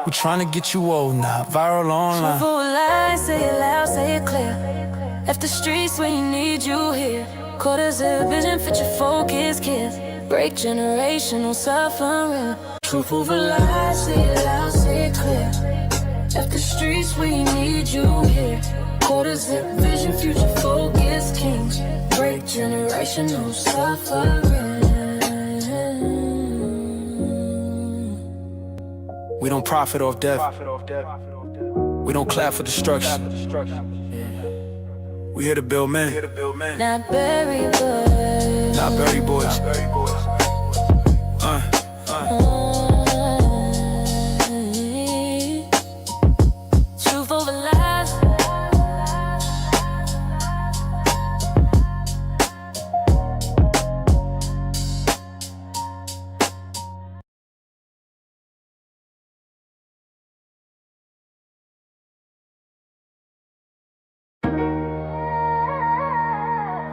We tryna get you old now, viral online. Truthful lies, say it loud, say it clear. Left the streets when you need you here. Quarters of vision, fit your focus, kids. Break generational suffering. Truthful lies, say it loud, say it clear. Left the streets when you need you here. Quarters of vision, future focus, kings. Break generational suffering. We don't profit off death. We don't clap for destruction. We here to build men, Not bury boys. not bury boys. Truth over lies.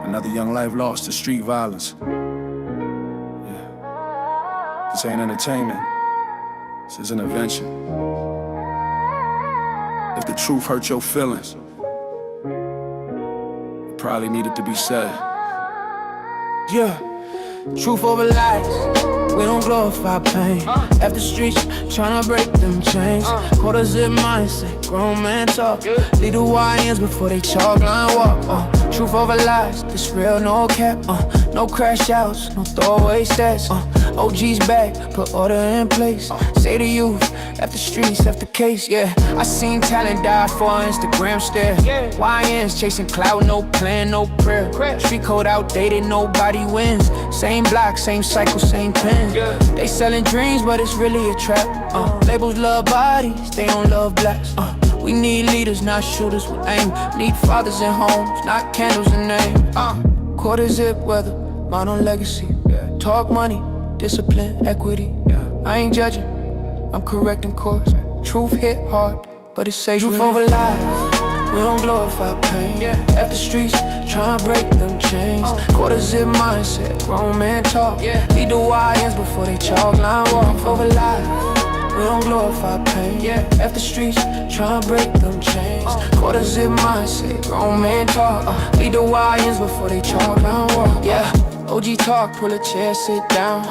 Another young life lost to street violence. Yeah. This ain't entertainment. This is an invention. If the truth hurt your feelings, it probably needed to be said. Yeah. Truth over lies. We don't glorify pain. After streets, tryna break them chains. Quarter zip mindset, grown man talk. Lead the YNs before they chalk line walk. Truth over lies, this real, no cap. No crash outs, no throwaway stats. OG's back, put order in place. Say to you, after streets, after case, yeah. I seen talent die for Instagram stare. YNs chasing clout, no plan, no prayer. Street code outdated, nobody wins. Same block, same cycle, same pen. They selling dreams, but it's really a trap. Labels love bodies, they don't love blacks. We need leaders, not shooters with aim. Need fathers in homes, not candles in name. Quarter zip weather, modern legacy. Talk money, discipline, equity. I ain't judging, I'm correcting course. Truth hit hard, but it's safe. Truth over lies, we don't glorify pain. After streets, tryna break them chains. Quarter zip mindset, grown man talk. Lead the YNs before they chalk line walk. Over lies, we don't glorify pain. After streets, tryna break them chains. Quarter zip mindset, grown man talk. Lead the YNs before they chalk line walk. OG talk, pull a chair, sit down.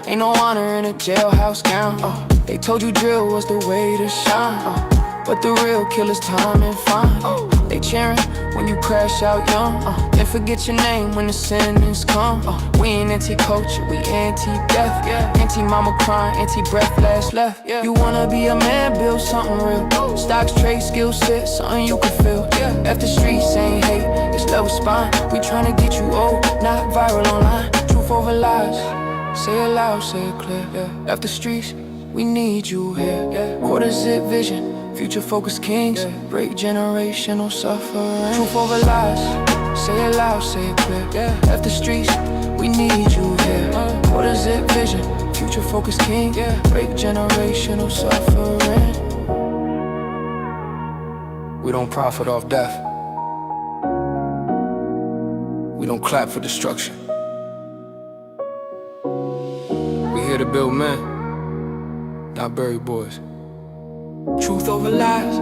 Ain't no honor in a jailhouse gown. They told you drill was the way to shine, but the real killer's time and fine. They cheering when you crash out young. Then forget your name when the sentence come. We ain't anti-culture, we anti-death. Anti-mama crying, anti-breath, last left. You wanna be a man, build something real. Stocks, trade, skill set, something you can feel. After streets ain't hate, it's level spine. We tryna get you old, not viral online. Truth over lies, say it loud, say it clear. After streets, we need you here. Quarter zip vision, future focused kings. Break generational suffering. Truth over lies, say it loud, say it clear. After streets, we need you here. Quarter zip vision, future focused king. Break generational suffering. We don't profit off death. We don't clap for destruction. We here to build men, not bury boys. Truth over lies.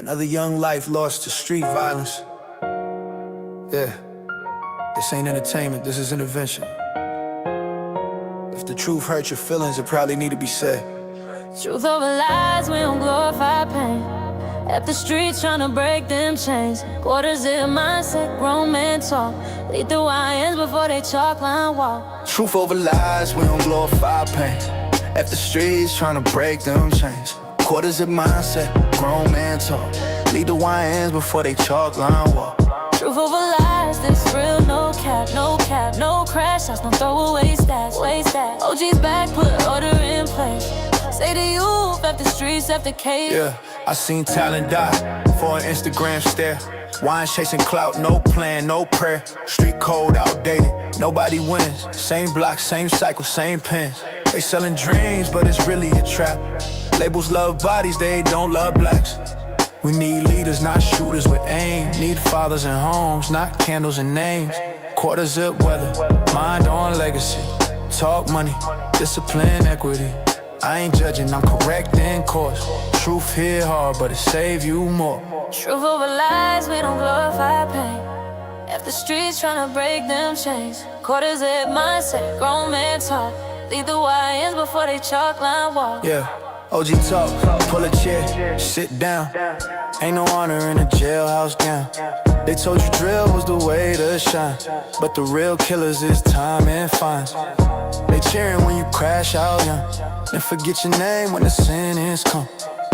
Another young life lost to street violence. Yeah, this ain't entertainment, this is intervention. If the truth hurts your feelings, it probably need to be said. Truth over lies, we don't glorify pain. At the streets trying to break them chains. Quarters in mindset, grown men talk. Lead the YNs before they chalk line walk. Truth over lies, we don't glorify pain. At the streets trying to break them chains. Quarters of mindset, grown man talk. Lead the YNs before they chalk line walk. Truth over lies, this real, no cap, no cap, no crash outs, no throwaway stats, waste that. OG's back, put order in place. Say to you, left the streets, left the cave. Yeah, I seen talent die for an Instagram stare. Wine chasing clout, no plan, no prayer. Street code outdated, nobody wins. Same block, same cycle, same pens. They selling dreams, but it's really a trap. Labels love bodies, they don't love blacks. We need leaders, not shooters with aim. Need fathers and homes, not candles and names. Quarter zip weather, mind on legacy. Talk money, discipline, equity. I ain't judging, I'm correcting course. Truth hit hard, but it save you more. Truth over lies, we don't glorify pain. If the streets trying to break them chains. Quarters at mindset, grown man talk. Lead the YNs before they chalk line walk. Yeah, OG talk, pull a chair, sit down. Ain't no honor in a jailhouse gown. They told you drill was the way to shine, but the real killers is time and fines. They cheering when you crash out young, and forget your name when the sentence come.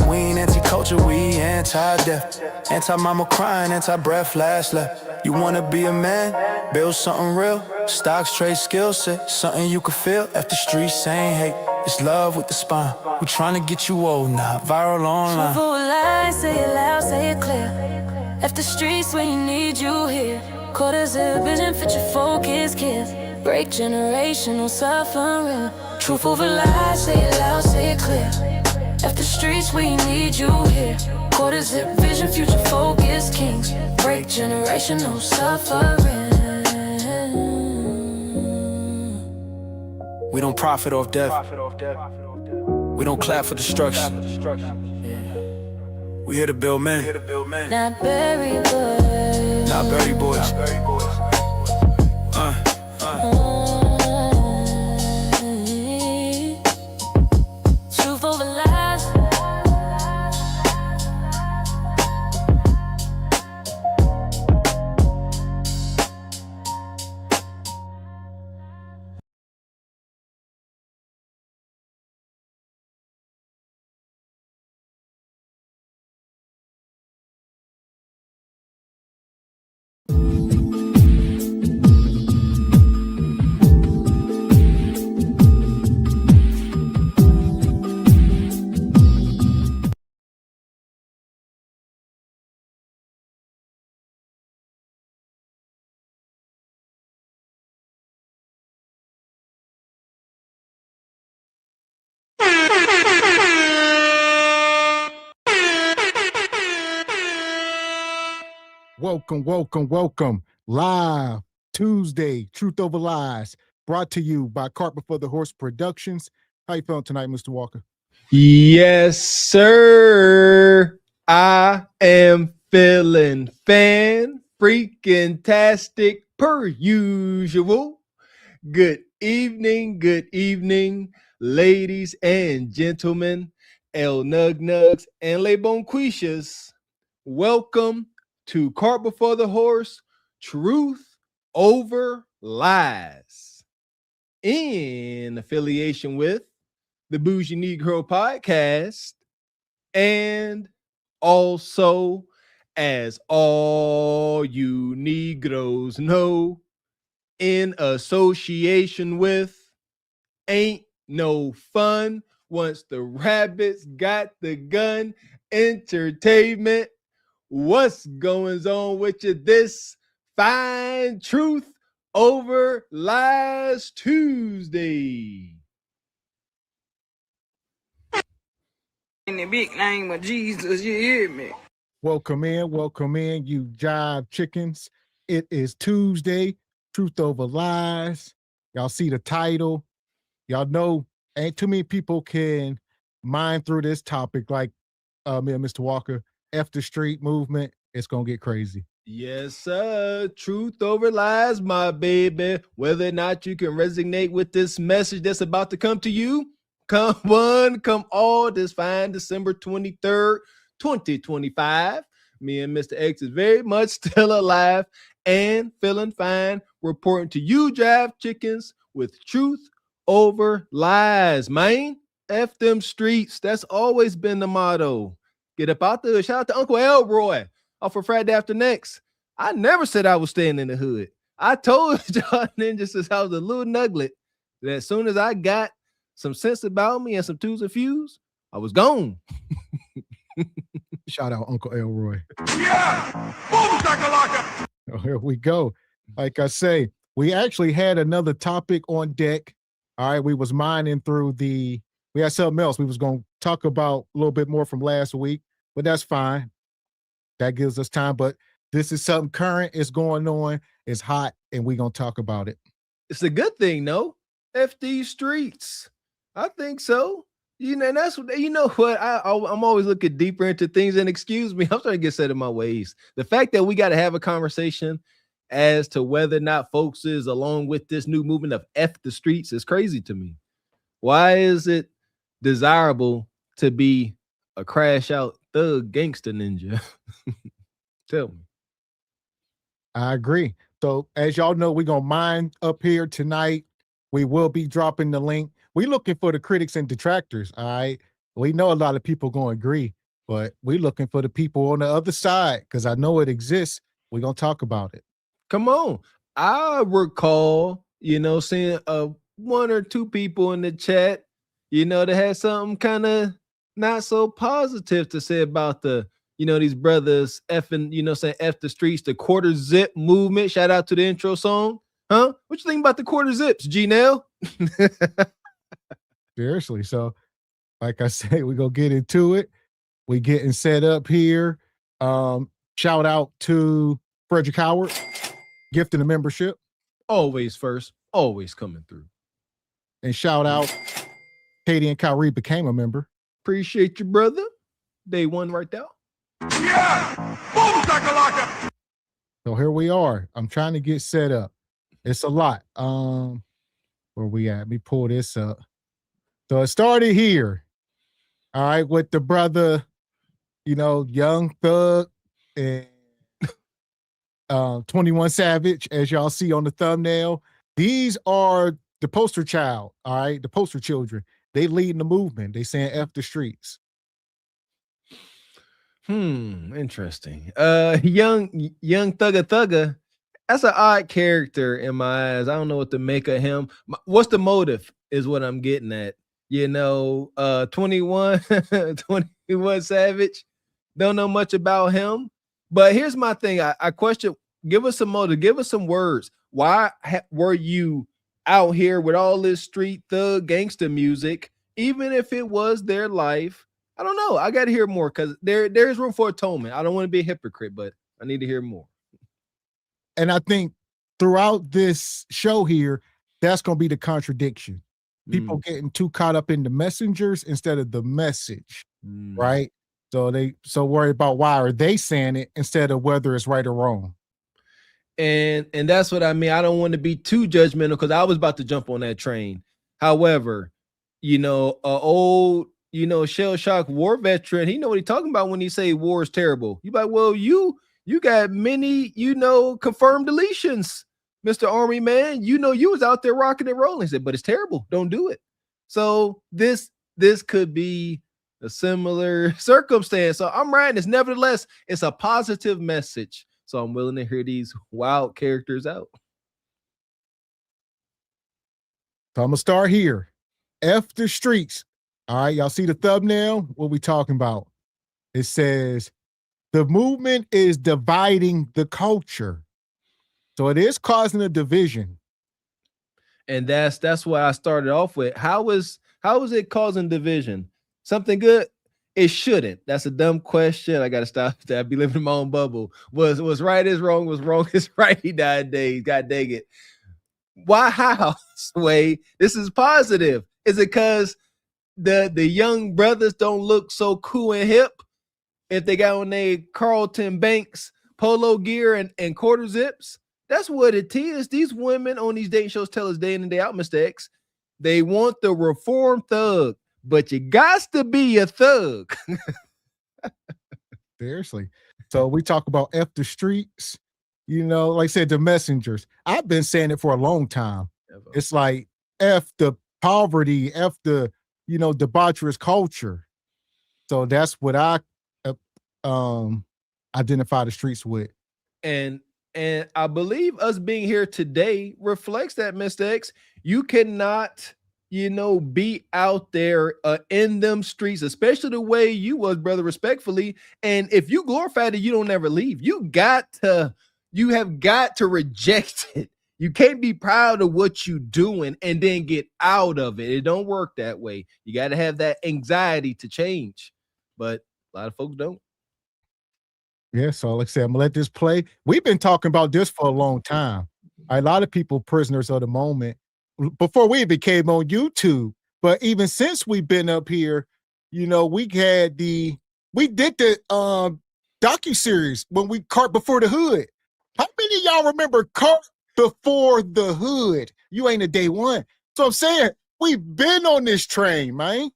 We ain't anti-culture, we anti-death. Anti-mama crying, anti-breath, last left. You wanna be a man? Build something real. Stocks, trade, skill set. Something you can feel. After streets ain't hate. It's love with the spine. We tryna get you old now. Viral online. Truth over lies, say it loud, say it clear. Left the streets when you need you here. Quarters of vision, fit your focus, kids. Break generational suffering. Truth over lies, say it loud, say it clear. Left the streets we need you here. Quarters zip vision, future focus kings. Break generational suffering. We don't profit off death. We don't clap for destruction. We here to build men. Not bury boys. Not bury boys. Truth over lies. Welcome. Live Tuesday, Truth Over Lies, brought to you by Cart Before the Horse Productions. How you feeling tonight, Mr. Walker? Yes, sir. I am feeling freaking-tastic per usual. Good evening, ladies and gentlemen, El Nug Nugs and Le Bonquishas. Welcome to Cart Before the Horse, Truth Over Lies, in affiliation with the Bougie Negro Podcast, and also, as all you Negroes know, in association with Ain't No Fun Once the Rabbits Got the Gun Entertainment. What's going on with you this fine Truth Over Lies Tuesday? In the big name of Jesus, you hear me? Welcome in, you jive chickens. It is Tuesday, Truth Over Lies. Y'all see the title. Y'all know ain't too many people can mine through this topic like me and Mr. Walker. F the street movement, it's gonna get crazy. Yes, sir. Truth over lies, my baby. Whether or not you can resonate with this message that's about to come to you, come one, come all, this fine December 23rd, 2025. Me and Mr. X is very much still alive and feeling fine, reporting to you, Jive Chickens, with truth over lies, man. F them streets. That's always been the motto. Get up out there. Shout out to Uncle Elroy off for Friday After Next. I never said I was staying in the hood. I told y'all ninjas since I was a little nugget that as soon as I got some sense about me and some twos and fews, I was gone. Shout out Uncle Elroy. Yeah! Boom, shakalaka! Oh, here we go. Like I say, we actually had another topic on deck. All right, we was mining through we had something else we was going to talk about a little bit more from last week, but that's fine. That gives us time, but this is something current. It's going on. It's hot, and we're going to talk about it. It's a good thing, no? F these streets. I think so. You know, and that's what, you know what? I'm always looking deeper into things, and excuse me, I'm starting to get set in my ways. The fact that we got to have a conversation as to whether or not folks is along with this new movement of F the streets is crazy to me. Why is it desirable to be a crash out thug gangster ninja? Tell me. I agree. So as y'all know, we're going to mine up here tonight. We will be dropping the link. We're looking for the critics and detractors. All right. We know a lot of people going to agree, but we're looking for the people on the other side because I know it exists. We're going to talk about it. Come on. I recall, seeing one or two people in the chat, that had something kind of not so positive to say about these brothers effing, saying F the streets, the quarter zip movement. Shout out to the intro song. Huh? What you think about the quarter zips, G-Nell? Seriously. So, like I say, we're going to get into it. We getting set up here. Shout out to Frederick Howard, gifting a membership. Always first, always coming through. And shout out, Katie and Kyrie became a member. Appreciate you, brother. Day one right there. Yeah! Boom, shakalaka! So here we are. I'm trying to get set up. It's a lot. Where we at? Let me pull this up. So it started here. All right, with the brother, Young Thug and 21 Savage, as y'all see on the thumbnail. These are the poster child, all right, the poster children. They leading the movement. They saying F the streets. Interesting. Young Thugga. That's an odd character in my eyes. I don't know what to make of him. What's the motive is what I'm getting at. 21 Savage. Don't know much about him. But here's my thing. I question, give us some motive, give us some words. Why were you out here with all this street thug gangster music, even if it was their life? I don't know. I got to hear more because there's room for atonement. I don't want to be a hypocrite, but I need to hear more. And I think throughout this show here, that's going to be the contradiction. People getting too caught up in the messengers instead of the message, right? So they so worried about why are they saying it instead of whether it's right or wrong. And that's what I mean. I don't want to be too judgmental because I was about to jump on that train. However, old, shell shock war veteran, he know what he's talking about when he say war is terrible. You like, well, you got many, confirmed deletions, Mr. Army man. You was out there rocking and rolling. He said, but it's terrible. Don't do it. So this could be a similar circumstance. So I'm riding this. Nevertheless, it's a positive message. So I'm willing to hear these wild characters out. So I'm going to start here. F the streets. All right, y'all see the thumbnail? What we talking about? It says, the movement is dividing the culture. So it is causing a division. And that's what I started off with. How is it causing division? Something good? It shouldn't. That's a dumb question. I gotta stop that. I be living in my own bubble. Was right is wrong, was wrong is right. He died days. God dang it. Why? How? Sway. This is positive. Is it because the young brothers don't look so cool and hip? if they got on their Carlton Banks polo gear and quarter zips. That's what it is. These women on these dating shows tell us day in and day out, Mr. X, they want the reformed thug, but you got to be a thug. Seriously. So we talk about F the streets, you know, like I said, the messengers. I've been saying it for a long time. It's like F the poverty, F the, you know, debaucherous culture. So that's what I identify the streets with. And I believe us being here today reflects that, Mr. X. You cannot, you know, be out there in them streets, especially the way you was, brother, respectfully. And if you glorified it, you don't ever leave. You have got to reject it. You can't be proud of what you doing and then get out of it. It don't work that way. You got to have that anxiety to change. But a lot of folks don't. Yeah, so like I said, I'm gonna let this play. We've been talking about this for a long time. A lot of people prisoners of the moment before we even came on YouTube. But even since we've been up here, you know, we did the docuseries when we Cart Before the Hood. How many of y'all remember Cart Before the Hood? You ain't a day one. So I'm saying we've been on this train, man.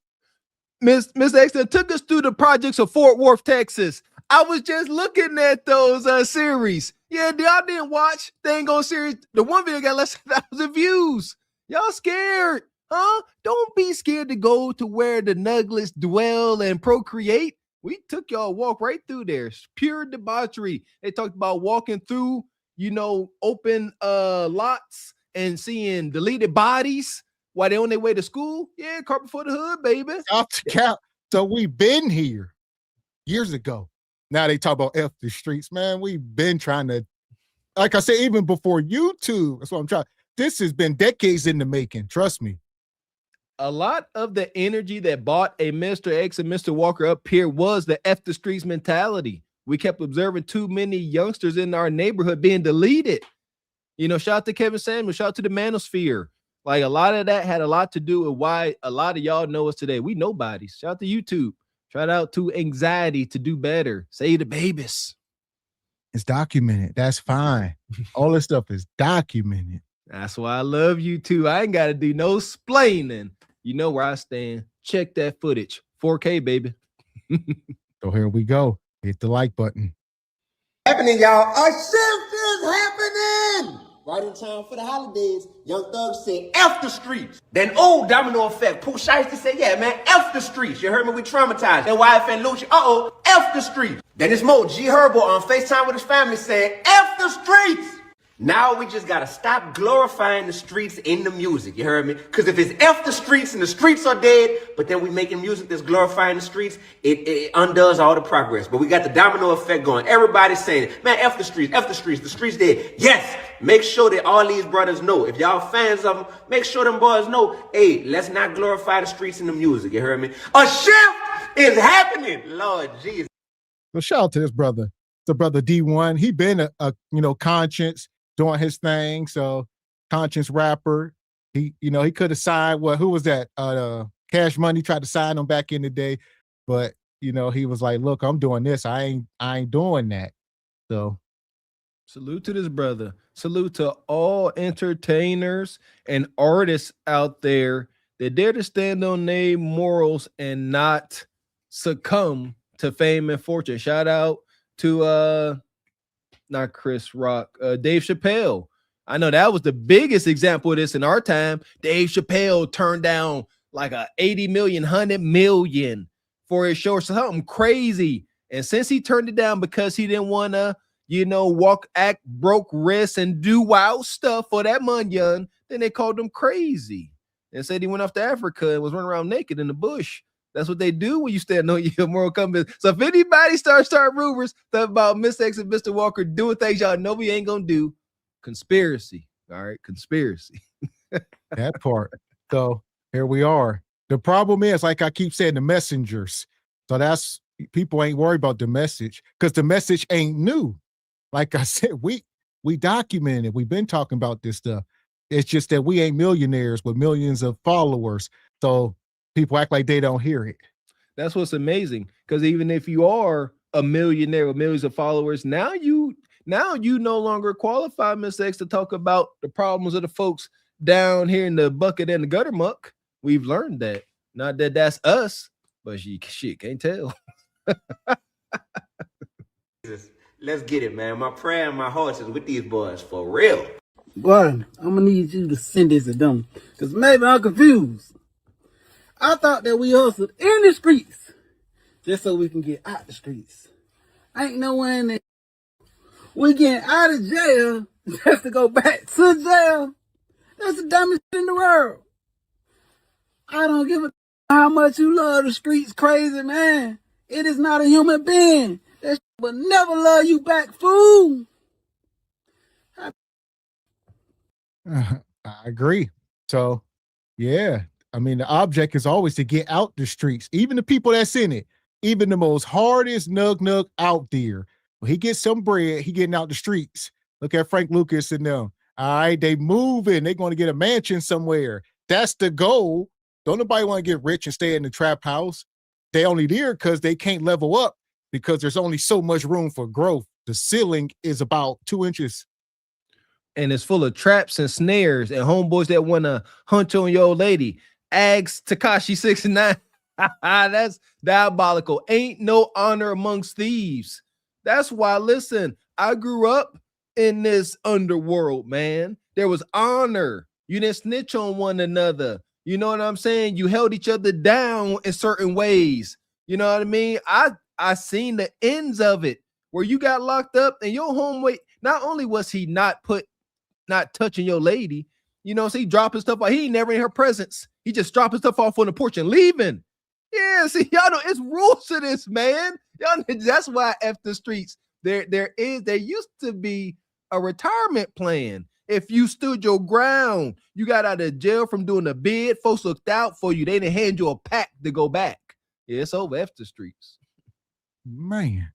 Miss X took us through the projects of Fort Worth, Texas. I was just looking at those series. Yeah, y'all didn't watch. They ain't gonna series. The one video got less than 1,000 views. Y'all scared, huh? Don't be scared to go to where the nuggets dwell and procreate. We took y'all a walk right through there. It's pure debauchery. They talked about walking through, you know, open lots and seeing deleted bodies while they on their way to school. Yeah, Cart Before the Hood, baby. So we've been here years ago. Now they talk about F the streets, man. We've been trying to, like I said, even before YouTube. That's what I'm trying. This has been decades in the making. Trust me. A lot of the energy that bought a Mr. X and Mr. Walker up here was the F the streets mentality. We kept observing too many youngsters in our neighborhood being deleted. You know, shout out to Kevin Samuel, shout out to the Manosphere. Like a lot of that had a lot to do with why a lot of y'all know us today. We nobodies. Shout out to YouTube. Shout out to anxiety to do better. Say the babies. It's documented. That's fine. All this stuff is documented. That's why I love you too. I ain't got to do no splaining. You know where I stand. Check that footage. 4K, baby. So here we go. Hit the like button. Happening, y'all. A shift is happening. Right in time for the holidays. Young Thug said, F the streets. Then old domino effect. Pooh Shiesty said, yeah, man, F the streets. You heard me? We traumatized. Then YFN Lucci, F the streets. Then it's Mo G Herbo on FaceTime with his family saying, F the streets. Now we just gotta stop glorifying the streets in the music, you heard me? Because if it's F the streets and the streets are dead, but then we making music that's glorifying the streets, it undoes all the progress. But we got the domino effect going. Everybody's saying, man, F the streets, the streets dead. Yes, make sure that all these brothers know. If y'all fans of them, make sure them boys know, hey, let's not glorify the streets in the music, you heard me? A shift is happening, Lord Jesus. So shout out to this brother, the brother D1. He been a conscience, doing his thing. So conscious rapper. He could have signed who was that? Cash Money tried to sign him back in the day, but he was like, look, I'm doing this. I ain't doing that. So salute to this brother. Salute to all entertainers and artists out there that dare to stand on their morals and not succumb to fame and fortune. Shout out to not Chris Rock, Dave Chappelle. I know that was the biggest example of this in our time. Dave Chappelle turned down like a 80 million, 100 million for his show or something crazy. And since he turned it down because he didn't want to, act broke wrists and do wild stuff for that money, then they called him crazy and said he went off to Africa and was running around naked in the bush. That's what they do when you stand on your moral compass. So if anybody starts rumors about Miss X and Mr. Walker doing things y'all know we ain't gonna do, conspiracy. All right, conspiracy. That part. So here we are. The problem is, like I keep saying, the messengers. So that's people ain't worried about the message because the message ain't new. Like I said, we documented it. We've been talking about this stuff. It's just that we ain't millionaires with millions of followers. So people act like they don't hear it. That's what's amazing. Because even if you are a millionaire with millions of followers. Now you no longer qualify, Mr. X, to talk about the problems of the folks down here in the bucket and the gutter muck. We've learned that. Not that that's us, but shit can't tell. Let's get it, man. My prayer and my heart is with these boys for real. Boy, I'm gonna need you to send this to them, because maybe I'm confused. I thought that we hustled in the streets just so we can get out the streets. Ain't no way in there. We getting out of jail just to go back to jail. That's the dumbest thing in the world. I don't give a how much you love the streets, crazy man. It is not a human being. That will never love you back, fool. I agree. So, yeah. I mean, the object is always to get out the streets. Even the people that's in it, even the most hardest nug out there. When he gets some bread, he getting out the streets. Look at Frank Lucas and them. All right, they moving. They're going to get a mansion somewhere. That's the goal. Don't nobody want to get rich and stay in the trap house. They only there because they can't level up because there's only so much room for growth. The ceiling is about 2 inches. And it's full of traps and snares and homeboys that want to hunt on your old lady. Ags Takashi 69. That's diabolical. Ain't no honor amongst thieves. That's why, listen, I grew up in this underworld, man. There was honor. You didn't snitch on one another. You know what I'm saying? You held each other down in certain ways. You know what I mean? I seen the ends of it where you got locked up and your homeboy, not only was he not touching your lady, you know, so he dropping stuff off. He ain't never in her presence. He just dropping stuff off on the porch and leaving. Yeah, see, y'all know it's rules to this, man. Y'all, that's why I F the streets. There used to be a retirement plan. If you stood your ground, you got out of jail from doing a bid, folks looked out for you. They didn't hand you a pack to go back. Yeah, it's over F the streets. Man.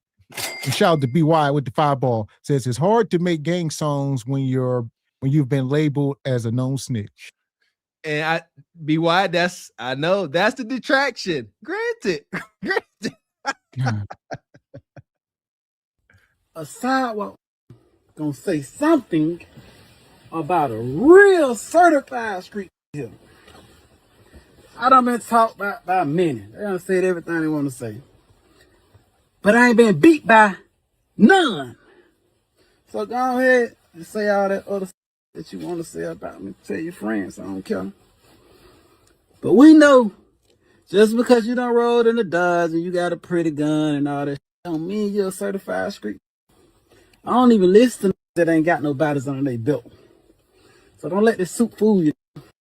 And shout out to BY with the fireball. Says it's hard to make gang songs when you've been labeled as a known snitch. And BY, I know that's the detraction. Granted. A sidewalk gonna say something about a real certified street here. I done been talked about by many. They done said everything they want to say. But I ain't been beat by none. So go ahead and say all that other stuff that you want to say about me. Tell your friends, I don't care. But we know, just because you done rolled in the Dodge and you got a pretty gun and all that, don't mean you're a certified street. I don't even listen to that ain't got no bodies on their belt. So don't let this soup fool you.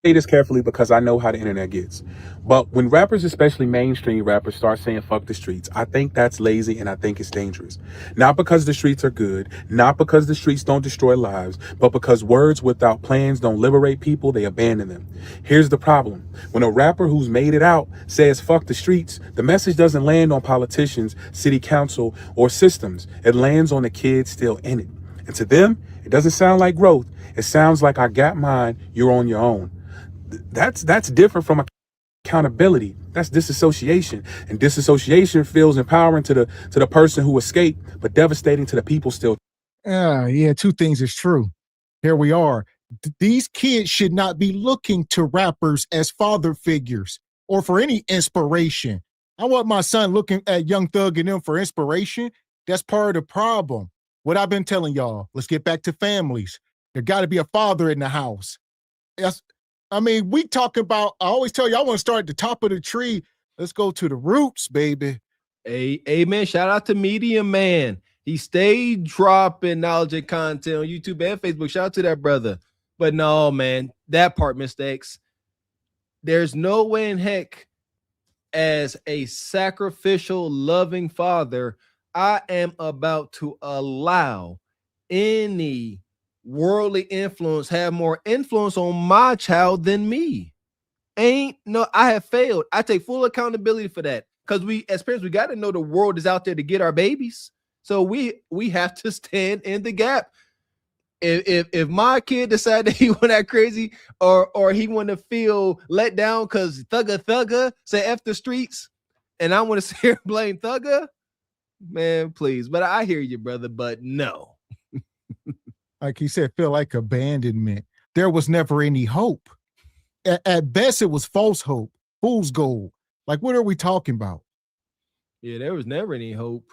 Say this carefully because I know how the internet gets. But when rappers, especially mainstream rappers, start saying fuck the streets, I think that's lazy and I think it's dangerous. Not because the streets are good, not because the streets don't destroy lives, but because words without plans don't liberate people, they abandon them. Here's the problem. When a rapper who's made it out says fuck the streets, the message doesn't land on politicians, city council, or systems. It lands on the kids still in it. And to them, it doesn't sound like growth. It sounds like I got mine, you're on your own. That's different from accountability. That's disassociation, and disassociation feels empowering to the person who escaped, but devastating to the people still. Yeah, two things is true. Here we are. These kids should not be looking to rappers as father figures or for any inspiration. I want my son looking at Young Thug and them for inspiration. That's part of the problem. What I've been telling y'all, let's get back to families. There got to be a father in the house. I mean, we talk about, I always tell you, I want to start at the top of the tree. Let's go to the roots, baby. Amen. Shout out to Medium Man. He stayed dropping knowledge and content on YouTube and Facebook. Shout out to that brother. But no, man, that part mistakes. There's no way in heck as a sacrificial, loving father, I am about to allow any worldly influence have more influence on my child than me. I have failed. I take full accountability for that, because we as parents, we got to know the world is out there to get our babies. So we have to stand in the gap. If my kid decided he went that crazy or he want to feel let down because thugger say F the streets, and I want to sit here and blame thugger, Man, please. But I hear you, brother, but no. Like he said, feel like abandonment. There was never any hope. At best, it was false hope, fool's gold. Like, what are we talking about? Yeah, there was never any hope.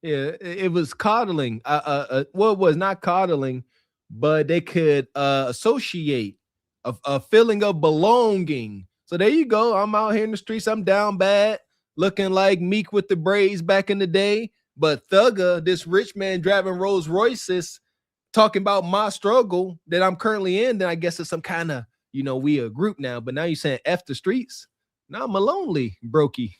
Yeah, it was coddling. Well, it was not coddling, but they could associate a feeling of belonging. So there you go. I'm out here in the streets. I'm down bad, looking like Meek with the braids back in the day. But Thugger, this rich man driving Rolls Royces, talking about my struggle that I'm currently in, then I guess it's some kind of, we a group now. But now you're saying F the streets. Now I'm a lonely brokey.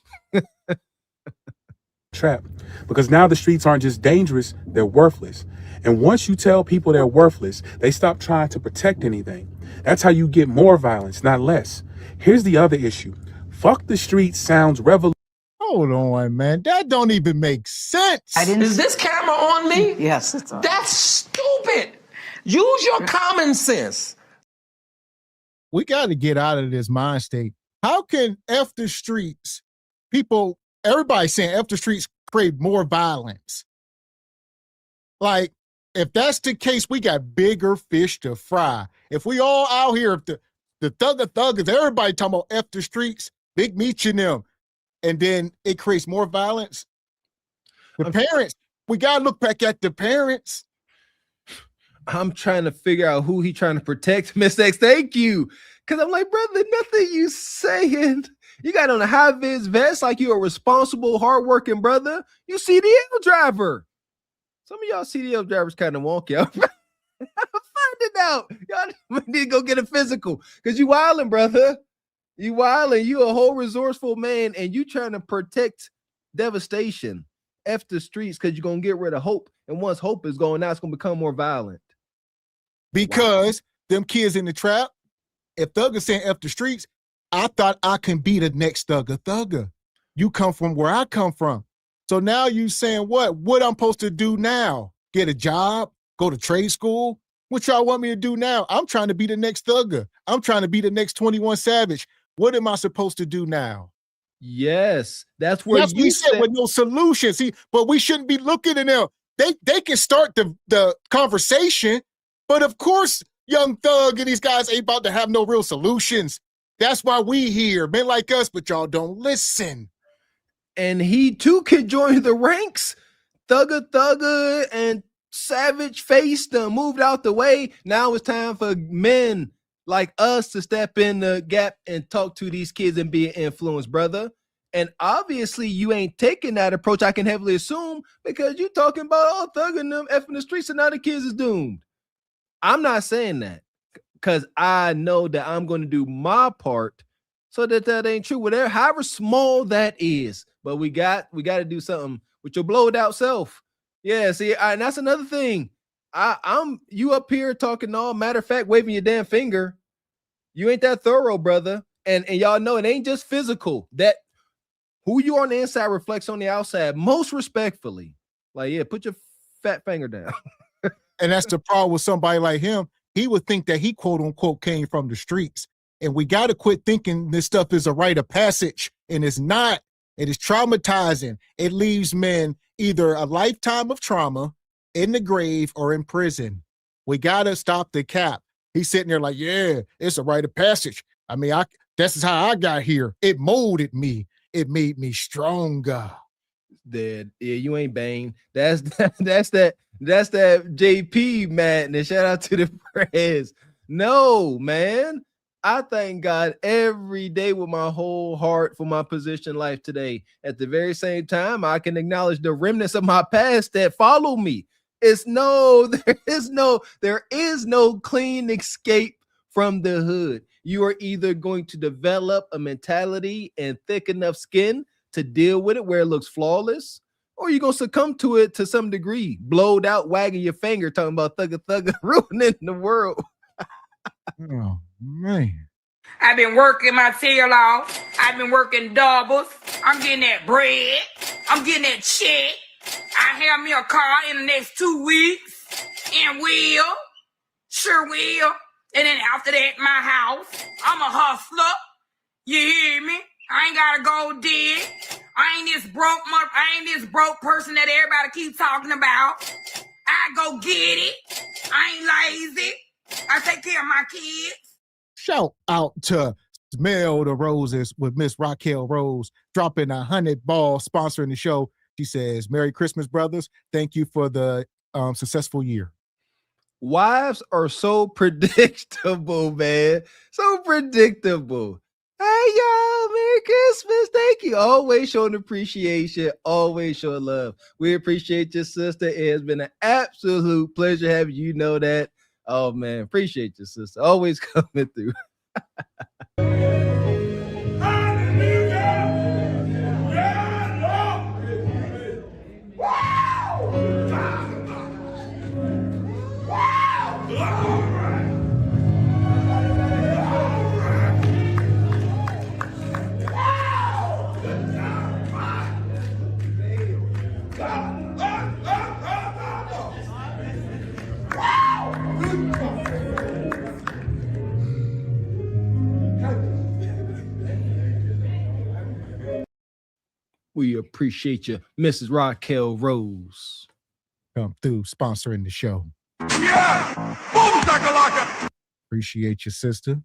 Trap, because now the streets aren't just dangerous, they're worthless. And once you tell people they're worthless, they stop trying to protect anything. That's how you get more violence, not less. Here's the other issue. Fuck the streets sounds revolutionary. Hold on, man. That don't even make sense. Is this camera on me? Yes, it's on. That's stupid. Use your common sense. We got to get out of this mind state. How can F the streets, everybody's saying F the streets create more violence? Like, if that's the case, we got bigger fish to fry. If we all out here, if the thuggers, everybody talking about F the streets, Big Meech and them, and then it creates more violence. The parents, we got to look back at the parents. I'm trying to figure out who he trying to protect. Miss X, thank you. Because I'm like, brother, nothing you saying. You got on a high-vis vest like you're a responsible, hardworking brother. You CDL driver. Some of y'all CDL drivers kind of wonky out. Find it out. Y'all need to go get a physical because you wilding, brother. You wilding. You a whole resourceful man, and you trying to protect devastation. F the streets because you're going to get rid of hope. And once hope is going out, it's going to become more violent. Because them kids in the trap, if Thugger saying F the streets, I thought I can be the next Thugger. You come from where I come from. So now you saying what? What I'm supposed to do now? Get a job? Go to trade school? What y'all want me to do now? I'm trying to be the next Thugger. I'm trying to be the next 21 Savage. What am I supposed to do now? Yes, that's where you said with no solution. See, but we shouldn't be looking at them. They can start the conversation, but of course, Young Thug and these guys ain't about to have no real solutions. That's why we here, men like us, but y'all don't listen. And he too could join the ranks. Thugger and Savage Face done moved out the way. Now it's time for men like us to step in the gap and talk to these kids and be an influence, brother. And obviously you ain't taking that approach, I can heavily assume, because you talking about thugging them effing the streets and now the kids is doomed. I'm not saying that because I know that I'm going to do my part so that ain't true. Whatever, however small that is, but we got to do something with your blowed out self. Yeah, see, and that's another thing. I'm you up here talking all matter of fact, waving your damn finger. You ain't that thorough, brother. And y'all know it ain't just physical. That who you on the inside reflects on the outside, most respectfully. Like, yeah, put your fat finger down. And that's the problem with somebody like him. He would think that he, quote unquote, came from the streets. And we got to quit thinking this stuff is a rite of passage. And it's not. It is traumatizing. It leaves men either a lifetime of trauma, in the grave, or in prison. We got to stop the cap. He's sitting there like, yeah, it's a rite of passage. I mean, this is how I got here. It molded me. It made me stronger. Dead. Yeah, you ain't Bane. That's that JP madness. Shout out to the press. No, man. I thank God every day with my whole heart for my position in life today. At the very same time, I can acknowledge the remnants of my past that follow me. There is no clean escape from the hood. You are either going to develop a mentality and thick enough skin to deal with it where it looks flawless, or you're going to succumb to it to some degree, blowed out, wagging your finger, talking about thugger ruining the world. Oh, man. I've been working my tail off. I've been working doubles. I'm getting that bread. I'm getting that check. I have me a car in the next 2 weeks. And will. Sure will. And then after that, my house. I'm a hustler. You hear me? I ain't gotta go dig. I ain't this broke person that everybody keeps talking about. I go get it. I ain't lazy. I take care of my kids. Shout out to Smell the Roses with Miss Raquel Rose dropping 100 balls, sponsoring the show. She says, "Merry Christmas, brothers. Thank you for the successful year." Wives are so predictable, man. So predictable. Hey, y'all, Merry Christmas. Thank you. Always showing appreciation, always showing love. We appreciate your sister. It has been an absolute pleasure having you know that. Oh, man, appreciate your sister. Always coming through. We appreciate you, Mrs. Raquel Rose. Come through, sponsoring the show. Yeah! Boom shakalaka! Appreciate your sister.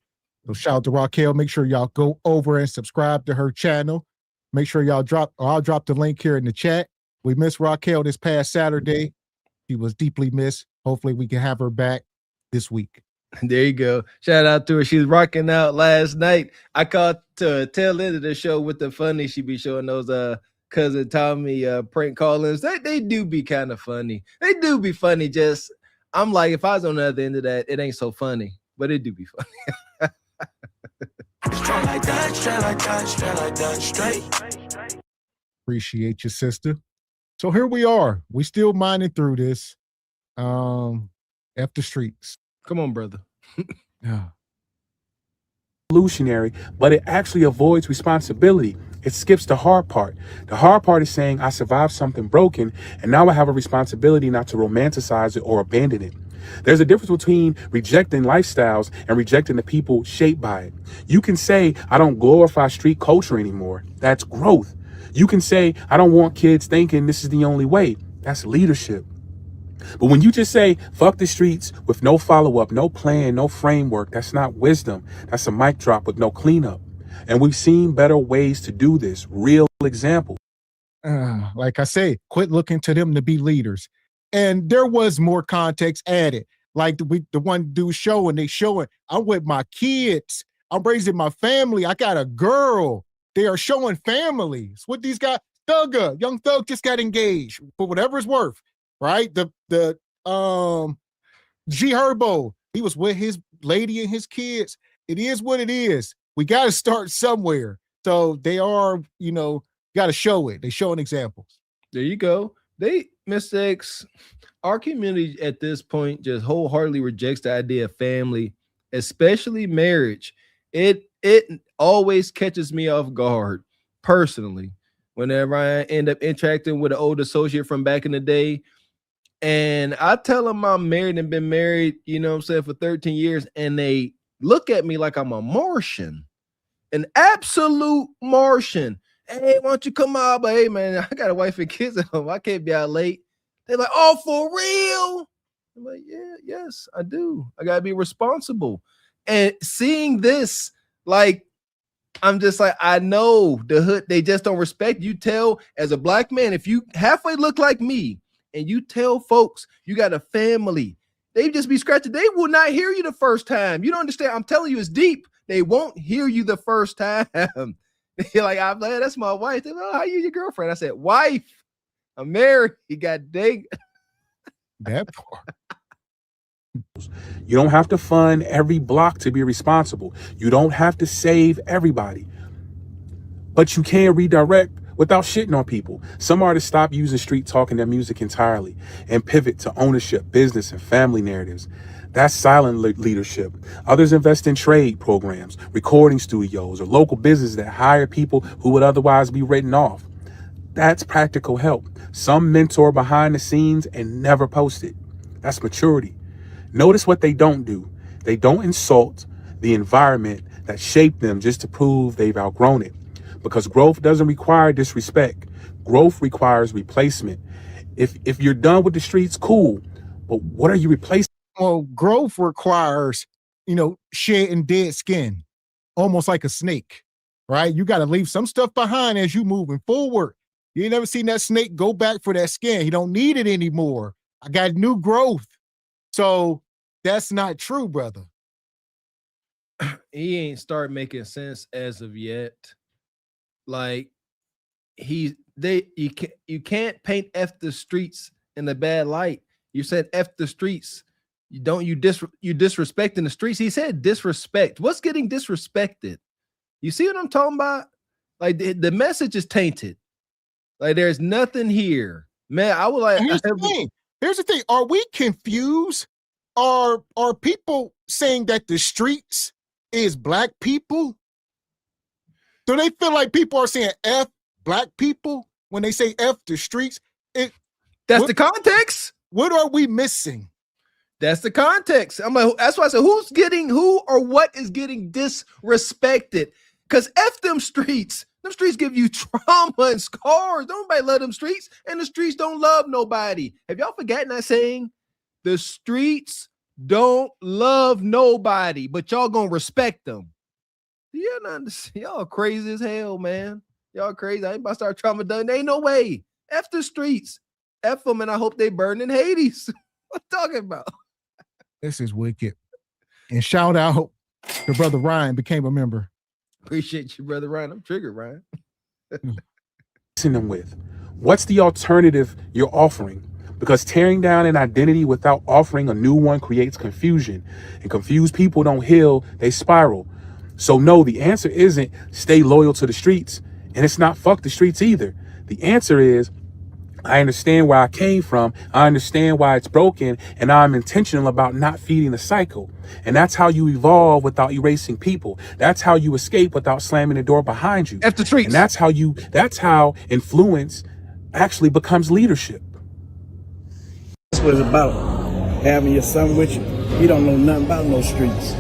So shout out to Raquel. Make sure y'all go over and subscribe to her channel. Make sure y'all I'll drop the link here in the chat. We missed Raquel this past Saturday. She was deeply missed. Hopefully we can have her back this week. There you go. Shout out to her. She was rocking out last night. I caught to tail end of the show with the funny. She be showing those cousin Tommy prank callings. They do be kind of funny. They do be funny. Just I'm like, if I was on the other end of that, it ain't so funny, but it do be funny. Straight like that, straight like that, straight like that, straight. Appreciate your sister. So here we are. We still mining through this. F the streets. Come on, brother. Yeah. Revolutionary, but it actually avoids responsibility. It skips the hard part. The hard part is saying I survived something broken, and now I have a responsibility not to romanticize it or abandon it. There's a difference between rejecting lifestyles and rejecting the people shaped by it. You can say, I don't glorify street culture anymore. That's growth. You can say, I don't want kids thinking this is the only way. That's leadership. But when you just say, fuck the streets with no follow-up, no plan, no framework, that's not wisdom. That's a mic drop with no cleanup. And we've seen better ways to do this. Real example. Like I say, quit looking to them to be leaders. And there was more context added. Like the one dude showing, they showing, I'm with my kids. I'm raising my family. I got a girl. They are showing families. What these guys, Young Thug just got engaged for whatever it's worth. Right? The G Herbo, he was with his lady and his kids. It is what it is. We got to start somewhere. So they are, got to show it. They showing examples. There you go. Mr. X, our community at this point just wholeheartedly rejects the idea of family, especially marriage. It always catches me off guard personally whenever I end up interacting with an old associate from back in the day. And I tell them I'm married and been married, for 13 years. And they look at me like I'm a Martian, an absolute Martian. Hey, why don't you come out? But hey, man, I got a wife and kids at home. I can't be out late. They're like, oh, for real? I'm like, yes, I do. I got to be responsible. And seeing this, like, I'm just like, I know the hood, they just don't respect you. Tell as a black man, if you halfway look like me, and you tell folks you got a family, they just be scratching. They will not hear you the first time. You don't understand. I'm telling you, it's deep. They won't hear you the first time. You're like, I'm like, that's my wife. They're like, oh, how you your girlfriend? I said, wife. I'm married. You got date. That part. You don't have to fund every block to be responsible. You don't have to save everybody. But you can redirect without shitting on people. Some artists stop using street talk in their music entirely and pivot to ownership, business, and family narratives. That's silent leadership. Others invest in trade programs, recording studios, or local businesses that hire people who would otherwise be written off. That's practical help. Some mentor behind the scenes and never post it. That's maturity. Notice what they don't do. They don't insult the environment that shaped them just to prove they've outgrown it. because growth doesn't require disrespect. Growth requires replacement. If you're done with the streets, cool. But what are you replacing? Well, growth requires, shedding dead skin, almost like a snake, right? You got to leave some stuff behind as you moving forward. You ain't never seen that snake go back for that skin. He don't need it anymore. I got new growth. So that's not true, brother. He ain't start making sense as of yet. Like you can't paint F the streets in a bad light. You said F the streets. You disrespecting the streets. He said disrespect. What's getting disrespected? You see what I'm talking about? Like the message is tainted. Like there's nothing here, man. I would like. Here's the thing. Are we confused? Are people saying that the streets is black people? Do they feel like people are saying F black people when they say F the streets? That's the context. What are we missing? That's the context. I'm like, that's why I said, who or what is getting disrespected? Because F them streets. Them streets give you trauma and scars. Nobody love them streets, and the streets don't love nobody. Have y'all forgotten that saying? The streets don't love nobody, but y'all gonna respect them. You not understand? Y'all crazy as hell, man. Y'all crazy. I ain't about to start trauma done. There ain't no way. F the streets. F them, and I hope they burn in Hades. What you talking about? This is wicked. And shout out to Brother Ryan, became a member. Appreciate you, Brother Ryan. I'm triggered, Ryan. Them with? What's the alternative you're offering? Because tearing down an identity without offering a new one creates confusion, and confused people don't heal, they spiral. So no, the answer isn't stay loyal to the streets, and it's not fuck the streets either. The answer is I understand where I came from, I understand why it's broken, and I'm intentional about not feeding the cycle. And that's how you evolve without erasing people. That's how you escape without slamming the door behind you. F the streets. And that's how influence actually becomes leadership. That's what it's about. Having your son with you. He don't know nothing about no streets.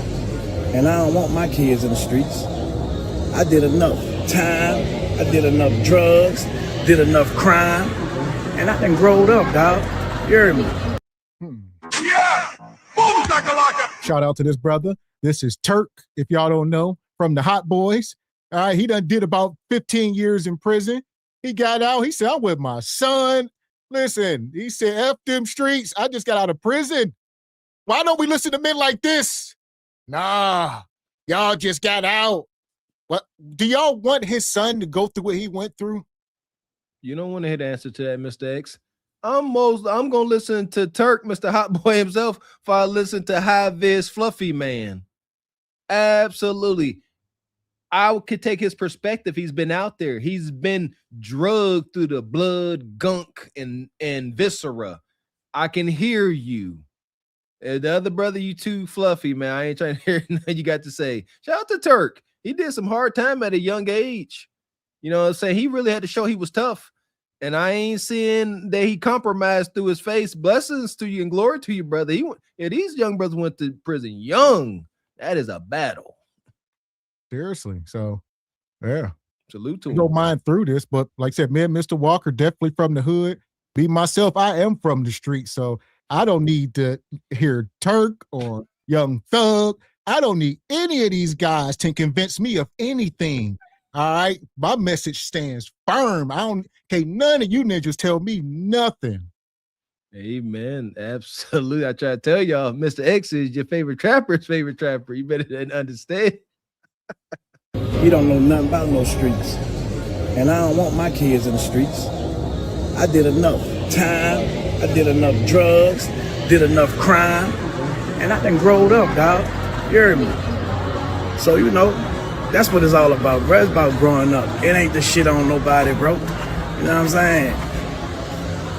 And I don't want my kids in the streets. I did enough time. I did enough drugs. Did enough crime. And I done growed up, dog. You heard me? Yeah! Boom, shakalaka! Shout out to this brother. This is Turk, if y'all don't know, from the Hot Boys. All right, he done did about 15 years in prison. He got out. He said, I'm with my son. Listen, he said, F them streets. I just got out of prison. Why don't we listen to men like this? Nah, y'all just got out. What? Do y'all want his son to go through what he went through? You don't want to hear the answer to that, Mr. X. I'm gonna listen to Turk, Mr. Hot Boy himself, if I listen to High Viz Fluffy Man. Absolutely. I could take his perspective. He's been out there. He's been drugged through the blood, gunk, and viscera. I can hear you. The other brother, you too fluffy, man. I ain't trying to hear nothing you got to say. Shout out to Turk. He did some hard time at a young age. You know what I'm saying? He really had to show he was tough. And I ain't seeing that he compromised through his face. Blessings to you and glory to you, brother. These young brothers went to prison young. That is a battle. Seriously. So, yeah. Salute to him. Don't mind through this, but like I said, me and Mr. Walker, definitely from the hood. Be myself, I am from the street. So I don't need to hear Turk or Young Thug. I don't need any of these guys to convince me of anything. All right, my message stands firm. Can't none of you ninjas tell me nothing. Amen. Absolutely. I try to tell y'all, Mr. X is your favorite trapper's favorite trapper. You better understand. He don't know nothing about no streets. And I don't want my kids in the streets. I did enough time. I did enough drugs. Did enough crime. And I done growed up, dog. You heard me? So, that's what it's all about, bro. It's about growing up. It ain't the shit on nobody, bro. You know what I'm saying?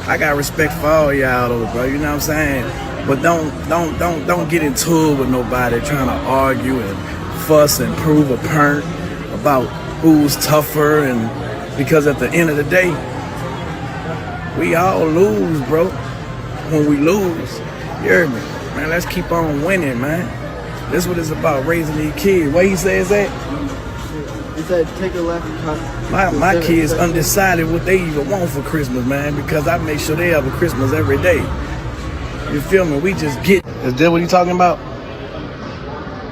I got respect for all y'all, though, bro. You know what I'm saying? But don't get into it with nobody trying to argue and fuss and prove a point about who's tougher. And because at the end of the day, we all lose, bro. When we lose, you heard me? Man, let's keep on winning, man. This is what it's about, raising these kids. What he says that? It said take a left. My kids undecided what they even want for Christmas, man, because I make sure they have a Christmas every day. You feel me? We just get. Is that what you talking about?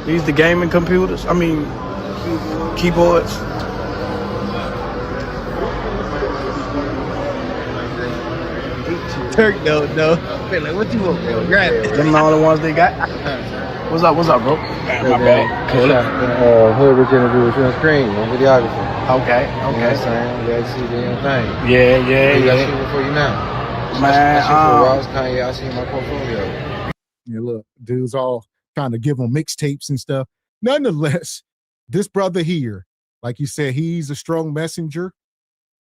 These the gaming computers? I mean, keyboards. Turk, no. Like, what you want, bro? Grab it. Them the only ones they got. What's up, bro? My bad. Cool. Hood Rich interview with you on screen, on videography. Okay. You know what I'm saying? You gotta see the damn thing. Yeah. You got shit before you now. Man, I see Kanye, I see my portfolio. Yeah, look, dudes all trying to give them mixtapes and stuff. Nonetheless, this brother here, like you said, he's a strong messenger.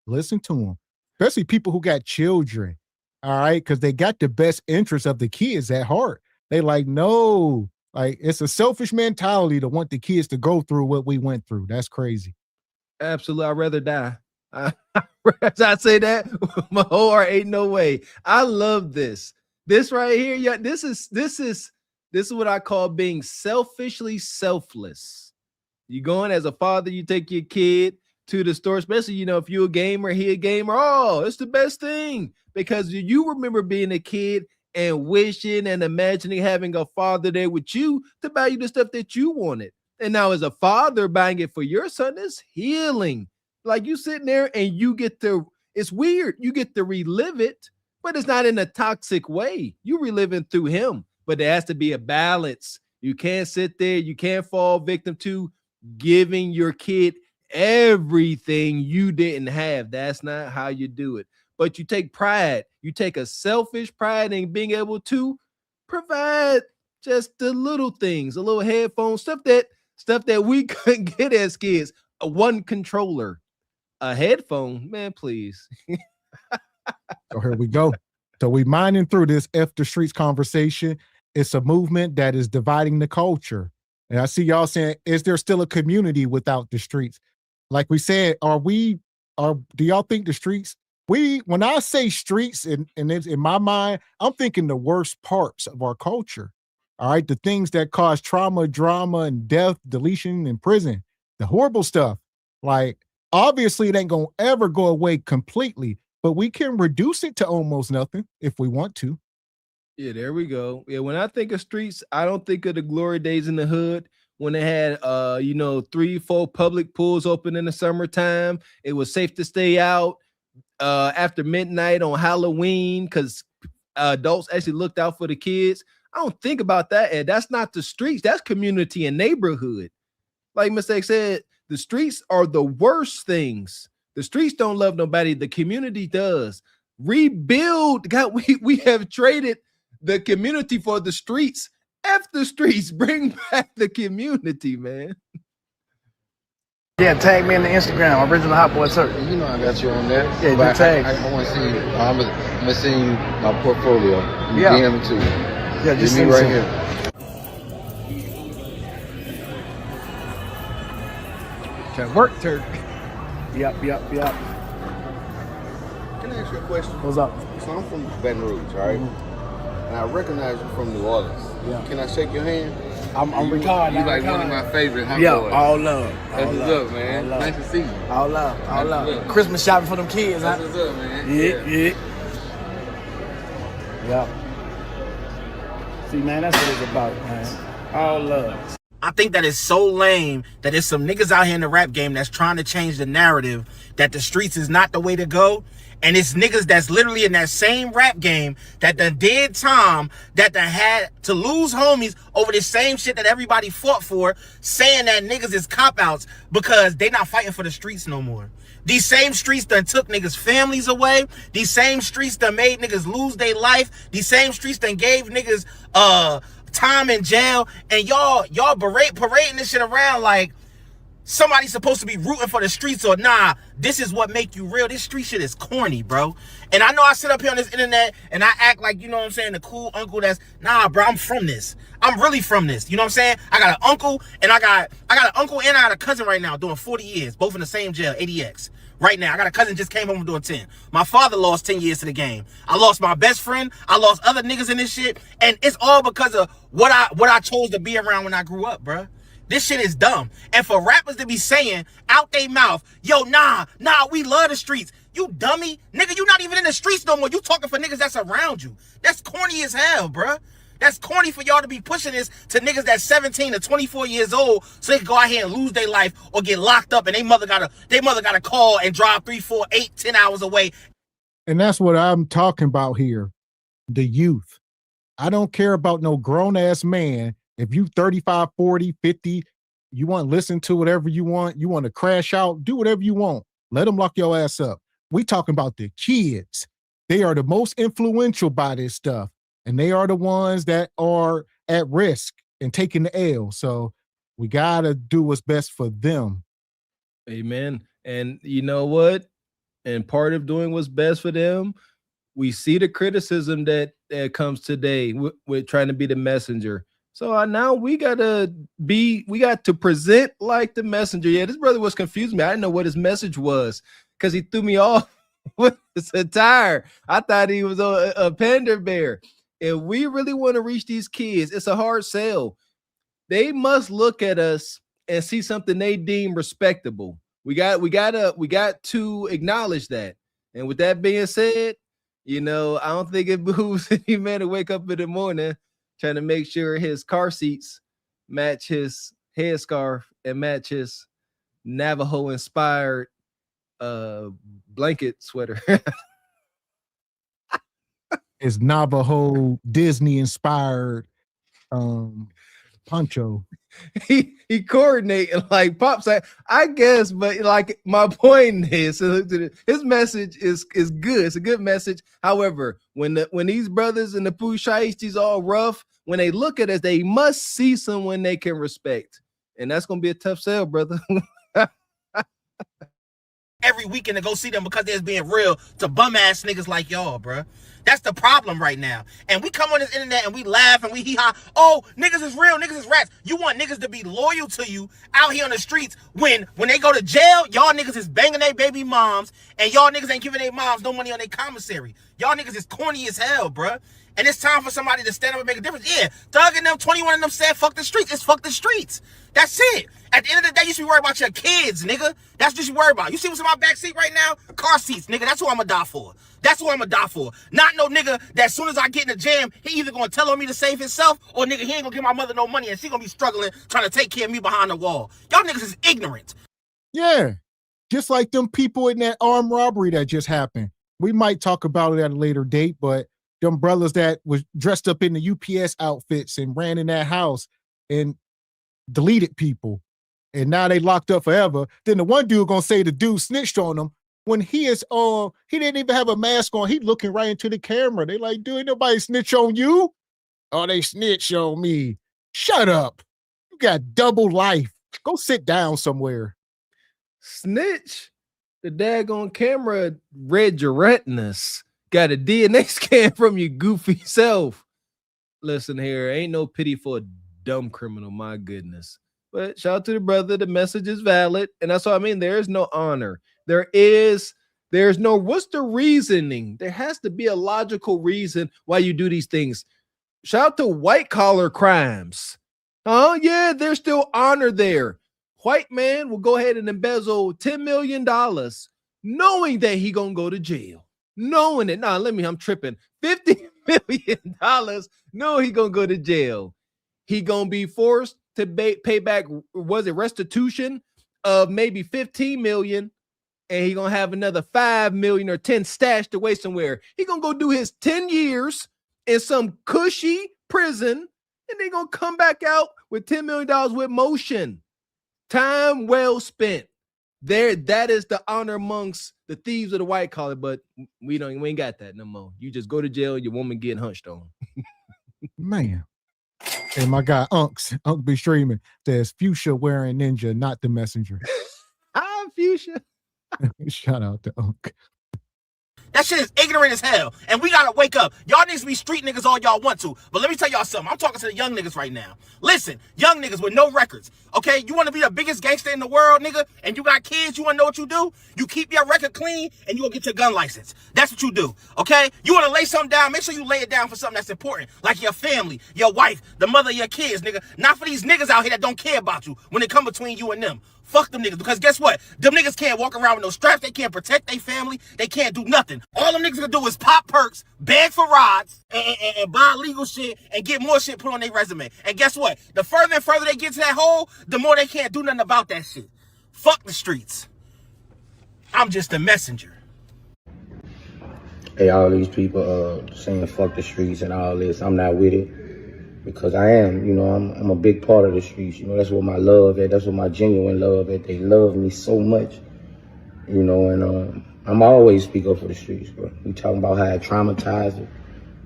Listen to him, especially people who got children. All right, because they got the best interest of the kids at heart. They like, no, like it's a selfish mentality to want the kids to go through what we went through. That's crazy. Absolutely, I'd rather die. As I say that, my whole heart ain't no way. I love this. This right here, yeah. This is what I call being selfishly selfless. You going as a father, you take your kid to the store, especially if you're a gamer, he a gamer. Oh, it's the best thing because you remember being a kid and wishing and imagining having a father there with you to buy you the stuff that you wanted. And now as a father buying it for your son, it's healing. Like you sitting there and you get to, it's weird. You get to relive it, but it's not in a toxic way. You reliving through him, but there has to be a balance. You can't sit there. You can't fall victim to giving your kid everything you didn't have. That's not how you do it. But you take pride. You take a selfish pride in being able to provide just the little things, a little headphone, stuff that we couldn't get as kids. One controller, a headphone, man, please. So here we go. So we mining through this F the Streets conversation. It's a movement that is dividing the culture. And I see y'all saying, is there still a community without the streets? Like we said, do y'all think the streets, when I say streets and it's in my mind, I'm thinking the worst parts of our culture. All right. The things that cause trauma, drama, and death, deletion, and prison, the horrible stuff. Like, obviously it ain't going to ever go away completely, but we can reduce it to almost nothing if we want to. Yeah, there we go. Yeah, when I think of streets, I don't think of the glory days in the hood when they had 3-4 public pools open in the summertime. It was safe to stay out after midnight on Halloween because adults actually looked out for the kids. I don't think about that, Ed. That's not the streets. That's community and neighborhood. Like Mr. X said, the streets are the worst things. The streets don't love nobody. The community does. Rebuild. God, we have traded the community for the streets. F the streets. Bring back the community, man. Yeah, tag me in the Instagram, Original Hot Boy Turk. You know I got you on there. Yeah, just tag. I want to see you. I'm gonna send you my portfolio. You DM it to you. Yeah, just me right here. Can work, Turk. Yep. Can I ask you a question? What's up? So I'm from Baton Rouge, all right? And I recognize you from New Orleans. Yeah. Can I shake your hand? I'm retired. You like one of my favorite hot boys. Yeah, all love. That's what's up, man. All love. Nice to see you. All love. Christmas shopping for them kids, That's what's up, man. Yeah. See, man, that's what it's about, man. All love. I think that is so lame that there's some niggas out here in the rap game that's trying to change the narrative that the streets is not the way to go. And it's niggas that's literally in that same rap game that done did time, that done had to lose homies over the same shit that everybody fought for, saying that niggas is cop-outs because they not fighting for the streets no more. These same streets done took niggas' families away. These same streets done made niggas lose their life. These same streets done gave niggas time in jail. And y'all parading this shit around like somebody's supposed to be rooting for the streets or nah, this is what make you real. This street shit is corny, bro. And I know I sit up here on this internet and I act like, you know what I'm saying, the cool uncle that's, nah, bro, I'm from this. I'm really from this. You know what I'm saying? I got an uncle and I got an uncle and I got a cousin right now doing 40 years, both in the same jail, ADX. Right now, I got a cousin just came home doing 10. My father lost 10 years to the game. I lost my best friend. I lost other niggas in this shit. And it's all because of what I chose to be around when I grew up, bro. This shit is dumb. And for rappers to be saying out their mouth, yo, nah, we love the streets. You dummy. Nigga, you not even in the streets no more. You talking for niggas that's around you. That's corny as hell, bruh. That's corny for y'all to be pushing this to niggas that's 17 to 24 years old so they can go out here and lose their life or get locked up and they mother gotta call and drive 3, 4, 8, 10 hours away. And that's what I'm talking about here. The youth. I don't care about no grown-ass man. If you 35, 40, 50, you want to listen to whatever you want to crash out, do whatever you want. Let them lock your ass up. We talking about the kids. They are the most influential by this stuff. And they are the ones that are at risk and taking the L. So we got to do what's best for them. Amen. And you know what? And part of doing what's best for them, we see the criticism that comes today with trying to be the messenger. So now we got to present like the messenger. Yeah, this brother was confusing me. I didn't know what his message was because he threw me off with his attire. I thought he was a panda bear. If we really want to reach these kids, it's a hard sell. They must look at us and see something they deem respectable. We got to acknowledge that. And with that being said, I don't think it behooves any man to wake up in the morning trying to make sure his car seats match his headscarf and match his Navajo-inspired blanket sweater. His Navajo Disney-inspired poncho. He coordinating like Pops. I guess, but like my point is, his message is good. It's a good message. However, when these brothers and the Pooh Shiesties all rough, when they look at us, they must see someone they can respect, and that's gonna be a tough sell, brother. Every weekend to go see them because they're being real to bum ass niggas like y'all, bruh. That's the problem right now. And we come on this internet and we laugh and we hee-haw. Oh, niggas is real, niggas is rats. You want niggas to be loyal to you out here on the streets when they go to jail, y'all niggas is banging their baby moms and y'all niggas ain't giving their moms no money on their commissary. Y'all niggas is corny as hell, bruh. And it's time for somebody to stand up and make a difference. Yeah, Thug and them, 21 of them said fuck the streets. It's fuck the streets. That's it. At the end of the day, you should be worried about your kids, nigga. That's what you should worry about. You see what's in my back seat right now? Car seats, nigga. That's who I'm gonna die for. That's who I'm gonna die for. Not no nigga that as soon as I get in the jam, he either gonna tell on me to save himself or nigga, he ain't gonna give my mother no money and she gonna be struggling trying to take care of me behind the wall. Y'all niggas is ignorant. Yeah. Just like them people in that armed robbery that just happened. We might talk about it at a later date, but them brothers that was dressed up in the UPS outfits and ran in that house and deleted people. And now they locked up forever. Then the one dude gonna say the dude snitched on him when he didn't even have a mask on. He looking right into the camera. They like, dude, ain't nobody snitch on you. Oh, they snitch on me. Shut up. You got double life. Go sit down somewhere. Snitch. The daggone camera read your retinas. Got a DNA scan from your goofy self. Listen here, ain't no pity for a dumb criminal, my goodness. But shout out to the brother, the message is valid. And that's what I mean. There is no honor. There's no, what's the reasoning? There has to be a logical reason why you do these things. Shout out to white collar crimes. Oh, yeah, there's still honor there. White man will go ahead and embezzle $10 million knowing that he gonna go to jail. Knowing it. I'm tripping. $50 million. No, he gonna go to jail. He gonna be forced to pay back, was it restitution of maybe 15 million, and he gonna have another 5 million or 10 stashed away somewhere. He gonna go do his 10 years in some cushy prison, and they gonna come back out with $10 million with motion. Time well spent. There, that is the honor amongst the thieves of the white collar, but we ain't got that no more. You just go to jail, your woman getting hunched on. Man. And my guy Unk be streaming. There's Fuchsia wearing ninja, not the messenger. I'm Fuchsia. Shout out to Unk. That shit is ignorant as hell. And we gotta wake up. Y'all niggas be street niggas all y'all want to. But let me tell y'all something. I'm talking to the young niggas right now. Listen, young niggas with no records. Okay? You wanna be the biggest gangster in the world, nigga, and you got kids, you wanna know what you do? You keep your record clean and you gonna get your gun license. That's what you do. Okay? You wanna lay something down, make sure you lay it down for something that's important. Like your family, your wife, the mother of your kids, nigga. Not for these niggas out here that don't care about you when it come between you and them. Fuck them niggas, because guess what? Them niggas can't walk around with no straps. They can't protect their family. They can't do nothing. All them niggas gonna do is pop perks, beg for rods, and buy illegal shit and get more shit put on their resume. And guess what? The further and further they get to that hole, the more they can't do nothing about that shit. Fuck the streets. I'm just a messenger. Hey, all these people saying fuck the streets and all this, I'm not with it. Because I am, you know, I'm a big part of the streets. You know, that's what my love is. That's what my genuine love is. They love me so much, you know, and I'm always speak up for the streets, bro. We talking about how it traumatized it.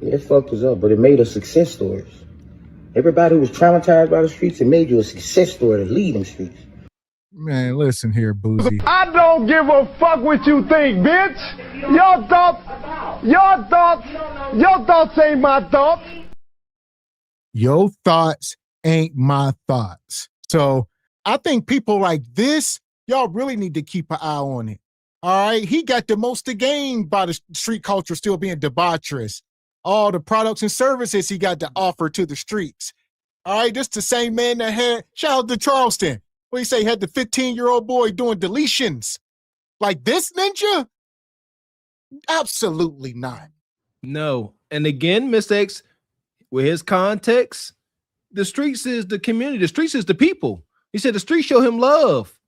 Yeah, it fucked us up, but it made us success stories. Everybody who was traumatized by the streets, it made you a success story to lead them streets. Man, listen here, Boozy. I don't give a fuck what you think, bitch. Your thoughts ain't my thoughts. Your thoughts ain't my thoughts. So I think people like this, y'all really need to keep an eye on it. All right. He got the most to gain by the street culture still being debaucherous. All the products and services he got to offer to the streets. All right. This the same man that had, shout out to Charleston, what do you say, had the 15-year-old boy doing deletions. Like this ninja? Absolutely not. No. And again, Miss X, with his context, the streets is the community. The streets is the people. He said the streets show him love.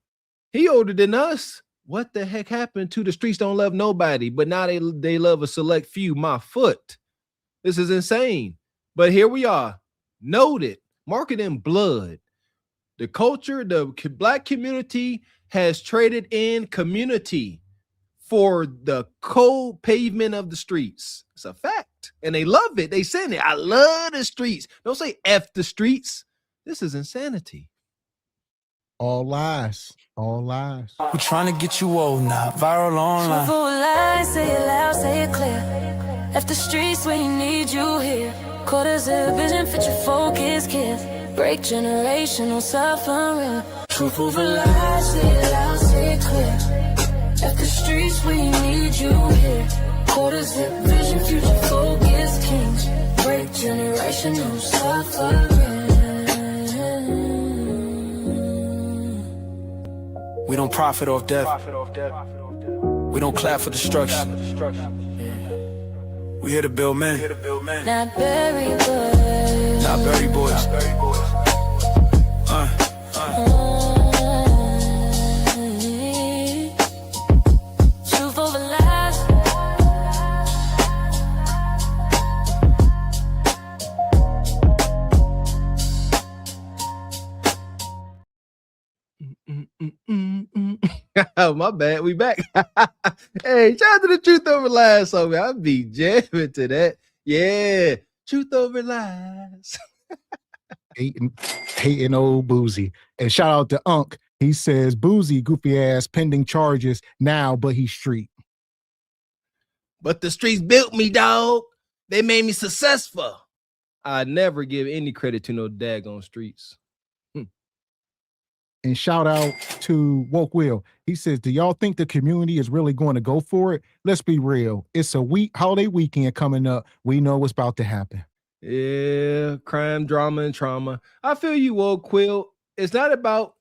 He older than us. What the heck happened to the streets don't love nobody, but now they love a select few. My foot. This is insane. But here we are. Noted. Mark it in blood. The culture, the black community has traded in community for the cold pavement of the streets. It's a fact. And they love it. They saying it. I love the streets. Don't say F the streets. This is insanity. All lies. All lies. We're trying to get you old now. Viral online. Truthful lies, say it loud, say it clear. Left the streets when you need you here. Quarters of vision, fit your focus, kids. Break generational suffering. Truthful lies, say it loud, say it clear. Left the streets when you need you here. Quarters of vision, future focus, kings. Break generational suffering. We don't profit off death. We don't clap for destruction. We here to build men. Not bury boys. Not bury boys. Truth over lies. Oh, my bad. We back. Hey, shout out to the Truth Over Lies song, man. I'll be jamming to that. Yeah. Truth Over Lies. hating old Boozy. And shout out to Unc. He says, Boozy, goofy ass, pending charges now, but he's street. But the streets built me, dog. They made me successful. I never give any credit to no daggone streets. And shout out to Woke Will. He says, do y'all think the community is really going to go for it? Let's be real. It's a holiday weekend coming up. We know what's about to happen. Yeah, crime, drama, and trauma. I feel you, Woke Quill. It's not about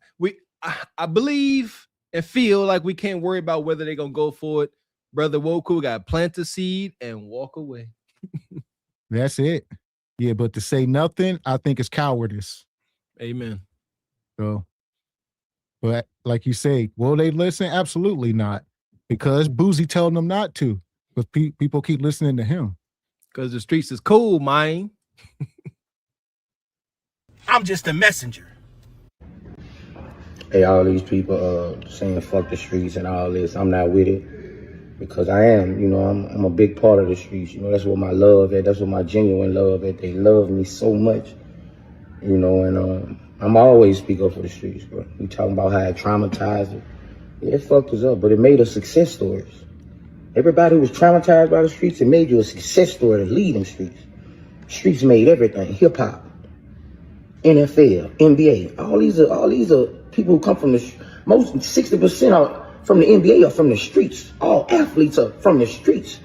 I believe and feel like we can't worry about whether they're gonna go for it. Brother Woke Quill got to plant the seed and walk away. That's it. Yeah, but to say nothing, I think it's cowardice. Amen. So, but like you say, will they listen? Absolutely not. Because Boozy telling them not to. But people keep listening to him. Because the streets is cool, man. I'm just a messenger. Hey, all these people saying fuck the streets and all this, I'm not with it. Because I am, you know, I'm a big part of the streets. You know, that's what my love is. That's what my genuine love is. They love me so much, you know, and I'm always speak up for the streets, bro. We talking about how it traumatized it. Yeah, it fucked us up, but it made us success stories. Everybody who was traumatized by the streets, it made you a success story to lead them streets. Streets made everything. Hip hop, NFL, NBA. All these are people who come from the most 60% are from the NBA are from the streets. All athletes are from the streets.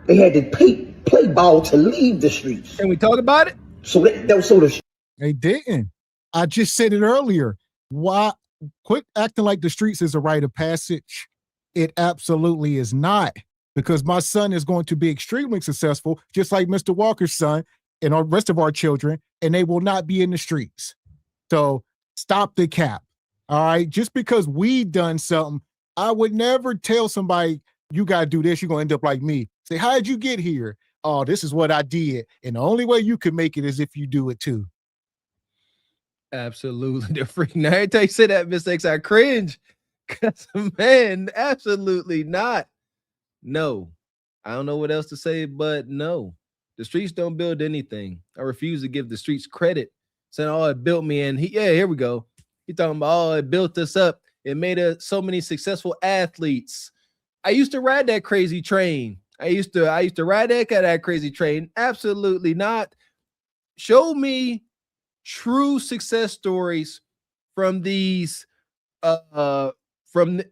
They had to play ball to leave the streets. Can we talk about it? So that was sort of. They didn't. I just said it earlier. Why quit acting like the streets is a rite of passage? It absolutely is not, because my son is going to be extremely successful, just like Mr. Walker's son and the rest of our children, and they will not be in the streets. So stop the cap. All right. Just because we done something, I would never tell somebody, you got to do this. You're going to end up like me. Say, how did you get here? Oh, this is what I did. And the only way you can make it is if you do it too. Absolutely. The freak. Now, every time you say that, Mr. X, I cringe. Because, man, absolutely not. No. I don't know what else to say, but no. The streets don't build anything. I refuse to give the streets credit. Saying, oh, it built me. And here we go. He talking about, oh, it built us up. It made us so many successful athletes. I used to ride that crazy train. I used to ride that crazy train. Absolutely not. Show me true success stories from these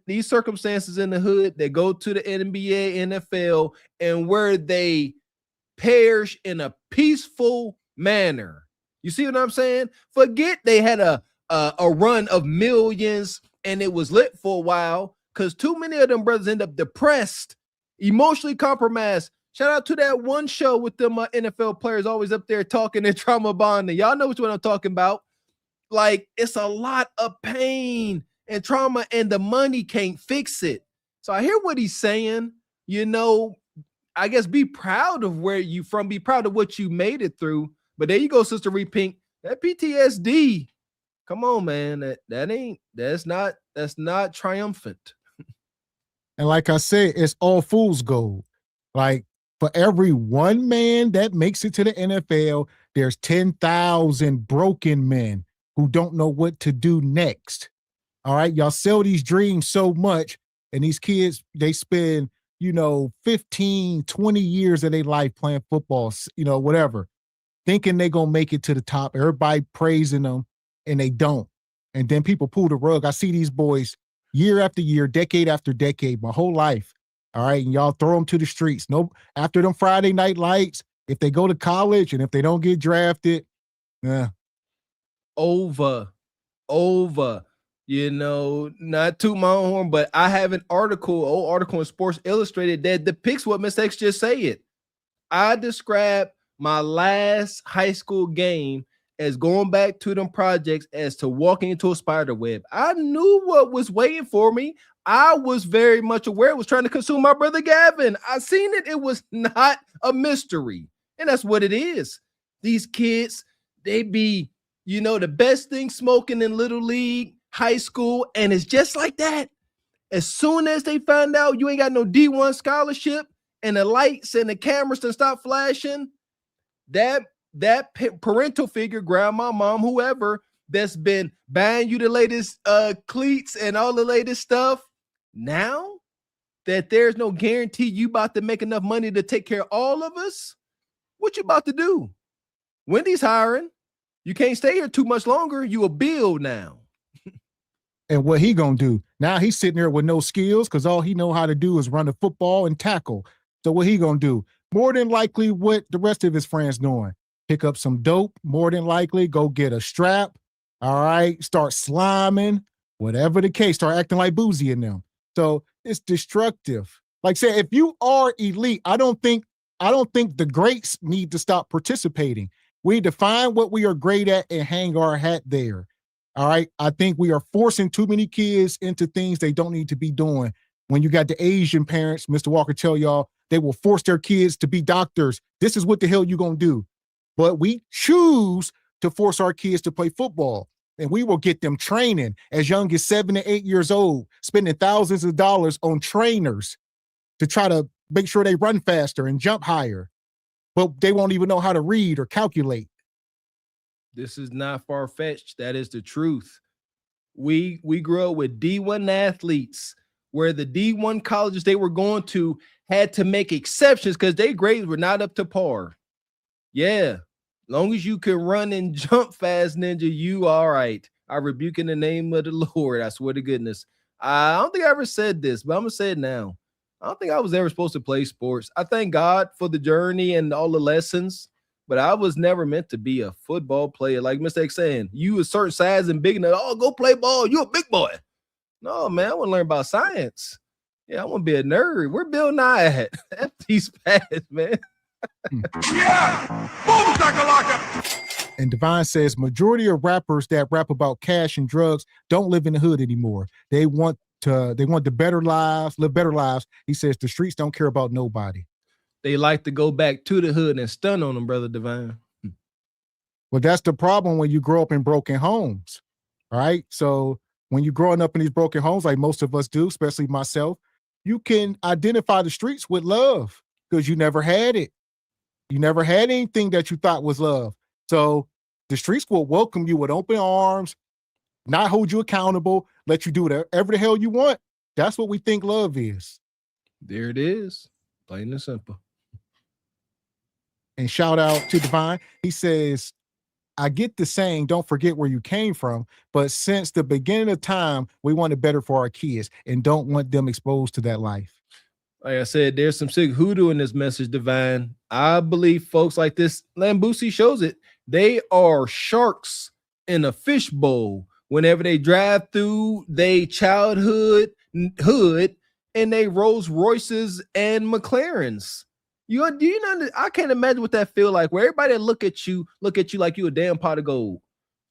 these circumstances in the hood that go to the NBA, NFL, and where they perish in a peaceful manner. You see what I'm saying? Forget they had a run of millions and it was lit for a while, because too many of them brothers end up depressed, emotionally compromised. Shout out to that one show with them NFL players always up there talking and trauma bonding. Y'all know which one I'm talking about. Like, it's a lot of pain and trauma, and the money can't fix it. So I hear what he's saying. You know, I guess be proud of where you from. Be proud of what you made it through. But there you go, Sister Repink. That PTSD. Come on, man. That's not triumphant. And like I said, it's all fool's gold. Like, for every one man that makes it to the NFL, there's 10,000 broken men who don't know what to do next. All right. Y'all sell these dreams so much, and these kids, they spend, 15, 20 years of their life playing football, whatever, thinking they're going to make it to the top. Everybody praising them, and they don't. And then people pull the rug. I see these boys year after year, decade after decade, my whole life. All right. And y'all throw them to the streets. After them Friday night lights, if they go to college and if they don't get drafted, over. Not to my own horn, but I have an old article in Sports Illustrated that depicts what Miss X just said. I described my last high school game as going back to them projects as to walking into a spider web. I knew what was waiting for me. I was very much aware it was trying to consume my brother Gavin. I seen it. It was not a mystery. And that's what it is. These kids, they be, the best thing smoking in Little League, high school, and it's just like that. As soon as they find out you ain't got no D1 scholarship and the lights and the cameras to stop flashing, that parental figure, grandma, mom, whoever, that's been buying you the latest cleats and all the latest stuff, now that there's no guarantee you about to make enough money to take care of all of us, what you about to do? Wendy's hiring. You can't stay here too much longer. You a bill now. And what he gonna do? Now he's sitting there with no skills because all he know how to do is run the football and tackle. So what he gonna do? More than likely what the rest of his friends doing. Pick up some dope, more than likely go get a strap, all right, start sliming, whatever the case, start acting like Boozy in them. So it's destructive. Like I said, if you are elite, I don't think the greats need to stop participating. We need to find what we are great at and hang our hat there. All right. I think we are forcing too many kids into things they don't need to be doing. When you got the Asian parents, Mr. Walker tell y'all, they will force their kids to be doctors. This is what the hell you gonna do. But we choose to force our kids to play football, and we will get them training as young as 7 to 8 years old, spending thousands of dollars on trainers to try to make sure they run faster and jump higher, but they won't even know how to read or calculate. This is not far-fetched. That is the truth. We grew up with D1 athletes where the D1 colleges they were going to had to make exceptions because their grades were not up to par. Yeah, long as you can run and jump fast, Ninja, you all right. I rebuke in the name of the Lord. I swear to goodness. I don't think I ever said this, but I'm gonna say it now. I don't think I was ever supposed to play sports. I thank God for the journey and all the lessons, but I was never meant to be a football player. Like Mr. X saying, you a certain size and big enough. Oh, go play ball. You a big boy. No, man, I want to learn about science. Yeah, I want to be a nerd. Where Bill Nye at? F these pads, man. Yeah! Boom, shakalaka! And Divine says majority of rappers that rap about cash and drugs don't live in the hood anymore. They want the better lives, live better lives. He says the streets don't care about nobody. They like to go back to the hood and stun on them, brother Divine. Well, that's the problem when you grow up in broken homes. All right. So when you're growing up in these broken homes, like most of us do, especially myself, you can identify the streets with love because you never had it. You never had anything that you thought was love. So the streets will welcome you with open arms, not hold you accountable, let you do whatever the hell you want. That's what we think love is. There it is. Plain and simple. And shout out to Divine. He says, I get the saying, don't forget where you came from. But since the beginning of time, we want it better for our kids and don't want them exposed to that life. Like I said, there's some sick hoodoo in this message, Divine. I believe folks like this, Lambusi shows it. They are sharks in a fishbowl. Whenever they drive through they childhood hood and they Rolls Royces and McLarens. Do you know? I can't imagine what that feel like. Where everybody look at you like you a damn pot of gold.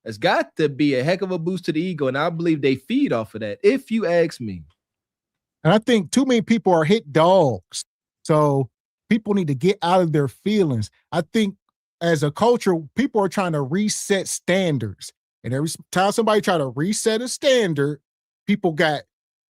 It's got to be a heck of a boost to the ego, and I believe they feed off of that. If you ask me. And I think too many people are hit dogs. So people need to get out of their feelings. I think as a culture, people are trying to reset standards. And every time somebody try to reset a standard, people got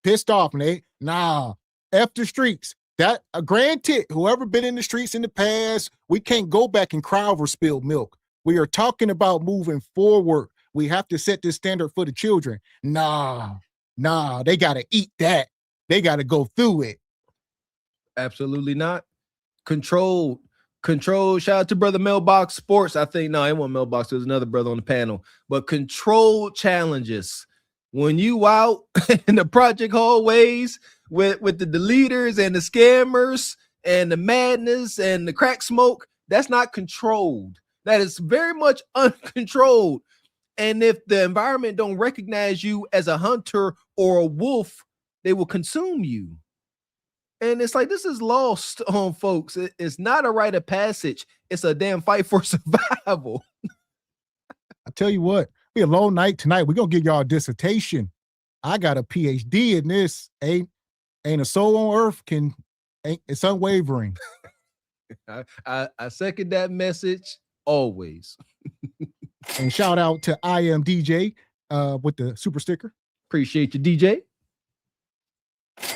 pissed off and F the streets. That granted, whoever been in the streets in the past, we can't go back and cry over spilled milk. We are talking about moving forward. We have to set this standard for the children. They got to eat that. They got to go through it. Absolutely not. Controlled. Shout out to brother Mailbox Sports. I think, no, it wasn't Mailbox. There was another brother on the panel. But controlled challenges. When you out in the project hallways with the deleters and the scammers and the madness and the crack smoke, that's not controlled. That is very much uncontrolled. And if the environment don't recognize you as a hunter or a wolf, they will consume you. And it's like, this is lost on folks. It's not a rite of passage. It's a damn fight for survival. I tell you what, be a long night tonight. We're going to give y'all a dissertation. I got a PhD in this. Ain't a soul on earth it's unwavering. I second that message always. And shout out to I Am DJ with the super sticker. Appreciate you, DJ.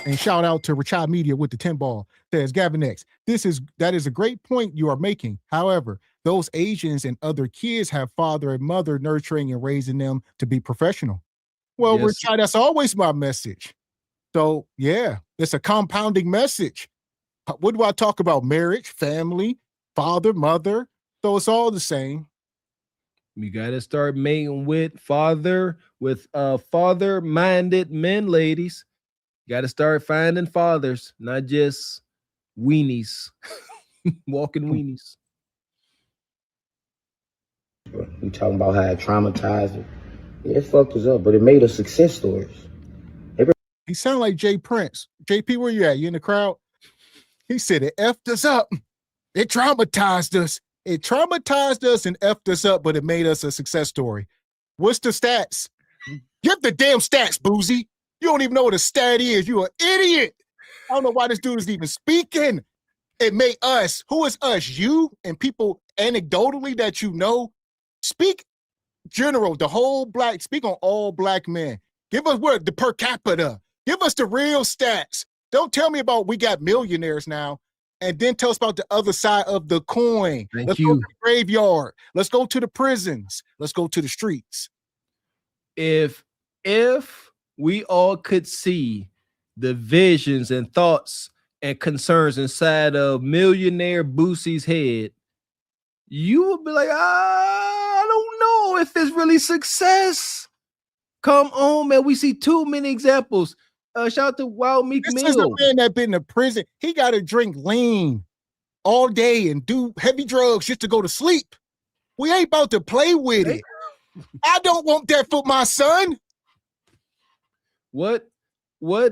And shout out to Rachad Media with the 10 ball. Says Gavin X. That is a great point you are making. However, those Asians and other kids have father and mother nurturing and raising them to be professional. Well, yes. Rachad, that's always my message. So yeah, it's a compounding message. What do I talk about? Marriage, family, father, mother. So it's all the same. You got to start mating with father-minded men, ladies. You got to start finding fathers, not just weenies, walking weenies. We talking about how it traumatized it. Yeah, it fucked us up, but it made us success stories. He sounded like Jay Prince. JP, where you at? You in the crowd? He said it effed us up. It traumatized us. It traumatized us and effed us up, but it made us a success story. What's the stats? Give the damn stats, Boozy. You don't even know what a stat is. You an idiot. I don't know why this dude is even speaking. It made us. Who is us? You and people anecdotally that you know. Speak general, speak on all black men. Give us the per capita. Give us the real stats. Don't tell me about we got millionaires now and then tell us about the other side of the coin. Let's go to the graveyard. Let's go to the prisons. Let's go to the streets. If we all could see the visions and thoughts and concerns inside of millionaire Boosie's head, you will be like, I don't know if it's really success. Come on, man. We see too many examples. Shout out to Wild Meek Mill. This is a man that been to prison. He got to drink lean all day and do heavy drugs just to go to sleep. We ain't about to play with it. I don't want that for my son. What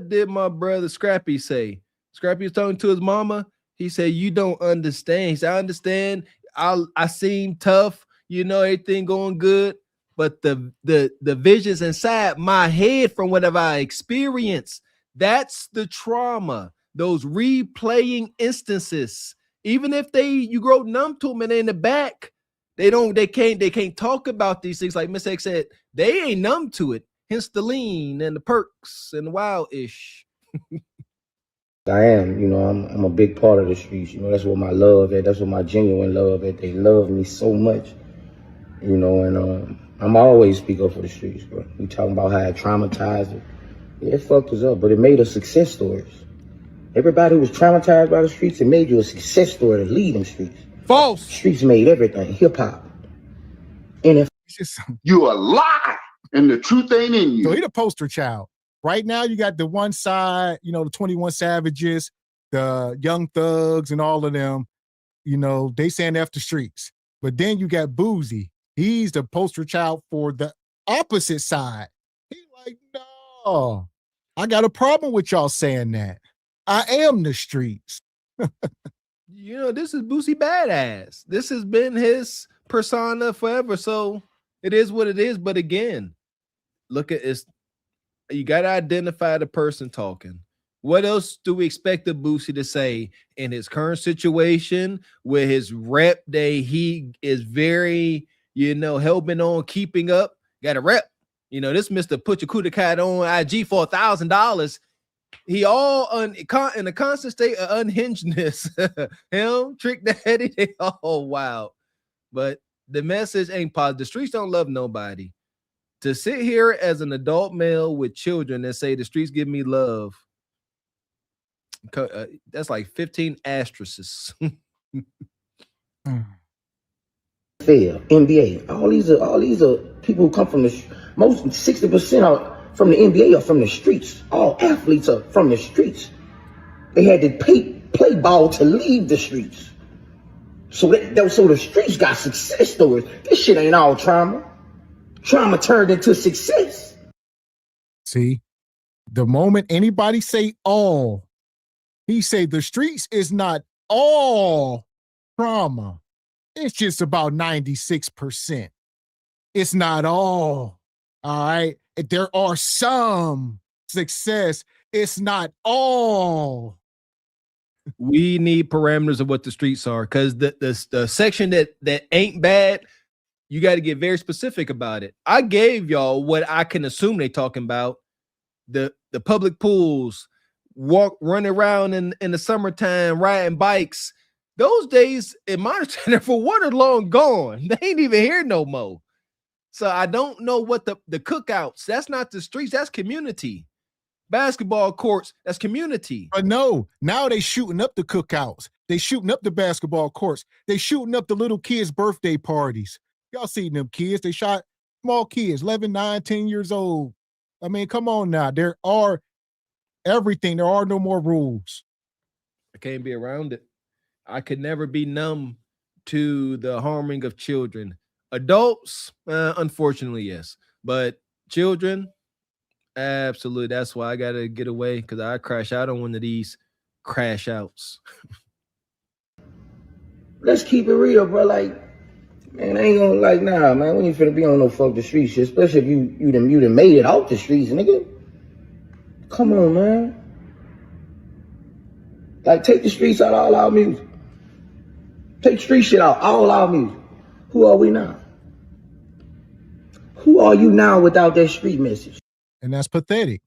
did my brother Scrappy say? Scrappy was talking to his mama. He said, you don't understand. He said, I understand. I seem tough, everything going good. But the visions inside my head from whatever I experienced, that's the trauma. Those replaying instances. Even if you grow numb to them and they're in the back, they can't talk about these things. Like Miss X said, they ain't numb to it. Hence the lean and the perks and the wild-ish. I am, I'm a big part of the streets. That's what my love is. That's what my genuine love is. They love me so much, and I'm always speak up for the streets, bro. We talking about how it traumatized it. Yeah, it fucked us up, but it made us success stories. Everybody who was traumatized by the streets, it made you a success story to lead them streets. False. Streets made everything. Hip-hop. NFL. You a lie, and the truth ain't in you. So he the poster child. Right now, you got the one side, the 21 Savages, the Young Thugs, and all of them. They saying F the streets. But then you got Boosie. He's the poster child for the opposite side. He's like, no, I got a problem with y'all saying that. I am the streets. This is Boosie Badass. This has been his persona forever. So it is what it is. But again, look at it. You got to identify the person talking. What else do we expect the Boosie to say in his current situation with his rep that he is very, hell-bent on keeping up? Got a rep. This Mr. Put Your Kuda Cat on IG for $1,000. He all in a constant state of unhingedness. Him, Trick Daddy, they all wild. But the message ain't positive. The streets don't love nobody. To sit here as an adult male with children and say the streets give me love, that's like 15 asterisks. Fair, NBA. All these are people who come from most 60% are from the NBA are from the streets. All athletes are from the streets. They had to play ball to leave the streets. So the streets got success stories. This shit ain't all trauma. Trauma turned into success. See, the moment anybody say all, he say the streets is not all trauma. It's just about 96%. It's not all right? There are some success. It's not all. We need parameters of what the streets are, because the section that ain't bad, you got to get very specific about it. I gave y'all what I can assume they talking about. The public pools, running around in the summertime, riding bikes. Those days in my understanding for water long gone. They ain't even here no more. So I don't know what the cookouts, that's not the streets, that's community. Basketball courts, that's community. But no, now they shooting up the cookouts. They shooting up the basketball courts. They shooting up the little kids' birthday parties. Y'all seen them kids. They shot small kids, 11, 9, 10 years old. I mean, come on now. There are everything. There are no more rules. I can't be around it. I could never be numb to the harming of children. Adults, unfortunately, yes. But children, absolutely. That's why I got to get away, because I crash out on one of these crash outs. Let's keep it real, bro. Like, man, I ain't gonna man. We ain't finna be on no fuck the street shit, especially if you done made it out the streets, nigga. Come on, man. Like, take the streets out of all our music. Take street shit out, all our music. Who are we now? Who are you now without that street message? And that's pathetic.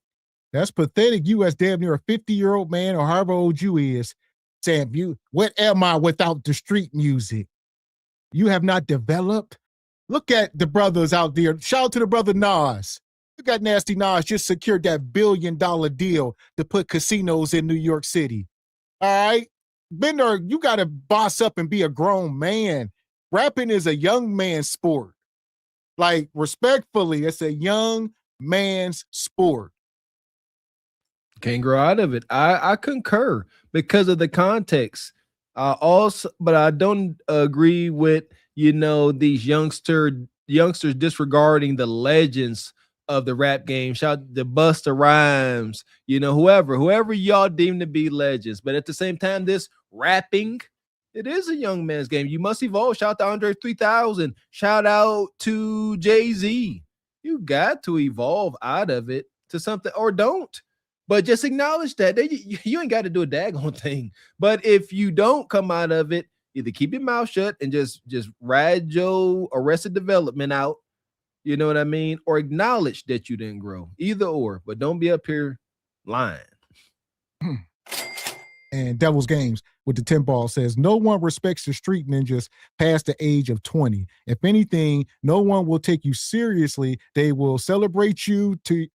That's pathetic. You as damn near a 50-year-old man or however old you is saying, what am I without the street music? You have not developed. Look at the brothers out there. Shout out to the brother Nas. Look at Nasty Nas just secured that $1 billion deal to put casinos in New York City. All right. Bender, you got to boss up and be a grown man. Rapping is a young man's sport. Like, respectfully, it's a young man's sport. Can't grow out of it. I concur because of the context. But I don't agree with these youngsters disregarding the legends of the rap game. Shout out to Busta Rhymes, whoever y'all deem to be legends. But at the same time, this rapping, it is a young man's game. You must evolve. Shout out to Andre 3000. Shout out to Jay-Z. You got to evolve out of it to something, or don't. But just acknowledge that you ain't got to do a daggone thing. But if you don't come out of it, either keep your mouth shut and just ride your Arrested Development out, you know what I mean? Or acknowledge that you didn't grow. Either or, but don't be up here lying. And Devil's Games with the 10 ball says, no one respects the street ninjas past the age of 20. If anything, no one will take you seriously. They will celebrate you to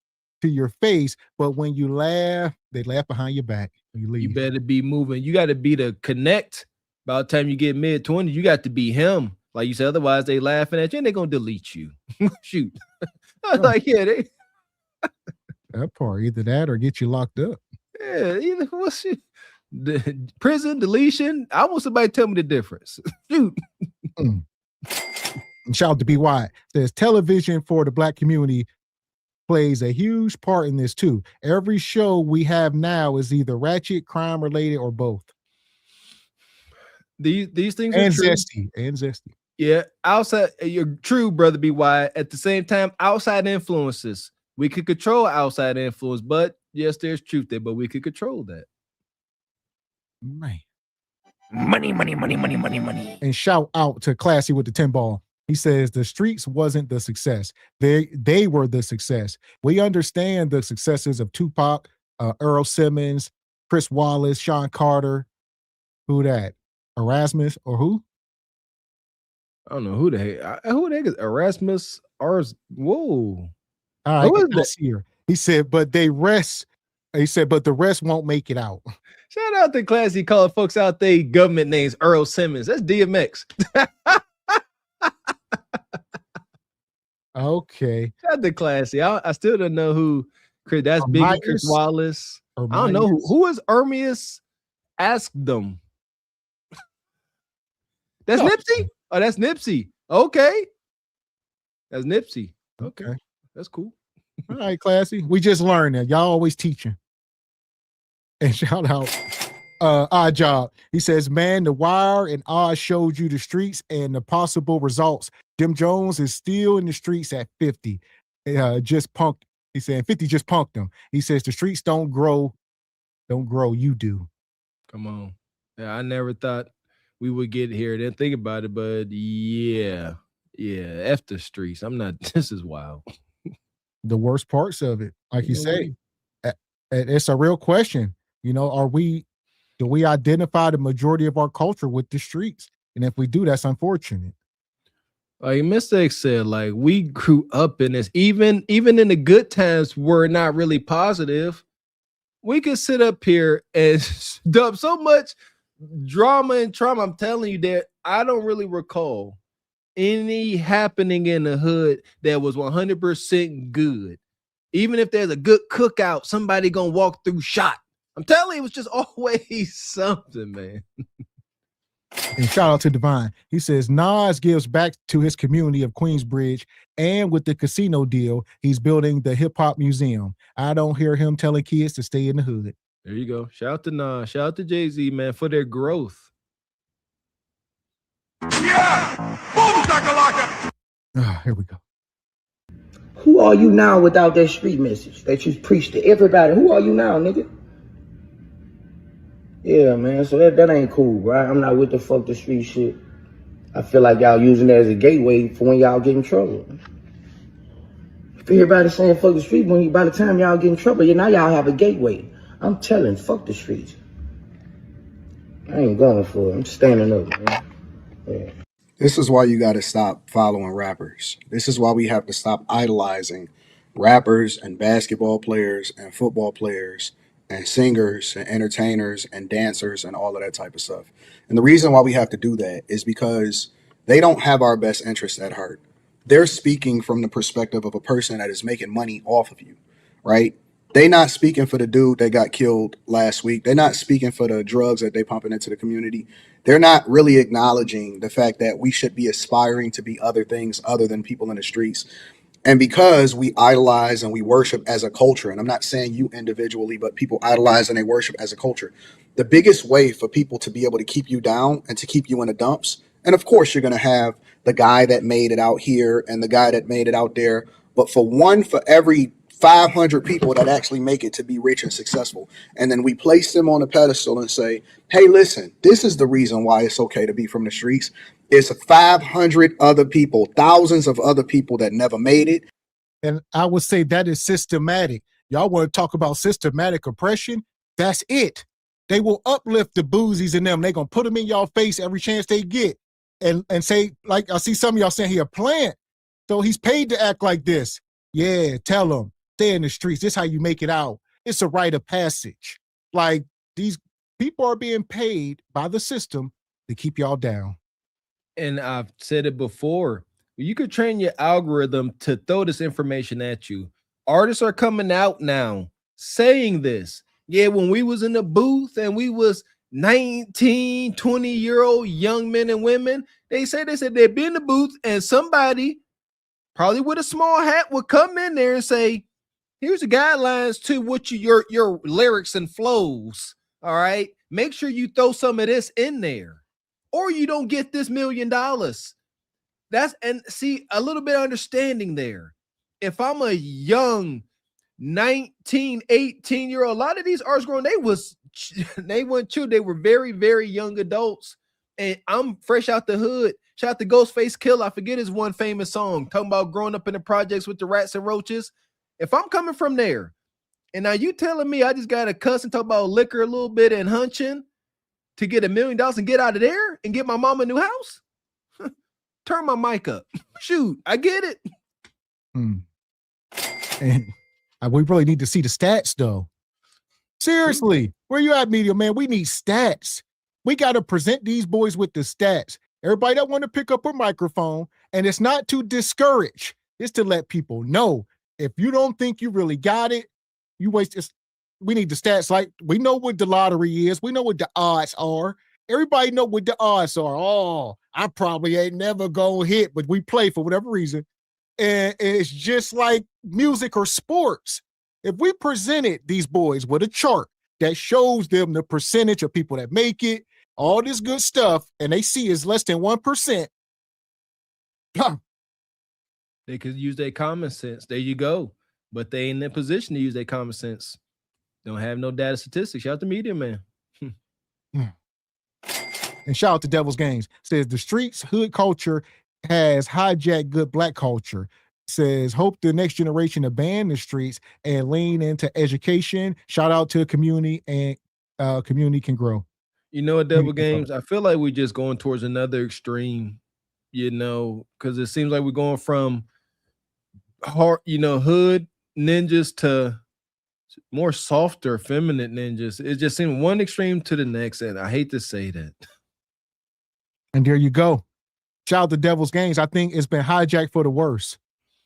your face, but when you laugh, they laugh behind your back. You better be moving. You got to be the connect. By the time you get mid-20s, you got to be him. Like you said, otherwise they laughing at you and they're going to delete you. Shoot. Like, yeah, that part, either that or get you locked up. Yeah, either what's prison, deletion. I want somebody to tell me the difference. Shoot. And shout out to BY. Says television for the Black community plays a huge part in this too. Every show we have now is either ratchet, crime related, or both. These things and are true. Zesty. Yeah, outside, you're true, brother BY. At the same time, outside influences, we could control outside influence, but yes, there's truth there, but we could control that. Man. Money. And shout out to Classy with the 10 ball. He says the streets wasn't the success. They were the success. We understand the successes of Tupac, Earl Simmons, Chris Wallace, Sean Carter. Who that? Erasmus or who? I don't know who the heck. Who the heck is Erasmus? Whoa. All right, this year. He said, but they rest. He said, but the rest won't make it out. Shout out to Classy calling folks out they government names. Earl Simmons. That's DMX. Okay. Shout out to Classy. I still don't know who. That's Biggie, Chris Wallace. I don't know who is Ermias. Ask them. That's Nipsey? Oh, that's Nipsey. Okay. That's Nipsey. Okay. That's cool. All right, Classy. We just learned that. Y'all always teaching. And shout out Odd Job. He says, man, The Wire and Oz showed you the streets and the possible results. Jim Jones is still in the streets at 50. Just punked. He's saying 50 just punked him. He says the streets don't grow. You do. Come on. Yeah, I never thought we would get here. Didn't think about it, but yeah. F the streets. This is wild. The worst parts of it, like you say, it's a real question. Do we identify the majority of our culture with the streets? And if we do, that's unfortunate. Like Mr. X said, like we grew up in this. Even in the good times were not really positive. We could sit up here and dump so much drama and trauma. I'm telling you that I don't really recall any happening in the hood that was 100% good. Even if there's a good cookout, somebody gonna walk through shot. I'm telling you, it was just always something, man. And shout out to Divine. He says Nas gives back to his community of Queensbridge, and with the casino deal, he's building the hip hop museum. I don't hear him telling kids to stay in the hood. There you go. Shout out to Nas. Shout out to Jay-Z, man, for their growth. Yeah! Boom, shakalaka! Here we go. Who are you now without that street message that you preach to everybody? Who are you now, nigga? Yeah, man, so that ain't cool, right? I'm not with the fuck the street shit. I feel like y'all using that as a gateway for when y'all get in trouble. If everybody saying fuck the street, by the time y'all get in trouble, now y'all have a gateway. I'm telling, fuck the streets. I ain't going for it. I'm standing up, man. Yeah. This is why you got to stop following rappers. This is why we have to stop idolizing rappers and basketball players and football players and singers and entertainers and dancers and all of that type of stuff. And the reason why we have to do that is because they don't have our best interests at heart. They're speaking from the perspective of a person that is making money off of you, right? They not speaking for the dude that got killed last week. They're not speaking for the drugs that they pumping into the community. They're not really acknowledging the fact that we should be aspiring to be other things other than people in the streets. And because we idolize and we worship as a culture, and I'm not saying you individually, but people idolize and they worship as a culture, the biggest way for people to be able to keep you down and to keep you in the dumps, and of course, you're going to have the guy that made it out here and the guy that made it out there, but for every 500 people that actually make it to be rich and successful, and then we place them on a pedestal and say, hey, listen, this is the reason why it's okay to be from the streets. It's 500 other people, thousands of other people that never made it. And I would say that is systematic. Y'all want to talk about systematic oppression? That's it. They will uplift the boozies in them. They're going to put them in y'all face every chance they get and say, like I see some of y'all saying he a plant. So he's paid to act like this. Yeah, tell them, stay in the streets. This is how you make it out. It's a rite of passage. Like these people are being paid by the system to keep y'all down. And I've said it before, you could train your algorithm to throw this information at you. Artists are coming out now saying this. Yeah, when we was in the booth and we was 19, 20-year-old young men and women, they said they'd be in the booth and somebody probably with a small hat would come in there and say, here's the guidelines to what your lyrics and flows. All right. Make sure you throw some of this in there, or you don't get this $1 million. That's, and see, a little bit of understanding there. If I'm a young 19, 18-year-old, a lot of these artists growing, they weren't children. They were very, very young adults. And I'm fresh out the hood. Shout out to Ghostface Killer. I forget his one famous song talking about growing up in the projects with the rats and roaches. If I'm coming from there, and now you telling me I just got to cuss and talk about liquor a little bit and hunching to get $1 million and get out of there and get my mom a new house? Turn my mic up. Shoot, I get it. And we really need to see the stats, though. Seriously, where you at, media man? We need stats. We got to present these boys with the stats. Everybody that want to pick up a microphone, and it's not to discourage, it's to let people know. If you don't think you really got it, you waste it. We need the stats. Like, we know what the lottery is. We know what the odds are. Everybody know what the odds are. Oh, I probably ain't never gonna hit, but we play for whatever reason. And it's just like music or sports. If we presented these boys with a chart that shows them the percentage of people that make it, all this good stuff, and they see is less than 1%. They could use their common sense. There you go. But they ain't in a position to use their common sense. Don't have no data statistics. Shout out to media man. And shout out to Devil's Games. Says the streets hood culture has hijacked good black culture. Says hope the next generation abandon the streets and lean into education. Shout out to the community, and community can grow. You know what, Devil Games? I feel like we're just going towards another extreme, because it seems like we're going from hard, hood ninjas to more softer, feminine ninjas. It just seemed one extreme to the next, and I hate to say that. And there you go. Shout out to Devil's Games. I think it's been hijacked for the worse.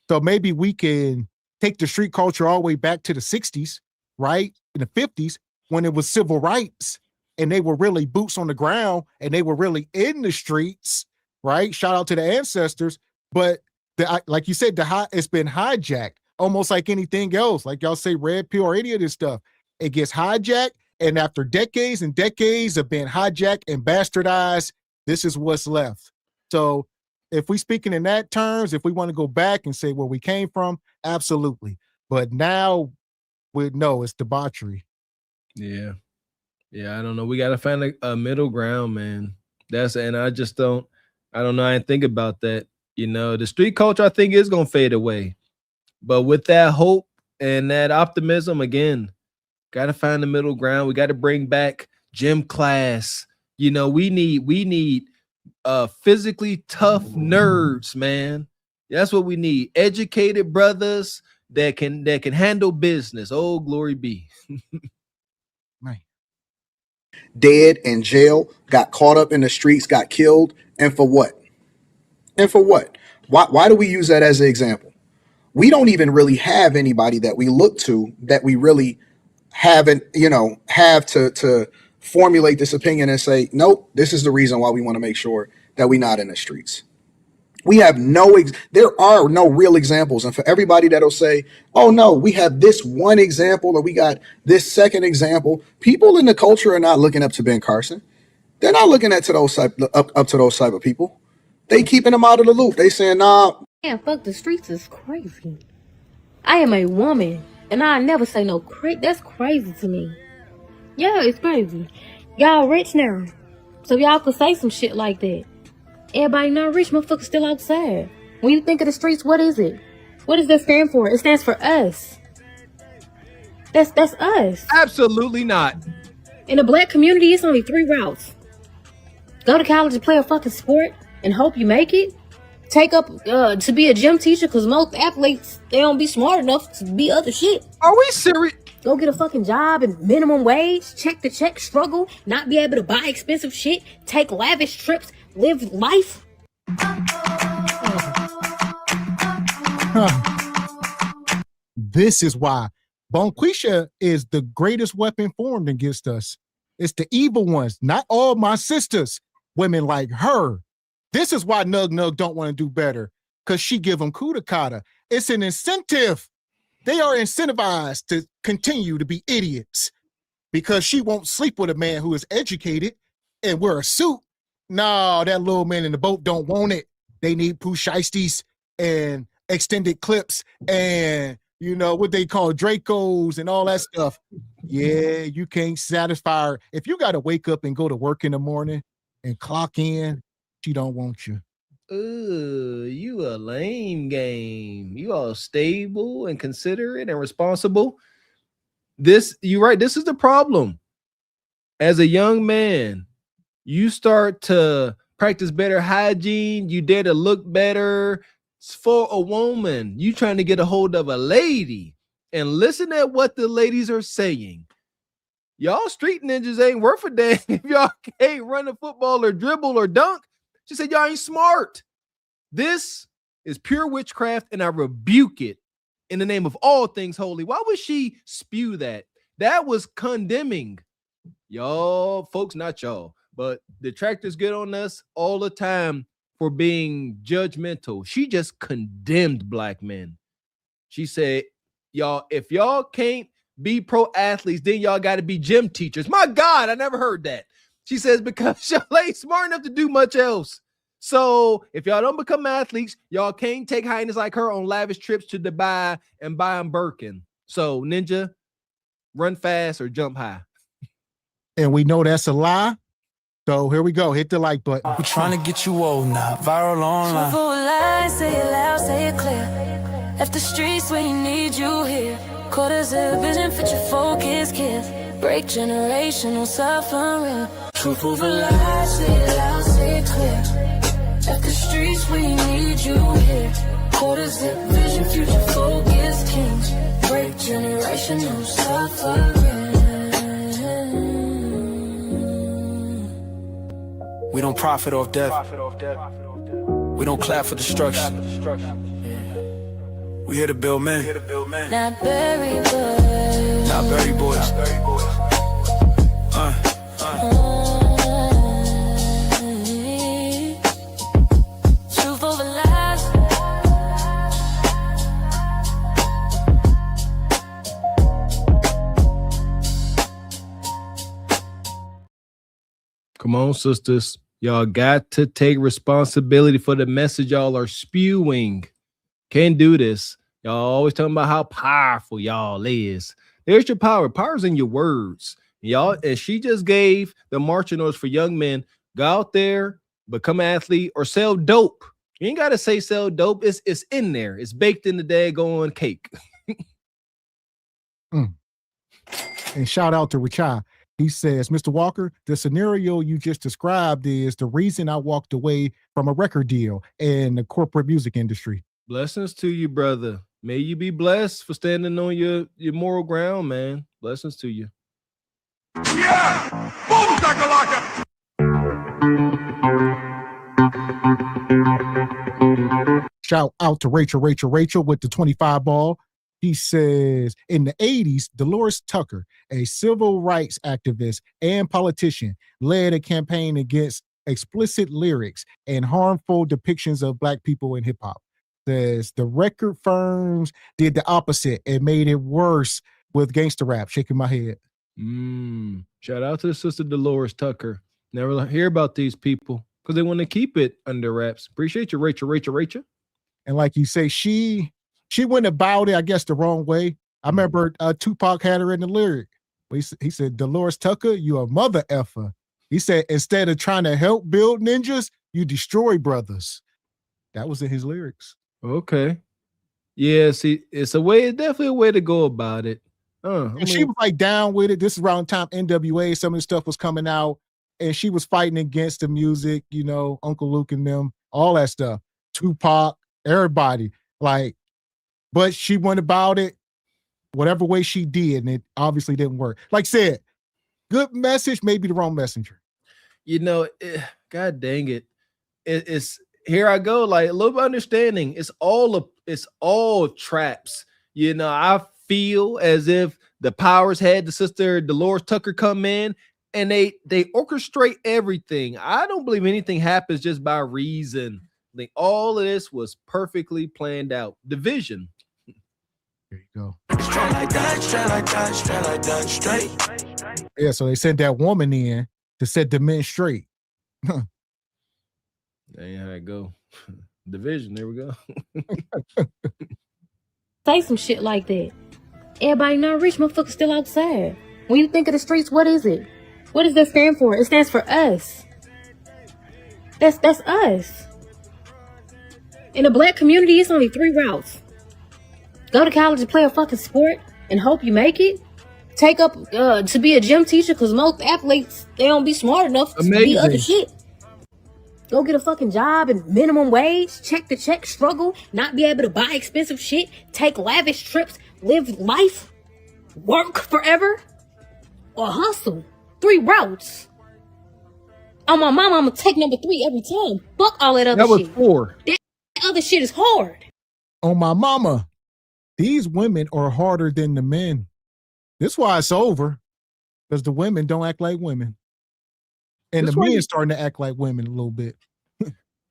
So maybe we can take the street culture all the way back to the 60s, right? In the 50s, when it was civil rights and they were really boots on the ground and they were really in the streets, right? Shout out to the ancestors. But like you said, it's been hijacked almost like anything else. Like y'all say red pill or any of this stuff. It gets hijacked. And after decades and decades of being hijacked and bastardized, this is what's left. So if we speaking in that terms, if we want to go back and say where we came from, absolutely. But now we know it's debauchery. Yeah. I don't know. We got to find a middle ground, man. And I just don't know. I didn't think about that. The street culture, I think, is going to fade away. But with that hope and that optimism, again, got to find the middle ground. We got to bring back gym class. We need physically tough nerds, man. That's what we need. Educated brothers that can handle business. Oh, glory be. Man. Dead in jail, got caught up in the streets, got killed, and for what? And for what? Why do we use that as an example? We don't even really have anybody that we look to that we really haven't, have to formulate this opinion and say, nope, this is the reason why we want to make sure that we're not in the streets. We have there are no real examples. And for everybody that'll say, oh no, we have this one example or we got this second example, people in the culture are not looking up to Ben Carson. They're not looking up to those type of people. They keeping them out of the loop. They saying, nah. Man, fuck the streets is crazy. I am a woman, and I never say no that's crazy to me. Yeah, it's crazy. Y'all rich now, so y'all could say some shit like that. Everybody not rich, motherfuckers still outside. When you think of the streets, what is it? What does that stand for? It stands for us. That's us. Absolutely not. In the black community, it's only 3 routes. Go to college and play a fucking sport and hope you make it. Take up to be a gym teacher, because most athletes, they don't be smart enough to be other shit. Are we serious? Go get a fucking job and minimum wage, check to check, struggle, not be able to buy expensive shit, take lavish trips, live life. This is why Bonquisha is the greatest weapon formed against us. It's the evil ones, not all my sisters, women like her. This is why Nug Nug don't want to do better, because she give them coup de kata. It's an incentive. They are incentivized to continue to be idiots because she won't sleep with a man who is educated and wear a suit. No, that little man in the boat don't want it. They need poo shiesties and extended clips and, what they call Dracos and all that stuff. Yeah, you can't satisfy her. If you got to wake up and go to work in the morning and clock in, she don't want you. You a lame game. You all stable and considerate and responsible. You're right. This is the problem. As a young man, you start to practice better hygiene. You dare to look better. For a woman, you trying to get a hold of a lady, and listen at what the ladies are saying. Y'all street ninjas ain't worth a damn if y'all can't run a football or dribble or dunk. She said y'all ain't smart. This is pure witchcraft, and I rebuke it in the name of all things holy. Why would she spew that? That was condemning. Y'all, folks, not y'all, but detractors get on us all the time for being judgmental. She just condemned black men. She said, y'all, if y'all can't be pro athletes, then y'all got to be gym teachers. My God, I never heard that. She says, because y'all ain't smart enough to do much else. So if y'all don't become athletes, y'all can't take highness like her on lavish trips to Dubai and buy them Birkin. So Ninja, run fast or jump high. And we know that's a lie. So here we go. Hit the like button. We're trying to get you old now. Viral online. Truthful lies, say it loud, say it clear. Left the streets where you need you here. Quarters of vision, fit your focus, kiss. Break generational suffering. Truthful lies, say it loud, say it clear. Left the streets where you need you here. Quarters of vision, future focus, kings. Break generational suffering. We don't profit off death. We don't clap for destruction. We here to build men. Not Berry Boys. Not Berry Boys. Truth over lies. Come on, sisters. Y'all got to take responsibility for the message y'all are spewing. Can't do this. Y'all always talking about how powerful y'all is. There's your power. Power's in your words. Y'all, and she just gave the marching orders for young men. Go out there, become an athlete, or sell dope. You ain't got to say sell dope. It's in there. It's baked in the daggone cake. And shout out to Richard. He says, Mr. Walker, the scenario you just described is the reason I walked away from a record deal in the corporate music industry. Blessings to you, brother. May you be blessed for standing on your moral ground, man. Blessings to you. Yeah! Boom, shakalaka! Shout out to Rachel with the 25 ball. He says, in the 80s, Dolores Tucker, a civil rights activist and politician, led a campaign against explicit lyrics and harmful depictions of Black people in hip hop. Says the record firms did the opposite and made it worse with gangster rap. Shaking my head. Shout out to the sister Dolores Tucker. Never hear about these people because they want to keep it under wraps. Appreciate you, Rachel. And like you say, she went about it, I guess, the wrong way. I remember Tupac had her in the lyric. He said, Dolores Tucker, you a mother effer. He said, instead of trying to help build ninjas, you destroy brothers. That was in his lyrics. Okay. Yeah, see, it's definitely a way to go about it. And she was like down with it. This is around the time NWA, some of the stuff was coming out, and she was fighting against the music, Uncle Luke and them, all that stuff. Tupac, everybody. But she went about it whatever way she did, and it obviously didn't work. Like I said, good message, maybe the wrong messenger. God dang it. It's here I go, like a little bit of understanding. It's all traps. I feel as if the powers had the sister Dolores Tucker come in and they orchestrate everything. I don't believe anything happens just by reason. I think all of this was perfectly planned out. Division. There you go. Straight like that, straight. Yeah, so they sent that woman in to set the men straight. That ain't how it go. Division, there we go. Say some shit like that. Everybody not rich, motherfuckers still outside. When you think of the streets, what is it? What does that stand for? It stands for us. That's us. In the Black community, it's only 3 routes. Go to college and play a fucking sport and hope you make it. Take up to be a gym teacher because most athletes, they don't be smart enough to be other shit. Go get a fucking job and minimum wage, check the check, struggle, not be able to buy expensive shit, take lavish trips, live life, work forever, or hustle. 3 routes. On my mama, I'm gonna take number 3 every time. Fuck all that other shit. That was 4. That other shit is hard. On my mama, these women are harder than the men. That's why it's over. Because the women don't act like women. And the men starting to act like women a little bit.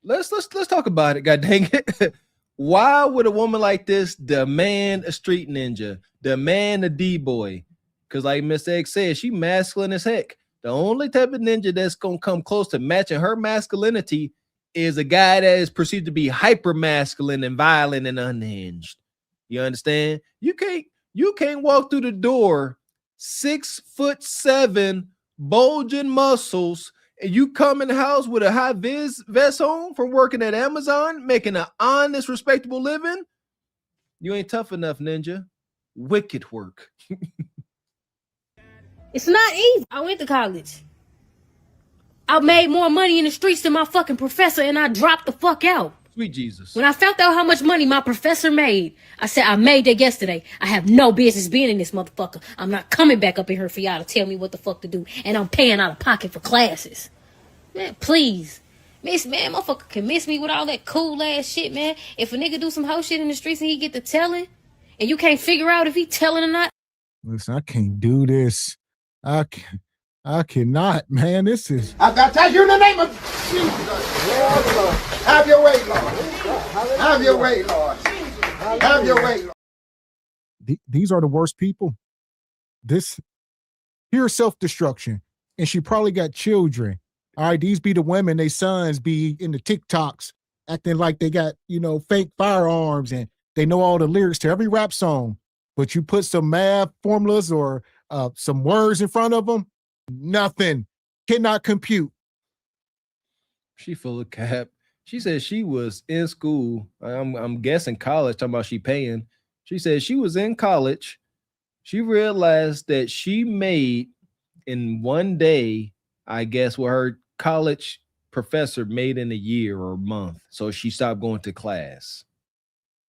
Let's talk about it. God dang it. Why would a woman like this demand a street ninja, demand a D-boy? Because like Miss X said, she masculine as heck. The only type of ninja that's gonna come close to matching her masculinity is a guy that is perceived to be hyper masculine and violent and unhinged. You understand? You can't walk through the door 6'7", bulging muscles, and you come in the house with a high vis vest on from working at Amazon, making an honest, respectable living. You ain't tough enough, ninja. Wicked work. It's not easy. I went to college. I made more money in the streets than my fucking professor, and I dropped the fuck out. Sweet Jesus. When I found out how much money my professor made, I said, I made that yesterday. I have no business being in this motherfucker. I'm not coming back up in here for y'all to tell me what the fuck to do. And I'm paying out of pocket for classes. Man, please. Man, motherfucker can miss me with all that cool ass shit, man. If a nigga do some hoe shit in the streets and he get to telling, and you can't figure out if he telling or not. Listen, I can't do this. I cannot, man. This is. I baptize you in the name of Jesus. Have your way, Lord. Have your way, Lord. Have your way, Lord. These are the worst people. This pure self-destruction. And she probably got children. All right, these be the women, they sons be in the TikToks acting like they got, fake firearms and they know all the lyrics to every rap song. But you put some math formulas or some words in front of them, nothing. Cannot compute. She full of cap. She said she was in school. I'm guessing college, talking about she paying. She said she was in college. She realized that she made in one day, I guess, what her college professor made in a year or a month. So she stopped going to class.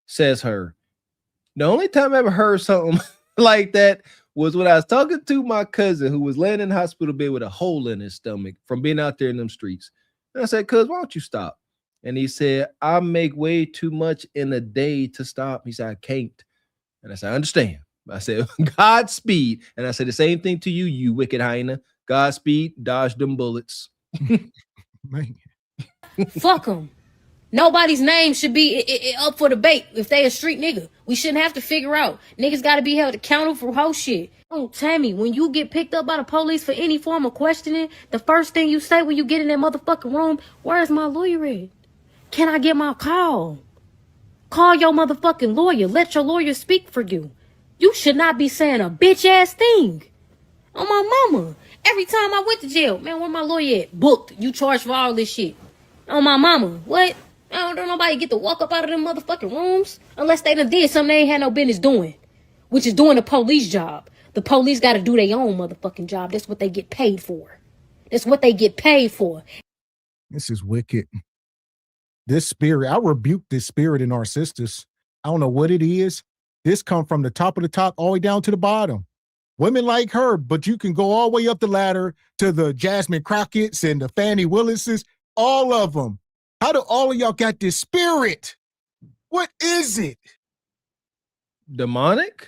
Says her. The only time I ever heard something like that was when I was talking to my cousin who was laying in the hospital bed with a hole in his stomach from being out there in them streets. And I said, cuz, why don't you stop? And he said, I make way too much in a day to stop. He said, I can't. And I said, I understand. I said, Godspeed. And I said the same thing to you, you wicked hyena. Godspeed, dodge them bullets. Man. Fuck them. Nobody's name should be up for debate if they a street nigga. We shouldn't have to figure out. Niggas got to be held accountable for whole shit. Oh, Tammy, when you get picked up by the police for any form of questioning, the first thing you say when you get in that motherfucking room, where's my lawyer at? Can I get my call? Call your motherfucking lawyer. Let your lawyer speak for you. You should not be saying a bitch ass thing. On my mama. Every time I went to jail, man, where my lawyer at? Booked. You charged for all this shit. On my mama. What? Don't nobody get to walk up out of them motherfucking rooms unless they done did something they ain't had no business doing, which is doing the police job. The police got to do their own motherfucking job. That's what they get paid for. That's what they get paid for. This is wicked. This spirit, I rebuke this spirit in our sisters. I don't know what it is. This come from the top of the top all the way down to the bottom. Women like her, but you can go all the way up the ladder to the Jasmine Crockett's and the Fannie Willis's, all of them. How do all of y'all got this spirit? What is it? Demonic?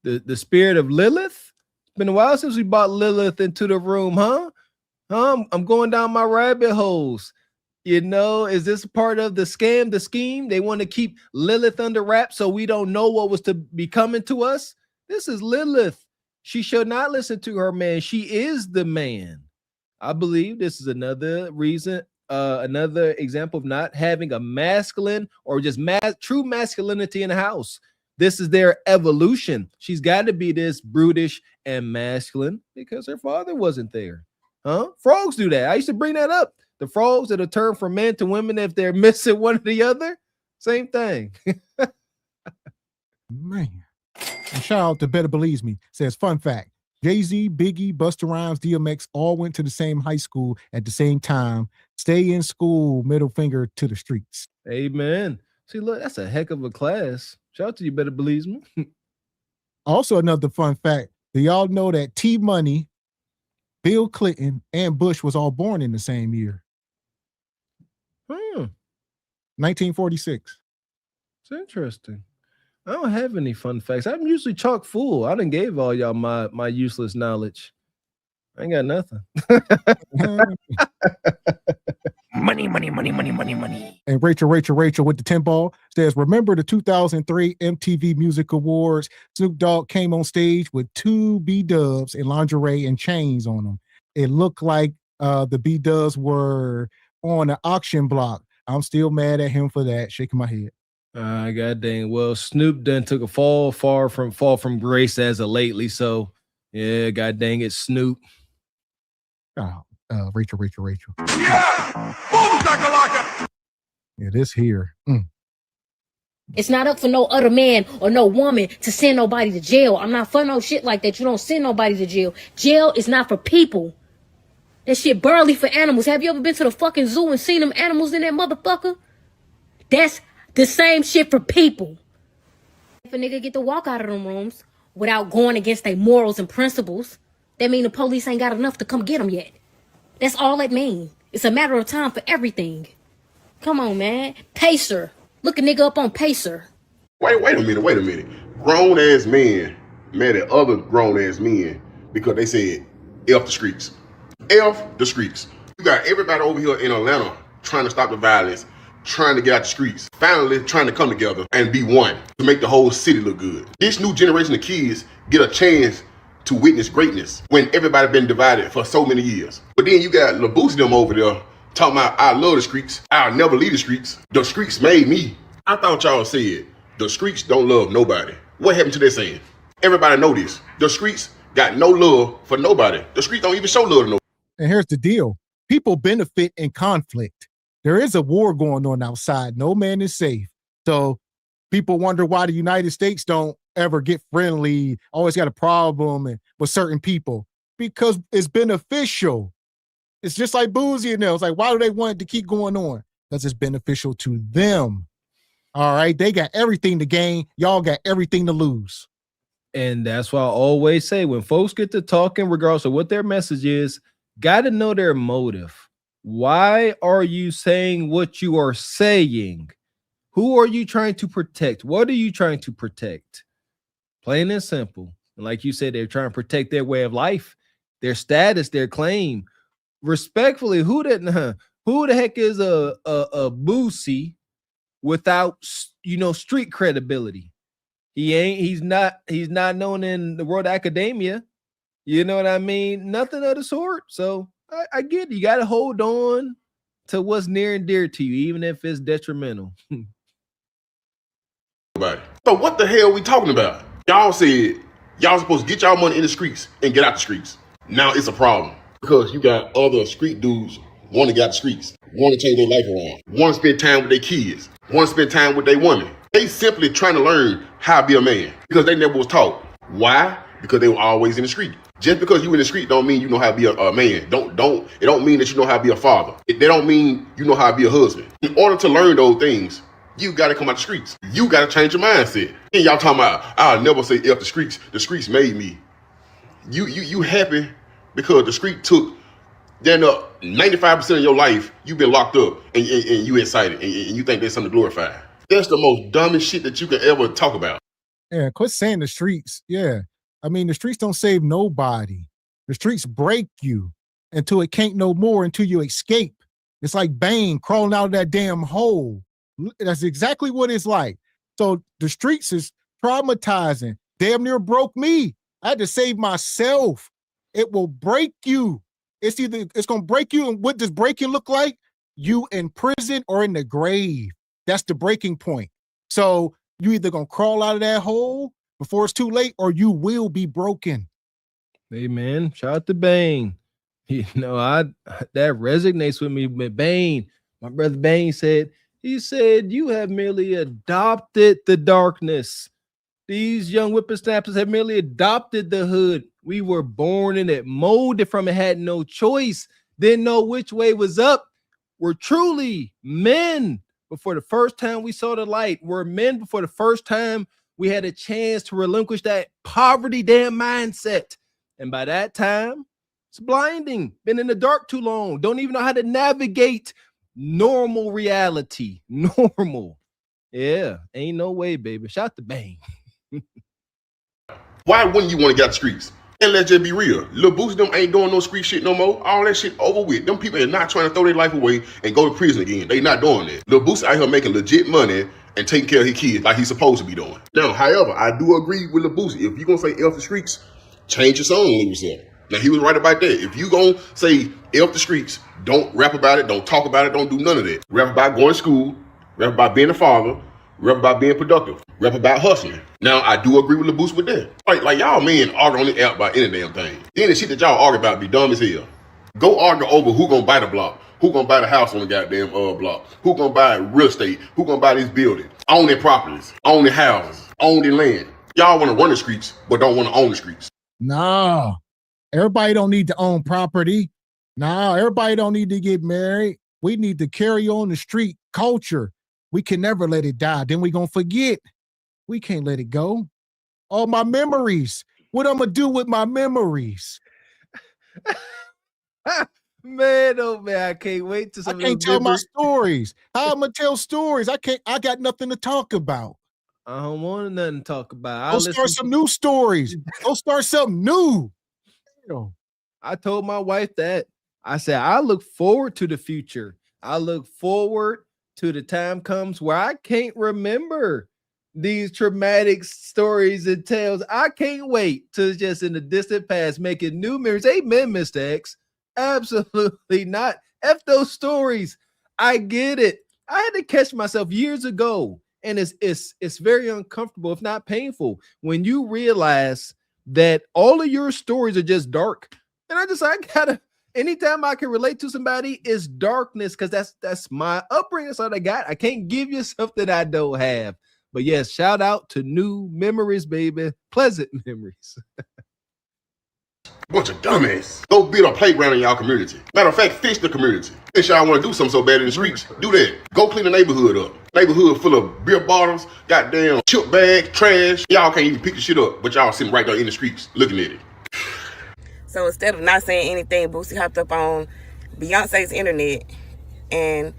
The spirit of Lilith? It's been a while since we brought Lilith into the room, huh? I'm going down my rabbit holes. You know, is this part of the scam, the scheme? They want to keep Lilith under wraps so we don't know what was to be coming to us. This is Lilith. She shall not listen to her man. She is the man. I believe this is another reason, another example of not having a masculine or just true masculinity in the house. This is their evolution. She's got to be this brutish and masculine because her father wasn't there. Huh? Frogs do that. I used to bring that up. The frogs that are turned from men to women if they're missing one or the other. Same thing. Man. And shout out to Better Believes Me. Says, fun fact, Jay-Z, Biggie, Busta Rhymes, DMX all went to the same high school at the same time. Stay in school, middle finger to the streets. Amen. See, look, that's a heck of a class. Shout out to you, Better Believes Me. Also, another fun fact. Do y'all know that T-Money, Bill Clinton, and Bush was all born in the same year? 1946. It's interesting. I don't have any fun facts. I'm usually chock full. I done gave all y'all my useless knowledge. I ain't got nothing. Money, money, money, money, money, money. And Rachel with the 10 ball says, remember the 2003 MTV Music Awards? Snoop Dogg came on stage with 2 B-dubs in lingerie and chains on them. It looked like the B-dubs were on an auction block. I'm still mad at him for that. Shaking my head. God dang. Well, Snoop done took a fall from grace as of lately. So, yeah, god dang it, Snoop. Oh, Rachel. Yeah! Boom, shakalaka! Yeah, this here. It's not up for no other man or no woman to send nobody to jail. I'm not for no shit like that. You don't send nobody to jail. Jail is not for people. That shit barely for animals. Have you ever been to the fucking zoo and seen them animals in that motherfucker? That's the same shit for people. If a nigga get to walk out of them rooms without going against their morals and principles, that mean the police ain't got enough to come get them yet. That's all it mean. It's a matter of time for everything. Come on, man. Pacer. Look a nigga up on Pacer. Wait a minute. Grown ass men mad at other grown ass men because they said F the streets. F the streets. You got everybody over here in Atlanta trying to stop the violence, trying to get out the streets, finally trying to come together and be one to make the whole city look good. This new generation of kids get a chance to witness greatness when everybody been divided for so many years. But then you got LaBoosie them over there talking about, I love the streets, I'll never leave the streets. The streets made me. I thought y'all said the streets don't love nobody. What happened to that saying? Everybody know this. The streets got no love for nobody. The streets don't even show love to nobody. And here's the deal. People benefit in conflict. There is a war going on outside. No man is safe. So people wonder why the United States don't ever get friendly, always got a problem with certain people, because it's beneficial. It's just like Boozy and them. It's like, why do they want it to keep going on? Because it's beneficial to them. All right. They got everything to gain. Y'all got everything to lose. And that's why I always say when folks get to talking, regardless of what their message is, got to know their motive. Why are you saying what you are saying? Who are you trying to protect? What are you trying to protect? Plain and simple. And like you said, they're trying to protect their way of life, their status, their claim. Respectfully, who the heck is a Boosie without street credibility? He's not known in the world of academia. You know what I mean? Nothing of the sort. So I get it. You got to hold on to what's near and dear to you, even if it's detrimental. So what the hell are we talking about? Y'all said y'all supposed to get y'all money in the streets and get out the streets. Now it's a problem because you got other street dudes want to get out the streets, want to change their life around, want to spend time with their kids, want to spend time with their women. They simply trying to learn how to be a man because they never was taught. Why? Because they were always in the street. Just because you in the street don't mean you know how to be a man. It don't mean that you know how to be a father. They don't mean you know how to be a husband. In order to learn those things, you got to come out the streets. You got to change your mindset. And y'all talking about, I'll never say F the streets. The streets made me. You happy because the street took then 95% of your life, you've been locked up and you excited and you think there's something to glorify. That's the most dumbest shit that you can ever talk about. Yeah, quit saying the streets. Yeah. I mean, the streets don't save nobody. The streets break you until it can't no more, until you escape. It's like Bane crawling out of that damn hole. That's exactly what it's like. So the streets is traumatizing. Damn near broke me. I had to save myself. It will break you. It's going to break you. And what does breaking look like? You in prison or in the grave. That's the breaking point. So you either going to crawl out of that hole before it's too late or you will be broken. Hey, man, shout out to Bane. That resonates with me. But Bane, my brother Bane said, you have merely adopted the darkness. These young whippersnappers have merely adopted the hood. We were born in it, molded from it, had no choice, didn't know which way was up. We're truly men before the first time we saw the light. We're men before the first time we had a chance to relinquish that poverty damn mindset. And by that time, it's blinding. Been in the dark too long. Don't even know how to navigate normal reality. Normal. Yeah, ain't no way, baby. Shout to Bang. Why wouldn't you want to get out the streets? And let's just be real. Lil Boosie them ain't doing no street shit no more. All that shit over with. Them people are not trying to throw their life away and go to prison again. They not doing that. Lil Boosie out here making legit money and taking care of his kids like he's supposed to be doing. Now, however, I do agree with Lil Boosie. If you gonna say F the streets, change your song lyrics up. Now, he was right about that. If you gonna say F the streets, don't rap about it, don't talk about it, don't do none of that. Rap about going to school, rap about being a father, rap about being productive, rap about hustling. Now, I do agree with Lil Boosie with that. Like y'all men argue on the app about any damn thing. Then the shit that y'all argue about be dumb as hell. Go argue over who gonna buy the block, who gonna buy the house on the goddamn block, who gonna buy real estate, who gonna buy this building, own their properties, own their houses, own their land. Y'all wanna run the streets, but don't wanna own the streets. No, everybody don't need to own property. No, everybody don't need to get married. We need to carry on the street culture. We can never let it die. Then we gonna forget. We can't let it go. All my memories. What I'm gonna do with my memories? Man, oh man, I can't wait to. I can't tell my stories. How I'm gonna tell stories? I got nothing to talk about. I don't want nothing to talk about. Go start some new stories. Go start something new. I told my wife that. I said, I look forward to the future. I look forward to the time comes where I can't remember these traumatic stories and tales. I can't wait to just in the distant past making new memories. Amen, Mr. X. Absolutely not. F those stories. I get it. I had to catch myself years ago, and it's very uncomfortable, if not painful, when you realize that all of your stories are just dark. And I gotta. Anytime I can relate to somebody, is darkness, because that's my upbringing. That's all I got. I can't give you something I don't have. But yes, shout out to new memories, baby. Pleasant memories. Bunch of dumbass. Go build a playground in y'all community. Matter of fact, fix the community. If y'all want to do something so bad in the streets, do that. Go clean the neighborhood up. neighborhood full of beer bottles, goddamn chip bags, trash. Y'all can't even pick the shit up, but y'all sitting right there in the streets looking at it. So instead of not saying anything, Boosie hopped up on Beyonce's internet and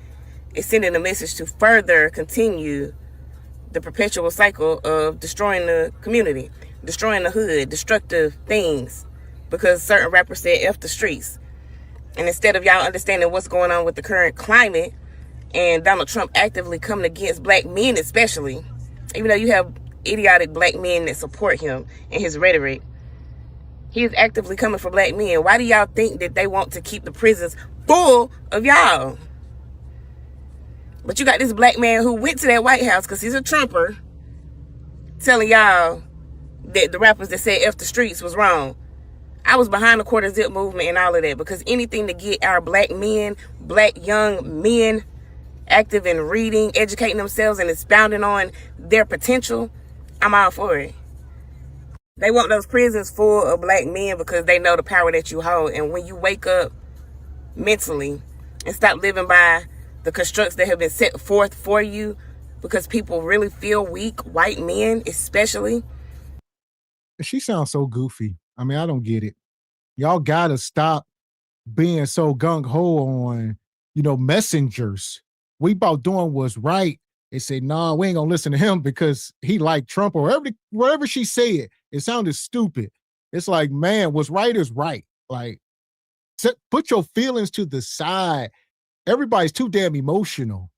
is sending a message to further continue the perpetual cycle of destroying the community, destroying the hood, destructive things, because certain rappers said F the streets. And instead of y'all understanding what's going on with the current climate and Donald Trump actively coming against black men especially, even though you have idiotic black men that support him and his rhetoric, he is actively coming for black men. Why do y'all think that they want to keep the prisons full of y'all? But you got this black man who went to that White House because he's a Trumper telling y'all that the rappers that said F the streets was wrong. I was behind the quarter zip movement and all of that because anything to get our black men, black young men active in reading, educating themselves and expounding on their potential, I'm all for it. They want those prisons full of black men because they know the power that you hold. And when you wake up mentally and stop living by the constructs that have been set forth for you because people really feel weak, white men especially. She sounds so goofy. I mean, I don't get it. Y'all gotta stop being so gung-ho on, messengers. We about doing what's right. They say, nah, we ain't gonna listen to him because he liked Trump or whatever she said. It sounded stupid. It's like, man, what's right is right. Like, put your feelings to the side. Everybody's too damn emotional.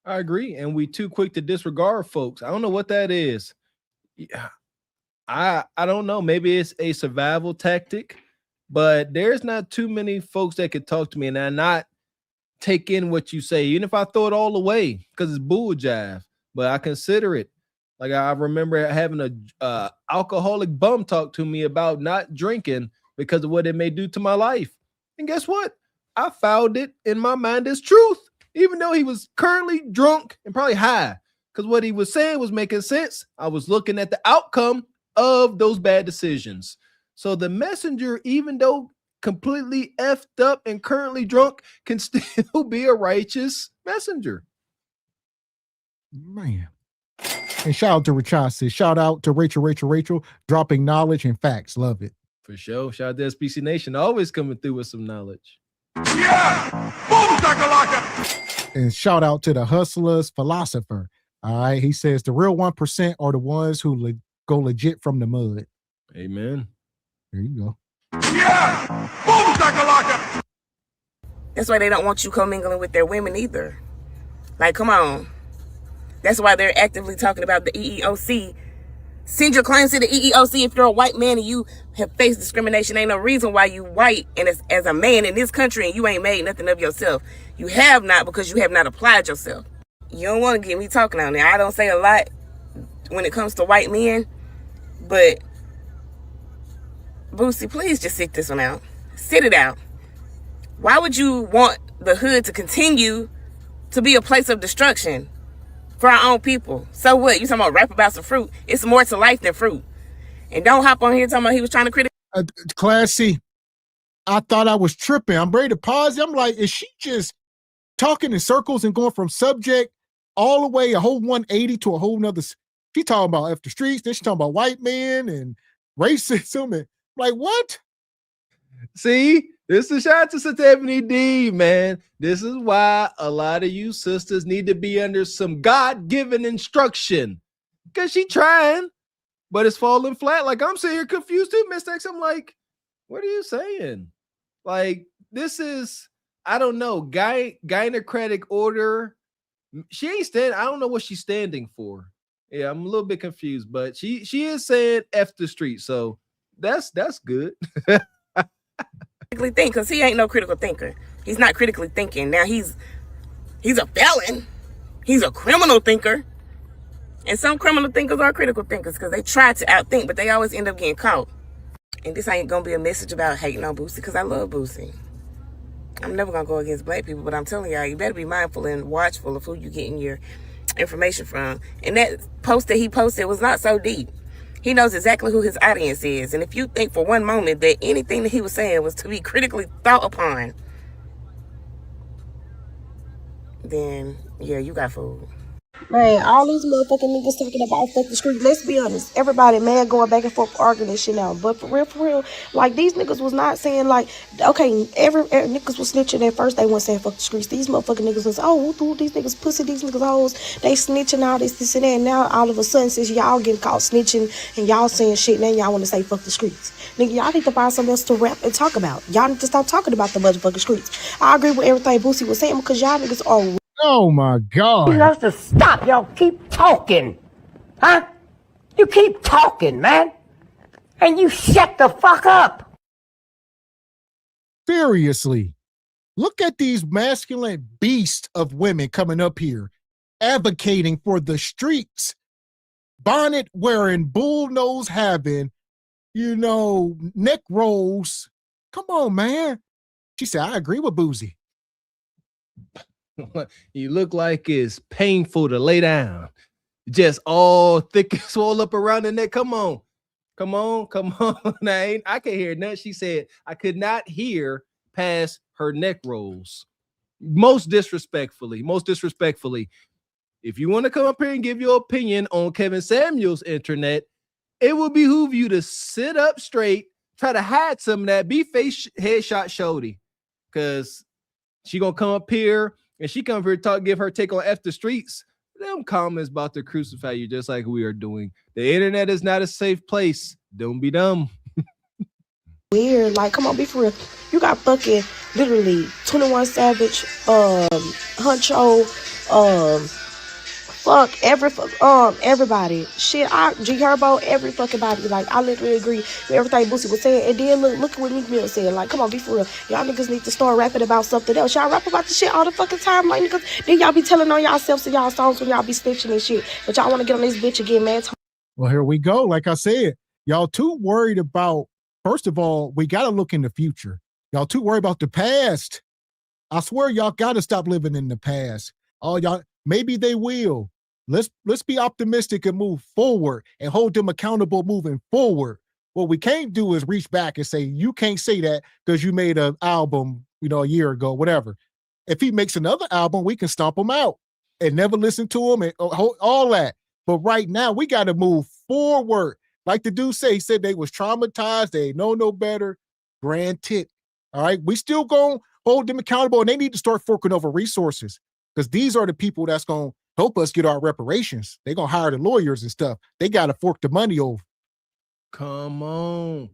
I agree. And we too quick to disregard folks. I don't know what that is. I don't know. Maybe it's a survival tactic, but there's not too many folks that could talk to me and I not take in what you say, even if I throw it all away because it's bull jive. But I consider it. Like I remember having a alcoholic bum talk to me about not drinking because of what it may do to my life. And guess what? I found it in my mind as truth, even though he was currently drunk and probably high, because what he was saying was making sense. I was looking at the outcome of those bad decisions. So the messenger, even though completely effed up and currently drunk, can still be a righteous messenger. Man. And shout out to Richard. Shout out to Rachel, dropping knowledge and facts. Love it. For sure. Shout out to SBC Nation, always coming through with some knowledge. Yeah! Boom, and shout out to the Hustlers Philosopher. All right. He says the real 1% are the ones who go legit from the mud. Amen. There you go. Yeah! Boom, shakalaka! That's why they don't want you commingling with their women either. Like, come on. That's why they're actively talking about the EEOC. Send your claims to the EEOC if you're a white man and you have faced discrimination. Ain't no reason why you white and as a man in this country and you ain't made nothing of yourself. You have not because you have not applied yourself. You don't want to get me talking on there. I don't say a lot when it comes to white men, but Boosie, please just sit this one out. Sit it out. Why would you want the hood to continue to be a place of destruction for our own people? So what? You talking about rap about some fruit? It's more to life than fruit. And don't hop on here talking about he was trying to criticize. Classy, I thought I was tripping. I'm ready to pause. I'm like, is she just talking in circles and going from subject all the way a whole 180 to a whole nother? She talking about after streets, then she talking about white men and racism. And like, what? See, this is shout out to Stephanie D, man. This is why a lot of you sisters need to be under some God-given instruction. Because she trying, but it's falling flat. Like, I'm sitting here confused too, Miss X. I'm like, what are you saying? Like, this is, I don't know, gynocratic order. She ain't standing, I don't know what she's standing for. Yeah, I'm a little bit confused, but she is saying F the street, so that's good. Think because he ain't no critical thinker. He's not critically thinking. Now he's a felon. He's a criminal thinker. And some criminal thinkers are critical thinkers because they try to outthink, but they always end up getting caught. And this ain't gonna be a message about hating on Boosie because I love Boosie. I'm never gonna go against black people, but I'm telling y'all, you better be mindful and watchful of who you getting your information from. And that post that he posted was not so deep. He knows exactly who his audience is. And if you think for one moment that anything that he was saying was to be critically thought upon, then yeah, you got fooled. Man, all these motherfucking niggas talking about fuck the street. Let's be honest. Everybody mad going back and forth arguing this shit now. But for real, like these niggas was not saying like, okay, every niggas was snitching at first. They weren't saying fuck the streets. These motherfucking niggas was, oh, these niggas pussy, these niggas hoes. They snitching all this and that. And now all of a sudden, since y'all getting caught snitching and y'all saying shit, now y'all want to say fuck the streets. Nigga, y'all need to find something else to rap and talk about. Y'all need to stop talking about the motherfucking streets. I agree with everything Boosie was saying because y'all niggas are. Oh my God. You have to stop. Y'all keep talking. Huh? You keep talking, man. And you shut the fuck up. Seriously. Look at these masculine beasts of women coming up here advocating for the streets. Bonnet wearing, bull nose having, neck rolls. Come on, man. She said, I agree with Boosie. You look like it's painful to lay down. Just all thick and swole up around the neck. Come on. I can't hear nothing. She said, I could not hear past her neck rolls. Most disrespectfully. If you want to come up here and give your opinion on Kevin Samuels' internet, it will behoove you to sit up straight, try to hide some of that, be face headshot shorty. Because she gonna come up here and she come here to give her take on F the streets. Them comments about to crucify you just like we are doing. The internet is not a safe place. Don't be dumb. Weird, like, come on, be for real. You got fucking literally 21 Savage, Huncho, fuck everybody. Shit, G Herbo, every fucking body. Like, I literally agree with everything Boosie was saying. And then look at what Meek Mill said. Like, come on, be for real. Y'all niggas need to start rapping about something else. Y'all rap about the shit all the fucking time, like niggas. Then y'all be telling on y'allselves and y'all songs when y'all be snitching and shit. But y'all want to get on this bitch again, man. Well, here we go. Like I said, y'all too worried about, first of all, we got to look in the future. Y'all too worried about the past. I swear y'all got to stop living in the past. Oh, y'all, maybe they will. Let's be optimistic and move forward and hold them accountable moving forward. What we can't do is reach back and say, you can't say that because you made an album, a year ago, whatever. If he makes another album, we can stomp him out and never listen to him and all that. But right now, we got to move forward. Like the dude said, he said they was traumatized. They know no better. Granted. All right. We still going to hold them accountable, and they need to start forking over resources because these are the people that's going to help us get our reparations. They're going to hire the lawyers and stuff. They got to fork the money over. Come on.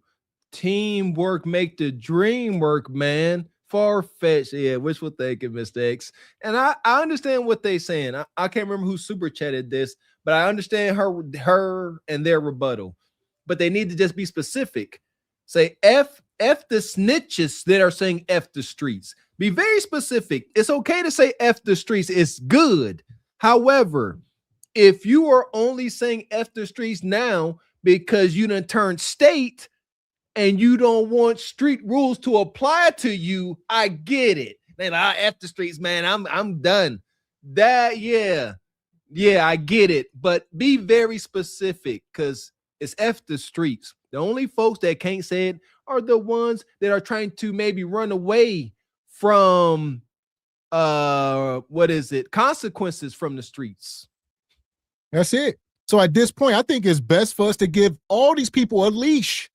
Teamwork make the dream work, man. Far-fetched. Yeah, wishful thinking, Mr. X. And I understand what they're saying. I can't remember who super chatted this, but I understand her and their rebuttal. But they need to just be specific. Say F the snitches that are saying F the streets. Be very specific. It's okay to say F the streets. It's good. However, if you are only saying F the streets now because you done turned state and you don't want street rules to apply to you, I get it. They like, F the streets, man. I'm done. Yeah, I get it. But be very specific because it's F the streets. The only folks that can't say it are the ones that are trying to maybe run away from consequences from the streets. That's it. So at this point, I think it's best for us to give all these people a leash.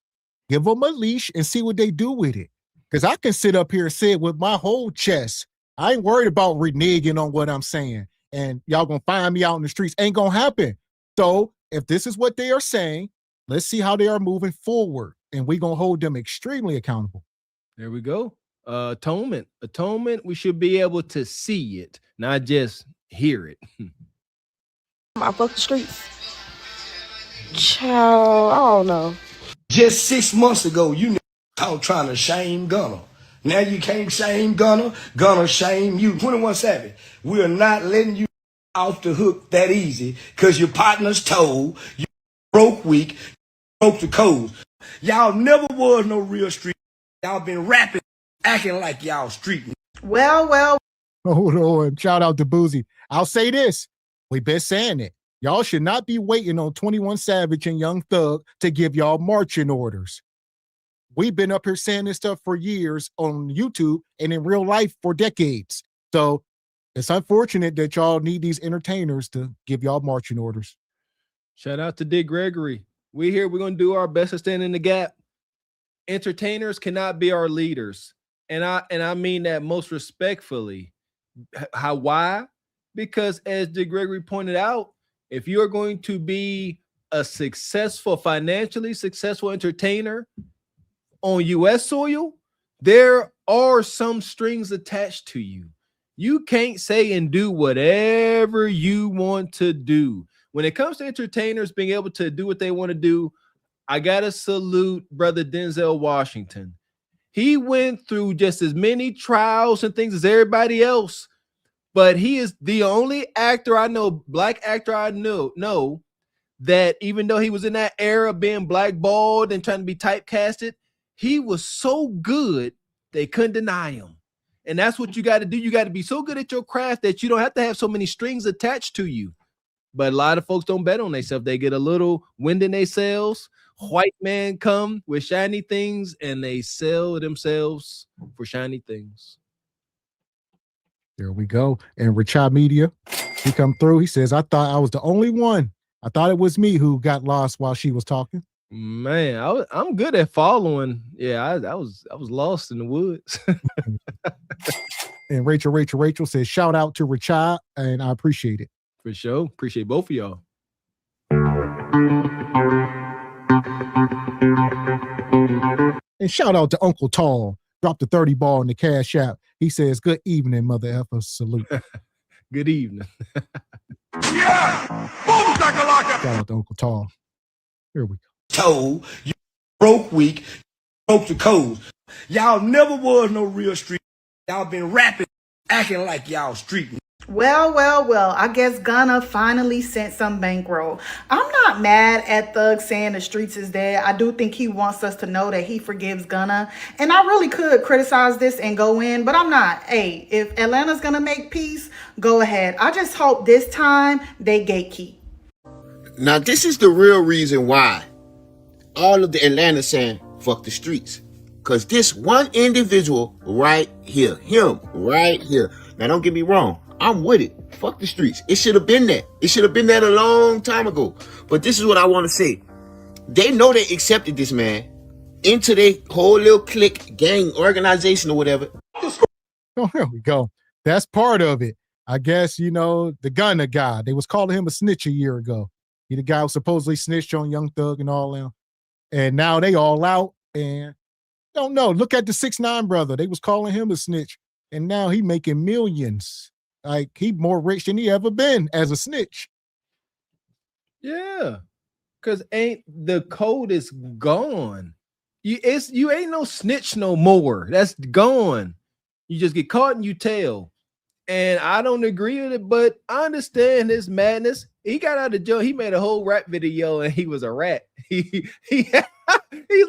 Give them a leash and see what they do with it. Because I can sit up here and say it with my whole chest. I ain't worried about reneging on what I'm saying. And y'all gonna find me out in the streets. Ain't gonna happen. So if this is what they are saying, let's see how they are moving forward. And we're gonna hold them extremely accountable. There we go. Atonement. We should be able to see it, not just hear it. I fuck the streets. Child, I don't know. Just 6 months ago, you out trying to shame Gunner. Now you can't shame Gunner. Gunner shame you. 21 Savage. We are not letting you off the hook that easy because your partner's told you broke weak, broke the codes. Y'all never was no real street. Y'all been rapping, acting like y'all street. Well. Hold on. Shout out to Boosie. I'll say this. We've been saying it. Y'all should not be waiting on 21 Savage and Young Thug to give y'all marching orders. We've been up here saying this stuff for years on YouTube and in real life for decades. So It's unfortunate that y'all need these entertainers to give y'all marching orders. Shout out to Dick Gregory. We here. We're gonna do our best to stand in the gap. Entertainers cannot be our leaders, and I mean that most respectfully. How? Why? Because as Dick Gregory pointed out, if you are going to be a financially successful entertainer on U.S. soil, there are some strings attached to you. You can't say and do whatever you want to do. When it comes to entertainers being able to do what they want to do, I gotta salute brother Denzel Washington. He went through just as many trials and things as everybody else, but he is the only actor I know, black actor I know that even though he was in that era being blackballed and trying to be typecasted, he was so good they couldn't deny him. And that's what you got to do. You got to be so good at your craft that you don't have to have so many strings attached to you. But a lot of folks don't bet on themselves. They get a little wind in their sails. White man come with shiny things and they sell themselves for shiny things. There we go. And Richard Media, he come through. He says, I thought I was the only one. I thought it was me who got lost while she was talking. Man, I'm good at following. Yeah, I was lost in the woods. And Rachel says, shout out to Richard, and I appreciate it. For sure. Appreciate both of y'all. And shout out to Uncle Tall. Dropped the 30 ball in the cash app. He says, good evening, mother effer. Salute. Good evening. Yeah! Shout out to Uncle Tall. Here we go. Told you broke weak, broke the code. Y'all never was no real street. Y'all been rapping, acting like y'all street. Well, I guess Gunna finally sent some bankroll. I'm not mad at Thug saying the streets is dead. I do think he wants us to know that he forgives Gunna. And I really could criticize this and go in, but I'm not. Hey, if Atlanta's gonna make peace, go ahead. I just hope this time they gatekeep. Now, this is the real reason why all of the Atlanta saying, fuck the streets. Because this one individual right here, him right here. Now, don't get me wrong. I'm with it. Fuck the streets. It should have been that. It should have been that a long time ago. But this is what I want to say. They know they accepted this man into their whole little clique, gang, organization or whatever. Oh, there we go. That's part of it. I guess, the Gunna guy. They was calling him a snitch a year ago. He the guy who supposedly snitched on Young Thug and all them. And now they all out and don't know. Look at the 6ix9ine brother. They was calling him a snitch. And now he making millions. Like, he more rich than he ever been as a snitch. Yeah. Because the code is gone. You ain't no snitch no more. That's gone. You just get caught and you tell. And I don't agree with it, but I understand his madness. He got out of jail. He made a whole rap video and he was a rat. He's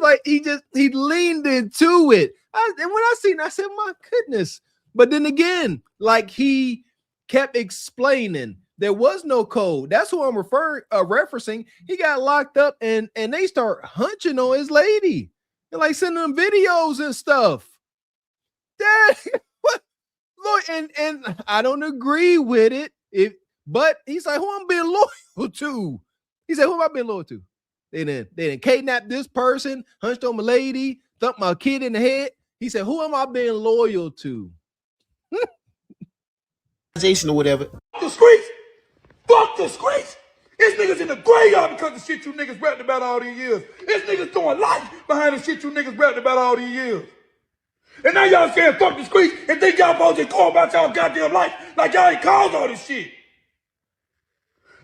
like, he leaned into it. And when I seen it, I said, my goodness. But then again, like he kept explaining there was no code. That's who I'm referencing. He got locked up and they start hunching on his lady. They're like sending them videos and stuff. Dad, what? Look, and I don't agree with it. But he's like, who I'm being loyal to? He said, who am I being loyal to? They didn't kidnap this person, hunched on my lady, thumped my kid in the head. He said, who am I being loyal to? Or whatever. The streets. Fuck the streets. It's niggas in the graveyard because of shit you niggas rapped about all these years. It's niggas doing life behind the shit you niggas rapped about all these years. And now y'all saying fuck the streets and think y'all supposed to go about y'all goddamn life like y'all ain't caused all this shit.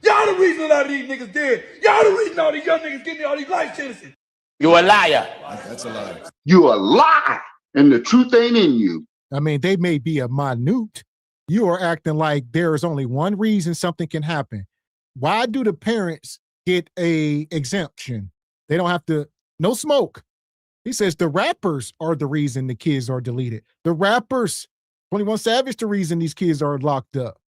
Y'all the reason a lot of these niggas dead. Y'all the reason all these young niggas getting all these life sentences. You a liar. That's a lie. You a lie. And the truth ain't in you. I mean, they may be a minute. You are acting like there is only one reason something can happen. Why do the parents get a exemption? They don't have to, no smoke. He says the rappers are the reason the kids are deleted. The rappers, 21 Savage, the reason these kids are locked up.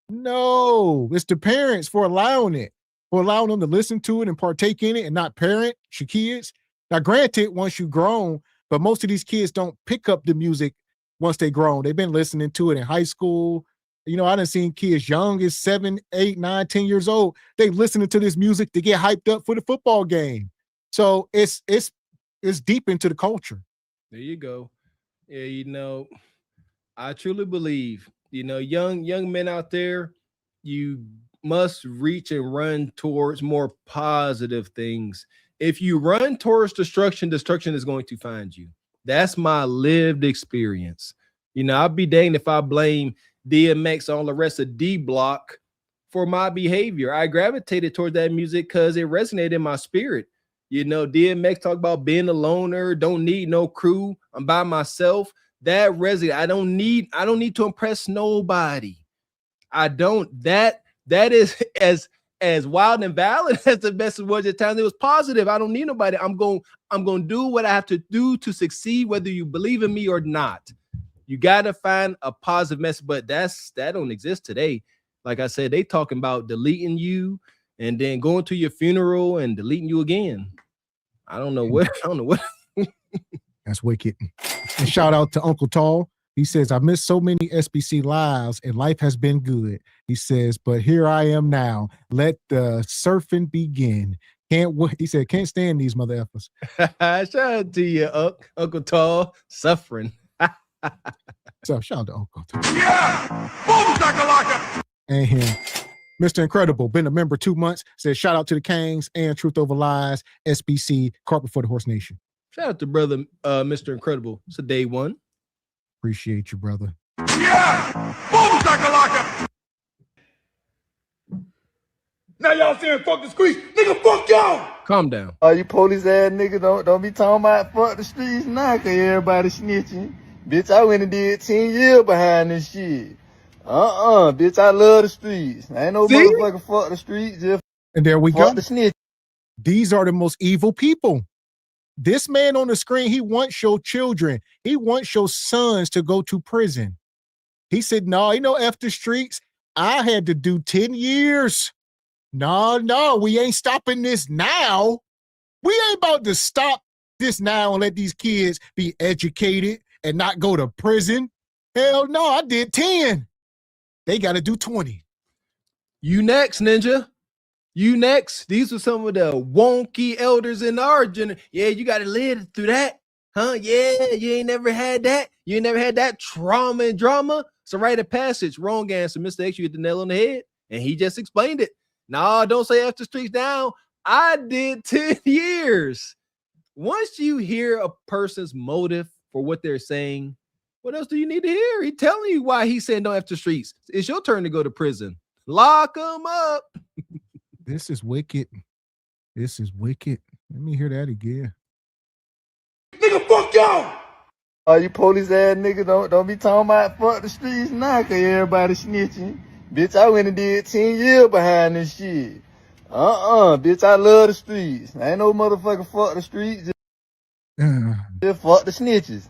No, it's the parents for allowing it, for allowing them to listen to it and partake in it and not parent your kids. Now, granted, once you're grown, but most of these kids don't pick up the music once they grown. They've been listening to it in high school, You know, I done seen kids young as 7, 8, 9, 10 years old. They listening to this music to get hyped up for the football game. So it's deep into the culture. There you go. Yeah, you know, I truly believe, you know, young men out there, you must reach and run towards more positive things. If you run towards destruction, destruction is going to find you. That's my lived experience. You know, I'll be danged if I blame DMX on the rest of D Block for my behavior. I gravitated toward that music because it resonated in my spirit. You know, DMX talk about being a loner, don't need no crew. I'm by myself. That resonated. I don't need to impress nobody. I don't. That is as wild and valid as the message was at times. It was positive. I don't need nobody. I'm going to do what I have to do to succeed, whether you believe in me or not. You got to find a positive message, but that don't exist today. Like I said, they talking about deleting you and then going to your funeral and deleting you again. I don't know what. That's wicked. And shout out to Uncle Tall. He says, I missed so many SBC lives and life has been good. He says, but here I am now. Let the surfing begin. Can't wait. He said, can't stand these mother effers. Shout out to you, Uncle Tall, suffering. So shout out to Uncle Tall. Yeah! Boom, shakalaka! And him. Mr. Incredible, been a member 2 months, says shout out to the Kangs and Truth Over Lies, SBC, Carpet for the Horse Nation. Shout out to brother Mr. Incredible. It's a day one. Appreciate you, brother. Yeah! Boom, shakalaka! Now y'all saying fuck the streets. Nigga, fuck y'all! Calm down. You police ass nigga, don't be talking about fuck the streets now, cause everybody snitching. Bitch, I went and did 10 years behind this shit. Bitch, I love the streets. Ain't no motherfucking fuck the streets. Just and there we go. The snitch. These are the most evil people. This man on the screen, he wants your children. He wants your sons to go to prison. He said, no, ain't no F the streets. I had to do 10 years. No, we ain't stopping this now. We ain't about to stop this now and let these kids be educated and not go to prison. Hell no, I did 10. They got to do 20. You next, Ninja. You next. These were some of the wonky elders in our generation. Yeah, you got to live through that. Huh? Yeah, you ain't never had that. You ain't never had that trauma and drama. It's a rite of passage. Wrong answer. Mr. X, you hit the nail on the head. And he just explained it. No, don't say after streets down. I did 10 years. Once you hear a person's motive for what they're saying, what else do you need to hear? He's telling you why he's saying don't after streets. It's your turn to go to prison. Lock them up. This is wicked. This is wicked. Let me hear that again. Nigga, fuck y'all! You police ass nigga, don't be talking about fuck the streets now, cause everybody snitching. Bitch, I went and did 10 years behind this shit. Bitch, I love the streets. Ain't no motherfucking fuck the streets. Just fuck the snitches.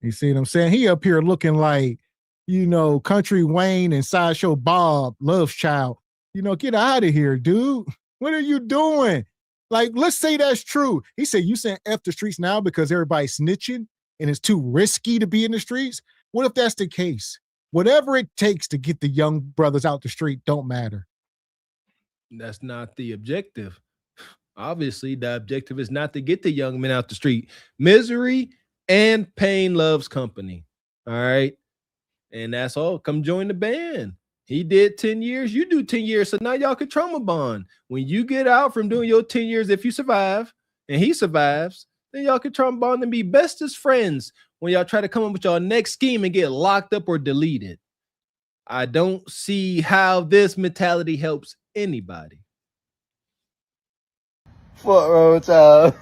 You see what I'm saying? He up here looking like, you know, Country Wayne and Sideshow Bob, Love's Child. You know, get out of here, dude. What are you doing? Like, let's say that's true. He said, you saying F the streets now because everybody's snitching and it's too risky to be in the streets? What if that's the case? Whatever it takes to get the young brothers out the street don't matter. That's not the objective. Obviously, the objective is not to get the young men out the street. Misery and pain loves company. All right. And that's all. Come join the band. He did 10 years. You do 10 years. So now y'all can trauma bond. When you get out from doing your 10 years, if you survive and he survives, then y'all can trauma bond and be bestest friends when y'all try to come up with y'all next scheme and get locked up or deleted. I don't see how this mentality helps anybody. Fuck wrong with y'all.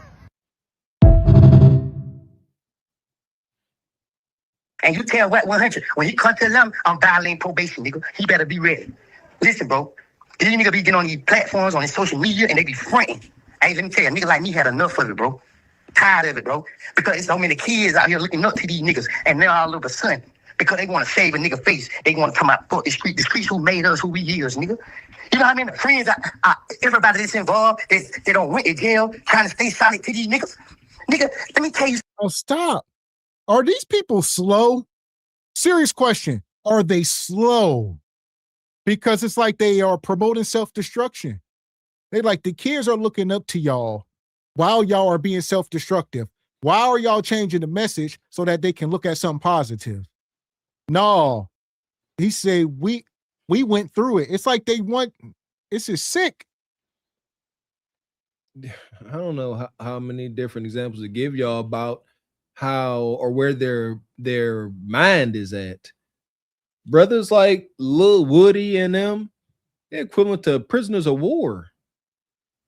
And you tell what 100 when he come to them, I'm violating probation, nigga. He better be ready. Listen, bro. These niggas be getting on these platforms, on his social media, and they be fronting. Hey, let me tell you, a nigga like me had enough of it, bro. Tired of it, bro. Because there's so many kids out here looking up to these niggas, and they're all of a sudden, because they want to save a nigga face, they want to come out, fuck the streets who made us who we is, nigga. You know how many friends, everybody that's involved, they don't went to jail, trying to stay solid to these niggas. Nigga, let me tell you. Oh, stop. Are these people slow? Serious question. are they slow? Because it's like they are promoting self-destruction. They like the kids are looking up to y'all while y'all are being self-destructive. Why are y'all changing the message so that they can look at something positive? No, he said we went through it. It's like they want. It's just sick. I don't know how many different examples to give y'all about how or where their mind is at. Brothers like Lil Woody and them, they're equivalent to prisoners of war.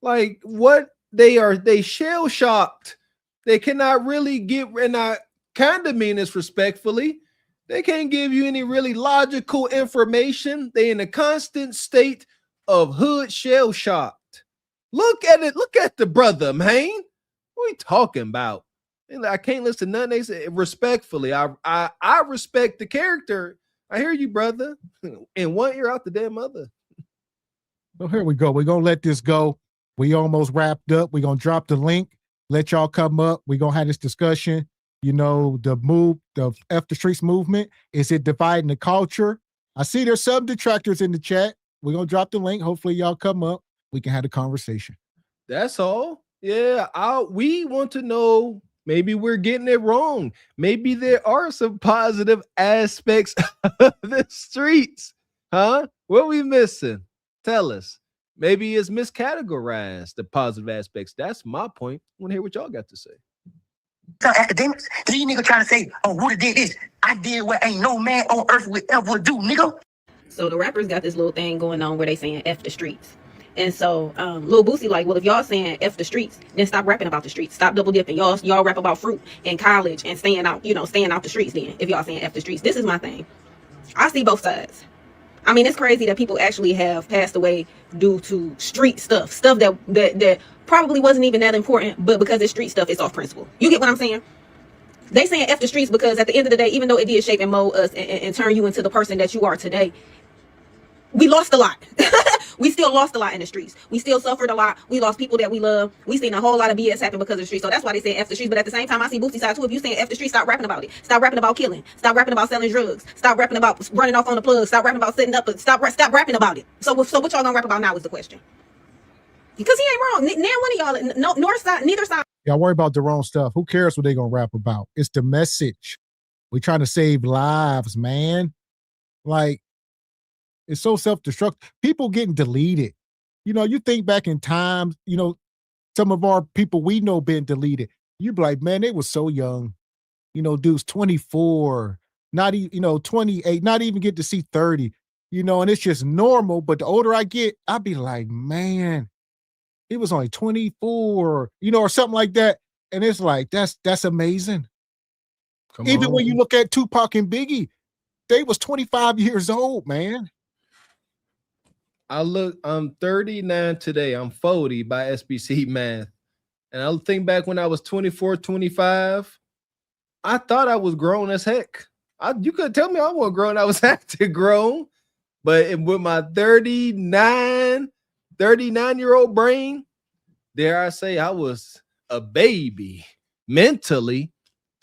Like what they shell shocked. They cannot really get, and I kind of mean this respectfully. They can't give you any really logical information. They in a constant state of hood shell shocked. Look at it. Look at the brother, man. What are we talking about? I can't listen to nothing they say. Respectfully, I respect the character. I hear you, brother. In one ear, out the damn other. Well, here we go. We're going to let this go. We almost wrapped up. We're going to drop the link. Let y'all come up. We're going to have this discussion. You know, the F the Streets movement, is it dividing the culture? I see there's some detractors in the chat. We're going to drop the link. Hopefully y'all come up. We can have a conversation. That's all. Yeah, we want to know, maybe we're getting it wrong. Maybe there are some positive aspects of the streets. Huh? What we missing? Tell us. Maybe it's miscategorized, the positive aspects. That's my point. I want to hear what y'all got to say. So academics, these niggas trying to say, oh, Woody did this. I did what ain't no man on earth would ever do, nigga. So the rappers got this little thing going on where they saying F the streets. And so Lil Boosie like, well, if y'all saying F the streets, then stop rapping about the streets. Stop double dipping. Y'all rap about fruit in college and staying out the streets then, if y'all saying F the streets. This is my thing. I see both sides. I mean, it's crazy that people actually have passed away due to street stuff that probably wasn't even that important, but because it's street stuff, it's off principle. You get what I'm saying? They saying F the streets because at the end of the day, even though it did shape and mold us and turn you into the person that you are today, we lost a lot. We still lost a lot in the streets. We still suffered a lot. We lost people that we love. We seen a whole lot of BS happen because of the streets. So that's why they say F the streets. But at the same time, I see Boosie side too. If you saying F the streets, stop rapping about it. Stop rapping about killing. Stop rapping about selling drugs. Stop rapping about running off on the plug. Stop rapping about setting up. Stop rapping about it. So what y'all gonna rap about now is the question. Because he ain't wrong. Now one of y'all, neither side. Y'all worry about the wrong stuff. Who cares what they gonna rap about? It's the message. We're trying to save lives, man. Like, it's so self-destructive. People getting deleted. You know, you think back in times, you know, some of our people we know been deleted. You be like, man, they was so young. You know, dudes 24, not even, 28, not even get to see 30, and it's just normal. But the older I get, I be like, man, he was only 24, or something like that. And it's like, that's amazing. Even when you look at Tupac and Biggie, they was 25 years old, man. I'm 39 today. I'm 40 by SBC math. And I think back when I was 24, 25, I thought I was grown as heck. You couldn't tell me I wasn't grown. I was acting grown. But with my 39-year-old brain, dare I say I was a baby mentally.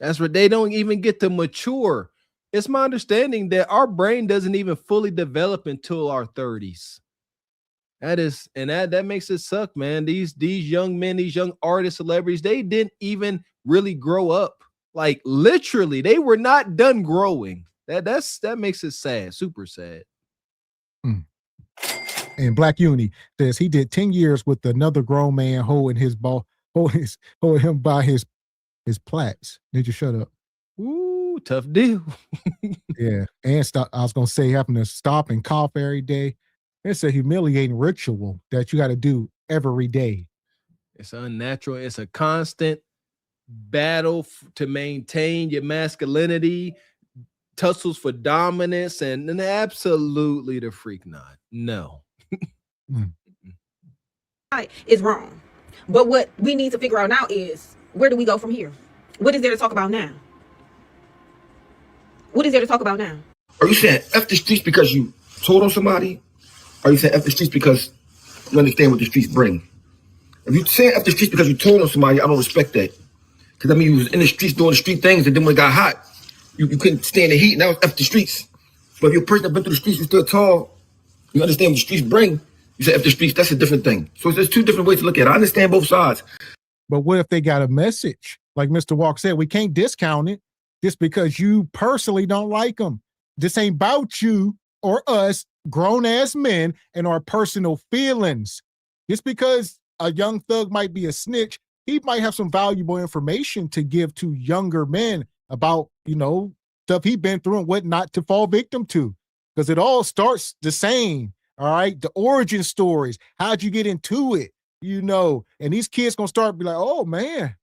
That's where they don't even get to mature. It's my understanding that our brain doesn't even fully develop until our 30s. That makes it suck, man. These young men, these young artists, celebrities, they didn't even really grow up. Like literally, they were not done growing. That makes it sad, super sad. And Black Uni says he did 10 years with another grown man holding him by his plaits. Did you shut up? Ooh, tough deal. Yeah. And I was gonna say having to stop and cough every day. It's a humiliating ritual that you got to do every day. It's unnatural. It's a constant battle to maintain your masculinity, tussles for dominance, and absolutely the freak not. No. It's wrong. But what we need to figure out now is, where do we go from here? What is there to talk about now? What is there to talk about now? Are you saying F the streets because you told on somebody? Or are you saying F the streets because you understand what the streets bring? If you say F the streets because you told on somebody, I don't respect that. Because you was in the streets doing the street things, and then when it got hot, you couldn't stand the heat, and that was F the streets. But if you're a person that's been through the streets, you still tall, you understand what the streets bring, you say, F the streets, that's a different thing. So there's two different ways to look at it. I understand both sides. But what if they got a message? Like Mr. Walk said, we can't discount it just because you personally don't like them. This ain't about you or us, grown-ass men, and our personal feelings. Just because a young thug might be a snitch, he might have some valuable information to give to younger men about, stuff he's been through and what not to fall victim to. Because it all starts the same, all right? The origin stories. How'd you get into it? And these kids gonna start be like, oh man,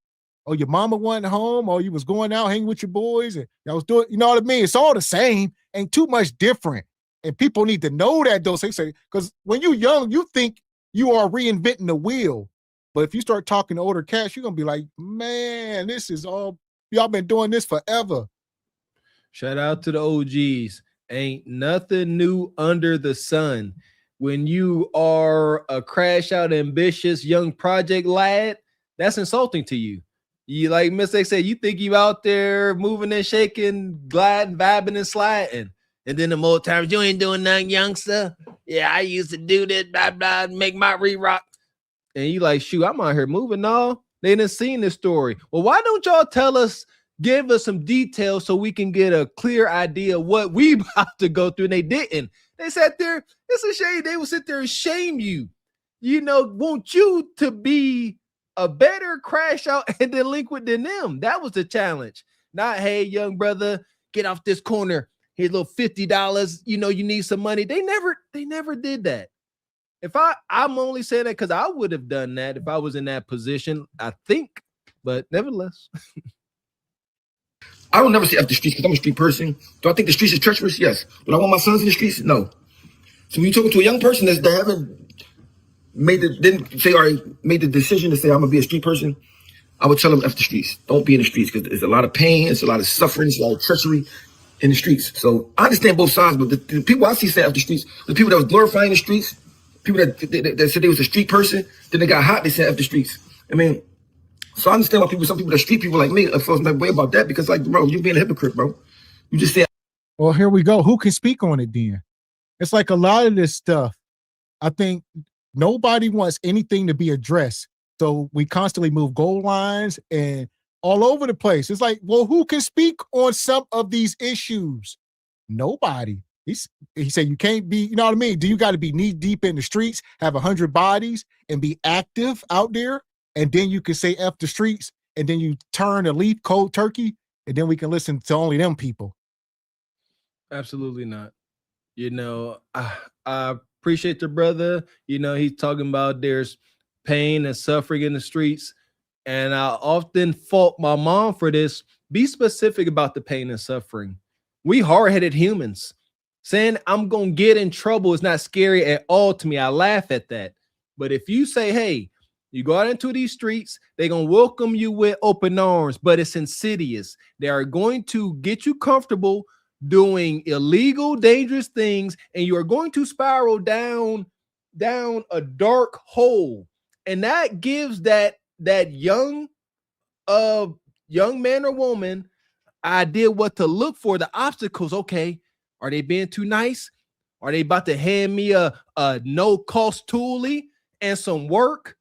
oh, your mama wasn't home, or you was going out hanging with your boys, and y'all was doing, you know what I mean? It's all the same, ain't too much different. And people need to know that though. Say, because when you're young, you think you are reinventing the wheel. But if you start talking to older cats, you're gonna be like, man, this is all y'all been doing this forever. Shout out to the OGs. Ain't nothing new under the sun. When you are a crash out ambitious young project lad, that's insulting to you. You, like Miss X said, you think you out there moving and shaking, gliding, vibing and sliding. And then the more times you ain't doing nothing, youngster. Yeah, I used to do this, blah, blah, make my re-rock. And you like, shoot, I'm out here moving. No, they didn't seen this story. Well, why don't y'all tell us, give us some details so we can get a clear idea of what we about to go through? And they didn't. They sat there. It's a shame. They will sit there and shame you. Want you to be a better crash out and delinquent than them. That was the challenge. Not, hey, young brother, get off this corner. Here's a little $50. You need some money. They never did that. I'm only saying that because I would have done that if I was in that position, I think. But nevertheless. I don't never say F the streets because I'm a street person. Do I think the streets is treacherous? Yes. But I want my sons in the streets? No. So when you're talking to a young person that haven't made the decision to say I'm gonna be a street person, I would tell them F the streets. Don't be in the streets because there's a lot of pain, it's a lot of suffering, it's a lot of treachery in the streets. So I understand both sides, but the people I see say F the streets, the people that was glorifying the streets, people that said they was a street person, then they got hot, they said F the streets. I mean, so I understand why some people that street people like me feel that way about that because, like, bro, you're being a hypocrite, bro. You just say. Well, here we go. Who can speak on it then? It's like a lot of this stuff. I think nobody wants anything to be addressed. So we constantly move goal lines and all over the place. It's like, well, who can speak on some of these issues? Nobody. He said you can't be, you know what I mean? Do you got to be knee deep in the streets, have 100 bodies, and be active out there? And then you can say F the streets, and then you turn a leaf cold turkey, and then we can listen to only them people. Absolutely not. I appreciate the brother. He's talking about there's pain and suffering in the streets. And I often fault my mom for this. Be specific about the pain and suffering. We hard-headed humans. Saying I'm going to get in trouble is not scary at all to me. I laugh at that. But if you say, hey, you go out into these streets, they're going to welcome you with open arms, but it's insidious. They are going to get you comfortable doing illegal, dangerous things, and you are going to spiral down a dark hole. And that gives that young man or woman idea what to look for, the obstacles. Okay, are they being too nice? Are they about to hand me a no-cost toolie and some work?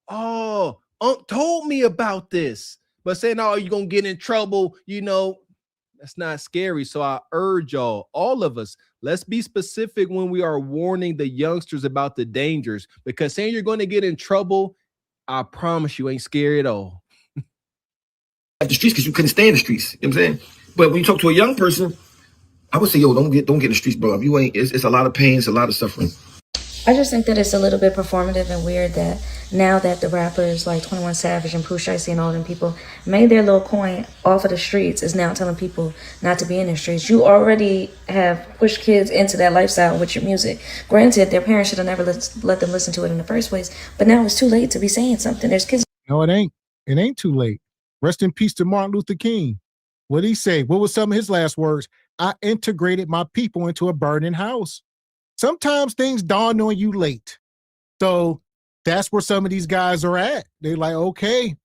Oh, Unc told me about this. But saying, oh, you're going to get in trouble, that's not scary. So I urge y'all, all of us, let's be specific when we are warning the youngsters about the dangers. Because saying you're going to get in trouble, I promise you ain't scary at all. At the streets because you couldn't stay in the streets. You know what I'm saying? But when you talk to a young person, I would say, yo, don't get in the streets, bro. If you ain't, it's a lot of pain, it's a lot of suffering. I just think that it's a little bit performative and weird that now that the rappers like 21 Savage and Pooh Shiesty and all them people made their little coin off of the streets is now telling people not to be in the streets. You already have pushed kids into that lifestyle with your music. Granted, their parents should have never let them listen to it in the first place, but now it's too late to be saying something. There's kids. No, it ain't. It ain't too late. Rest in peace to Martin Luther King. What did he say? What was some of his last words? I integrated my people into a burning house. Sometimes things dawn on you late. So that's where some of these guys are at. They're like, okay,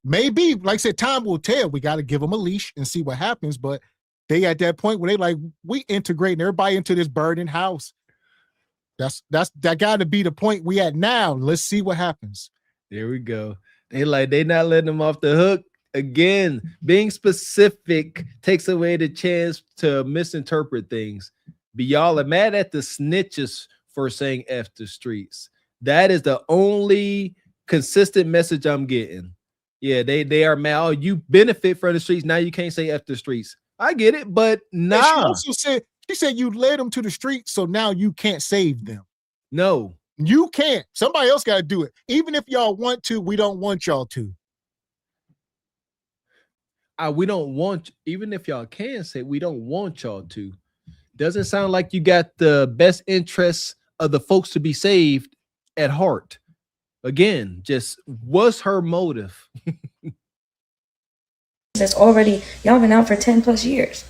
maybe, like I said, time will tell. We got to give them a leash and see what happens. But they at that point where they like, we integrating everybody into this burning house. That got to be the point we at now. Let's see what happens. There we go. They not letting them off the hook. Again, being specific takes away the chance to misinterpret things. But y'all are mad at the snitches for saying F the streets. That is the only consistent message I'm getting. Yeah, they are mad. Oh, you benefit from the streets. Now you can't say F the streets. I get it, but nah. She also said, you led them to the streets, so now you can't save them. No. You can't. Somebody else got to do it. Even if y'all want to, we don't want y'all to. We don't want, even if y'all can say we don't want y'all to. Doesn't sound like you got the best interests of the folks to be saved at heart. Again, just what's her motive? That's already, y'all been out for 10 plus years.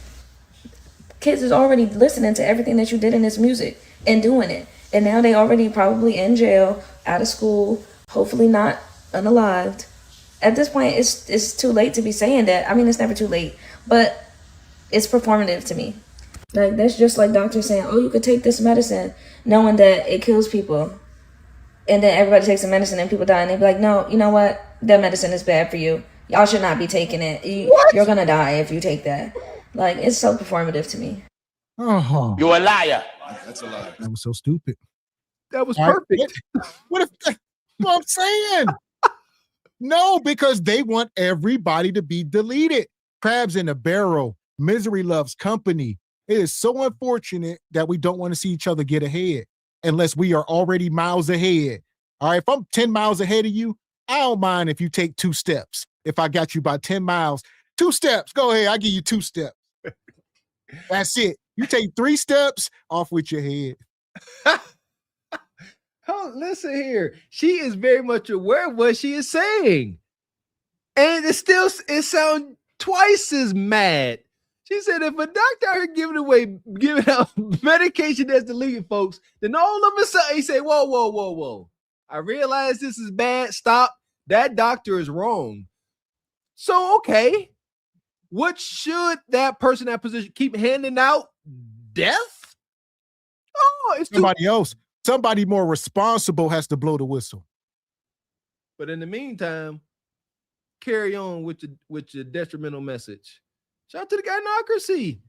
Kids is already listening to everything that you did in this music and doing it. And now they already probably in jail, out of school, hopefully not unalived. At this point, it's too late to be saying that. I mean, it's never too late, but it's performative to me. Like, that's just like doctors saying, oh, you could take this medicine knowing that it kills people. And then everybody takes the medicine and people die. And they be like, no, you know what? That medicine is bad for you. Y'all should not be taking it. You're going to die if you take that. Like, it's so performative to me. Oh, You're a liar. That's a lie. That was so stupid. That was All perfect. Right. What I'm saying? No, because they want everybody to be deleted. Crabs in a barrel. Misery loves company. It is so unfortunate that we don't want to see each other get ahead unless we are already miles ahead. All right, if I'm 10 miles ahead of you, I don't mind if you take 2 steps. If I got you by 10 miles, 2 steps, go ahead. I give you 2 steps. That's it. You take 3 steps, off with your head. Oh, listen here. She is very much aware of what she is saying. And it sounds twice as mad. She said if a doctor out here giving out medication that's deleted, folks, then all of a sudden he say, whoa. I realize this is bad. Stop. That doctor is wrong. So, okay. What should that person in that position keep handing out? Death? Oh, it's somebody else. Somebody more responsible has to blow the whistle. But in the meantime, carry on with your detrimental message. Shout out to the gynocracy.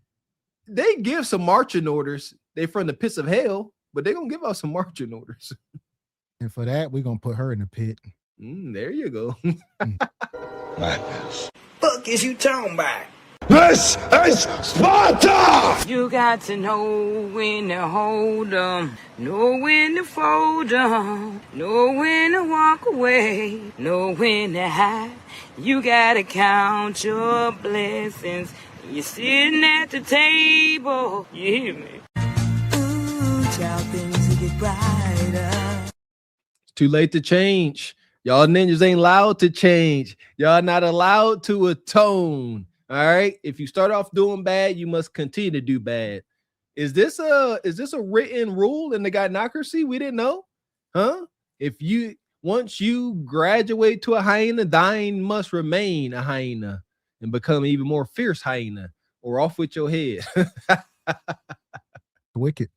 They give some marching orders. They from the pits of hell, but they're gonna give out some marching orders. And for that, we're gonna put her in the pit. There you go. Madness. Fuck is you talking about? This is Sparta! You got to know when to hold 'em, know when to fold 'em, know when to walk away, know when to hide. You gotta count your blessings. You're sitting at the table. You hear me? Ooh, child, things will get brighter. It's too late to change. Y'all ninjas ain't allowed to change. Y'all not allowed to atone. All right. If you start off doing bad, you must continue to do bad. Is this a written rule in the gynocracy? We didn't know, huh? Once you graduate to a hyena, thine must remain a hyena and become even more fierce hyena, or off with your head. Wicked.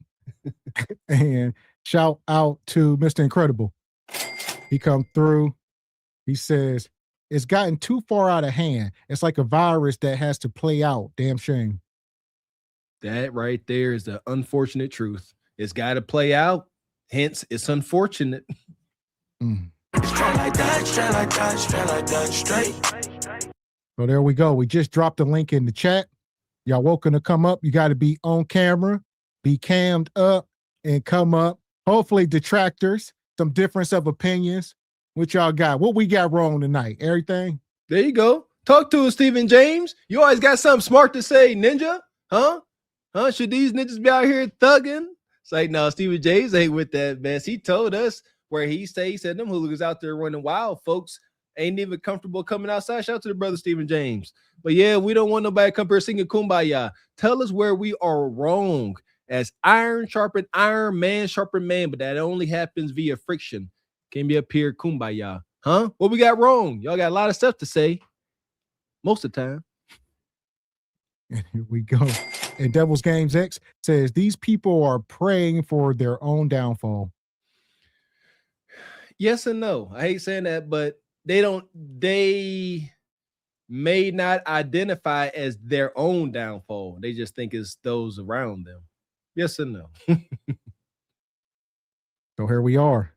And shout out to Mr. Incredible. He come through. He says, it's gotten too far out of hand. It's like a virus that has to play out. Damn shame. That right there is the unfortunate truth. It's got to play out. Hence, it's unfortunate. So there we go. We just dropped the link in the chat. Y'all welcome to come up. You got to be on camera, be cammed up, and come up. Hopefully detractors, some difference of opinions. What y'all got? What we got wrong tonight? Everything? There you go. Talk to us, Stephen James. You always got something smart to say, ninja. Huh? Should these ninjas be out here thugging? It's like, no, Stephen James ain't with that mess. He told us where he said them hooligans out there running wild. Folks ain't even comfortable coming outside. Shout out to the brother Stephen James. But yeah, we don't want nobody to come here singing Kumbaya. Tell us where we are wrong. As iron sharpen iron, man sharpen man, but that only happens via friction. Can't be up here Kumbaya. Huh? What we got wrong? Y'all got a lot of stuff to say. Most of the time. And here we go. And Devil's Games X says these people are praying for their own downfall. Yes and no. I hate saying that, but they may not identify as their own downfall. They just think it's those around them. Yes and no. So here we are.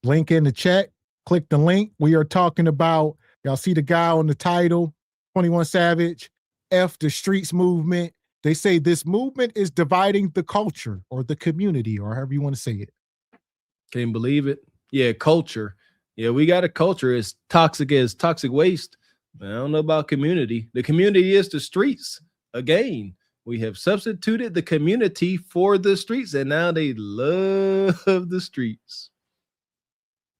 Link in the chat. Click the link. We are talking about, y'all see the guy on the title, 21 Savage, F the Streets movement. They say this movement is dividing the culture or the community or however you want to say it. Can't believe it. Yeah, culture. Yeah, we got a culture as toxic waste. I don't know about community. The community is the streets. Again, we have substituted the community for the streets, and now they love the streets.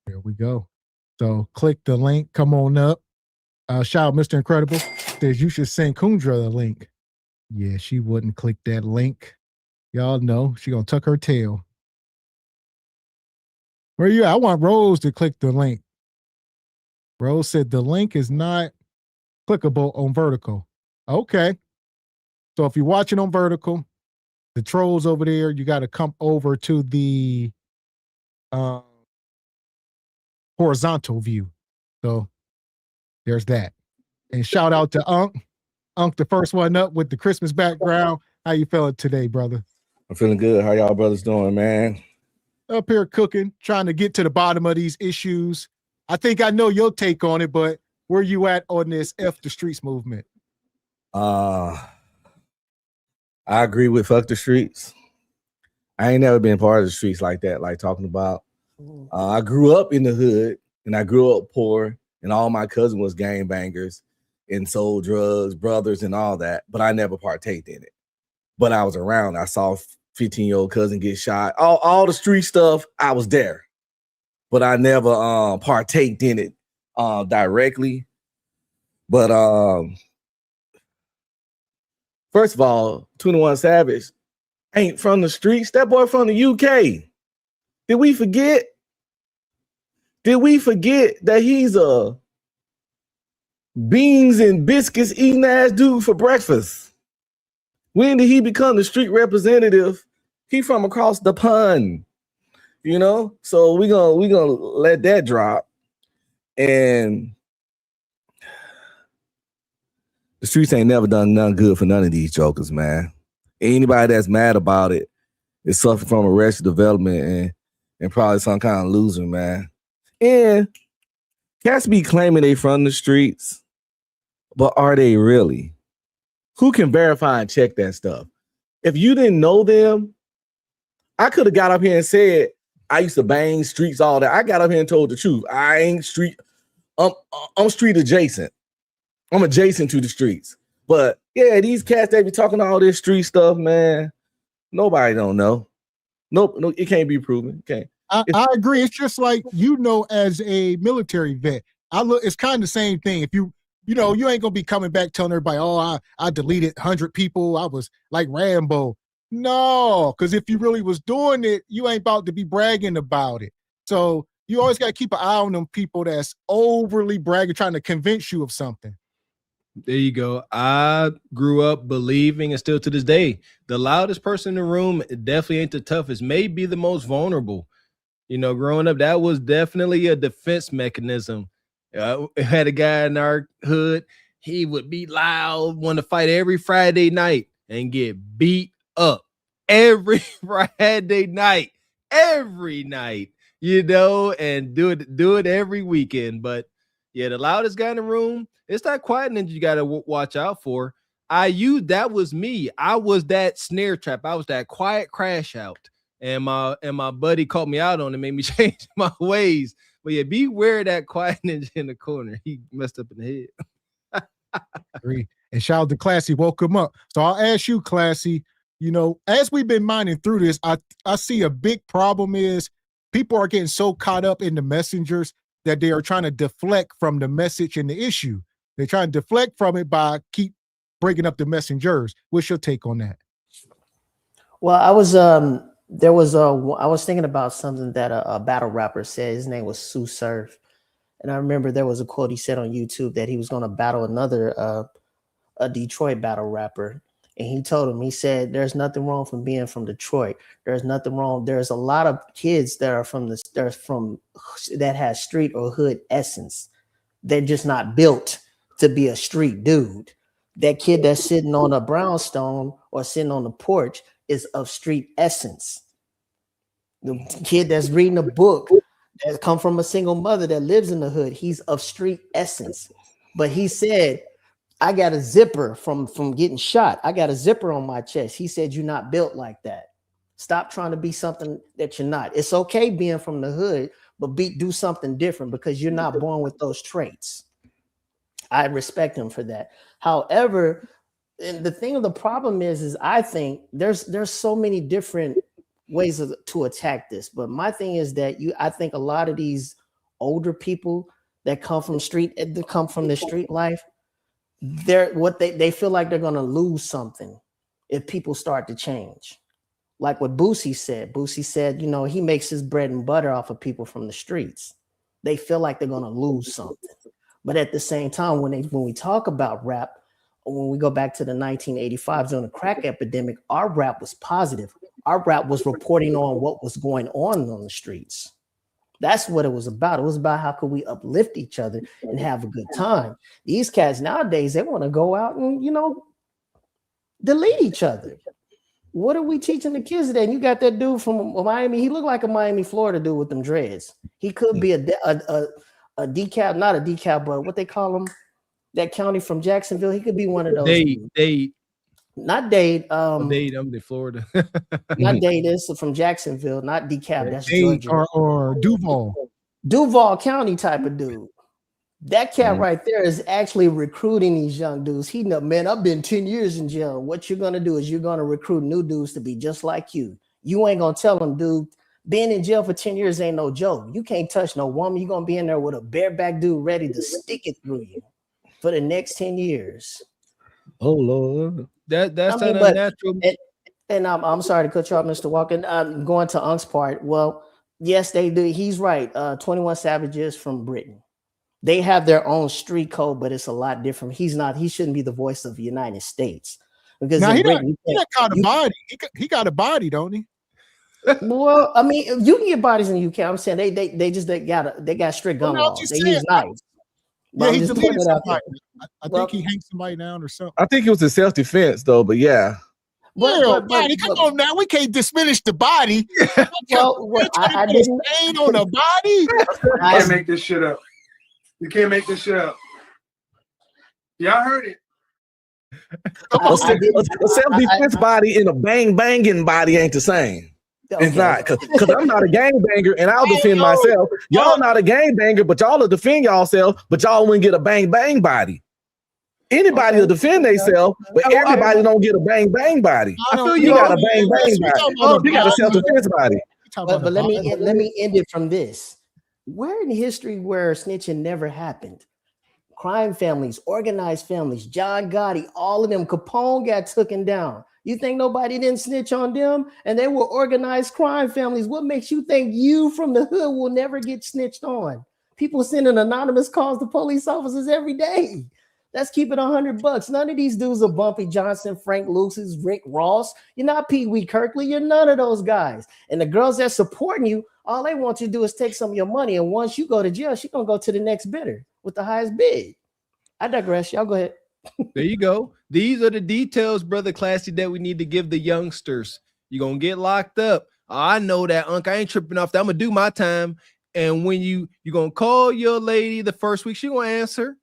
There we go. So click the link. Come on up. Shout out Mr. Incredible. Says you should send Kundra the link. Yeah, she wouldn't click that link. Y'all know she gonna tuck her tail. Where you at? I want Rose to click the link. Rose said the link is not clickable on vertical. Okay. So if you're watching on vertical, the trolls over there, you got to come over to the horizontal view. So there's that. And shout out to Unk. Unk, the first one up with the Christmas background. How you feeling today, brother? I'm feeling good. How y'all brothers doing, man? Up here cooking, trying to get to the bottom of these issues. I think I know your take on it, but where you at on this F the Streets movement? I agree with fuck the streets. I ain't never been part of the streets like that, like talking about. I grew up in the hood and I grew up poor and all my cousins was gangbangers and sold drugs, brothers and all that, but I never partaked in it. But I was around. I saw 15-year-old cousin get shot. All the street stuff, I was there. But I never partaked in it directly. But first of all, 21 Savage ain't from the streets. That boy from the UK. Did we forget? Did we forget that he's a beans and biscuits eating ass dude for breakfast? When did he become the street representative? He from across the pond, you know? So we gonna let that drop. And the streets ain't never done nothing good for none of these jokers, man. Anybody that's mad about it is suffering from arrested development and probably some kind of loser, man. And cats be claiming they from the streets, but are they really? Who can verify and check that stuff? If you didn't know them, I could have got up here and said, I used to bang streets, all that. I got up here and told the truth. I ain't street, I'm street adjacent. I'm adjacent to the streets. But yeah, these cats, they be talking all this street stuff, man. Nobody don't know. Nope, no, it can't be proven. Can't. I agree. It's just like, as a military vet, it's kind of the same thing. If you ain't gonna be coming back telling everybody, oh, I deleted 100 people. I was like Rambo. No, because if you really was doing it, you ain't about to be bragging about it. So you always got to keep an eye on them people that's overly bragging, trying to convince you of something. There you go. I grew up believing, and still to this day, the loudest person in the room definitely ain't the toughest, may be the most vulnerable. You know, growing up, that was definitely a defense mechanism. We had a guy in our hood. He would be loud, want to fight every Friday night and get beat up every Friday night, every night, and do it every weekend. But yeah, the loudest guy in the room, it's that quiet ninja you got to watch out for. That was me. I was that snare trap. I was that quiet crash out. And my buddy called me out on it, made me change my ways. But yeah, beware of that quiet ninja in the corner. He messed up in the head. Agree. And shout out to Classy, woke him up. So I'll ask you, Classy, as we've been mining through this, I see a big problem is people are getting so caught up in the messengers that they are trying to deflect from the message and the issue. They're trying to deflect from it by keep breaking up the messengers. What's your take on that? Well, I was thinking about something that a battle rapper said. His name was Sue Surf. And I remember there was a quote he said on YouTube that he was going to battle another a Detroit battle rapper. And he told him, he said, there's nothing wrong from being from Detroit. There's nothing wrong. There's a lot of kids that are that has street or hood essence. They're just not built to be a street dude. That kid that's sitting on a brownstone or sitting on the porch is of street essence. The kid that's reading a book that come from a single mother that lives in the hood, he's of street essence. But he said, I got a zipper from getting shot. I got a zipper on my chest. He said, you're not built like that. Stop trying to be something that you're not. It's okay being from the hood, but do something different because you're not born with those traits. I respect him for that. However, and the thing of the problem is I think there's so many different ways to attack this. But my thing is that I think a lot of these older people that come from the street life, they feel like they're gonna lose something if people start to change. Like what Boosie said. Boosie said, he makes his bread and butter off of people from the streets. They feel like they're gonna lose something. But at the same time, when we talk about rap, when we go back to the 1985 during the crack epidemic, our rap was positive. Our rap was reporting on what was going on the streets. That's what it was about. It was about how could we uplift each other and have a good time. These cats nowadays, they want to go out and, delete each other. What are we teaching the kids today? And you got that dude from Miami. He looked like a Miami, Florida dude with them dreads. He could be a decal, not a decal, but what they call him, that county from Jacksonville. He could be one of those. Dade. Not Dade. Dade, I'm in Florida. Not Dade. This is from Jacksonville, not DeKalb. That's Dade Georgia. or Duval. Duval County type of dude. That cat right there is actually recruiting these young dudes. He know, man, I've been 10 years in jail. What you're gonna do is you're gonna recruit new dudes to be just like you. You ain't gonna tell them, dude, being in jail for 10 years ain't no joke. You can't touch no woman. You're gonna be in there with a bareback dude ready to stick it through you for the next 10 years. Oh Lord. That's unnatural. And I'm sorry to cut you off, Mr. Walker. Going to Unk's part. Well, yes, they do. He's right. 21 Savages from Britain. They have their own street code, but it's a lot different. He shouldn't be the voice of the United States. Because now, in he Britain, got a body. He got a body, don't he? Well, I mean, you can get bodies in the UK. I'm saying they got strict gun laws. They use knives. Yeah, he deleted somebody. I think he hanged somebody down or something. I think it was in self-defense though, but yeah. But come on now, we can't diminish the body. I didn't stain on a body. You can't make this shit up. You can't make this shit up. Y'all heard it. A self-defense body and a banging body ain't the same. Okay. It's not because I'm not a gangbanger and I'll defend myself. Y'all not a gangbanger, but y'all will defend y'allself, but y'all wouldn't get a bang body. Anybody will defend themselves, but everybody don't get a bang body. I feel you got a bang body. You got a self-defense body. But let me end it from this. Where in history where snitching never happened? Crime families, organized families, John Gotti, all of them, Capone got taken down. You think nobody didn't snitch on them? And they were organized crime families. What makes you think you from the hood will never get snitched on? People sending anonymous calls to police officers every day. Let's keep it $100. None of these dudes are Bumpy Johnson, Frank Lucas, Rick Ross. You're not Pee Wee Kirkley. You're none of those guys. And the girls that supporting you, all they want you to do is take some of your money. And once you go to jail, she's going to go to the next bidder with the highest bid. I digress. Y'all go ahead. There you go. These are the details, Brother Classy, that we need to give the youngsters. You're going to get locked up. I know that, Unc. I ain't tripping off that. I'm going to do my time. And when you're going to call your lady the first week, she going to answer.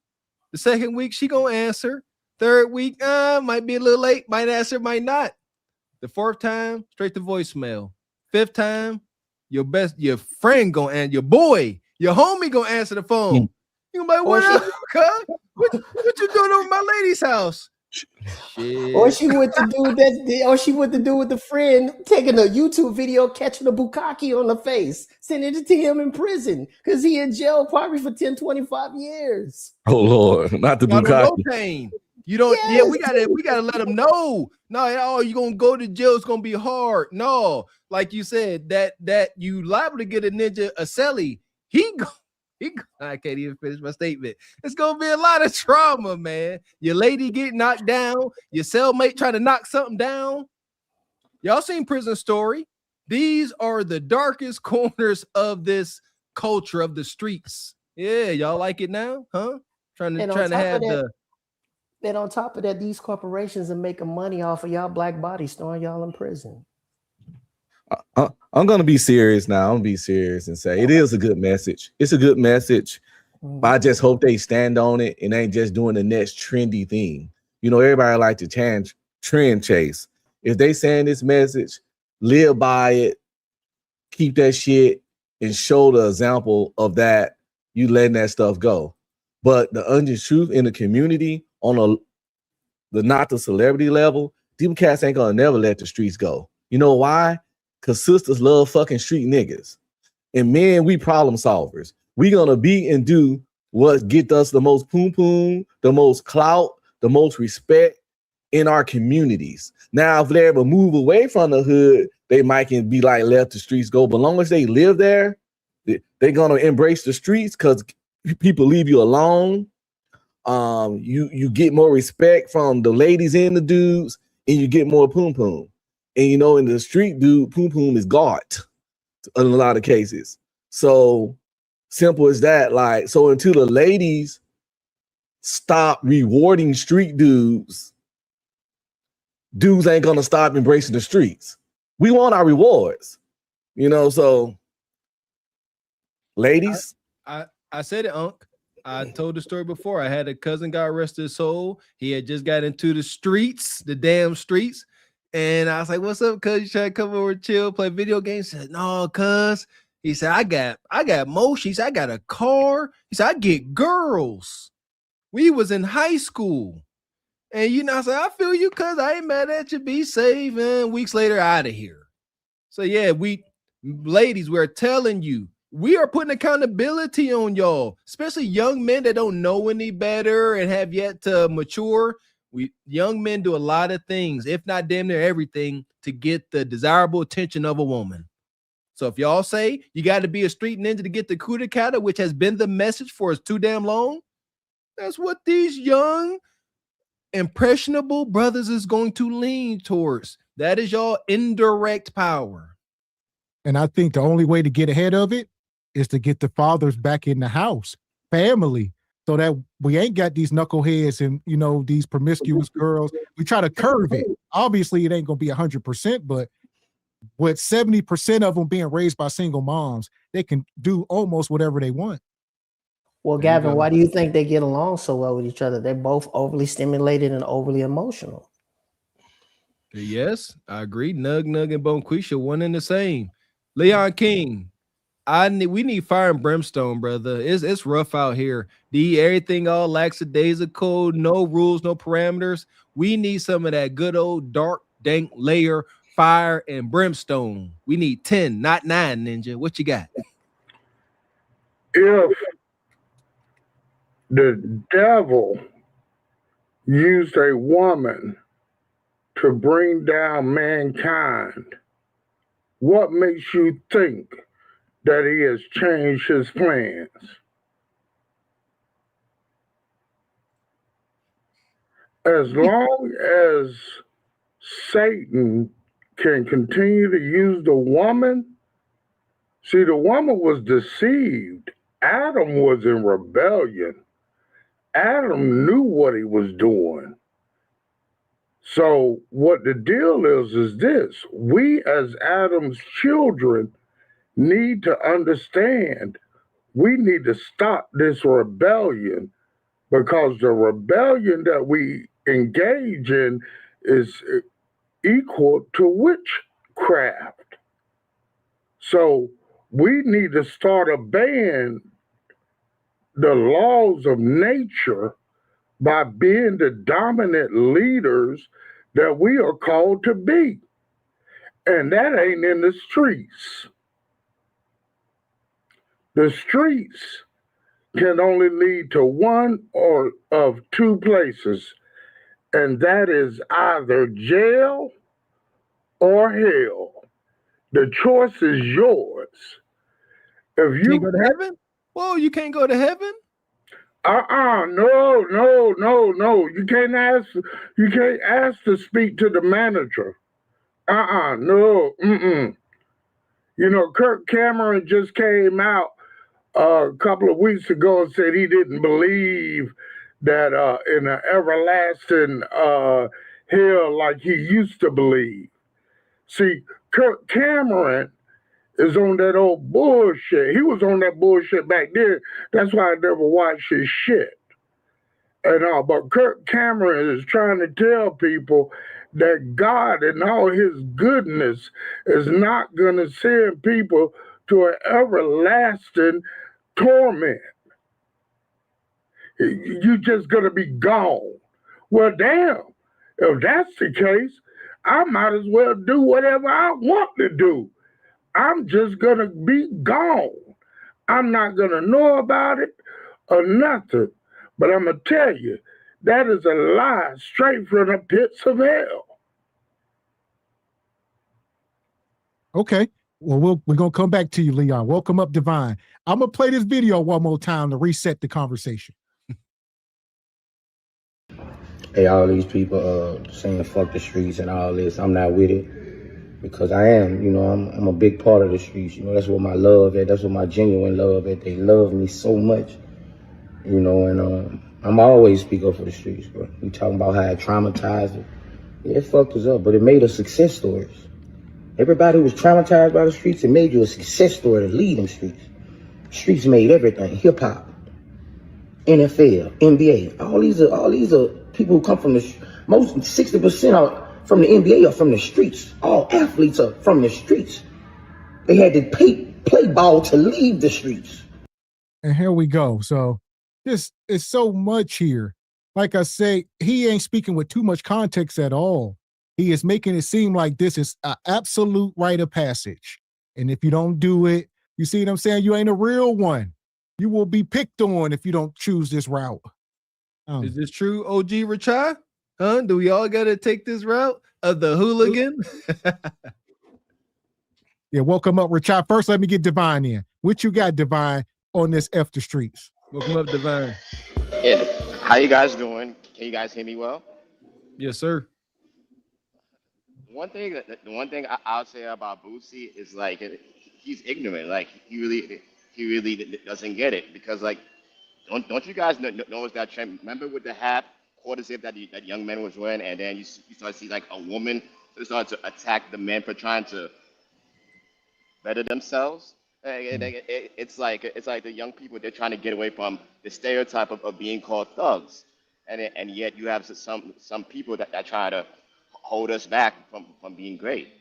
The second week, she going to answer. Third week, might be a little late. Might answer, might not. The fourth time, straight to voicemail. Fifth time, your friend going to answer. Your boy, your homie going to answer the phone. You gonna be like, what up, cuz? What you doing over my lady's house? Shit. Or she went to do that, or she went to do with the friend taking a YouTube video, catching a bukkake on the face, sending it to him in prison because he in jail probably for 10, 25 years. Oh Lord, not the bukkake. No pain. You don't. Yes. Yeah, we gotta let them know. No, you gonna go to jail. It's gonna be hard. No, like you said, that you liable to get a ninja a celly. He I can't even finish my statement. It's gonna be a lot of trauma, man. Your lady get knocked down, your cellmate trying to knock something down. Y'all seen Prison Story? These are the darkest corners of this culture of the streets. Yeah, y'all like it now, huh? Trying And to have the. then on top of that, these corporations are making money off of y'all black bodies, throwing y'all in prison. I'm gonna be serious now. I'm gonna be serious and say it is a good message. It's a good message. But I just hope they stand on it and ain't just doing the next trendy thing. You know, everybody like to trend chase. If they saying this message, live by it, keep that shit, and show the example of that, you letting that stuff go. But the honest truth in the community on the not the celebrity level, them cats ain't gonna never let the streets go. You know why? Because sisters love fucking street niggas. And men, we problem solvers. We gonna be and do what get us the most poom poom, the most clout, the most respect in our communities. Now, if they ever move away from the hood, they might can be like, let the streets go. But long as they live there, they're gonna embrace the streets because people leave you alone. You get more respect from the ladies and the dudes, and you get more poom poom. And you know, in the street, dude, poom poom is God in a lot of cases. So simple as that. Like, so until the ladies stop rewarding street dudes ain't gonna stop embracing the streets. We want our rewards, you know. So, ladies, I said it, Unc. I told the story before. I had a cousin, God rest his soul. He had just got into the streets, the damn streets. And I was like, what's up, cuz? You trying to come over, chill, play video games? He said, no, cuz. He said, I got motions. I got a car. He said, I get girls. We was in high school. And you know, I said, I feel you, cuz. I ain't mad at you. Be safe. And weeks later, out of here. So yeah, ladies, we're telling you, we are putting accountability on y'all, especially young men that don't know any better and have yet to mature. Young men do a lot of things, if not damn near everything, to get the desirable attention of a woman. So if y'all say you got to be a street ninja to get the cootie cutter, which has been the message for us too damn long, that's what these young, impressionable brothers is going to lean towards. That is y'all indirect power. And I think the only way to get ahead of it is to get the fathers back in the house, family, so that we ain't got these knuckleheads and, you know, these promiscuous girls. We try to curve it. Obviously, it ain't going to be 100%, but with 70% of them being raised by single moms, they can do almost whatever they want. Well, Gavin, why do you think they get along so well with each other? They're both overly stimulated and overly emotional. Yes, I agree. Nug, and Bonquisha, one and the same. Leon King, we need fire and brimstone, brother. It's rough out here. Everything all lackadaisical, no rules, no parameters. We need some of that good old dark, dank layer, fire and brimstone. We need 10, not 9, Ninja. What you got? If the devil used a woman to bring down mankind, what makes you think that he has changed his plans? As long as Satan can continue to use the woman, see, the woman was deceived. Adam was in rebellion. Adam knew what he was doing. So what the deal is this: we as Adam's children need to understand we need to stop this rebellion, because the rebellion that we engage in is equal to witchcraft. So we need to start obeying the laws of nature by being the dominant leaders that we are called to be. And that ain't in the streets. The streets can only lead to one or of two places, and that is either jail or hell. The choice is yours. If you go to heaven, Whoa, you can't go to heaven? No. You can't ask to speak to the manager. No. You know, Kirk Cameron just came out a couple of weeks ago and said he didn't believe that in an everlasting hell like he used to believe. See, Kirk Cameron is on that old bullshit. He was on that bullshit back then. That's why I never watched his shit. But Kirk Cameron is trying to tell people that God and all his goodness is not going to send people to an everlasting torment. You're just going to be gone. Well, damn, if that's the case, I might as well do whatever I want to do. I'm just going to be gone. I'm not going to know about it or nothing. But I'm going to tell you, that is a lie straight from the pits of hell. Okay. Well, we're going to come back to you, Leon. Welcome up, Divine. I'm going to play this video one more time to reset the conversation. Hey, all these people saying fuck the streets and all this, I'm not with it because I am, you know, I'm a big part of the streets. You know, that's what my love is. That's what my genuine love is. They love me so much, you know, and I'm always speak up for the streets, bro. We talking about how it traumatized it. Yeah, it fucked us up, but it made us success stories. Everybody who was traumatized by the streets, it made you a success story to lead them streets. Streets made everything, hip hop, NFL, NBA. All these are people who come from the most 60% are from the NBA are from the streets. All athletes are from the streets. They had to play ball to leave the streets. And here we go. So this is so much here. Like I say, he ain't speaking with too much context at all. He is making it seem like this is an absolute rite of passage. And if you don't do it, you see what I'm saying? You ain't a real one. You will be picked on if you don't choose this route. Is this true, OG Rachai? Huh? Do we all got to take this route of the hooligan? Yeah, welcome up, Rachai. First, let me get Divine in. What you got, Divine, on this F the Streets? Welcome up, Divine. Yeah. How you guys doing? Can you guys hear me well? Yes, sir. The one thing I'll say about Boosie is like he's ignorant. Like he really doesn't get it because like don't you guys notice that trend? Remember with the half quarter zip that young man was wearing, and then you start to see like a woman start to attack the men for trying to better themselves. It's like the young people, they're trying to get away from the stereotype of being called thugs, and yet you have some people that try to hold us back from being great.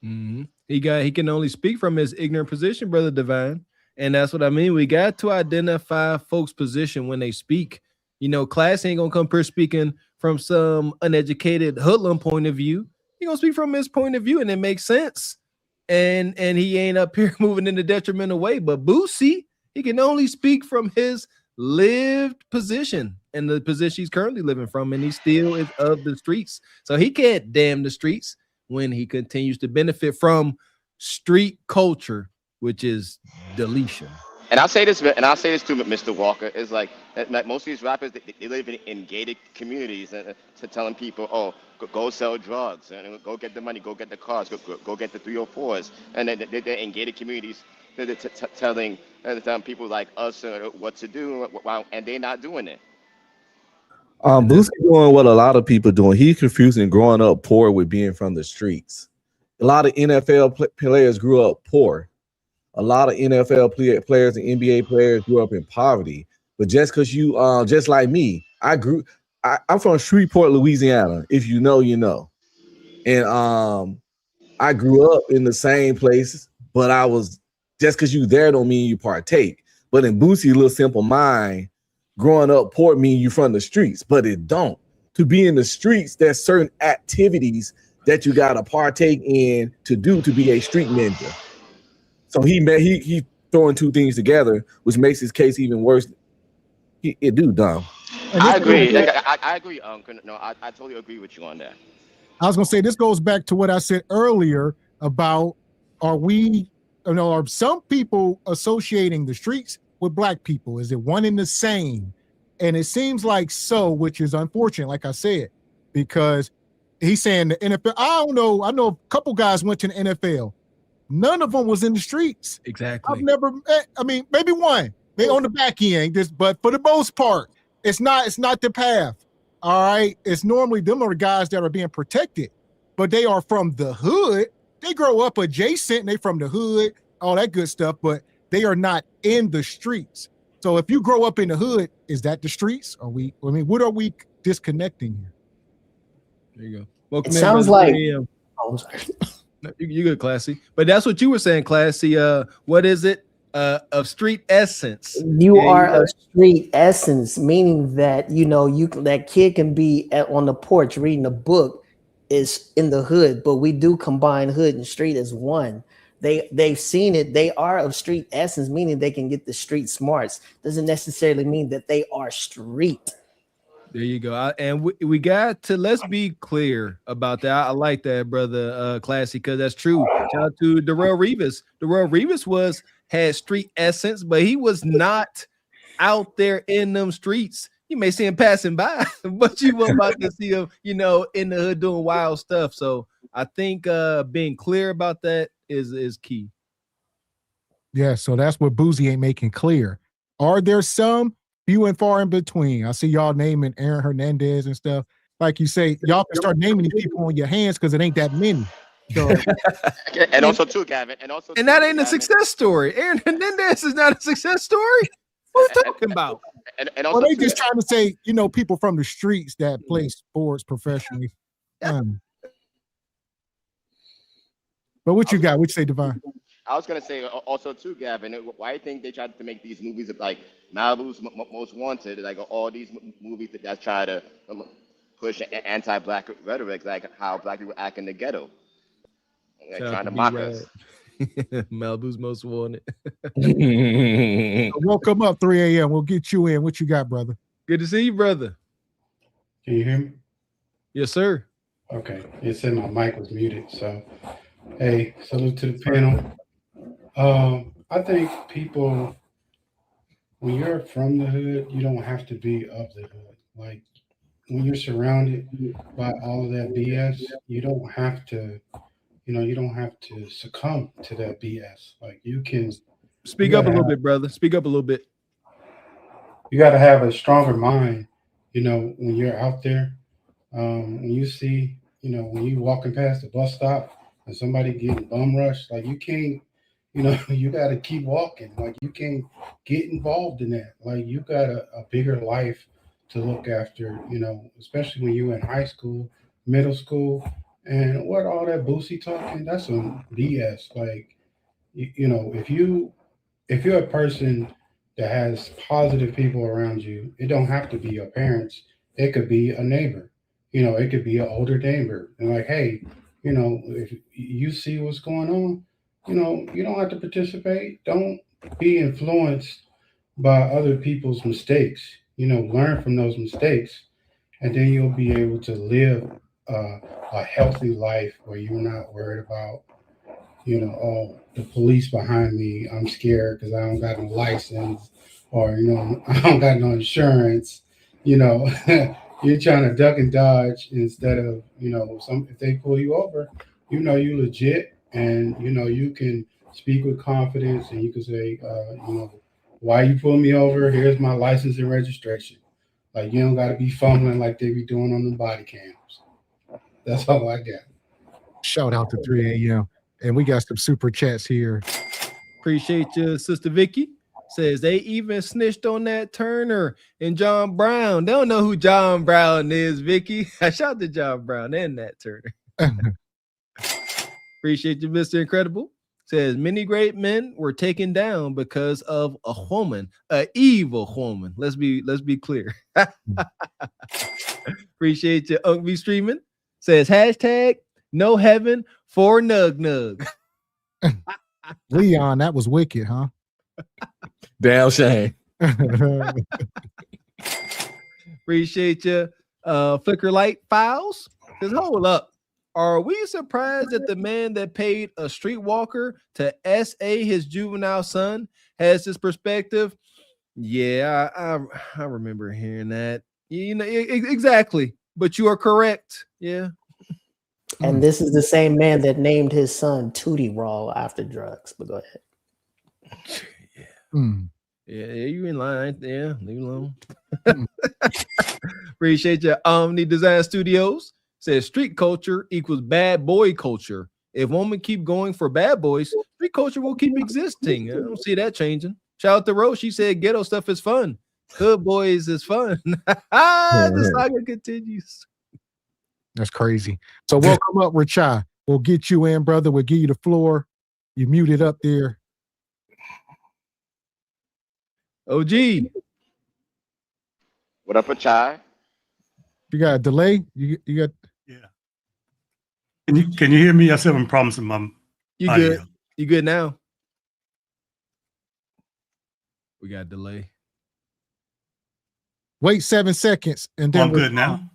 Mm-hmm. He can only speak from his ignorant position, brother Divine, and that's what I mean. We got to identify folks' position when they speak. You know, class ain't gonna come here speaking from some uneducated hoodlum point of view. He gonna speak from his point of view, and it makes sense. And he ain't up here moving in a detrimental way. But Boosie, he can only speak from his lived position and the position he's currently living from, and he still is of the streets. So he can't damn the streets when he continues to benefit from street culture, which is deletion. And I'll say this too, Mr. Walker, is like most of these rappers, they live in gated communities, and to telling people, oh, go sell drugs and go get the money, go get the cars, go get the 304s, and then they're in gated communities, they're telling people like us what to do, and they're not doing it. Boosie doing what a lot of people doing. He's confusing growing up poor with being from the streets. A lot of NFL players grew up poor. A lot of NFL players and NBA players grew up in poverty. But just because you, just like me, I'm from Shreveport, Louisiana. If you know, you know. And I grew up in the same place, but I was, just because you there don't mean you partake. But in Boosie's little simple mind, growing up poor mean you from the streets, but it don't. To be in the streets, there's certain activities that you got to partake in to do to be a street ninja. So he throwing two things together, which makes his case even worse. It do dumb. I agree. I agree. No, I totally agree with you on that. I was gonna say this goes back to what I said earlier about are some people associating the streets with black people? Is it one and the same? And it seems like so, which is unfortunate, like I said, because he's saying the NFL. I don't know. I know a couple guys went to the NFL. None of them was in the streets. Exactly. I've never. I mean, maybe one, maybe on the back end. But for the most part, it's not the path. All right, it's normally them are the guys that are being protected, but they are from the hood. They grow up adjacent. And they from the hood, all that good stuff, but they are not in the streets. So if you grow up in the hood, is that the streets? What are we disconnecting here? There you go. Welcome It in, sounds brother. like No, you good, Classy. But that's what you were saying, Classy. What is it? Of street essence. you are of street essence, meaning that that kid can be on the porch reading a book, is in the hood, but we do combine hood and street as one. They've seen it. They are of street essence, meaning they can get the street smarts. Doesn't necessarily mean that they are street. There you go. And we got to, let's be clear about that. I like that, brother Classy, because that's true. Shout out to Darrell Revis. Darrell Revis had street essence, but he was not out there in them streets. You may see him passing by, but you weren't about to see him, in the hood doing wild stuff. So I think being clear about that is key. Yeah, so that's what Boozy ain't making clear. Are there some? Few and far in between. I see y'all naming Aaron Hernandez and stuff. Like you say, y'all can start naming these people on your hands because it ain't that many. So, and also too, Gavin, and that ain't a success story. Aaron Hernandez is not a success story. What are you talking about? And also they just trying to say, people from the streets that play sports professionally. But what you got? What you say, Divine? I was gonna say also too, Gavin. Why do you think they tried to make these movies like Malibu's Most Wanted, like all these movies that try to push anti-black rhetoric, like how black people act in the ghetto, trying to mock us. Malibu's Most Wanted. Welcome up 3 a.m. We'll get you in. What you got, brother? Good to see you, brother. Can you hear me? Yes, sir. Okay. It said my mic was muted. So, hey, salute to the panel. I think people, when you're from the hood, you don't have to be of the hood. Like when you're surrounded by all of that BS, you don't have to, you don't have to succumb to that BS. Like you can speak up a little bit, brother. Speak up a little bit. You got to have a stronger mind, when you're out there. When you see, when you walking past the bus stop and somebody getting bum rushed, like you can't. You got to keep walking. Like you can't get involved in that. Like you got a bigger life to look after, especially when you're in high school, middle school, and what all that Boosie talking, that's some BS. Like, if you're a person that has positive people around you, it don't have to be your parents. It could be a neighbor. It could be an older neighbor. And like, hey, if you see what's going on, you don't have to participate. Don't be influenced by other people's mistakes. Learn from those mistakes, and then you'll be able to live a healthy life where you're not worried about, oh, the police behind me. I'm scared because I don't got no license, or I don't got no insurance. You're trying to duck and dodge instead of if they pull you over, you legit. And you can speak with confidence, and you can say, why you pull me over? Here's my license and registration. Like you don't got to be fumbling like they be doing on the body cams. That's all I got. Shout out to 3 a.m. And we got some super chats here. Appreciate you, Sister Vicky. Says they even snitched on that Turner and John Brown. They don't know who John Brown is, Vicky. Shout out to John Brown and Nat Turner. Appreciate you, Mr. Incredible. Says many great men were taken down because of a woman, an evil woman. Let's be clear. Appreciate you, Unc B streaming. Says hashtag no heaven for Nug Nug. Leon, that was wicked, huh? Damn shame. Appreciate you, Flicker Light Files. Says hold up. Are we surprised that the man that paid a streetwalker to SA his juvenile son has this perspective? Yeah, I remember hearing that. You know, exactly. But you are correct. Yeah. And this is the same man that named his son Tootie Raw after drugs. But go ahead. Yeah, you in line. Yeah, leave alone. Appreciate you. Omni Design Studios says street culture equals bad boy culture. If women keep going for bad boys, street culture will keep existing. I don't see that changing. Shout out to Rose. She said ghetto stuff is fun. Hood boys is fun. The saga continues. That's crazy. So welcome up, Richai. We'll get you in, brother. We'll give you the floor. You muted up there. OG. What up, Achai? You got a delay? You got? Can you hear me? I was having problems with my You audio. good? You good now? We got a delay. Wait 7 seconds and then I'm good now.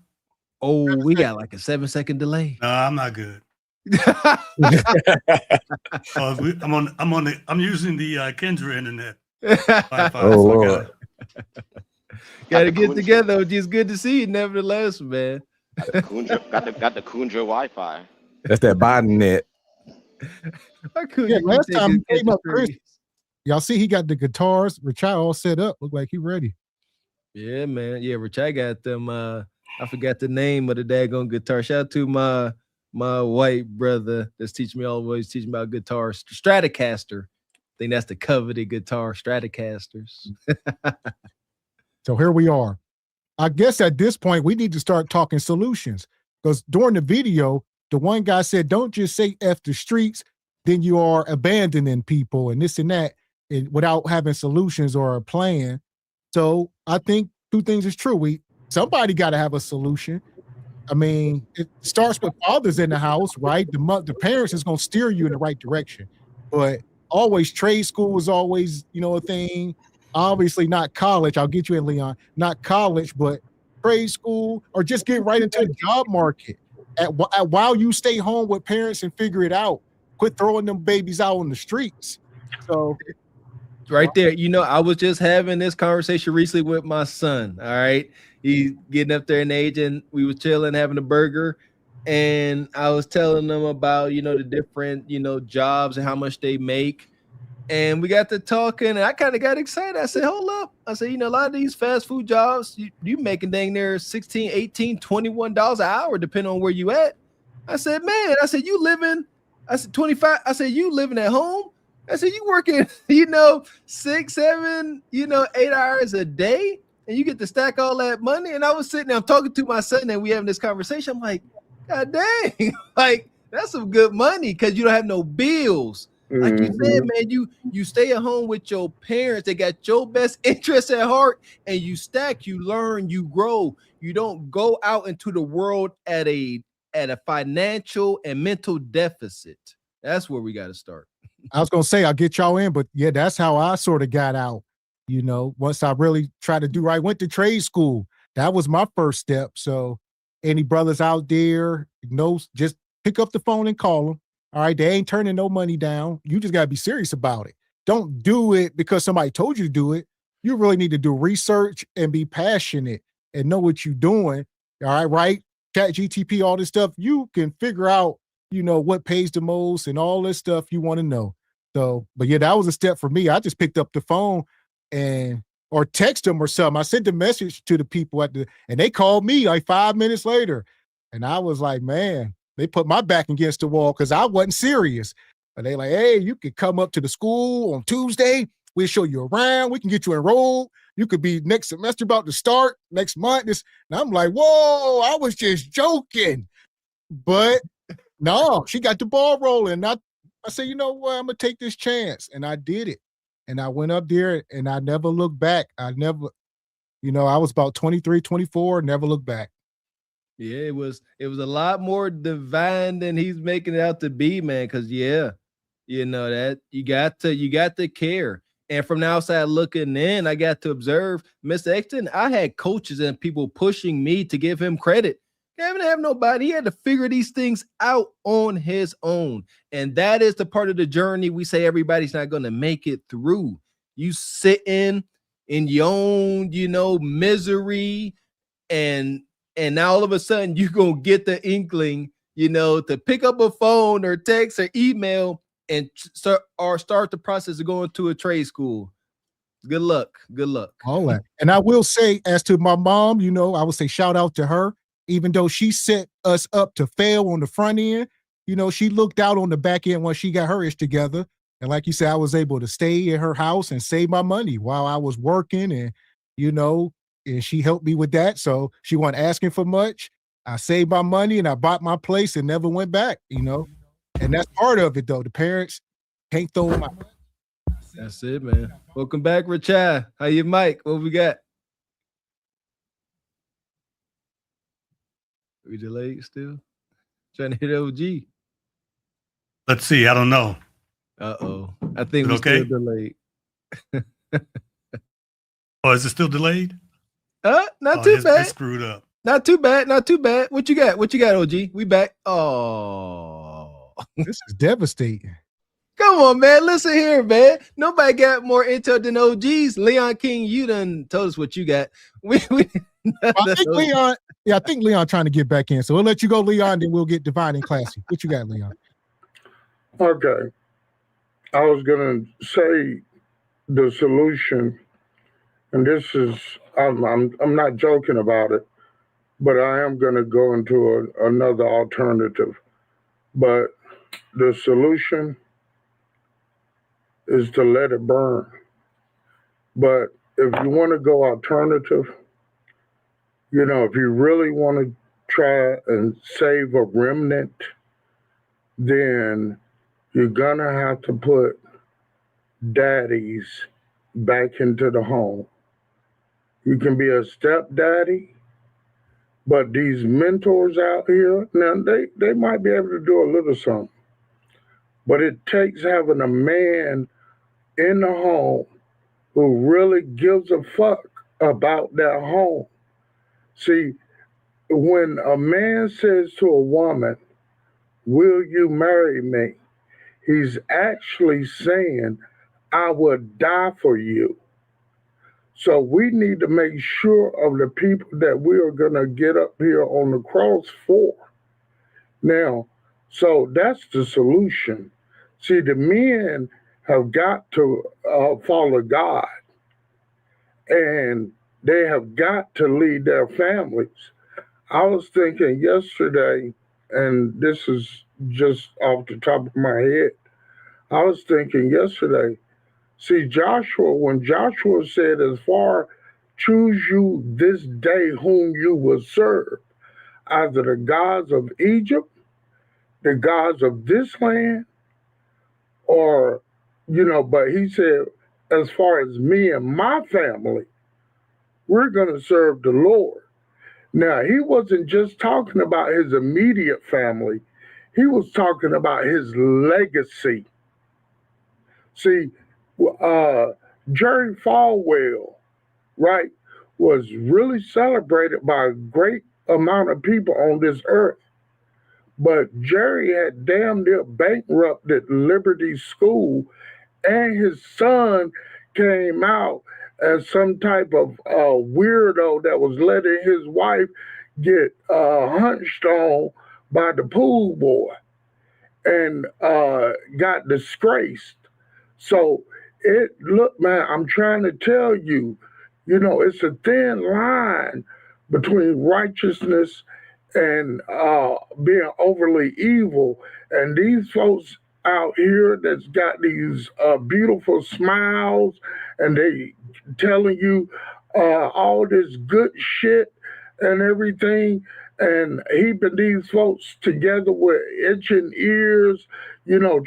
Oh, we got like a 7-second delay. No, I'm not good. I'm using the Kendra internet. Wi-Fi, Gotta get together. It's good to see you, nevertheless, man. Got the Kundra Wi-Fi. That's that Biden net. Yeah, last time he came up, Chris. Y'all see he got the guitars. Richai all set up. Look like he ready. Yeah, man. Yeah, Richai got them. I forgot the name of the daggone guitar. Shout out to my white brother that's teaching me about guitars. Stratocaster. I think that's the coveted guitar, Stratocasters. So here we are. I guess at this point, we need to start talking solutions, because during the video, the one guy said, don't just say F the streets, then you are abandoning people and this and that, and without having solutions or a plan. So I think two things is true. Somebody got to have a solution. I mean, it starts with fathers in the house, right? The parents is going to steer you in the right direction. But always trade school is always, a thing. Obviously not college. I'll get you in, Leon. Not college, but trade school, or just get right into the job market. While you stay home with parents and figure it out. Quit throwing them babies out on the streets. So right there, I was just having this conversation recently with my son. All right. He's getting up there in age, and we was chilling, having a burger. And I was telling them about, the different, jobs and how much they make. And we got to talking, and I kind of got excited. I said, hold up. I said, a lot of these fast food jobs, you making dang near $16, $18, $21 an hour, depending on where you at. I said, man, you living, 25. I said, you living at home? I said, you working, 6, 7, 8 hours a day, and you get to stack all that money. And I was sitting there, I'm talking to my son, and we having this conversation. I'm like, God dang, like, that's some good money, because you don't have no bills. Like you said, man, you stay at home with your parents. They got your best interests at heart, and you stack, you learn, you grow. You don't go out into the world at a financial and mental deficit. That's where we got to start. I was going to say, I'll get y'all in, but yeah, that's how I sort of got out. Once I really tried to do right, went to trade school. That was my first step. So any brothers out there, just pick up the phone and call them. All right, they ain't turning no money down. You just got to be serious about it. Don't do it because somebody told you to do it. You really need to do research and be passionate and know what you're doing. All right? Chat GTP, all this stuff. You can figure out, what pays the most and all this stuff you want to know. So, but yeah, that was a step for me. I just picked up the phone or text them or something. I sent a message to the people and they called me like 5 minutes later. And I was like, man, they put my back against the wall because I wasn't serious. But they like, hey, you could come up to the school on Tuesday. We'll show you around. We can get you enrolled. You could be next semester about to start next month. And I'm like, whoa, I was just joking. But no, she got the ball rolling. I said, you know what? I'm going to take this chance. And I did it. And I went up there and I never looked back. I was about 23, 24, never looked back. Yeah, it was a lot more divine than he's making it out to be, man. Because that you got to care. And from the outside looking in, I got to observe Mr. Exton. I had coaches and people pushing me to give him credit. Gavin didn't have nobody. He had to figure these things out on his own. And that is the part of the journey we say everybody's not going to make it through. You sitting in your own, misery, and now all of a sudden you're going to get the inkling, to pick up a phone or text or email and start the process of going to a trade school. Good luck. Good luck. All that. And I will say, as to my mom, I would say shout out to her. Even though she set us up to fail on the front end, she looked out on the back end once she got her ish together. And like you said, I was able to stay in her house and save my money while I was working. And, and she helped me with that. So she wasn't asking for much. I saved my money and I bought my place and never went back, And that's part of it, though. The parents can't throw them out. That's it, man. Welcome back, Richard. How you, Mike? What we got? We delayed still? Trying to hit OG. Let's see. I don't know. Uh-oh. I think we're still delayed. Oh, is it still delayed? Not too bad. It's screwed up. Not too bad. Not too bad. What you got? OG? We back. Oh. This is devastating. Come on, man. Listen here, man. Nobody got more intel than OGs. Leon King, you done told us what you got. I think Leon trying to get back in. So we'll let you go, Leon, then we'll get Divine and Classy. What you got, Leon? Okay. I was going to say the solution, and this is, I'm not joking about it, but I am going to go into another alternative. But the solution is to let it burn. But if you want to go alternative, if you really want to try and save a remnant, then you're going to have to put daddies back into the home. You can be a stepdaddy, but these mentors out here, now they might be able to do a little something. But it takes having a man in the home who really gives a fuck about their home. See, when a man says to a woman, "Will you marry me?" he's actually saying, "I would die for you." So we need to make sure of the people that we are going to get up here on the cross for. Now, so that's the solution. See, the men have got to follow God, and they have got to lead their families. I was thinking yesterday, and this is just off the top of my head, I was thinking yesterday, see, Joshua, when Joshua said, as far, choose you this day whom you will serve, either the gods of Egypt, the gods of this land, or, but he said, as far as me and my family, we're going to serve the Lord. Now, he wasn't just talking about his immediate family. He was talking about his legacy. See, Jerry Falwell, right, was really celebrated by a great amount of people on this earth. But Jerry had damn near bankrupted Liberty School, and his son came out as some type of weirdo that was letting his wife get hunched on by the pool boy and got disgraced. So look, man, I'm trying to tell you, it's a thin line between righteousness and being overly evil. And these folks out here that's got these beautiful smiles and they telling you all this good shit and everything, and heaping these folks together with itching ears,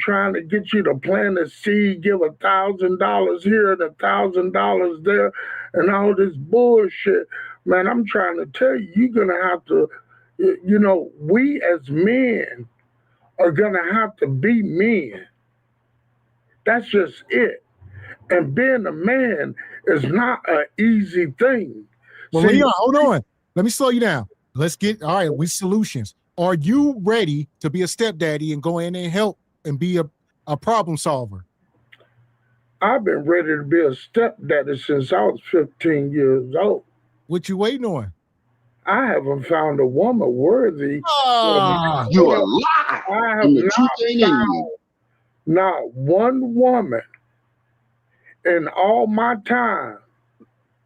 trying to get you to plant a seed, give $1,000 here and $1,000 there, and all this bullshit. Man, I'm trying to tell you, you're going to have to, we as men are going to have to be men. That's just it. And being a man is not an easy thing. Well, Leon, hold on. Let me slow you down. Let's get all right. We solutions. Are you ready to be a stepdaddy and go in and help and be a problem solver? I've been ready to be a stepdaddy since I was 15 years old. What you waiting on? I haven't found a woman worthy. You a lie. I have And the not truth ain't in found you. not one woman in all my time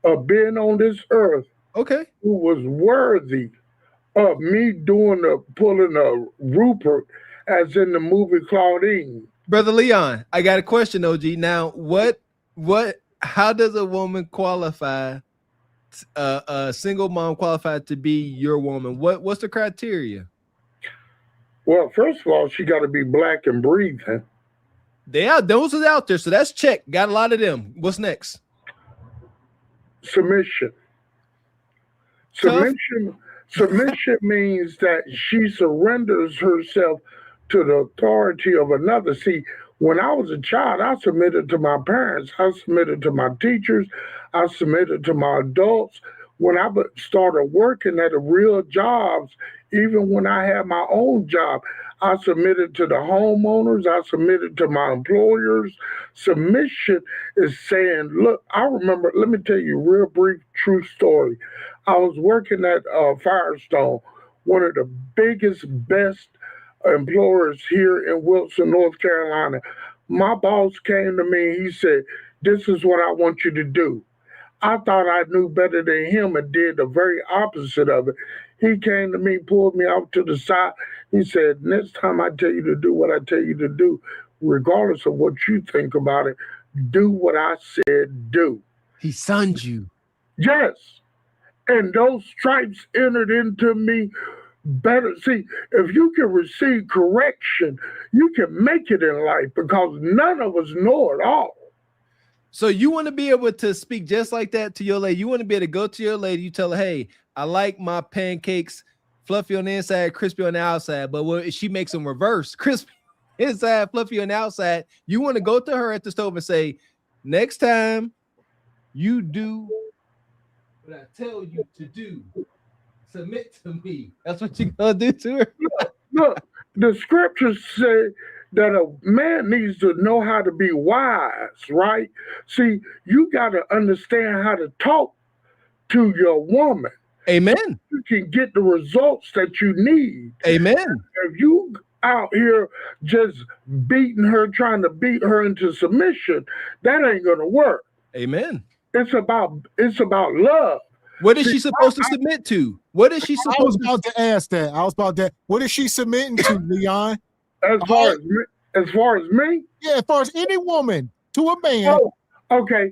of being on this earth who was worthy of me pulling a Rupert as in the movie Claudine. Brother Leon, I got a question, OG. Now, how does a woman qualify, a single mom qualify to be your woman? What's the criteria? Well, first of all, she got to be black and breathing. Those are out there, so that's check. Got a lot of them. What's next? Submission. Submission means that she surrenders herself to the authority of another. See, when I was a child, I submitted to my parents. I submitted to my teachers. I submitted to my adults. When I started working at the real jobs, even when I had my own job, I submitted to the homeowners. I submitted to my employers. Submission is saying, look, I remember, let me tell you a real brief, true story. I was working at Firestone, one of the biggest, best employers here in Wilson, North Carolina. My boss came to me. He said, this is what I want you to do. I thought I knew better than him and did the very opposite of it. He came to me, pulled me off to the side. He said, next time I tell you to do what I tell you to do, regardless of what you think about it, do what I said do. He sunned you. Yes. And those stripes entered into me better. See, if you can receive correction, you can make it in life because none of us know it all. So you want to be able to speak just like that to your lady. You want to be able to go to your lady. You tell her, hey, I like my pancakes fluffy on the inside, crispy on the outside. But she makes them reverse, crispy inside, fluffy on the outside. You want to go to her at the stove and say, next time you do what I tell you to do, submit to me. That's what you're going to do to her. Look, the scriptures say that a man needs to know how to be wise, right? See, you got to understand how to talk to your woman. Amen. You can get the results that you need. Amen. If you out here just beating her, trying to beat her into submission, that ain't gonna work. Amen. It's about love. What is she supposed to submit to? What is she supposed I was about to ask that. What is she submitting to, Leon? As far as me? Yeah, as far as any woman to a man. Oh, okay.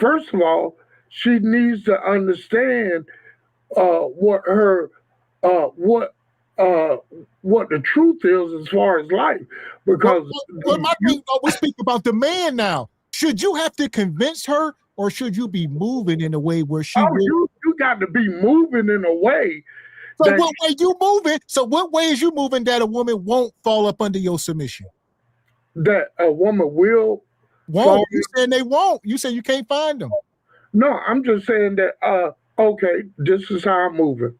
First of all, she needs to understand what the truth is as far as life. Because we speak about the man now. Should you have to convince her, or should you be moving in a way where she will? You got to be moving in a way. So what way you moving? So what way is you moving that a woman won't fall up under your submission? That a woman will won't. You saying they won't. You say you can't find them. No, I'm just saying that okay, this is how I'm moving.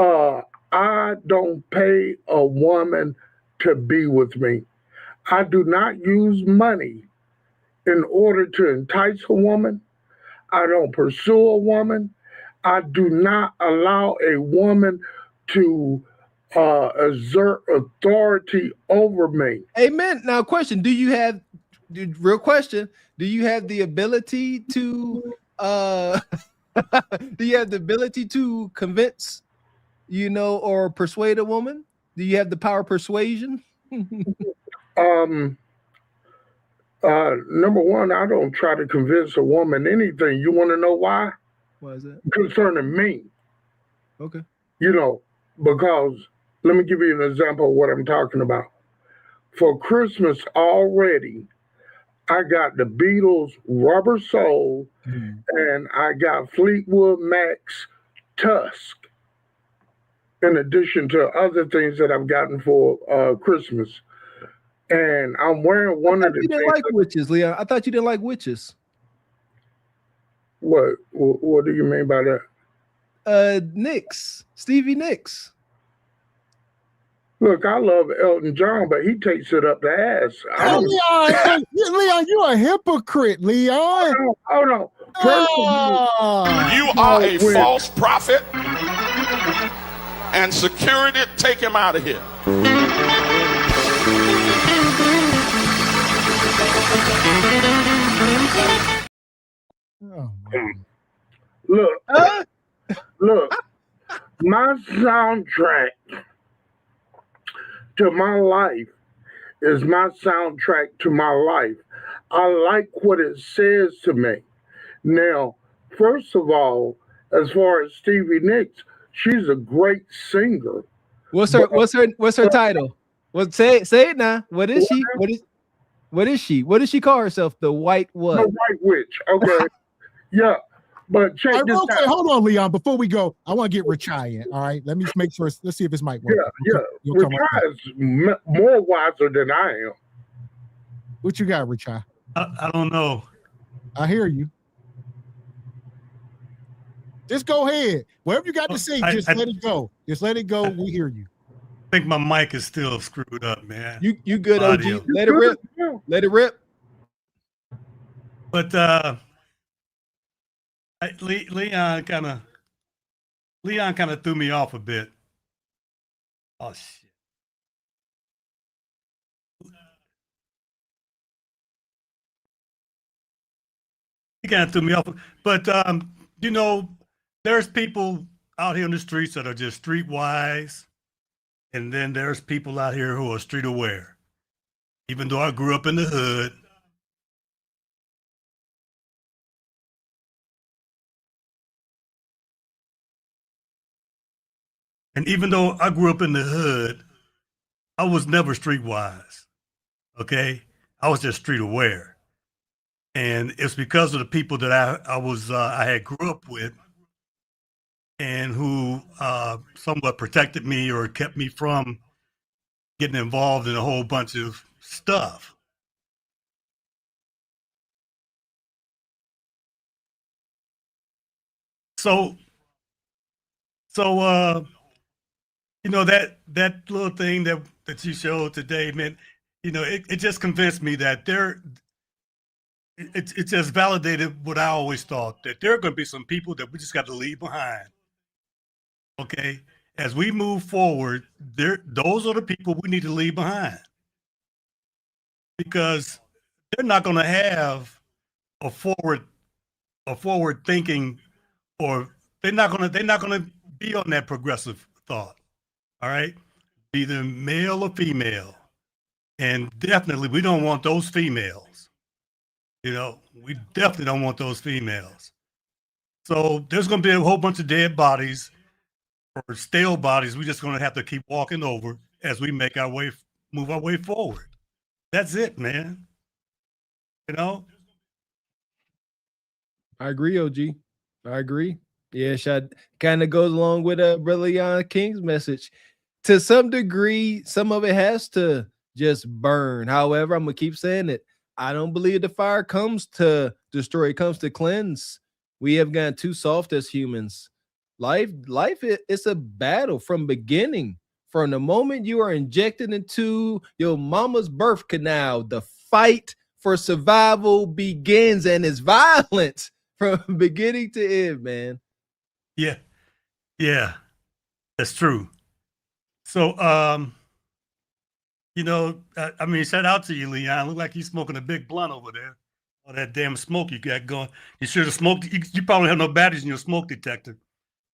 I don't pay a woman to be with me. I do not use money in order to entice a woman. I don't pursue a woman. I do not allow a woman to exert authority over me. Amen. Now, question: do you have the ability to do you have the ability to convince, or persuade a woman? Do you have the power of persuasion? Number one, I don't try to convince a woman anything. You want to know why? Why is that? Concerning me. Okay. Because let me give you an example of what I'm talking about. For Christmas already, I got the Beatles Rubber Soul and I got Fleetwood Mac's Tusk, in addition to other things that I've gotten for Christmas. And I'm wearing one of the. You didn't like witches, Leon. I thought you didn't like witches. What do you mean by that? Stevie Nicks. Look, I love Elton John, but he takes it up the ass. Leon, Leon, you a hypocrite, Leon. Hold on. You are a false prophet, and security, take him out of here. Look, my soundtrack to my life is my soundtrack to my life. I like what it says to me. Now, first of all, as far as Stevie Nicks, she's a great singer. What's her title? Well, say it now. What is she? What is she? What does she call herself? The white what? The white witch. Okay. Yeah. But check this out. Hold on, Leon. Before we go, I want to get Rachai in. All right. Let me make sure. Let's see if this mic works. Yeah. Rachai is more wiser than I am. What you got, Rachai? I don't know. I hear you. Just go ahead. Whatever you got to say, just let it go. Just let it go. We hear you. I think my mic is still screwed up, man. You good, OG? Let it rip. Let it rip. But Leon kind of threw me off a bit. Oh shit. He kind of threw me off. But you know, there's people out here in the streets that are just streetwise, and then there's people out here who are street aware. Even though I grew up in the hood, and even though I grew up in the hood, I was never streetwise. Okay, I was just street aware, and it's because of the people that I had grew up with, and who somewhat protected me or kept me from getting involved in a whole bunch of stuff. So you know, that little thing that you showed today, man, you know, it just convinced me that it just validated what I always thought, that there are going to be some people that we just got to leave behind. Okay, as we move forward, those are the people we need to leave behind, because they're not going to have a forward thinking, or they're not going to be on that progressive thought. All right, either male or female, and definitely we don't want those females. You know, we definitely don't want those females. So there's going to be a whole bunch of dead bodies or stale bodies. We're just going to have to keep walking over as we move our way forward. That's it, man. You know? I agree, OG. I agree. Yeah, Shad kind of goes along with Brother Leon King's message. To some degree, some of it has to just burn. However, I'm going to keep saying it. I don't believe the fire comes to destroy, it comes to cleanse. We have gotten too soft as humans. Life it's a battle from beginning. From the moment you are injected into your mama's birth canal, the fight for survival begins, and it's violent from beginning to end, man. Yeah, that's true. So, you know, I mean, shout out to you, Leon. Look like you're smoking a big blunt over there. All that damn smoke you got going. You should have smoked. You probably have no batteries in your smoke detector,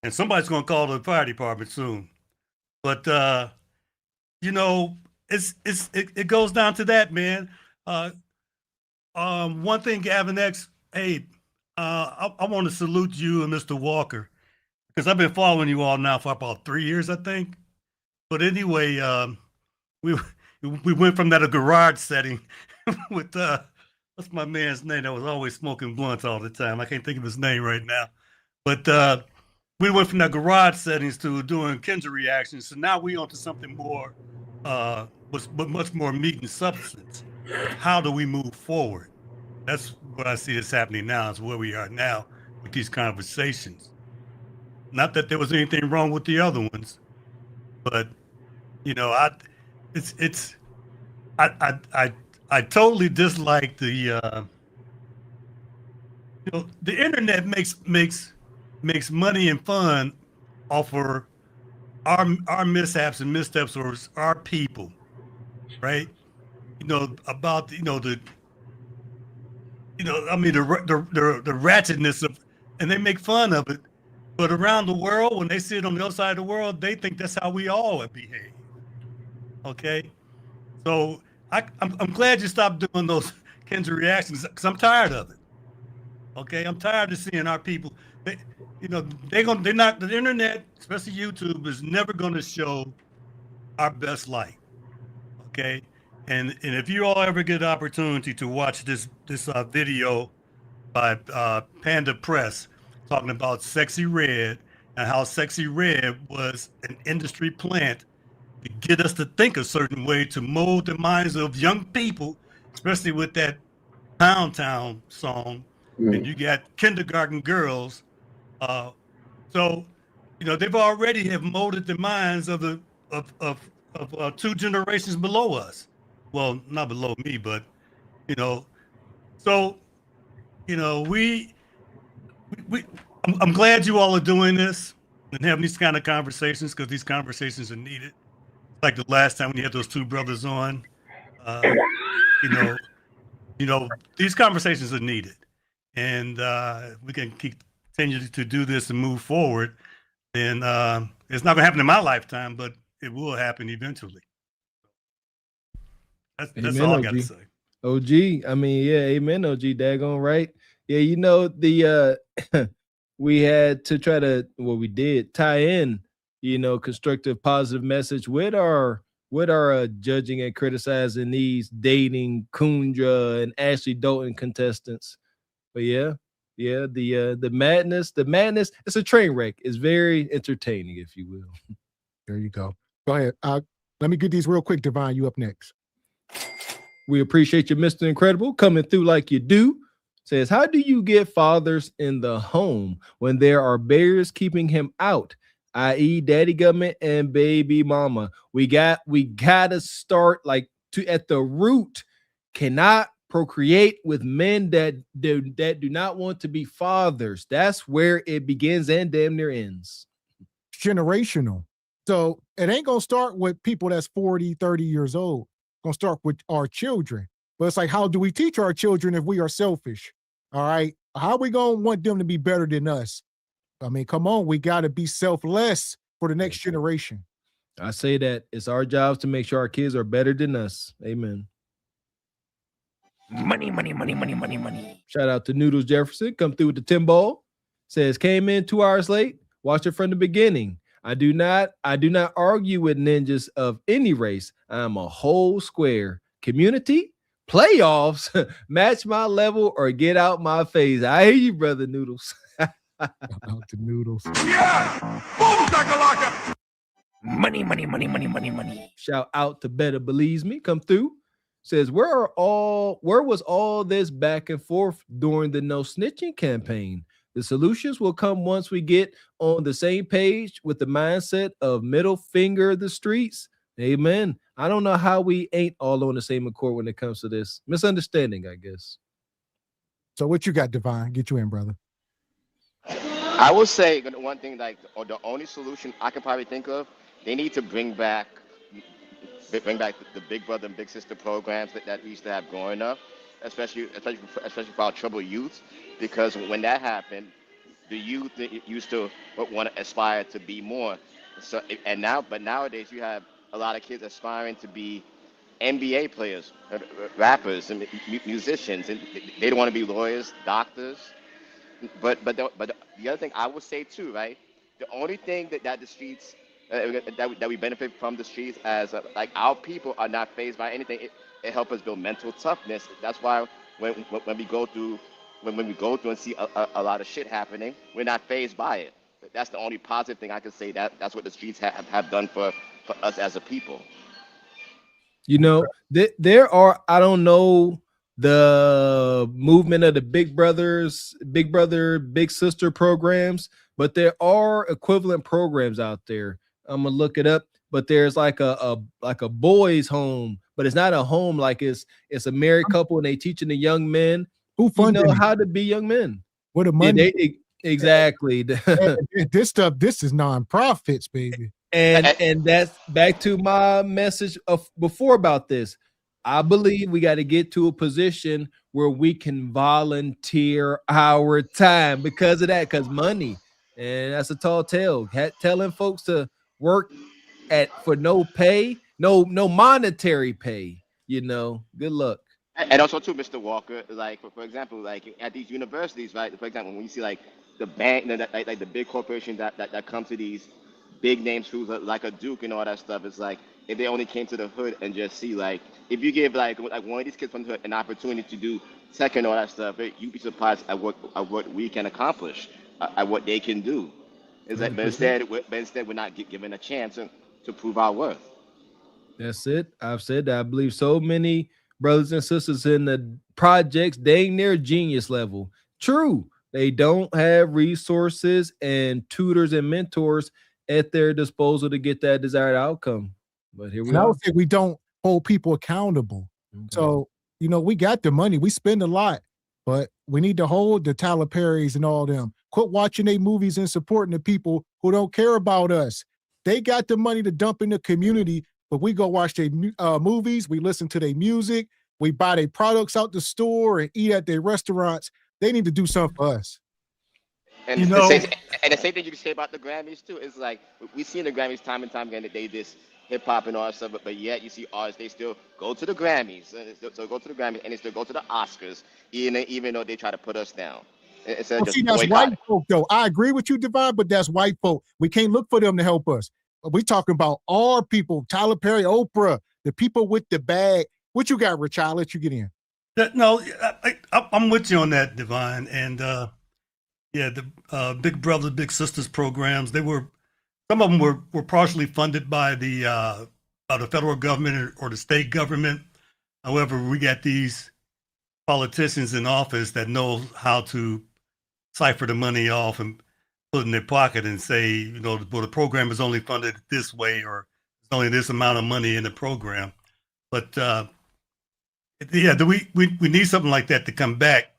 and somebody's going to call the fire department soon. But you know, it goes down to that, man. One thing, Gavin X. Hey, I want to salute you and Mr. Walker, because I've been following you all now for about 3 years, I think. But anyway, we went from that garage setting with what's my man's name that was always smoking blunts all the time. I can't think of his name right now. But we went from that garage settings to doing Kendra reactions. So now we on to something more, much more meat and substance. How do we move forward? That's what I see that's happening now, is where we are now with these conversations. Not that there was anything wrong with the other ones, but you know, I totally dislike the you know, the internet makes money and fun off of our mishaps and missteps or our people, right? You know, about the I mean the ratchetness of, and they make fun of it, but around the world, when they see it on the other side of the world, they think that's how we all behave. Okay, so I'm glad you stopped doing those kinds of reactions because I'm tired of it. Okay, I'm tired of seeing our people. They, they're not, the internet, especially YouTube, is never gonna show our best light. Okay, and if you all ever get the opportunity to watch this video by Panda Press talking about Sexy Red and how Sexy Red was an industry plant to get us to think a certain way to mold the minds of young people, especially with that Pound Town song. And you got kindergarten girls. So, they've already have molded the minds of the of 2 generations below us. Well, not below me, but you know. So, we I'm glad you all are doing this and having these kind of conversations because these conversations are needed. Like the last time when you had those two brothers on, you know, these conversations are needed, and we can continue to do this and move forward. And it's not going to happen in my lifetime, but it will happen eventually. That's all I got to say. OG, I mean, yeah, amen, OG, daggone right. Yeah, the we had to try to, well, we did tie in, constructive, positive message with our judging and criticizing these dating Kundra and Ashley Dalton contestants. But yeah, the madness, it's a train wreck. It's very entertaining, if you will. There you go. Go ahead. Let me get these real quick, Divine. You up next. We appreciate you, Mr. Incredible, coming through like you do. Says, how do you get fathers in the home when there are barriers keeping him out, i.e., daddy government and baby mama? We gotta start at the root. Cannot procreate with men that do not want to be fathers. That's where it begins and damn near ends. Generational. So it ain't gonna start with people that's 40, 30 years old. It's gonna start with our children. But it's like, how do we teach our children if we are selfish? All right. How are we gonna want them to be better than us? I mean, come on, we gotta be selfless for the next generation. I say that it's our jobs to make sure our kids are better than us. Amen. Money, money, money, money, money, money. Shout out to Noodles Jefferson. Come through with the 10 ball. Says, came in 2 hours late. Watched it from the beginning. I do not argue with ninjas of any race. I'm a whole square. Community, playoffs, match my level or get out my face. I hear you, brother Noodles. Out to Noodles. Yeah! Boom, shakalaka! Money, money, money, money, money, money. Shout out to Better Believes Me. Come through. Says, where was all this back and forth during the no snitching campaign? The solutions will come once we get on the same page with the mindset of middle finger the streets. Amen. I don't know how we ain't all on the same accord when it comes to this. Misunderstanding, I guess. So what you got, Divine? Get you in, brother. I would say one thing, or the only solution I could probably think of, they need to bring back the Big Brother and Big Sister programs that we used to have growing up, especially for our troubled youth, because when that happened, the youth used to want to aspire to be more. So but nowadays you have a lot of kids aspiring to be NBA players, rappers, and musicians, and they don't want to be lawyers, doctors. But the other thing I would say too, right? The only thing that the streets that we benefit from the streets as our people are not fazed by anything. It helps us build mental toughness. That's why when we go through and see a lot of shit happening, we're not fazed by it. That's the only positive thing I can say. That's what the streets have done for us as a people. There are, I don't know the movement of the Big Brothers, Big Brother, Big Sister programs, but there are equivalent programs out there. I'm gonna look it up, but there's like a boys' home, but it's not a home like it's a married couple and they teaching the young men Who funded it? how to be young men. What the Yeah, money? exactly. This stuff, this is nonprofits, baby. And that's back to my message of before about this. I believe we got to get to a position where we can volunteer our time because of that, because money, and that's a tall tale. Telling folks to work for no pay, no monetary pay. Good luck. And also too, Mr. Walker, like for example, like at these universities, right? For example, when you see like the bank, like the big corporation that come to these big name schools like a Duke and all that stuff, it's like if they only came to the hood and just see like if you give like one of these kids from the hood an opportunity to do tech and all that stuff, you'd be surprised at what we can accomplish, at what they can do. It's like, but instead we're not given a chance to prove our worth. That's it. I've said that. I believe so many brothers and sisters in the projects, dang near genius level. True. They don't have resources and tutors and mentors at their disposal to get that desired outcome. But here we And I are. would say we don't hold people accountable. Okay. So, we got the money. We spend a lot, but we need to hold the Tyler Perrys and all them. Quit watching their movies and supporting the people who don't care about us. They got the money to dump in the community, but we go watch their movies. We listen to their music. We buy their products out the store and eat at their restaurants. They need to do something for us. And the same thing you can say about the Grammys too. It's like we've seen the Grammys time and time again that they this hip hop and all that stuff, but yet you see artists they still go to the Grammys, so go to the Grammys and they still go to the Oscars, even though they try to put us down. Instead of See, just that's boycott. white folk, though. I agree with you, Divine, but that's white folk. We can't look for them to help us. We talking about our people, Tyler Perry, Oprah, the people with the bag. What you got, Rich? I'll let you get in. No, I'm with you on that, Divine. And yeah, the Big Brothers, Big Sisters programs, some of them were partially funded by the federal government or the state government. However, we got these politicians in office that know how to cipher the money off and put it in their pocket and say, well, the program is only funded this way, or there's only this amount of money in the program. But yeah, we need something like that to come back.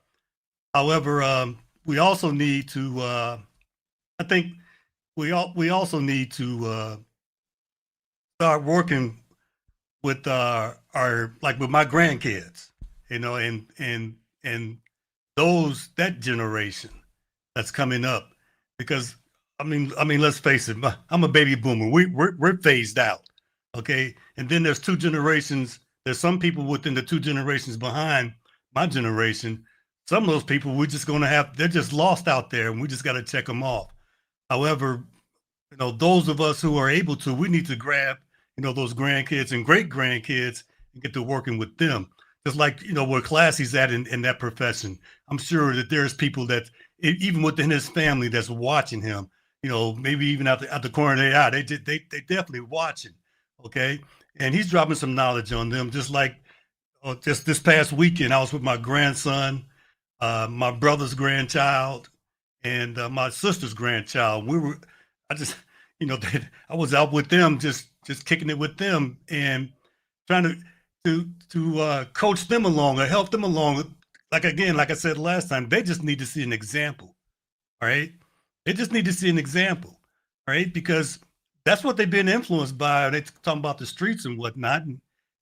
However, we also need to, I think we also need to start working with our like with my grandkids, and that generation that's coming up, because I mean, let's face it, I'm a baby boomer. We're phased out, okay? And then there's two generations. There's some people within the two generations behind my generation. Some of those people we're just going to they're just lost out there, and we just got to check them off. However, those of us who are able to, we need to grab, those grandkids and great grandkids and get to working with them. Just like, where Classy's at in that profession. I'm sure that there's people that even within his family that's watching him, maybe even at the corner of their eye, they definitely watching. Okay. And he's dropping some knowledge on them. Just like just this past weekend, I was with my grandson, my brother's grandchild, and my sister's grandchild. I was out with them, just kicking it with them and trying to coach them along or help them along. Like I said last time, they just need to see an example. All right. They just need to see an example. All right. Because that's what they've been influenced by. They talking about the streets and whatnot,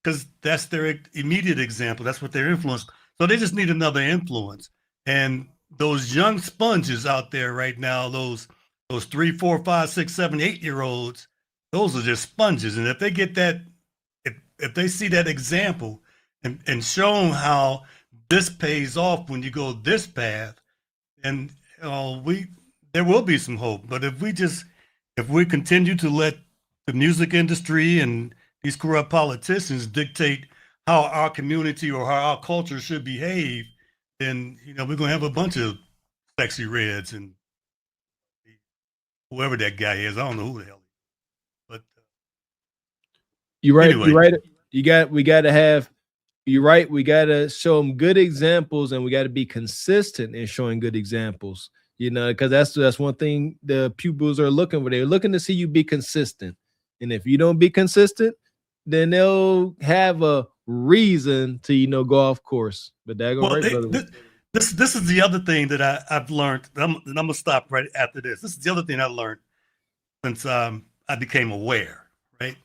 because that's their immediate example. That's what they're influenced. So they just need another influence. And those young sponges out there right now, those 3, 4, 5, 6, 7, 8-year-olds, those are just sponges. And if they get that, if they see that example and shown how this pays off when you go this path, and there will be some hope. But if we continue to let the music industry and these corrupt politicians dictate how our community or how our culture should behave, then we're gonna have a bunch of sexy reds and whoever that guy is. I don't know who the hell he is. But you're right. anyway. You're right. We got to have You're right. We got to show them good examples, and we got to be consistent in showing good examples. You know, because that's one thing the pupils are looking for. They're looking to see you be consistent, and if you don't be consistent, then they'll have a reason to go off course. But that Well, right, brother. this is the other thing that I've learned. I'm gonna stop right after this. This is the other thing I learned since I became aware, right?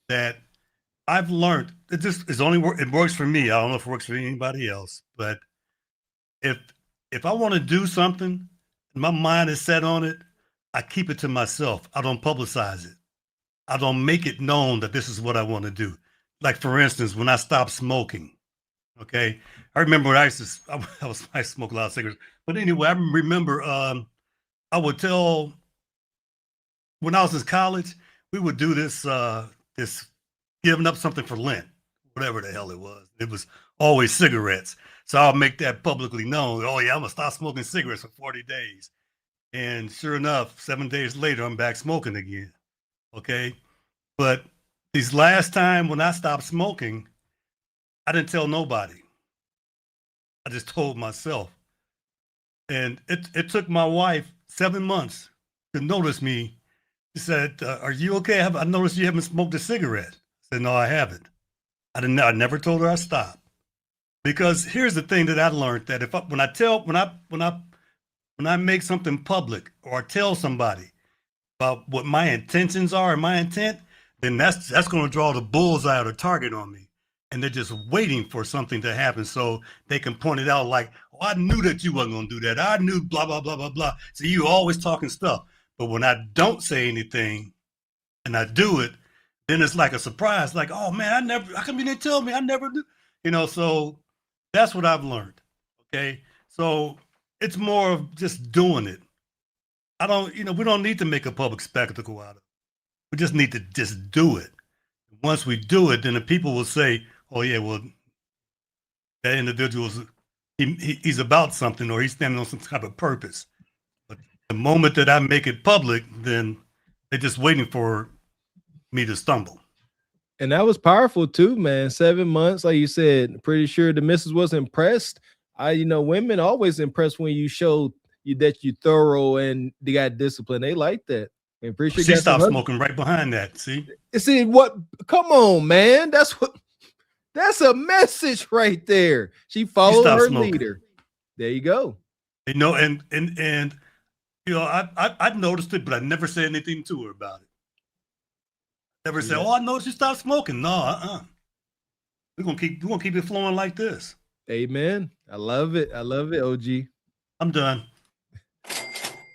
That I've learned it just is only it works for me. I don't know if it works for anybody else, but if I want to do something, and my mind is set on it, I keep it to myself. I don't publicize it. I don't make it known that this is what I want to do. Like for instance, when I stopped smoking, okay, I remember when I used to I smoke a lot of cigarettes, but anyway, I remember I would tell when I was in college, we would do this this giving up something for Lent, whatever the hell it was. It was always cigarettes. So I'll make that publicly known. Oh yeah, I'm gonna stop smoking cigarettes for 40 days. And sure enough, 7 days later, I'm back smoking again. Okay. But these last time when I stopped smoking, I didn't tell nobody. I just told myself. And it took my wife 7 months to notice me. She said, are you okay? I noticed you haven't smoked a cigarette. I said, no, I haven't. I never told her I stopped. Because here's the thing that I learned, that when I make something public or tell somebody about what my intentions are and my intent, then that's going to draw the bullseye or the target on me. And they're just waiting for something to happen so they can point it out like, oh, I knew that you wasn't going to do that. I knew blah, blah, blah, blah, blah. So you always talking stuff. But when I don't say anything and I do it, then it's like a surprise. Like, oh man, how come you didn't tell me? I never do. So that's what I've learned. Okay. So it's more of just doing it. We don't need to make a public spectacle out of it. We just need to just do it. Once we do it, then the people will say, oh yeah, well, that individual's he's about something, or he's standing on some type of purpose. But the moment that I make it public, then they're just waiting for me to stumble. And that was powerful too, man. 7 months, like you said, pretty sure the missus was impressed. Women always impressed when you show that you thorough and they got discipline. They like that. And pretty sure she stopped smoking right behind that. See what? Come on, man. That's a message right there. She followed her leader. There you go. And I noticed it, but I never said anything to her about it. Never said, "Oh, I noticed you stopped smoking." No, We're gonna keep it flowing like this. Amen. I love it. OG. I'm done.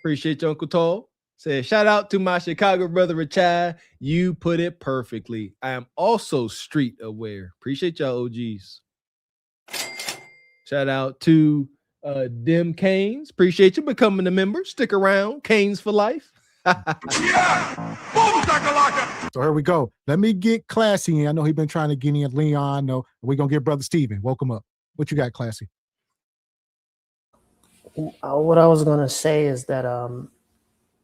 Appreciate you, Uncle Tall. Said, shout out to my Chicago brother, Richard. You put it perfectly. I am also street aware. Appreciate y'all, OGs. Shout out to Dim Canes. Appreciate you becoming a member. Stick around. Canes for life. So here we go. Let me get Classy in. I know he's been trying to get in. Leon, no. We're going to get Brother Steven. Welcome up. What you got, Classy? What I was going to say is that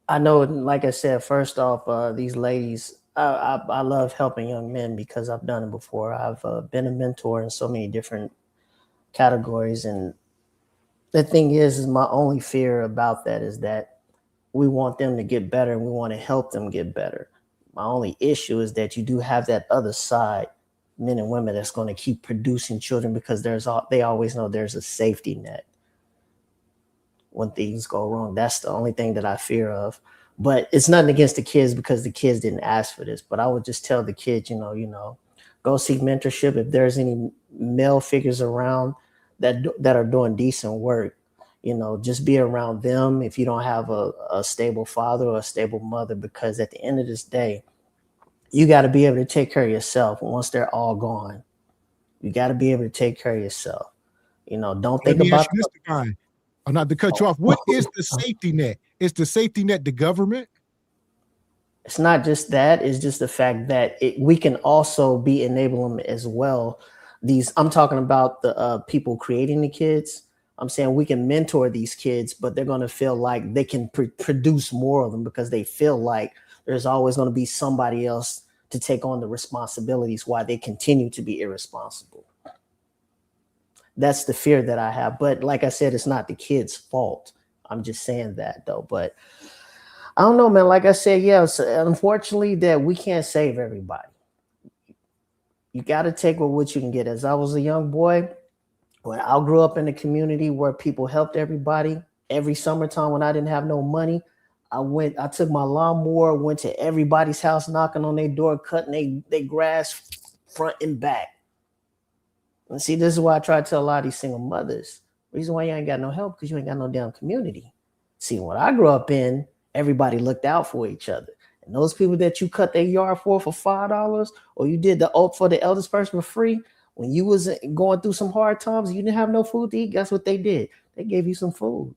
I know, like I said, first off, these ladies, I love helping young men because I've done it before. I've been a mentor in so many different categories. And the thing is my only fear about that is that we want them to get better and we want to help them get better. My only issue is that you do have that other side, men and women, that's going to keep producing children because they always know there's a safety net when things go wrong. That's the only thing that I fear of. But it's nothing against the kids because the kids didn't ask for this. But I would just tell the kids, go seek mentorship. If there's any male figures around that are doing decent work, just be around them if you don't have a stable father or a stable mother, because at the end of this day, you got to be able to take care of yourself. Once they're all gone, you got to be able to take care of yourself. Don't think about this guy. Not to cut you off. What is the safety net? Is the safety net the government? It's not just that. It's just the fact that we can also be enabling them as well. I'm talking about the people creating the kids. I'm saying we can mentor these kids, but they're going to feel like they can produce more of them because they feel like there's always going to be somebody else to take on the responsibilities while they continue to be irresponsible. That's the fear that I have. But like I said, it's not the kid's fault. I'm just saying that though. But I don't know, man. Like I said, yes, unfortunately that we can't save everybody. You got to take what you can get. As I was a young boy, when I grew up in a community where people helped everybody, every summertime when I didn't have no money, I took my lawnmower, went to everybody's house, knocking on their door, cutting they grass front and back. And see, this is why I try to tell a lot of these single mothers. Reason why you ain't got no help, because you ain't got no damn community. See, when I grew up in, everybody looked out for each other. And those people that you cut their yard for $5, or you did the oat for the eldest person for free, when you was going through some hard times, you didn't have no food to eat, guess what they did? They gave you some food.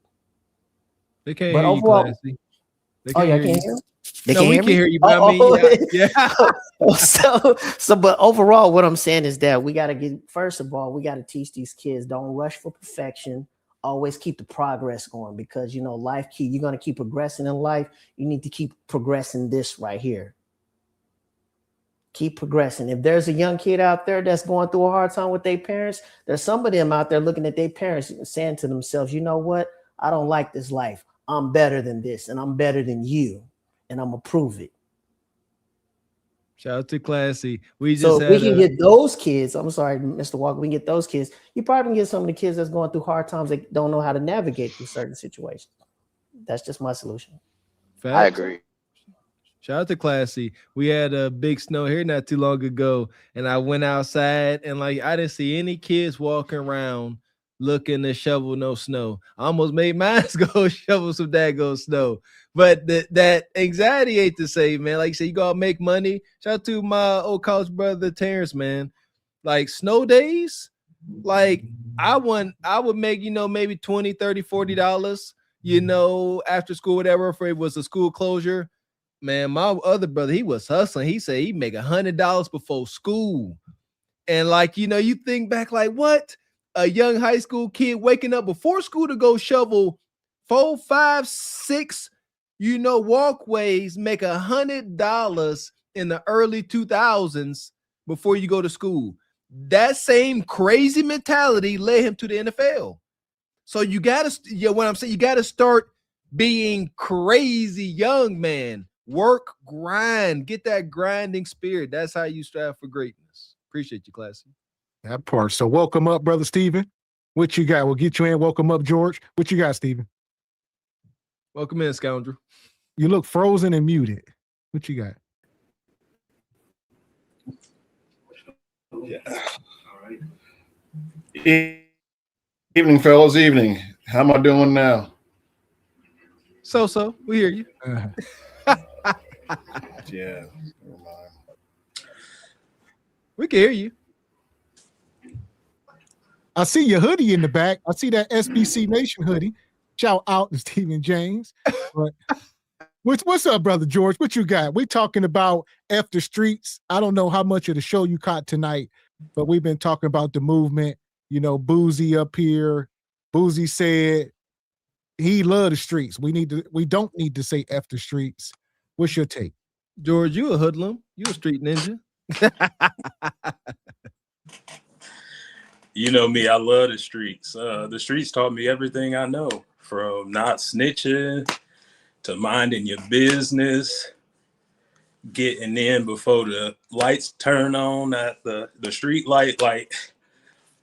They can't But hear you, overall, Classy. They oh, can't yeah, hear can't you. hear? They No, can't we hear can me? hear you, but I mean, yeah. But overall, what I'm saying is that we got to get, first of all, we got to teach these kids, don't rush for perfection. Always keep the progress going, because, you know, life key, you're going to keep progressing in life. You need to keep progressing this right here. Keep progressing. If there's a young kid out there that's going through a hard time with their parents, there's some of them out there looking at their parents and saying to themselves, you know what? I don't like this life. I'm better than this, and I'm better than you, and I'm going to prove it. Shout out to Classy. We So just if we had can get those kids, I'm sorry, Mr. Walker, we can get those kids. You probably can get some of the kids that's going through hard times that don't know how to navigate through certain situations. That's just my solution. facts. I agree. Shout out to Classy. We had a big snow here not too long ago, and I went outside and like I didn't see any kids walking around looking to shovel no snow. I almost made mine go shovel some daggone snow. But that anxiety ain't the same, man. Like you say, you gotta make money. Shout out to my old college brother Terrence, man. Like snow days, like I would make, you know, maybe $20, $30, $40, you know, after school, whatever, if it was a school closure. Man, my other brother, he was hustling. He said he'd make $100 before school. And like, you know, you think back like, what? A young high school kid waking up before school to go shovel 4, 5, 6, you know, walkways, make $100 in the early 2000s before you go to school. That same crazy mentality led him to the NFL. So you got to, yeah, what I'm saying, you got to start being crazy young, man. Work, grind, get that grinding spirit. That's how you strive for greatness. Appreciate you, Classy. That part. So welcome up, Brother Steven. What you got? We'll get you in. Welcome up, George. What you got, Steven? Welcome in, scoundrel. You look frozen and muted. What you got? Yeah. All right. Evening, fellas. Evening. How am I doing now? So, we hear you. Yeah. We can hear you. I see your hoodie in the back. I see that SBC Nation hoodie. Shout out to Stephen James. But what's up, Brother George? What you got? We're talking about After Streets. I don't know how much of the show you caught tonight, but we've been talking about the movement. You know, Boozy up here. Boozy said he loved the streets. We don't need to say After Streets. What's your take? George, you a hoodlum. You a street ninja. You know me, I love the streets. The streets taught me everything I know, from not snitching to minding your business, getting in before the lights turn on at the street light. Like,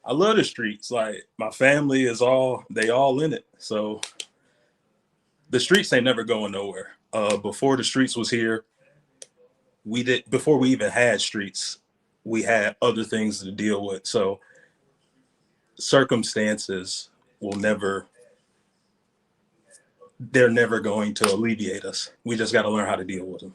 I love the streets. Like, my family is they all in it. So the streets ain't never going nowhere. Before the streets was here, before we even had streets, we had other things to deal with. So circumstances they're never going to alleviate us. We just got to learn how to deal with them.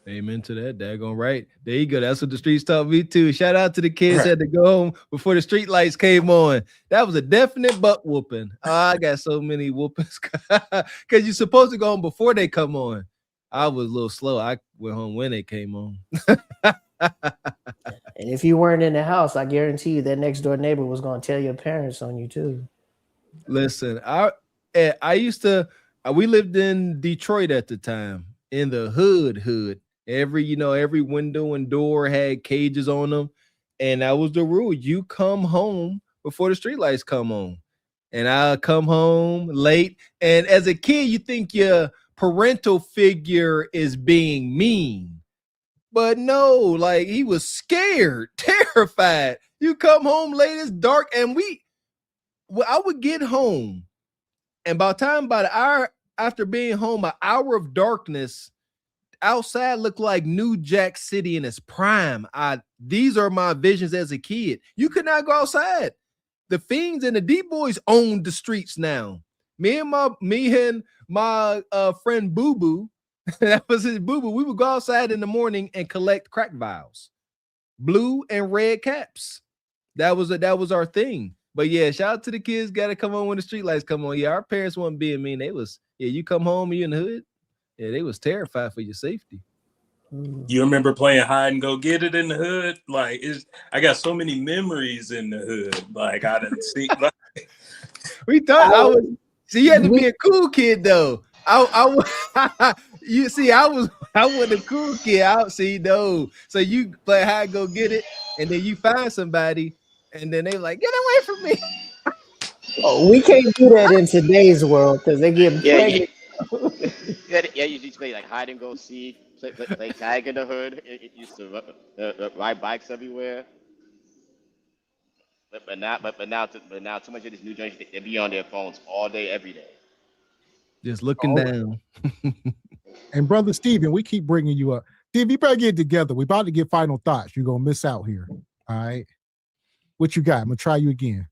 Amen to that. Daggone right. There you go. That's what the streets taught me too. Shout out to the kids that had to go home before the street lights came on. That was a definite butt whooping. I got so many whoopings because you're supposed to go home before they come on. I was a little slow. I went home when they came on. And if you weren't in the house, I guarantee you that next door neighbor was going to tell your parents on you too. Listen, I used to, we lived in Detroit at the time, in the hood. Every window and door had cages on them. And that was the rule. You come home before the street lights come on. And I'll come home late. And as a kid, you think your parental figure is being mean. But no, like he was scared, terrified. You come home late, it's dark, and I would get home, and by the hour after being home, an hour of darkness, outside looked like New Jack City in its prime. These are my visions as a kid. You could not go outside. The Fiends and the D Boys owned the streets now. Me and my friend Boo Boo, that was his Boo Boo. We would go outside in the morning and collect crack vials, blue and red caps. That was our thing. But yeah, shout out to the kids. Got to come on when the street lights come on. Yeah, our parents weren't being mean. They was you come home, you in the hood. Yeah, they was terrified for your safety. You remember playing hide and go get it in the hood? Like, I got so many memories in the hood. Like, I didn't see. Like, we thought I was. See, you had to be a cool kid though. You see, I wasn't a cool kid. So you play hide, go get it, and then you find somebody, and then they like, get away from me. Oh, we can't do that in today's world because they get pregnant. Yeah, you used to play like hide and go seek, play tag in the hood. It used to ride bikes everywhere. But now, too much of this new generation, they be on their phones all day, every day. Just looking down. And brother Steven, we keep bringing you up. Steve, you better get it together. We about to get final thoughts. You're gonna miss out here. All right. What you got? I'm gonna try you again.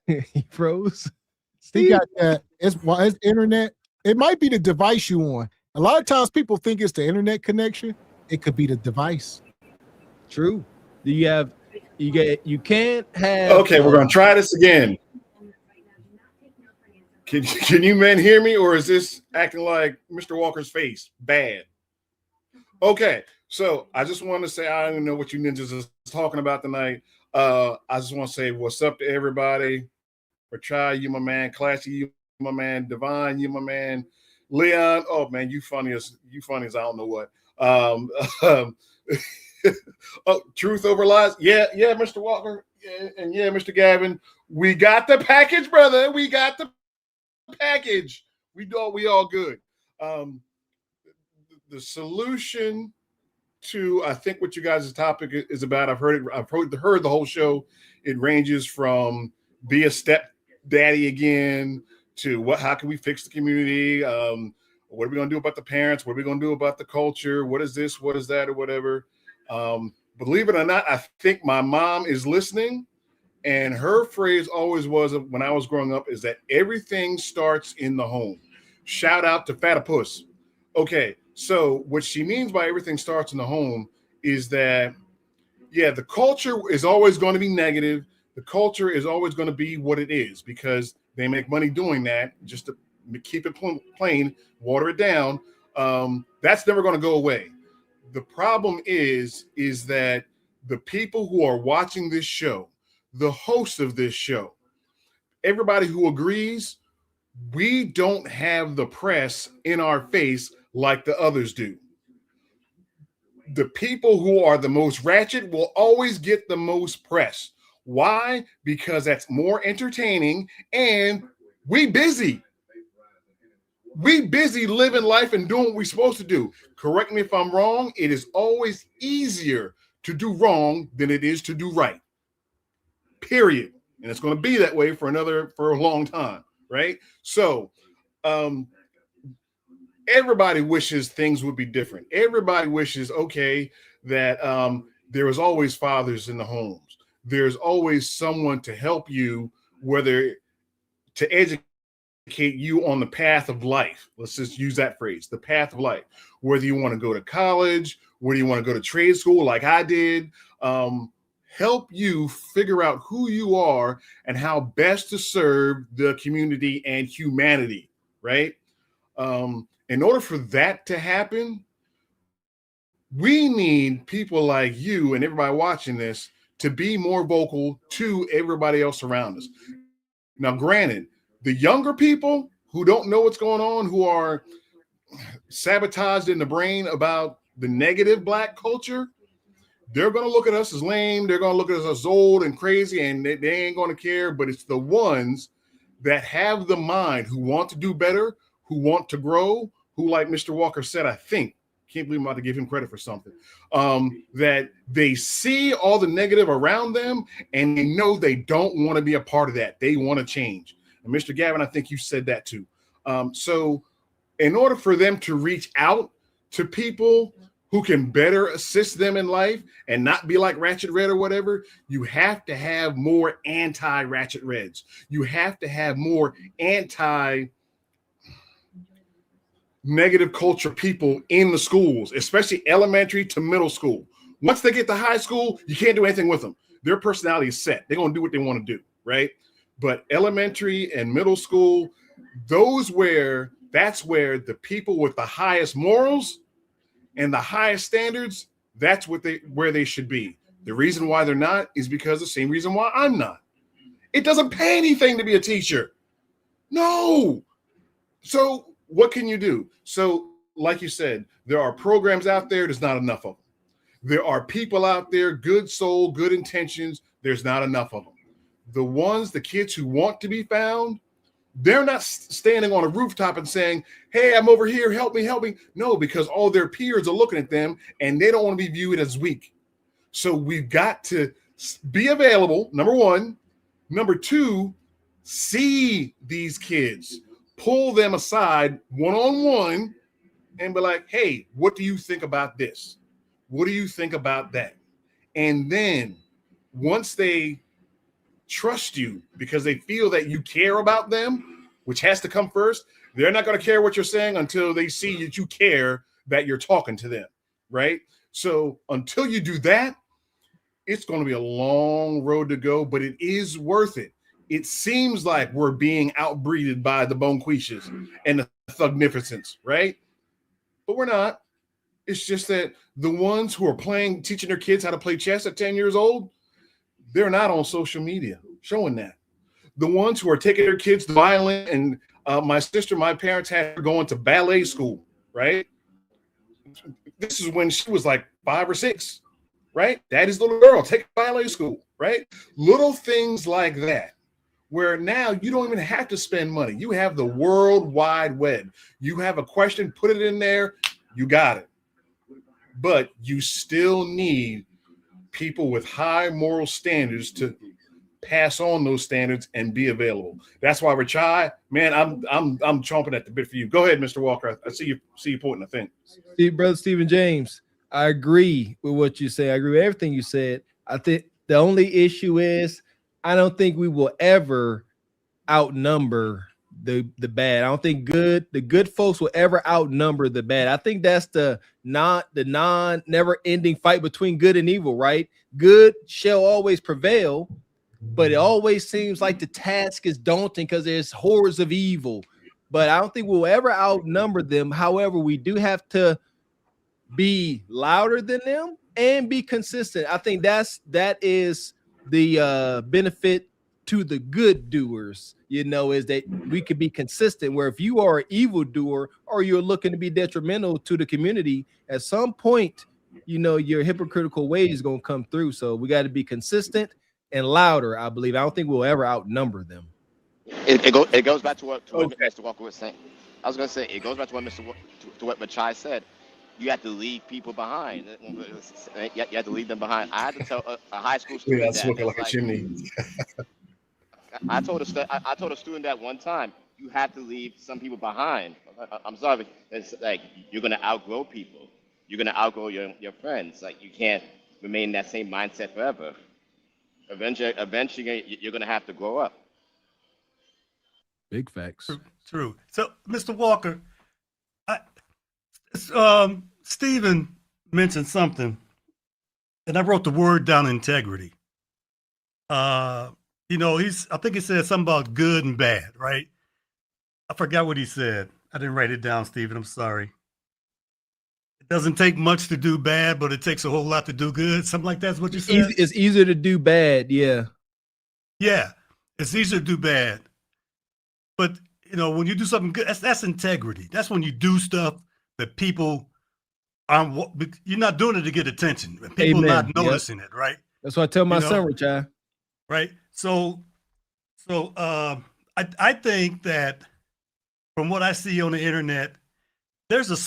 He froze. He got that. It's internet. It might be the device you on. A lot of times people think it's the internet connection. It could be the device. True. You can't have. Okay, we're gonna try this again. Can you men hear me, or is this acting like Mr. Walker's face? Bad. Okay, so I just want to say I don't even know what you ninjas is talking about tonight. I just want to say what's up to everybody. Rachai, you my man. Classy, you my man. Divine, you my man. Leon, oh man, you funny as I don't know what. Oh, truth over lies. Yeah, Mr. Walker, and yeah, Mr. Gavin. We got the package, brother. We got the package. We all good. The solution to I think what you guys' topic is about. I've heard the whole show. It ranges from be a stepdaddy again to how can we fix the community? What are we gonna do about the parents? What are we gonna do about the culture? What is this? What is that? Or whatever. Believe it or not, I think my mom is listening, and her phrase always was when I was growing up is that everything starts in the home. Shout out to Fatapus. Okay, so what she means by everything starts in the home is that, yeah, the culture is always going to be negative. The culture is always going to be what it is because they make money doing that just to keep it plain, water it down. That's never going to go away. The problem is that the people who are watching this show, the hosts of this show, everybody who agrees, we don't have the press in our face like the others do. The people who are the most ratchet will always get the most press. Why? Because that's more entertaining and we busy. We busy living life and doing what we're supposed to do. Correct me if I'm wrong. It is always easier to do wrong than it is to do right. Period. And it's going to be that way for a long time, right? So everybody wishes things would be different. Everybody wishes, okay, that there was always fathers in the homes. There's always someone to help you, whether to educate you on the path of life. Let's just use that phrase, the path of life. Whether you want to go to college, whether you want to go to trade school like I did, help you figure out who you are and how best to serve the community and humanity, right? In order for that to happen, we need people like you and everybody watching this to be more vocal to everybody else around us. Now, granted, the younger people who don't know what's going on, who are sabotaged in the brain about the negative Black culture, they're going to look at us as lame. They're going to look at us as old and crazy, and they ain't going to care. But it's the ones that have the mind, who want to do better, who want to grow, who, like Mr. Walker said, I think, can't believe I'm about to give him credit for something, that they see all the negative around them and they know they don't want to be a part of that. They want to change. And Mr. Gavin, I think you said that too. So in order for them to reach out to people who can better assist them in life and not be like Ratchet Red or whatever, you have to have more anti-Ratchet Reds. You have to have more negative culture people in the schools, especially elementary to middle school. Once they get to high school, you can't do anything with them. Their personality is set. They're going to do what they want to do, right? But elementary and middle school, that's where the people with the highest morals and the highest standards, that's where they should be. The reason why they're not is because the same reason why I'm not. It doesn't pay anything to be a teacher. No. So what can you do? So, like you said, there are programs out there. There's not enough of them. There are people out there, good soul, good intentions. There's not enough of them. The kids who want to be found, they're not standing on a rooftop and saying, hey, I'm over here, help me, help me. No, because all their peers are looking at them and they don't want to be viewed as weak. So we've got to be available, number one. Number two, see these kids. Pull them aside one-on-one and be like, hey, what do you think about this? What do you think about that? And then once they trust you because they feel that you care about them, which has to come first, they're not going to care what you're saying until they see that you care, that you're talking to them, right? So until you do that, it's going to be a long road to go, but it is worth it. It seems like we're being outbreeded by the Bonquishas and the Thugnificents, right? But we're not. It's just that the ones who are teaching their kids how to play chess at 10 years old, they're not on social media showing that. The ones who are taking their kids to violin, and my parents had her going to ballet school, right? This is when she was like 5 or 6, right? Daddy's little girl, take ballet school, right? Little things like that, where now you don't even have to spend money. You have the World Wide Web. You have a question, put it in there, you got it. But you still need people with high moral standards to pass on those standards and be available. That's why Rachai, man, I'm chomping at the bit for you. Go ahead, Mr. Walker. I see you pointing, I think. Brother Stephen James, I agree with what you say. I agree with everything you said. I think the only issue is I don't think we will ever outnumber the bad. I don't think the good folks will ever outnumber the bad. I think that's the never ending fight between good and evil, right? Good shall always prevail, but it always seems like the task is daunting because there's hordes of evil. But I don't think we'll ever outnumber them. However, we do have to be louder than them and be consistent. I think that is the benefit to the good doers, is that we could be consistent, where if you are an evil doer or you're looking to be detrimental to the community, at some point, your hypocritical ways is going to come through. So we got to be consistent and louder, I believe. I don't think we'll ever outnumber them. It goes back to what Mr. Walker was saying. I was going to say, it goes back to what Machai said. You have to leave people behind. You have to leave them behind. I had to tell a high school student that's looking like a chimney. I told a student that one time, you have to leave some people behind. I'm sorry, it's like you're gonna outgrow people. You're gonna outgrow your friends. Like you can't remain in that same mindset forever. Eventually, you're gonna have to grow up. Big facts. True. So, Mr. Walker, Stephen mentioned something, and I wrote the word down: integrity. I think he said something about good and bad, right? I forgot what he said. I didn't write it down, Stephen. I'm sorry. It doesn't take much to do bad, but it takes a whole lot to do good. Something like that's what you said. It's easier to do bad, yeah. Yeah, it's easier to do bad. But, when you do something good, that's integrity. That's when you do stuff that people you're not doing it to get attention. People Amen. not Yep. noticing it, right? That's what I tell my You know? son, Richard. Right. So I think that from what I see on the internet, there's a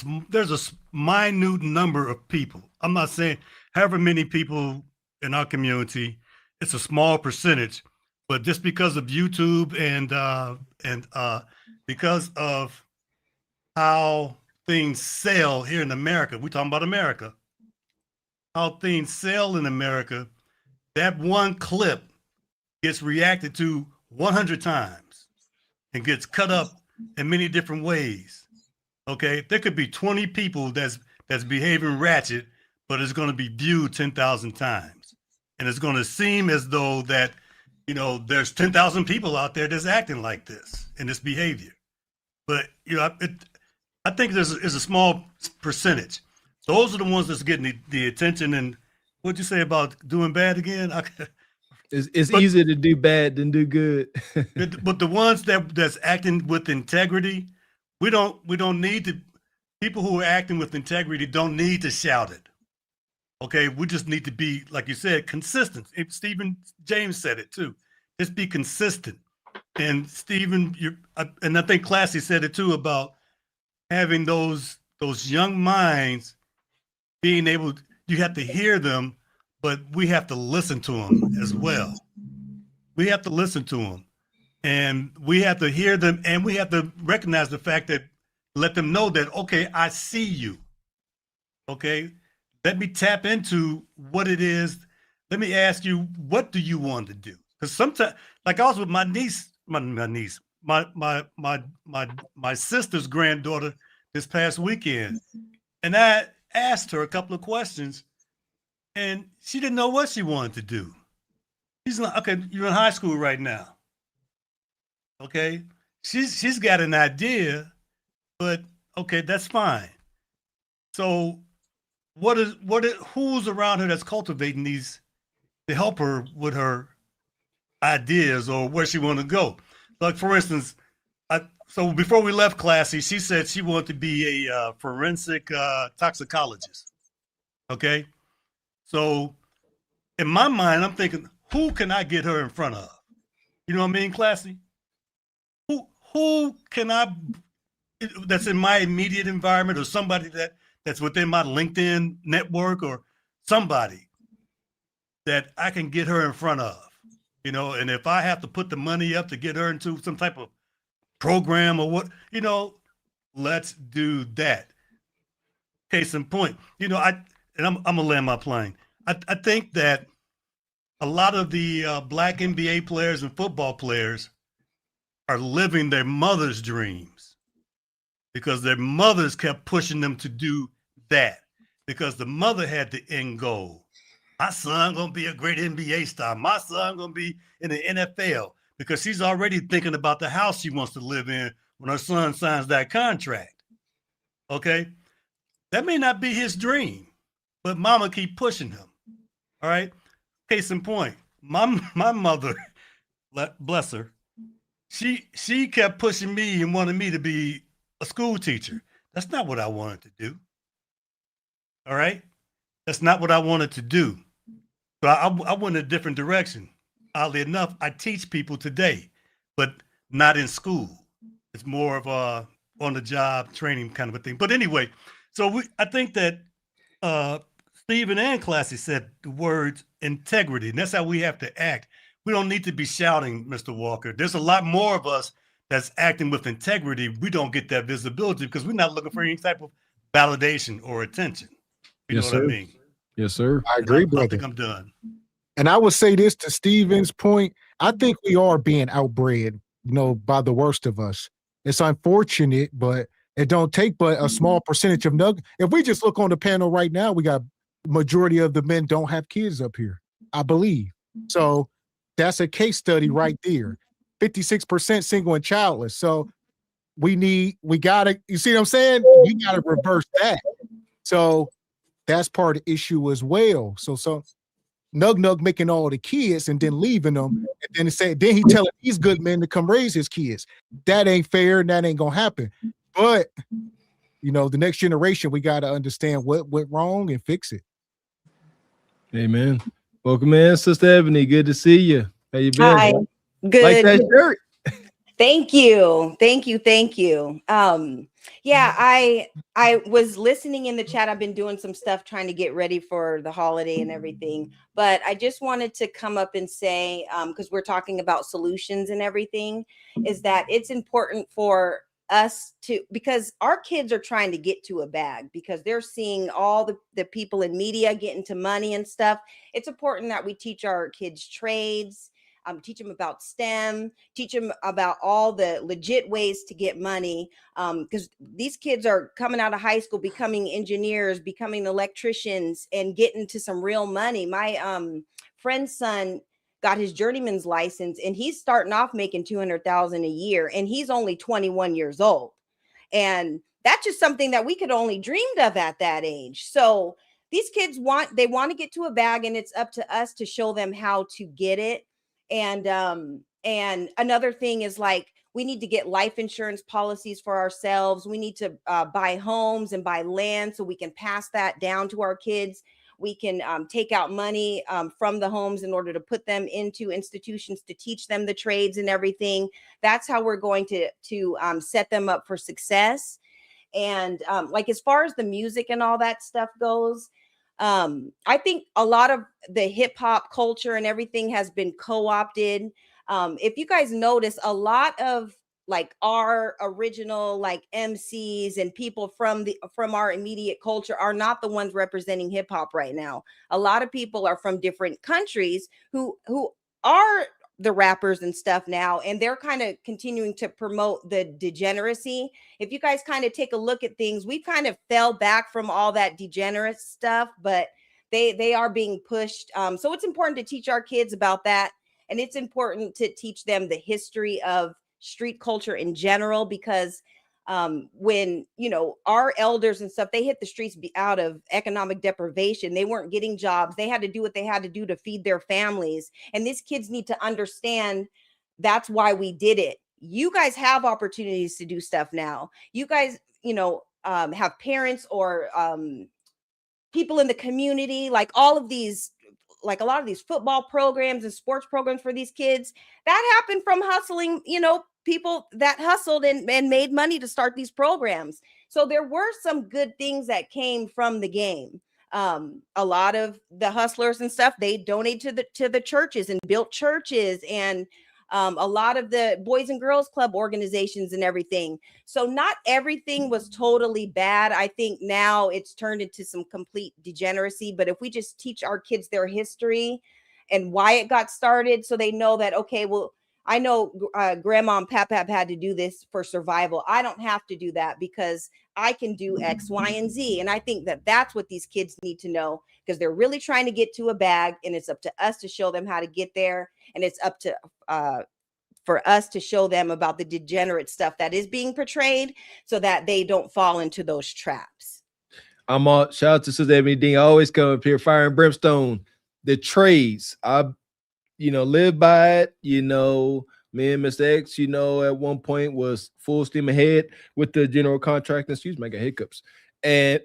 minute number of people. I'm not saying however many people in our community, it's a small percentage, but just because of YouTube and because of how things sell here in America, we're talking about America, how things sell in America, that one clip gets reacted to 100 times and gets cut up in many different ways. Okay, there could be 20 people that's behaving ratchet, but it's going to be viewed 10,000 times, and it's going to seem as though that there's 10,000 people out there that's acting like this in this behavior. But I think there's a small percentage. Those are the ones that's getting the attention. And what'd you say about doing bad again? It's easier to do bad than do good. But the ones that's acting with integrity, we don't need to. People who are acting with integrity don't need to shout it. Okay, we just need to be, like you said, consistent. Stephen James said it too. Just be consistent. And Stephen, and I think Classy said it too about having those young minds being able. You have to hear them, but we have to listen to them as well. We have to listen to them, and we have to hear them, and we have to recognize the fact that let them know that, okay, I see you. Okay, let me tap into what it is. Let me ask you, what do you want to do? Because sometimes, like I was with my niece, my sister's granddaughter this past weekend, and I asked her a couple of questions, and she didn't know what she wanted to do. She's like, okay, you're in high school right now. Okay, she's got an idea, but okay, that's fine. So who's around her that's cultivating these to help her with her ideas or where she want to go? Like, for instance, so before we left Classy, she said she wanted to be a forensic toxicologist. Okay, so in my mind, I'm thinking, who can I get her in front of? You know what I mean, Classy? Who can I, that's in my immediate environment, or somebody that's within my LinkedIn network, or somebody that I can get her in front of, and if I have to put the money up to get her into some type of program or what, let's do that. Case in point, I'm gonna land my plane. I think that a lot of the black NBA players and football players are living their mother's dreams because their mothers kept pushing them to do that, because the mother had the end goal. My son gonna be a great NBA star. My son gonna be in the NFL, because she's already thinking about the house she wants to live in when her son signs that contract. Okay, that may not be his dream, but mama keep pushing him. All right. Case in point, my mother, bless her, she kept pushing me and wanted me to be a school teacher. That's not what I wanted to do. All right, that's not what I wanted to do. So I went in a different direction. Oddly enough, I teach people today, but not in school. It's more of a on-the-job training kind of a thing. But anyway, so I think that Stephen and Classy said the words integrity, and that's how we have to act. We don't need to be shouting, Mr. Walker. There's a lot more of us that's acting with integrity. We don't get that visibility because we're not looking for any type of validation or attention. You know what I mean? Yes, sir. I agree, brother. I think I'm done. And I would say this to Steven's point. I think we are being outbred, by the worst of us. It's unfortunate, but it don't take but a small percentage of If we just look on the panel right now, we got majority of the men don't have kids up here, I believe. So that's a case study right there. 56% single and childless. So we gotta, you see what I'm saying? We gotta reverse that. So that's part of the issue as well. So Nug making all the kids and then leaving them, and then he telling these good men to come raise his kids. That ain't fair, and that ain't gonna happen. But the next generation, we got to understand what went wrong and fix it. Amen. Welcome in, Sister Ebony. Good to see you. How you been? Hi. Like Good. that shirt. Thank you. Thank you. Thank you. Yeah, I was listening in the chat. I've been doing some stuff trying to get ready for the holiday and everything. But I just wanted to come up and say, because we're talking about solutions and everything, is that it's important for us to, because our kids are trying to get to a bag because they're seeing all the people in media get into money and stuff. It's important that we teach our kids trades, teach them about STEM, teach them about all the legit ways to get money. Because these kids are coming out of high school, becoming engineers, becoming electricians, and getting to some real money. My friend's son got his journeyman's license, and he's starting off making $200,000 a year, and he's only 21 years old. And that's just something that we could only dreamed of at that age. So these kids want to get to a bag, and it's up to us to show them how to get it. And another thing is, like, we need to get life insurance policies for ourselves. We need to buy homes and buy land so we can pass that down to our kids. We can take out money from the homes in order to put them into institutions to teach them the trades and everything. That's how we're going to set them up for success. And like, as far as the music and all that stuff goes, I think a lot of the hip hop culture and everything has been co-opted. If you guys notice, a lot of like our original like MCs and people from our immediate culture are not the ones representing hip hop right now. A lot of people are from different countries who are the rappers and stuff now, and they're kind of continuing to promote the degeneracy. If you guys kind of take a look at things, we kind of fell back from all that degenerate stuff, but they are being pushed. So it's important to teach our kids about that, and it's important to teach them the history of street culture in general, because when our elders and stuff, they hit the streets out of economic deprivation. They weren't getting jobs. They had to do what they had to do to feed their families, and these kids need to understand that's why we did it. You guys have opportunities to do stuff now. You guys have parents or people in the community, like all of these, like a lot of these football programs and sports programs for these kids that happened from hustling, people that hustled and made money to start these programs. So there were some good things that came from the game. A lot of the hustlers and stuff, they donate to the churches and built churches, and a lot of the Boys and Girls Club organizations and everything. So not everything was totally bad. I think now it's turned into some complete degeneracy. But if we just teach our kids their history and why it got started, so they know that, okay, well, I know grandma and pap had to do this for survival. I don't have to do that because I can do X, Y, and Z. And I think that that's what these kids need to know, because they're really trying to get to a bag, and it's up to us to show them how to get there. And it's up to for us to show them about the degenerate stuff that is being portrayed, so that they don't fall into those traps. I'm all shout out to Sister Ebony Dean. I always come up here, fire and brimstone. The trades, I live by it. Me and Mr. X, at one point was full steam ahead with the general contracting. Excuse me, I got hiccups. And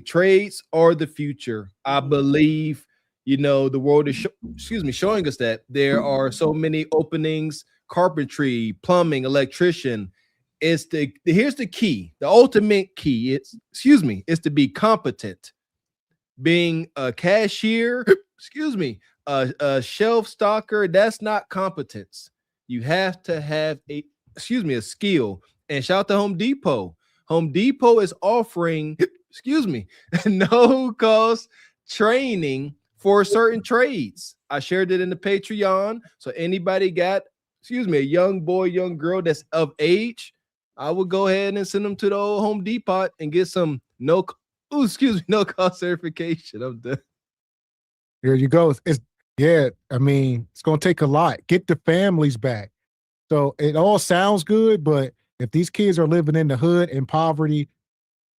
trades are the future. I believe, the world is showing us that there are so many openings: carpentry, plumbing, electrician. Here's the key. The ultimate key is to be competent. Being a cashier, a shelf stocker, that's not competence. You have to have a skill. And shout out to Home Depot. Home Depot is offering, no cost training for certain trades. I shared it in the Patreon. So anybody got, a young boy, young girl that's of age, I would go ahead and send them to the old Home Depot and get some no cost certification. I'm done. Here you go. It's going to take a lot. Get the families back. So it all sounds good, but if these kids are living in the hood in poverty,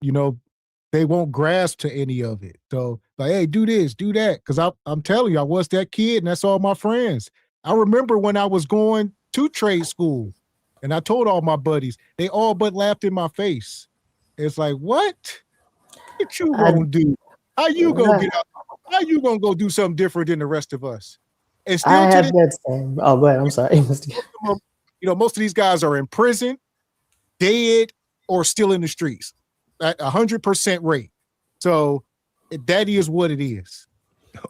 they won't grasp to any of it. So like, hey, do this, do that. Because I'm telling you, I was that kid, and that's all my friends. I remember when I was going to trade school, and I told all my buddies, they all but laughed in my face. It's like, what you gonna do? How you gonna get out? How you gonna go do something different than the rest of us? And I still to have this, that same. Oh, go ahead. I'm sorry. most of these guys are in prison, dead, or still in the streets at 100% rate. So that is what it is.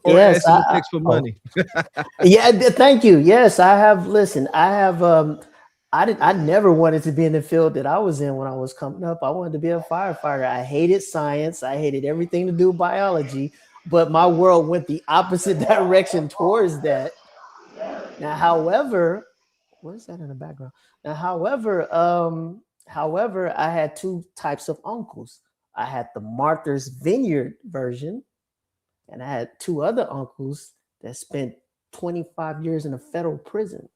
Or Yes, asking the text for money. Yeah, thank you. Yes, I have. Listen, I have. I never wanted to be in the field that I was in when I was coming up. I wanted to be a firefighter. I hated science. I hated everything to do with biology. But my world went the opposite direction towards that. Now, however, what is that in the background? Now, however, I had two types of uncles. I had the Martha's Vineyard version, and I had two other uncles that spent 25 years in a federal prison.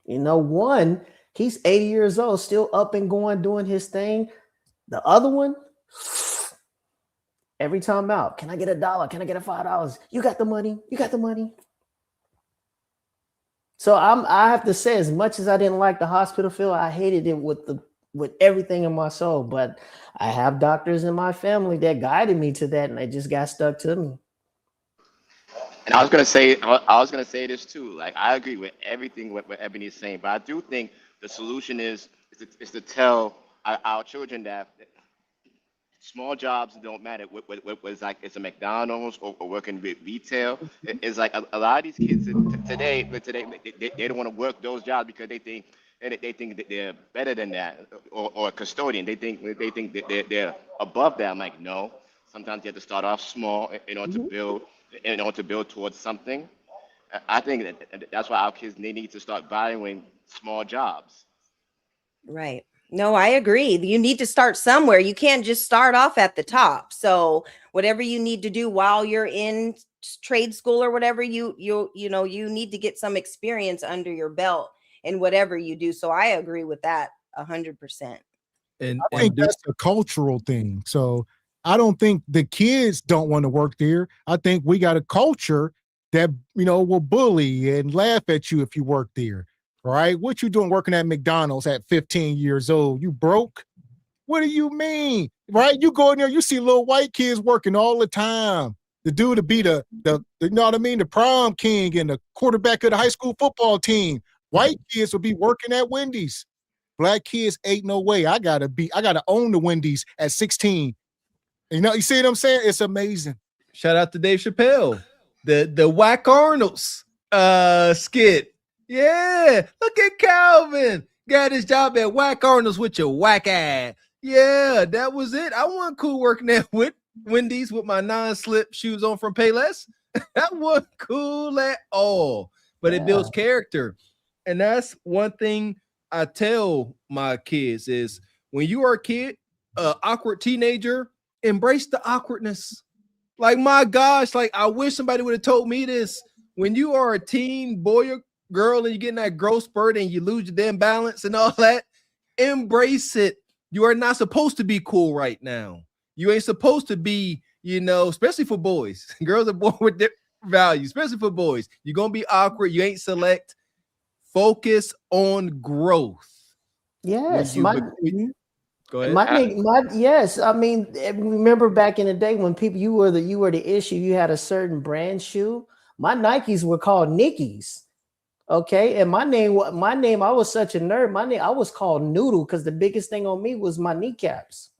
One, he's 80 years old, still up and going, doing his thing. The other one, every time out, can I get $1? Can I get $5? You got the money. You got the money. So I have to say, as much as I didn't like the hospital field, I hated it with everything in my soul. But I have doctors in my family that guided me to that, and they just got stuck to me. And I was gonna say this too. Like I agree with everything what Ebony is saying, but I do think the solution is to tell our children that small jobs don't matter. It's like it's a McDonald's or working with retail. It's like a lot of these kids today they don't want to work those jobs because they think that they're better than that, or a custodian. They think that they're above that. I'm like, no. Sometimes you have to start off small in order to build towards something. I think that's why our kids they need to start valuing small jobs. Right. No, I agree. You need to start somewhere. You can't just start off at the top. So whatever you need to do while you're in trade school or whatever, you need to get some experience under your belt in whatever you do. So I agree with that 100%. And I think that's a cultural thing. So I don't think the kids don't want to work there. I think we got a culture that will bully and laugh at you if you work there. Right? What you doing working at McDonald's at 15 years old? You broke? What do you mean? Right? You go in there, you see little white kids working all the time. The dude to be the you know what I mean, the prom king and the quarterback of the high school football team. White kids will be working at Wendy's. Black kids ain't no way. I gotta own the Wendy's at 16. You see what I'm saying? It's amazing. Shout out to Dave Chappelle, the Whack Arnold's skit. Yeah, look at Calvin. Got his job at Whack Arnold's with your whack ass. Yeah, that was it. I wasn't cool working at Wendy's with my non-slip shoes on from Payless. That wasn't cool at all. But it builds character. And that's one thing I tell my kids is when you are a kid, awkward teenager, embrace the awkwardness. Like, my gosh, like I wish somebody would have told me this. When you are a teen boy or girl and you get in that growth spurt and you lose your damn balance and all that, embrace it. You are not supposed to be cool right now. You ain't supposed to be, especially for boys. Girls are born with different values, especially for boys. You're going to be awkward. You ain't select. Focus on growth. Yes. Go ahead. Yes. I mean, remember back in the day when you were the issue, you had a certain brand shoe. My Nikes were called Nickies. Okay, and my name, I was such a nerd. My name, I was called Noodle because the biggest thing on me was my kneecaps.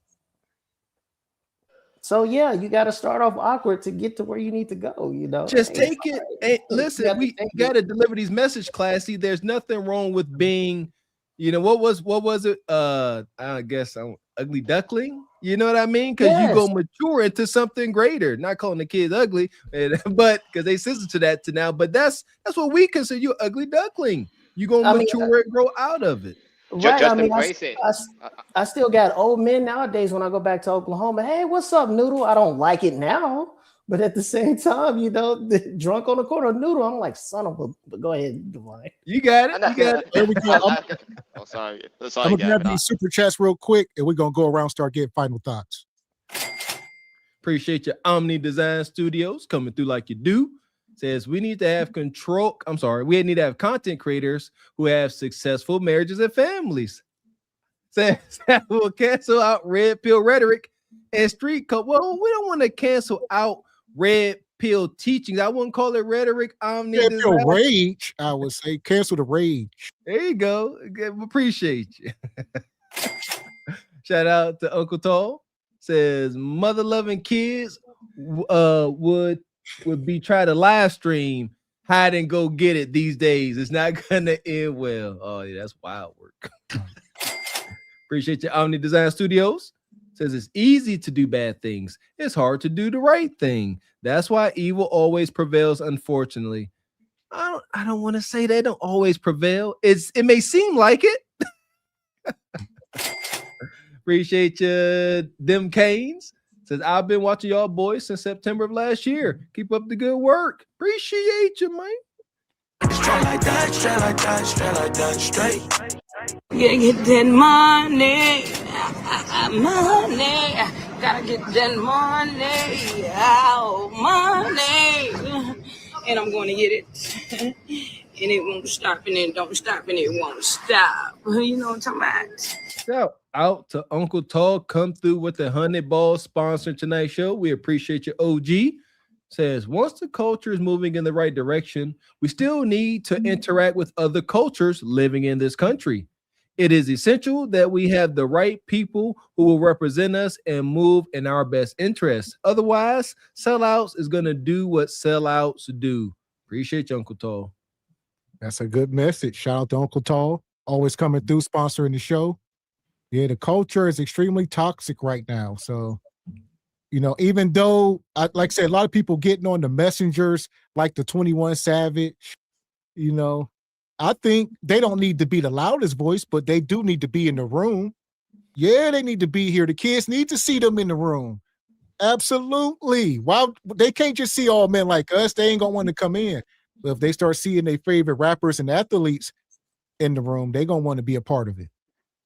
So yeah, you got to start off awkward to get to where you need to go. Just take it. And listen, we got to deliver these message classy. There's nothing wrong with being, what was it? I guess I'm ugly duckling. You know what I mean? Because you go mature into something greater. Not calling the kids ugly, but because they sensitive to that to now. But that's what we consider you ugly duckling. You gonna mature and grow out of it. Right. Just embrace it. I still got old men nowadays when I go back to Oklahoma. Hey, what's up, Noodle? I don't like it now, but at the same time, drunk on the corner, Noodle. I'm like, son of a. But go ahead, Divine. You got it. You got it. There we go. Oh, sorry. I'm gonna grab these super chats real quick, and we're gonna go around start getting final thoughts. Appreciate your Omni Design Studios coming through like you do. Says we need to have we need to have content creators who have successful marriages and families. says that will cancel out red pill rhetoric and street code. Well, we don't want to cancel out red pill teachings. I wouldn't call it rhetoric. Red pill rage, I would say. Cancel the rage. There you go. Appreciate you. Shout out to Uncle Tall. Says mother loving kids would be try to live stream hide and go get it these days. It's not gonna end well. Oh yeah, that's wild work. Appreciate you, Omni Design Studios. Says it's easy to do bad things. It's hard to do the right thing. That's why evil always prevails, unfortunately. I don't want to say they don't always prevail. It may seem like it. Appreciate you, them Canes. Says I've been watching y'all boys since September of last year. Keep up the good work. Appreciate you, man. Straight like that, straight like that, straight like that, straight. Gotta get that money, money. Gotta get that money, money. And I'm going to get it. And it won't stop, and it don't stop, and it won't stop. You know what I'm talking about? Shout out to Uncle Tall. Come through with the 100 ball sponsoring tonight's show. We appreciate you, OG. Says once the culture is moving in the right direction, we still need to interact with other cultures living in this country. It is essential that we have the right people who will represent us and move in our best interests. Otherwise, sellouts is going to do what sellouts do. Appreciate you, Uncle Tall. That's a good message. Shout out to Uncle Tall. Always coming through, sponsoring the show. Yeah, the culture is extremely toxic right now. So, you know, even though, like I said, a lot of people getting on the messengers, like the 21 Savage, you know, I think they don't need to be the loudest voice, but they do need to be in the room. Yeah, they need to be here. The kids need to see them in the room. Absolutely. Wow, they can't just see all men like us. They ain't gonna want to come in. But if they start seeing their favorite rappers and athletes in the room, they're gonna want to be a part of it.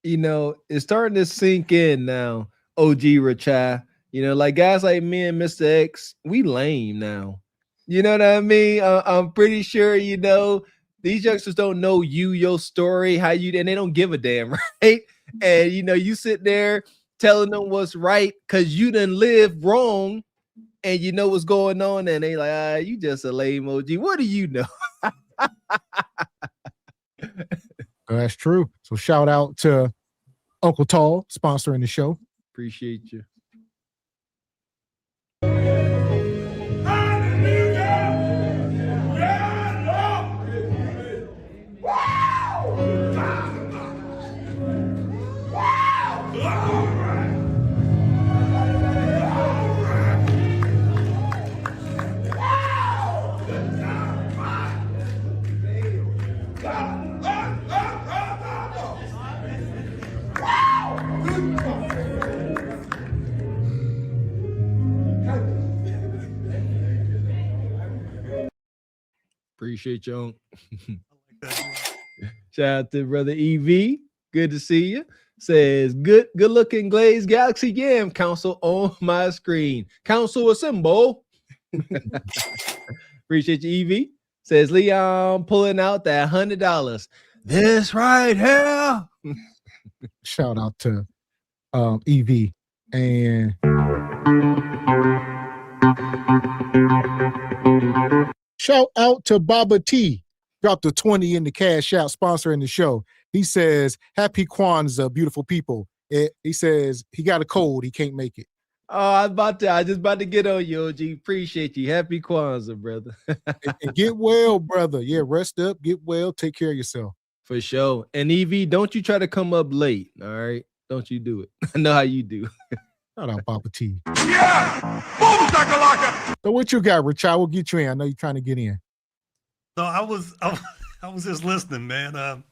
You know, it's starting to sink in now, OG Rachai. You know, like guys like me and Mr. X, we lame now. You know what I mean? I'm pretty sure, you know, these youngsters don't know you, your story, how you, and they don't give a damn, right? And, you know, you sit there telling them what's right because you done live wrong and you know what's going on. And they like, you just a lame OG. What do you know? That's true. So shout out to Uncle Tall sponsoring the show. Appreciate you. Appreciate you. Shout out to brother EV. Good to see you. Says good looking glazed Galaxy Yam Council on my screen. Council assemble. Appreciate you, EV. Says Leon pulling out that $100. This right here. Shout out to EV and shout out to Baba T. Dropped a 20 in the cash out, sponsoring the show. He says, Happy Kwanzaa, beautiful people. He says he got a cold. He can't make it. Oh, I just about to get on you, OG. Appreciate you. Happy Kwanzaa, brother. And get well, brother. Yeah, rest up, get well, take care of yourself. For sure. And EV, don't you try to come up late, all right? Don't you do it. I know how you do. Shout out Baba T. Yeah! Boom, shakalaka! So what you got, Richard? We'll get you in. I know you're trying to get in. So I was just listening, man.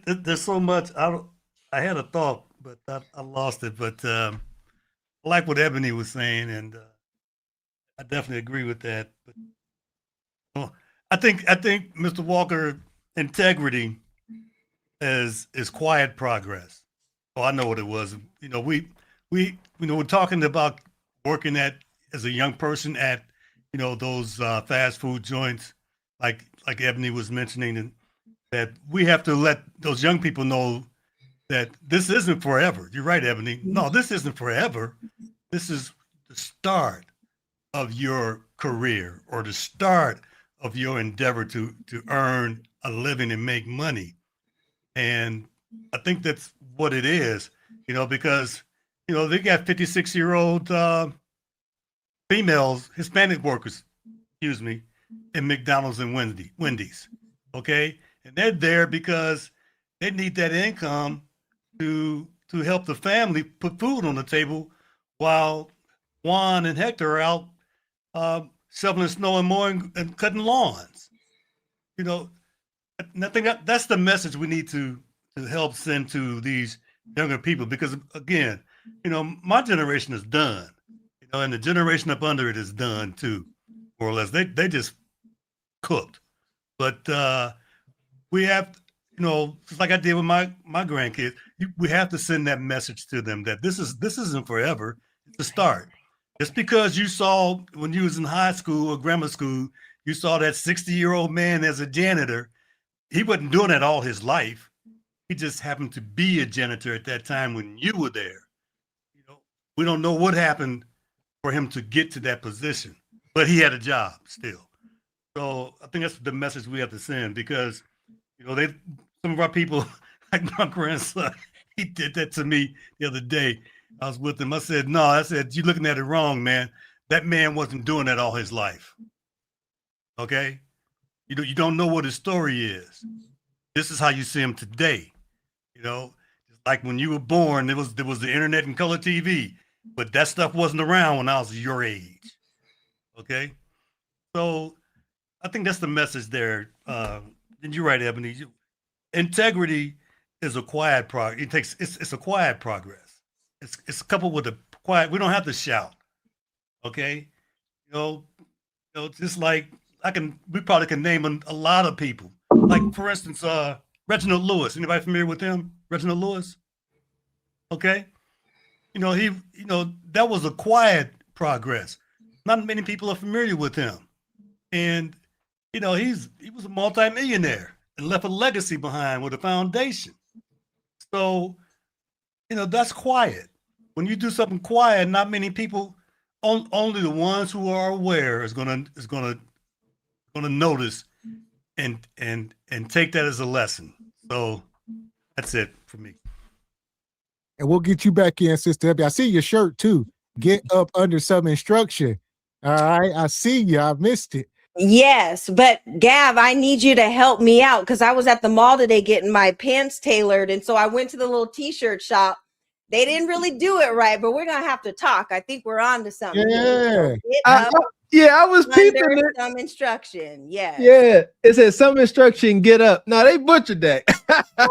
There's so much. I had a thought, but I lost it. But I like what Ebony was saying, and I definitely agree with that. But I think Mr. Walker integrity is quiet progress. Oh, I know what it was. You know, we're talking about working at as a young person at, you know, those fast food joints, like Ebony was mentioning, and that we have to let those young people know that this isn't forever. You're right, Ebony. No, this isn't forever. This is the start of your career or the start of your endeavor to earn a living and make money. And I think that's what it is, because they got 56-year-old females, Hispanic workers, excuse me, in McDonald's and Wendy's. Okay, and they're there because they need that income to help the family put food on the table, while Juan and Hector are out shoveling snow and mowing and cutting lawns. And I think that's the message we need to help send to these younger people, because again, my generation is done, and the generation up under it is done too, more or less. They just cooked. But we have, just like I did with my grandkids, we have to send that message to them that this isn't forever. It's a start. Just because you saw when you was in high school or grammar school, you saw that 60-year-old man as a janitor. He wasn't doing that all his life. He just happened to be a janitor at that time when you were there. We don't know what happened for him to get to that position, but he had a job still. So I think that's the message we have to send, because some of our people, like my grandson, he did that to me the other day. I was with him. I said, you're looking at it wrong, man. That man wasn't doing that all his life. Okay? You don't know what his story is. This is how you see him today. Like when you were born, there was the internet and color TV, but that stuff wasn't around when I was your age. Okay? So I think that's the message there. And you're right, Ebony. Integrity is a quiet progress. It's a quiet progress. It's coupled with a quiet. We don't have to shout. Okay, just like we probably can name a lot of people. Like for instance, Reginald Lewis. Anybody familiar with him? Reginald Lewis. Okay, that was a quiet progress. Not many people are familiar with him, and he was a multimillionaire and left a legacy behind with a foundation. So, that's quiet. When you do something quiet, not many people, only the ones who are aware is gonna notice and take that as a lesson. So that's it for me. And we'll get you back in, Sister Ebby. I see your shirt too. Get up under some instruction. All right, I see you. I missed it. Yes, but Gav, I need you to help me out, because I was at the mall today getting my pants tailored, and so I went to the little t-shirt shop. They didn't really do it right, but we're gonna have to talk. I think we're on to something. Yeah, I was peeping it. Some instruction. Yes. Yeah, it says some instruction. Get up. No, they butchered that. I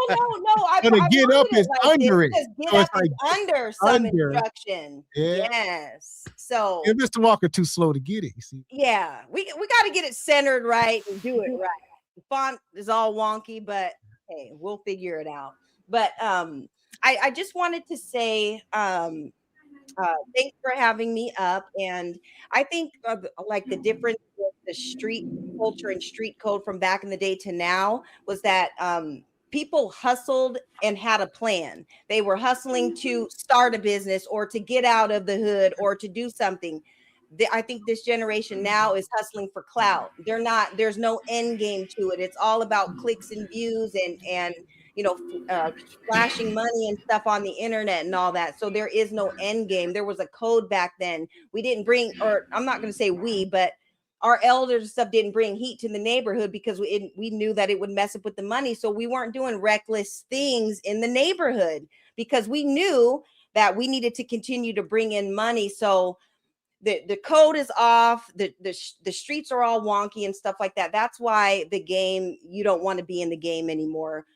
get up is like under it. Get So up it's is under some instruction. Yeah. Yes. So and Mr. Walker too slow to get it. You see? Yeah, we got to get it centered right and do it right. The font is all wonky, but hey, we'll figure it out. But I just wanted to say thanks for having me up. And I think like the difference with the street culture and street code from back in the day to now was that people hustled and had a plan. They were hustling to start a business or to get out of the hood or to do something. I think this generation now is hustling for clout. There's no end game to it. It's all about clicks and views and flashing money and stuff on the internet and all that. So there is no end game. There was a code back then. We didn't bring, or I'm not going to say we, but our elders and stuff didn't bring heat to the neighborhood because we knew that it would mess up with the money. So we weren't doing reckless things in the neighborhood because we knew that we needed to continue to bring in money. So the code is off, the streets are all wonky and stuff like that. That's why the game, you don't want to be in the game anymore.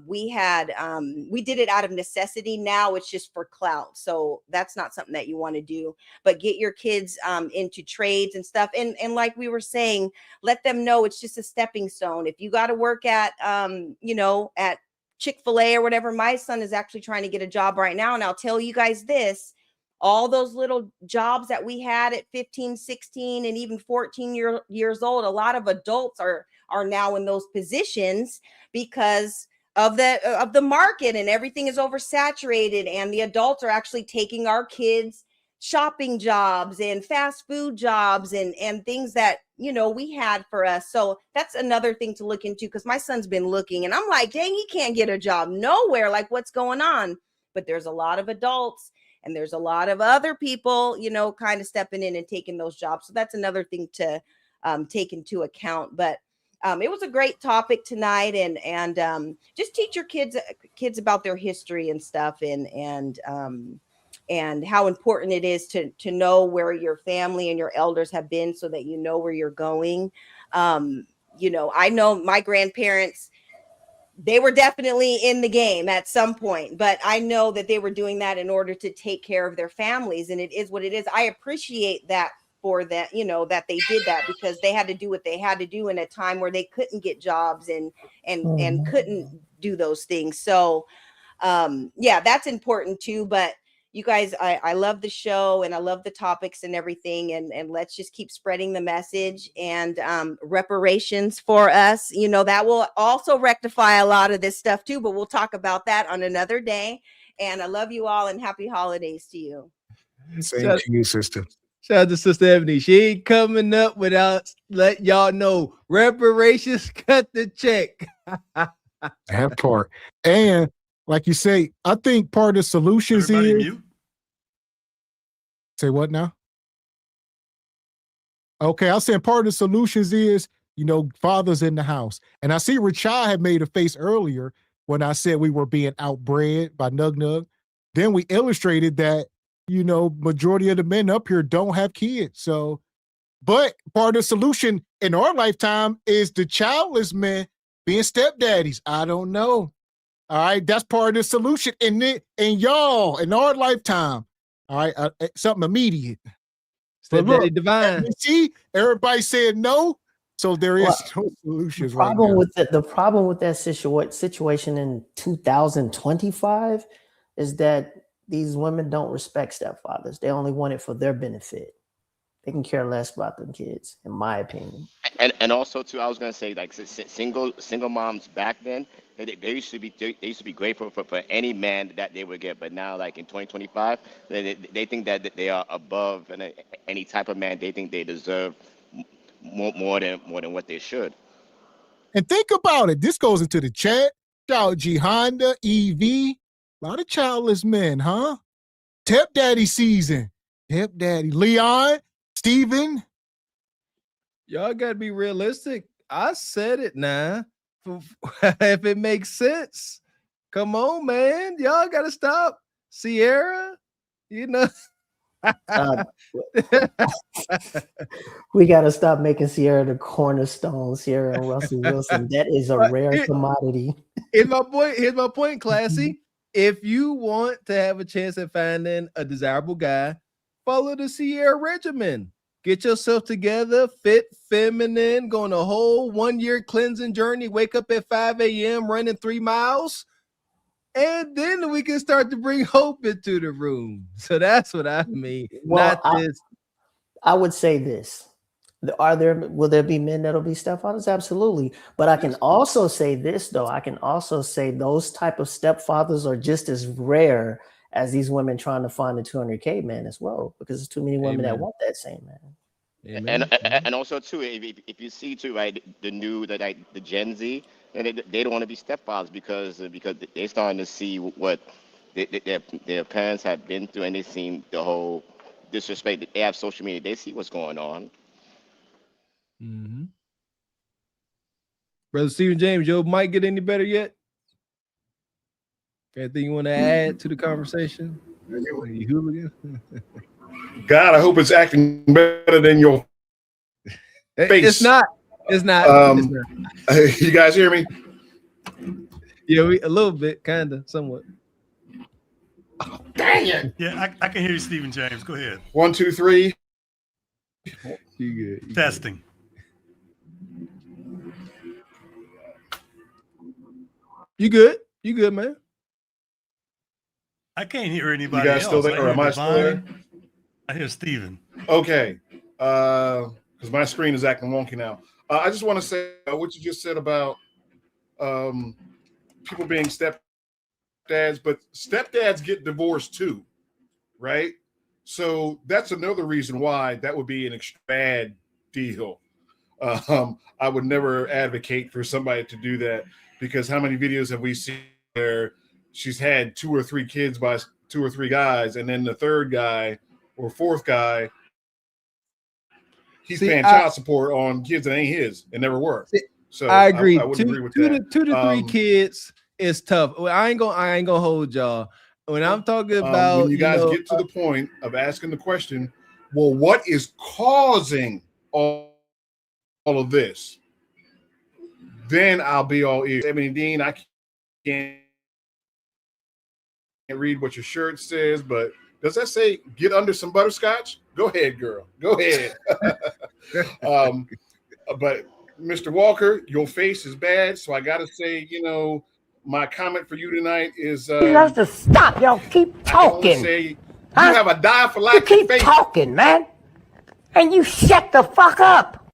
We did it out of necessity. Now it's just for clout. So that's not something that you want to do, but get your kids into trades and stuff. And like we were saying, let them know it's just a stepping stone. If you got to work at, at Chick-fil-A or whatever, my son is actually trying to get a job right now. And I'll tell you guys this, all those little jobs that we had at 15, 16, and even 14 years old, a lot of adults are now in those positions because the market, and everything is oversaturated, and the adults are actually taking our kids shopping jobs and fast food jobs and things that, you know, we had for us. So that's another thing to look into, because my son's been looking and I'm like, dang, he can't get a job nowhere. Like, what's going on? But there's a lot of adults and there's a lot of other people, you know, kind of stepping in and taking those jobs. So that's another thing to take into account. But it was a great topic tonight, and just teach your kids about their history and stuff, and how important it is to know where your family and your elders have been, so that you know where you're going. You know, I know my grandparents, they were definitely in the game at some point, but I know that they were doing that in order to take care of their families, and it is what it is. I appreciate that for that, you know, that they did that, because they had to do what they had to do in a time where they couldn't get jobs and couldn't do those things. So yeah, that's important too. But you guys, I love the show and I love the topics and everything, and let's just keep spreading the message, and reparations for us, you know, that will also rectify a lot of this stuff too, but we'll talk about that on another day. And I love you all, and happy holidays to you. Same to you, sister. Shout out to Sister Ebony. She ain't coming up without letting y'all know reparations cut the check. That part. And like you say, I think part of the solutions Everybody is mute. Say what now? Okay, I was saying part of the solutions is, you know, fathers in the house. And I see Rachad had made a face earlier when I said we were being outbred by Nug Nug. Then we illustrated that, you know, majority of the men up here don't have kids. So, but part of the solution in our lifetime is the childless men being stepdaddies. I don't know. All right, that's part of the solution. And y'all, in our lifetime, all right, something immediate. But look, divine. you see, everybody said no, so there is no solutions right now. The problem with that situation in 2025 is that these women don't respect stepfathers. They only want it for their benefit. They can care less about them kids, in my opinion. And also too, I was gonna say, like, single moms back then, they used to be grateful for any man that they would get. But now, like in 2025, they think that they are above any type of man. They think they deserve more than what they should. And think about it. This goes into the chat. Shout out G Honda, EV, a lot of childless men, huh? Tep Daddy season. Tep Daddy. Leon, Steven. Y'all gotta be realistic. I said it now. If it makes sense, come on, man. Y'all gotta stop. Sierra, you know. We got to stop making Sierra the cornerstone, Sierra and Russell Wilson. That is a rare commodity. Here's my point, Classy. If you want to have a chance at finding a desirable guy, follow the Sierra regimen. Get yourself together, fit, feminine, go on a whole 1-year cleansing journey, wake up at 5 a.m., running 3 miles, and then we can start to bring hope into the room. So that's what I mean. Well, I would say this. Will there be men that'll be stepfathers? Absolutely. But I can also say this, though. I can also say those type of stepfathers are just as rare as these women trying to find a 200K man as well, because there's too many women that want that same man. And also too, if you see too, right, the Gen Z, and they don't want to be stepfathers because they're starting to see what their parents have been through, and they seen the whole disrespect. They have social media, they see what's going on. Mm-hmm. Brother Stephen James, your mic get any better yet? Anything you want to add to the conversation? You hooligan? God, I hope it's acting better than your face. It's not. It's not. You guys hear me? Yeah, a little bit, kind of, somewhat. Oh, dang it! Yeah, I can hear you, Stephen James. Go ahead. 1, 2, 3. You good? Testing. You good? You good, man? I can't hear anybody. You guys else. still there, or am I still there? I hear Steven. Okay. Because my screen is acting wonky now. I just want to say what you just said about people being stepdads, but stepdads get divorced too, right? So that's another reason why that would be an bad deal. I would never advocate for somebody to do that, because how many videos have we seen where she's had 2 or 3 kids by 2 or 3 guys, and then the third guy or fourth guy, he's paying child support on kids that ain't his and never were. So I agree. I would agree with that. 2 to 3 kids is tough. Well, I ain't gonna hold y'all. When I'm talking about when you guys get to the point of asking the question, well, what is causing all of this? Then I'll be all ears. I mean, Dean, I can't read what your shirt says, but does that say get under some butterscotch? Go ahead, girl. Go ahead. But Mr. Walker, your face is bad, so I got to say, my comment for you tonight is You guys just stop. Y'all keep talking. You have a die for life. You keep talking, man. And you shut the fuck up.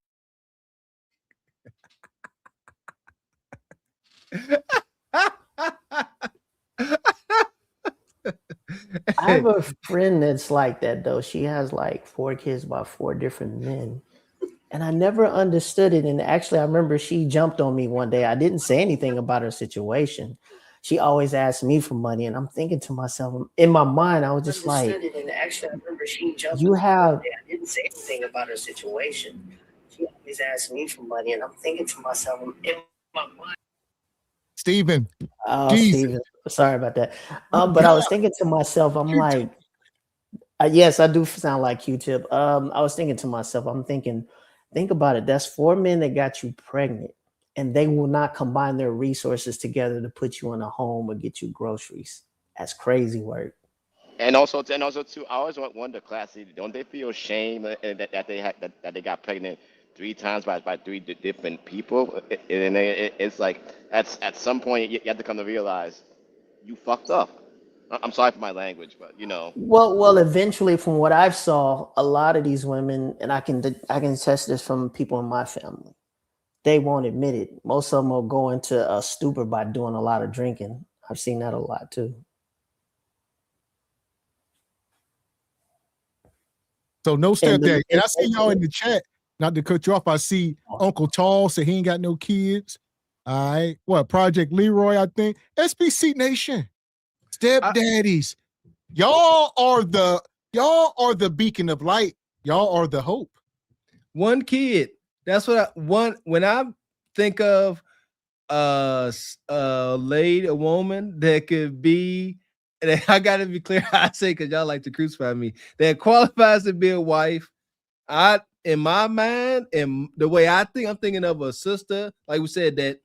I have a friend that's like that though. She has like 4 kids by 4 different men. And I never understood it. And actually, I remember she jumped on me one day. I didn't say anything about her situation. She always asked me for money. And I'm thinking to myself, in my mind, I was just like, and actually, I remember she jumped you have. I didn't say anything about her situation. She always asked me for money. And I'm thinking to myself, in my mind. Stephen. Oh, Stephen. Sorry about that. But I was thinking to myself, I'm like, yes, I do sound like Q-Tip. I was thinking to myself, think about it. That's 4 men that got you pregnant, and they will not combine their resources together to put you in a home or get you groceries. That's crazy work. And also too, I always wonder, classy, don't they feel shame that they got pregnant 3 times by 3 different people? And it's like at some point you have to come to realize you fucked up. I'm sorry for my language, but Well, eventually, from what I've saw, a lot of these women, and I can test this from people in my family, they won't admit it. Most of them will go into a stupor by doing a lot of drinking. I've seen that a lot too. So no stepdad. And I see y'all in the chat. Not to cut you off, I see Uncle Tall said he ain't got no kids. All right. What, Project Leroy, I think. SBC Nation. Stepdaddies. Y'all are the beacon of light. Y'all are the hope. 1 kid. That's what when I think of a woman that could be, and I gotta be clear, I say, because y'all like to crucify me, that qualifies to be a wife. In my mind, and the way I think, I'm thinking of a sister, like we said, that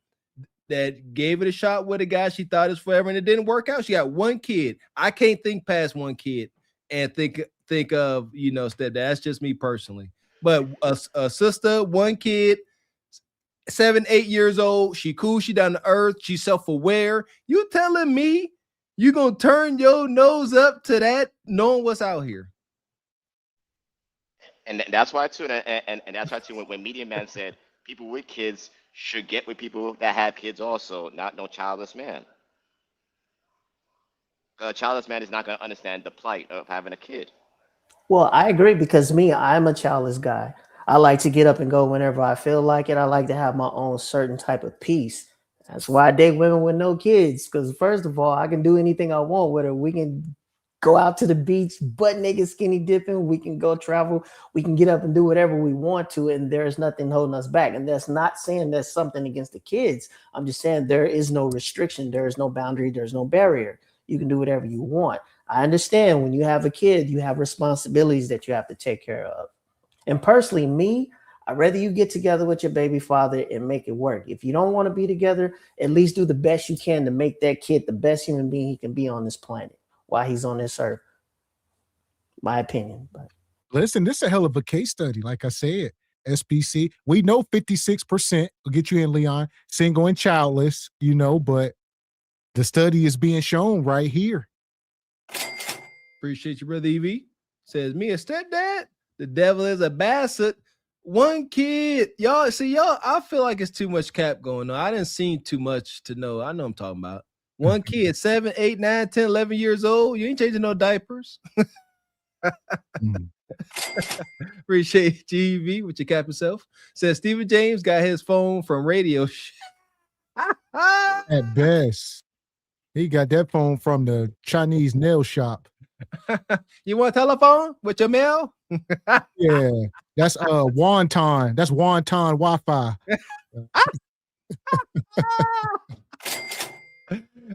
gave it a shot with a guy she thought is forever, and it didn't work out. She got 1 kid. I can't think past 1 kid and think of stepdad. That's just me personally. But a sister, 1 kid, 7, 8 years old. She cool. She down to earth. She's self-aware. You telling me you gonna turn your nose up to that, knowing what's out here? And that's why too, and that's why too, when Media Man said people with kids should get with people that have kids also, not no childless man. A childless man is not going to understand the plight of having a kid. Well, I agree, because I'm a childless guy. I like to get up and go whenever I feel like it. I like to have my own certain type of peace. That's why I date women with no kids, because first of all, I can do anything I want with her. We can go out to the beach, butt naked, skinny dipping. We can go travel. We can get up and do whatever we want to, and there's nothing holding us back. And that's not saying there's something against the kids. I'm just saying there is no restriction. There is no boundary. There's no barrier. You can do whatever you want. I understand when you have a kid, you have responsibilities that you have to take care of. And personally, me, I'd rather you get together with your baby father and make it work. If you don't want to be together, at least do the best you can to make that kid the best human being he can be on this planet while he's on this earth. My opinion. But listen, this is a hell of a case study. Like I said, SBC, we know 56% will get you in, Leon, single and childless, but the study is being shown right here. Appreciate you, brother EV. Says me a stepdad. The devil is a bastard. one kid, y'all see, y'all, I feel like it's too much cap going on. I didn't see too much to know. I know I'm talking about. One kid, 7, 8, 9, 10, 11 years old. You ain't changing no diapers. Appreciate GV with your cap yourself. Says Stephen James got his phone from radio. At best. He got that phone from the Chinese nail shop. You want a telephone with your mail? Yeah, that's wonton. That's wonton Wi-Fi.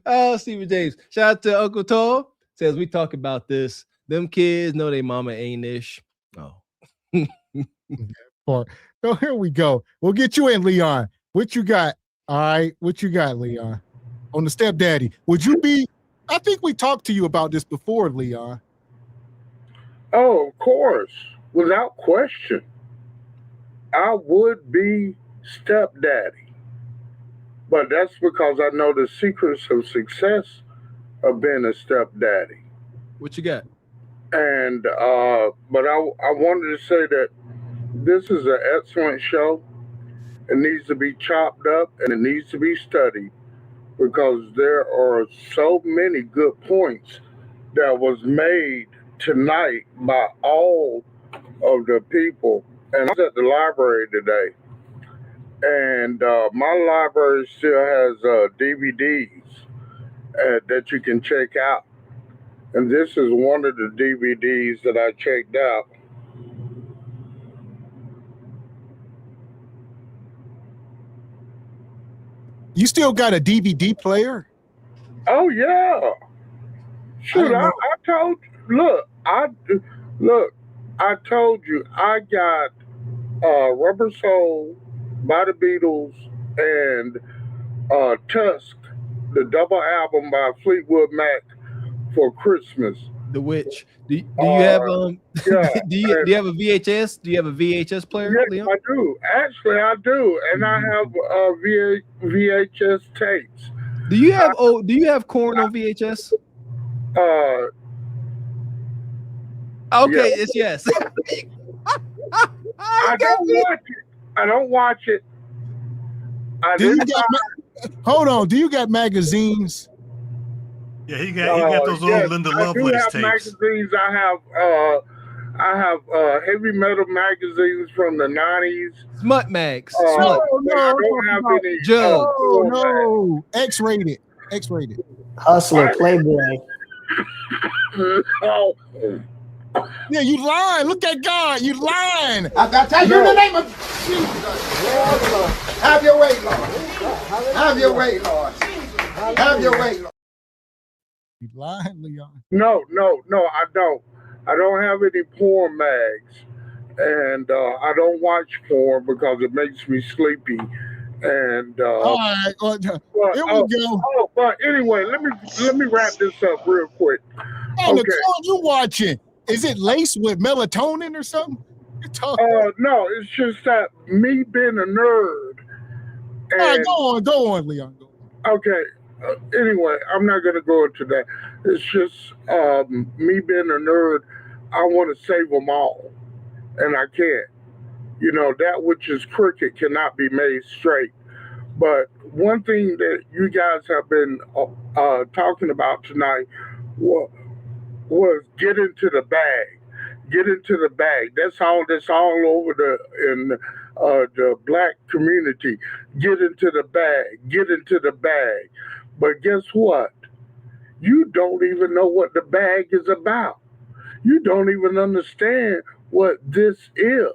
Oh, Stephen James. Shout out to Uncle Tall. Says we talk about this. Them kids know they mama ain't ish. Oh. So here we go. We'll get you in, Leon. What you got? All right. What you got, Leon? On the stepdaddy. Would you be? I think we talked to you about this before, Leon. Oh, of course. Without question. I would be stepdaddy. But that's because I know the secrets of success of being a stepdaddy. What you got? And but I wanted to say that this is an excellent show. It needs to be chopped up and it needs to be studied because there are so many good points that was made tonight by all of the people. And I was at the library today, and my library still has DVDs that you can check out. And this is one of the DVDs that I checked out. You still got a DVD player? Oh yeah. Shoot, I told you. I told you I got Rubber Soul by the Beatles and Tusk, the double album by Fleetwood Mac for Christmas. The Witch. Do you have yeah, do you have a VHS? Do you have a VHS player? Yes, Leon? I do. Actually, I do, and I have VHS tapes. Do you have do you have Corn on VHS? Okay, yeah. it's yes. I don't watch it. I don't watch it. Hold on. Do you got magazines? Yeah, he got those old Linda Lovelace tapes. Magazines. I have heavy metal magazines from the 90s. Smut mags. No, I don't have any. No. X-rated. Hustler, Playboy. Oh. Yeah, you lying. Look at God. You lying. I tell you in the name of Jesus. Have your way, Lord. Have your way, Lord. Have your way, Lord. You lying, Leon? No, I don't. I don't have any porn mags, and I don't watch porn because it makes me sleepy. And all right, here we go. Oh, but anyway, let me wrap this up real quick. Oh, the porn you watching? Is it laced with melatonin or something? No, it's just that me being a nerd. All right, go on, Leon. Okay. Anyway, I'm not going to go into that. It's just me being a nerd. I want to save them all, and I can't. You know, that which is crooked cannot be made straight. But one thing that you guys have been talking about tonight was get into the bag. Get into the bag. That's all over the black community. Get into the bag. Get into the bag. But guess what? You don't even know what the bag is about. You don't even understand what this is.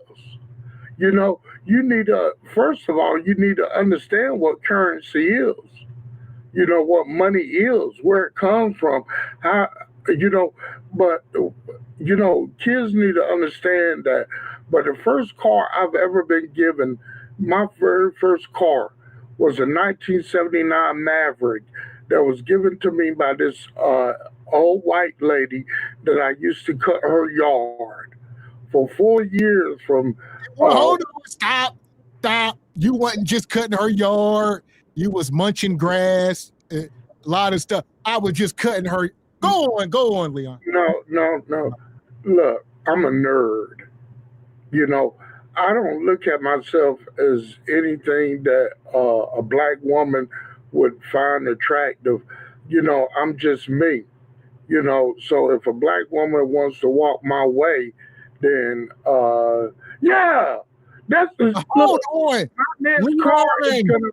You know, you need to, first of all, you need to understand what currency is. You know, what money is, where it comes from, how, you know, but, you know, kids need to understand that. But the first car I've ever been given, my very first car was a 1979 Maverick that was given to me by this old white lady that I used to cut her yard for 4 years from. Well, hold on, stop. You wasn't just cutting her yard. You was munching grass, a lot of stuff. I was just cutting her. Go on, Leon. No. Look, I'm a nerd. You know, I don't look at myself as anything that a black woman would find attractive. I'm just me. So if a black woman wants to walk my way, then yeah, that's the Hold look. on. My next car is Leon. gonna.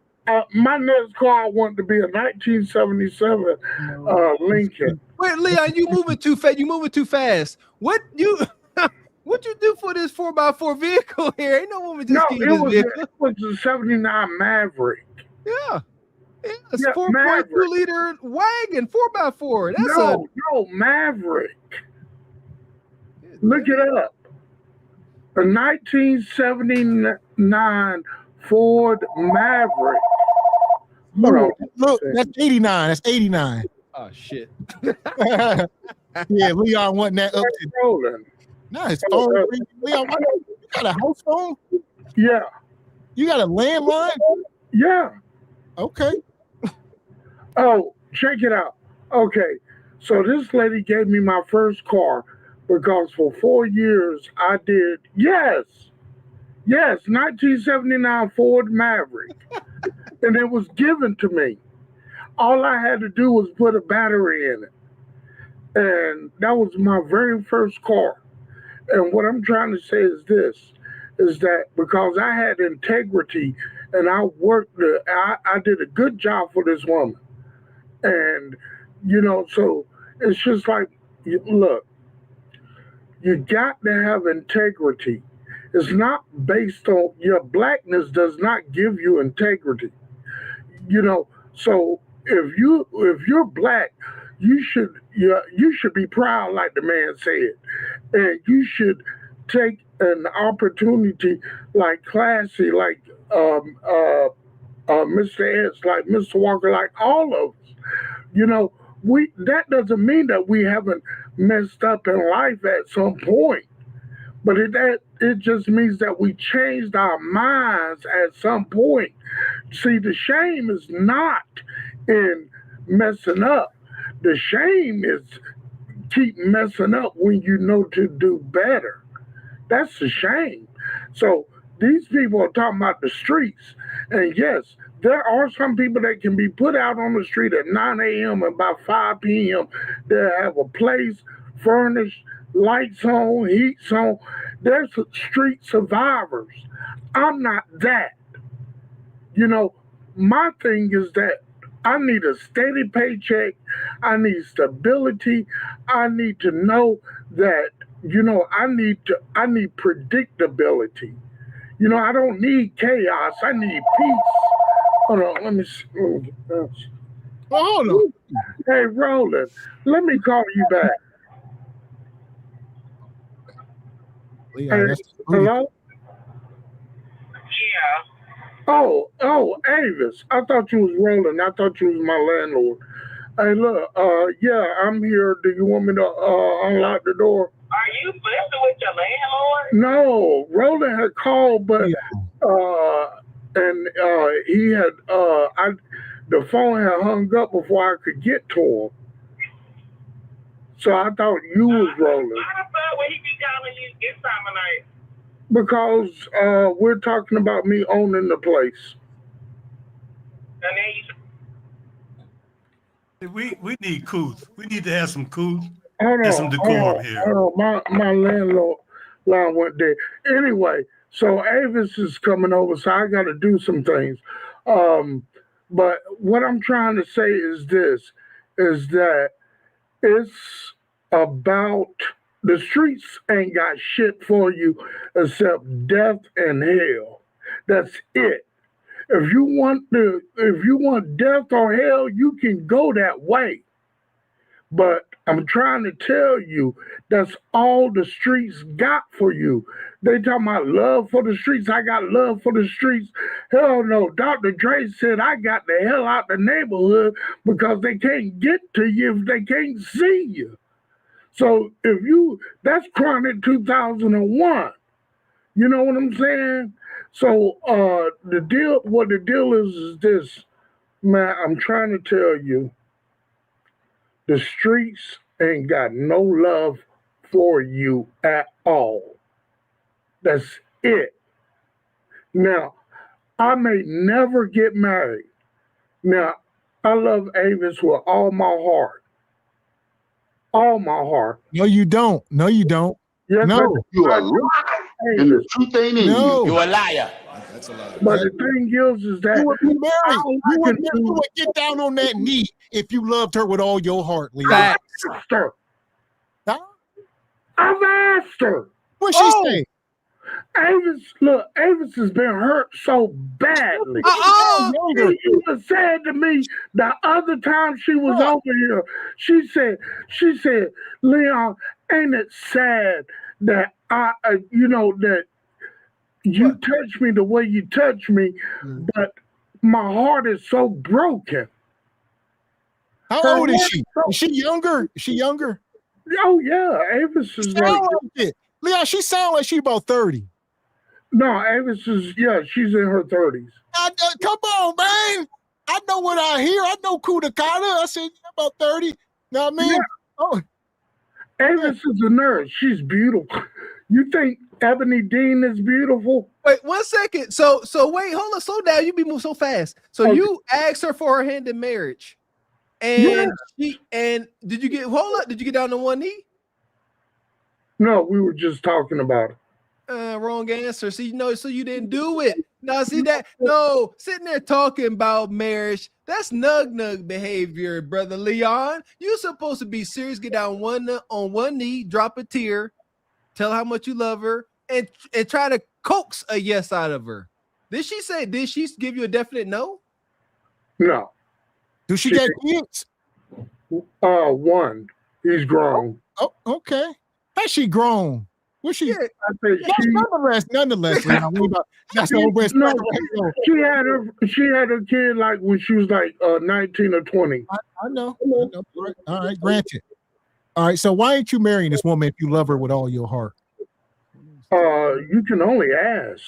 My next car I want to be a 1977 Lincoln. Wait, Leon, you moving too fast. You moving too fast. What you do for this 4x4 vehicle here? Ain't no woman No, just give you this vehicle. it was a '79 Maverick. Yeah. It's Yeah, 4.2 Maverick. liter wagon, 4x4. That's No, Maverick. Look it up. A 1979 Ford Maverick. Hold on. Look, that's 89. That's 89. Oh shit. Yeah, Leon wasn't that up to rolling. No, his phone. Leon, you got a house phone? Yeah. You got a landline? Yeah. Okay. Oh, check it out. Okay. So this lady gave me my first car because for 4 years I did, yes, 1979 Ford Maverick. And it was given to me. All I had to do was put a battery in it. And that was my very first car. And what I'm trying to say is this, is that because I had integrity and I I did a good job for this woman. And, so it's just like, look, you got to have integrity. It's not based on your blackness does not give you integrity. So if you're black, you should be proud, like the man said, and you should take an opportunity like classy, like Mr. S, like Mr. Walker, like all of us. That doesn't mean that we haven't messed up in life at some point. But it just means that we changed our minds at some point. See, the shame is not in messing up. The shame is keep messing up when you know to do better. That's the shame. So these people are talking about the streets. And yes, there are some people that can be put out on the street at 9 a.m. and by 5 p.m. they have a place furnished, lights on, heat's on. There's street survivors. I'm not that. My thing is that I need a steady paycheck. I need stability. I need to know that, I need predictability. I don't need chaos. I need peace. Hold on, let me see. Hold on. Hey, Roland, let me call you back. Leon, Hey, hello? Oh, Avis. I thought you was Roland. I thought you was my landlord. Hey, look, yeah, I'm here. Do you want me to unlock the door? Are you messing with your landlord? No, Roland had called, but he had the phone had hung up before I could get to him. So I thought you was Roland. Why the fuck would he be calling you this time of night? Because we're talking about me owning the place. We need couth. We need to have some couth Hold and some on, decorum here. hold on. My landlord line went dead. Anyway, so Avis is coming over, so I got to do some things. But what I'm trying to say is this, is that it's about the streets ain't got shit for you except death and hell. That's it. If you want death or hell, you can go that way. But I'm trying to tell you, that's all the streets got for you. They talking about love for the streets. I got love for the streets. Hell no. Dr. Dre said I got the hell out the neighborhood because they can't get to you if they can't see you. So that's Chronic 2001. You know what I'm saying? So the deal is this, man, I'm trying to tell you, the streets ain't got no love for you at all. That's it. Now, I may never get married. Now, I love Avis with all my heart. All my heart. No, you don't. No, you don't. Yes, no. You a liar, and the truth ain't in No. you. You a liar. That's a lie. But the thing is that You would be married. all You I would, can you do would get down on that knee if you loved her with all your heart, Leon. I've asked her. Huh? I've asked her. What'd she say? Avis has been hurt so badly. Younger. She even said to me the other time she was over here, she said, Leon, ain't it sad that that you touch me the way you touch me, but my heart is so broken. How old is she? Is she younger? Is she younger? Oh yeah, Avis is like it. Leon, she sounds like she about 30. No, Avis is she's in her 30s. Come on, man. I know what I hear. I know Kudakata. I said about 30. Know what I mean? Yeah. Oh. Avis is a nurse. She's beautiful. You think Ebony Dean is beautiful? Wait 1 second. So wait, hold on, slow down. You be moving so fast. So you asked her for her hand in marriage, and did you get Did you get down on one knee? No, we were just talking about it. Wrong answer. See, so you didn't do it. Now, see that? No, sitting there talking about marriage, that's nug behavior, brother Leon. You're supposed to be serious, get down on one knee, drop a tear, tell her how much you love her, and try to coax a yes out of her. Did she give you a definite no? No. Do she get kids? One. He's grown. Oh, okay. Has she grown? Was she? I think nonetheless. That's the West. No, she had her kid like when she was like 19 or 20. I know. All right, granted. All right. So why ain't you marrying this woman if you love her with all your heart? You can only ask.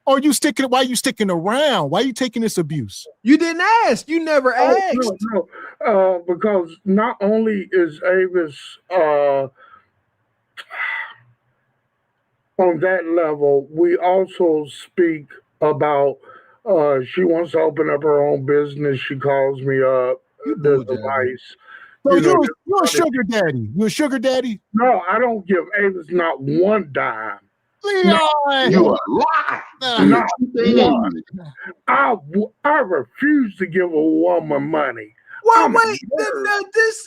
Or why are you sticking around? Why are you taking this abuse? You didn't ask. You never asked. No. Because not only is Avis on that level, we also speak about she wants to open up her own business. She calls me up. There's advice. So you're a sugar daddy. You a sugar daddy? No, I don't give Avis not one dime. Leon, you a lie. Not one. I refuse to give a woman money. Well, wait,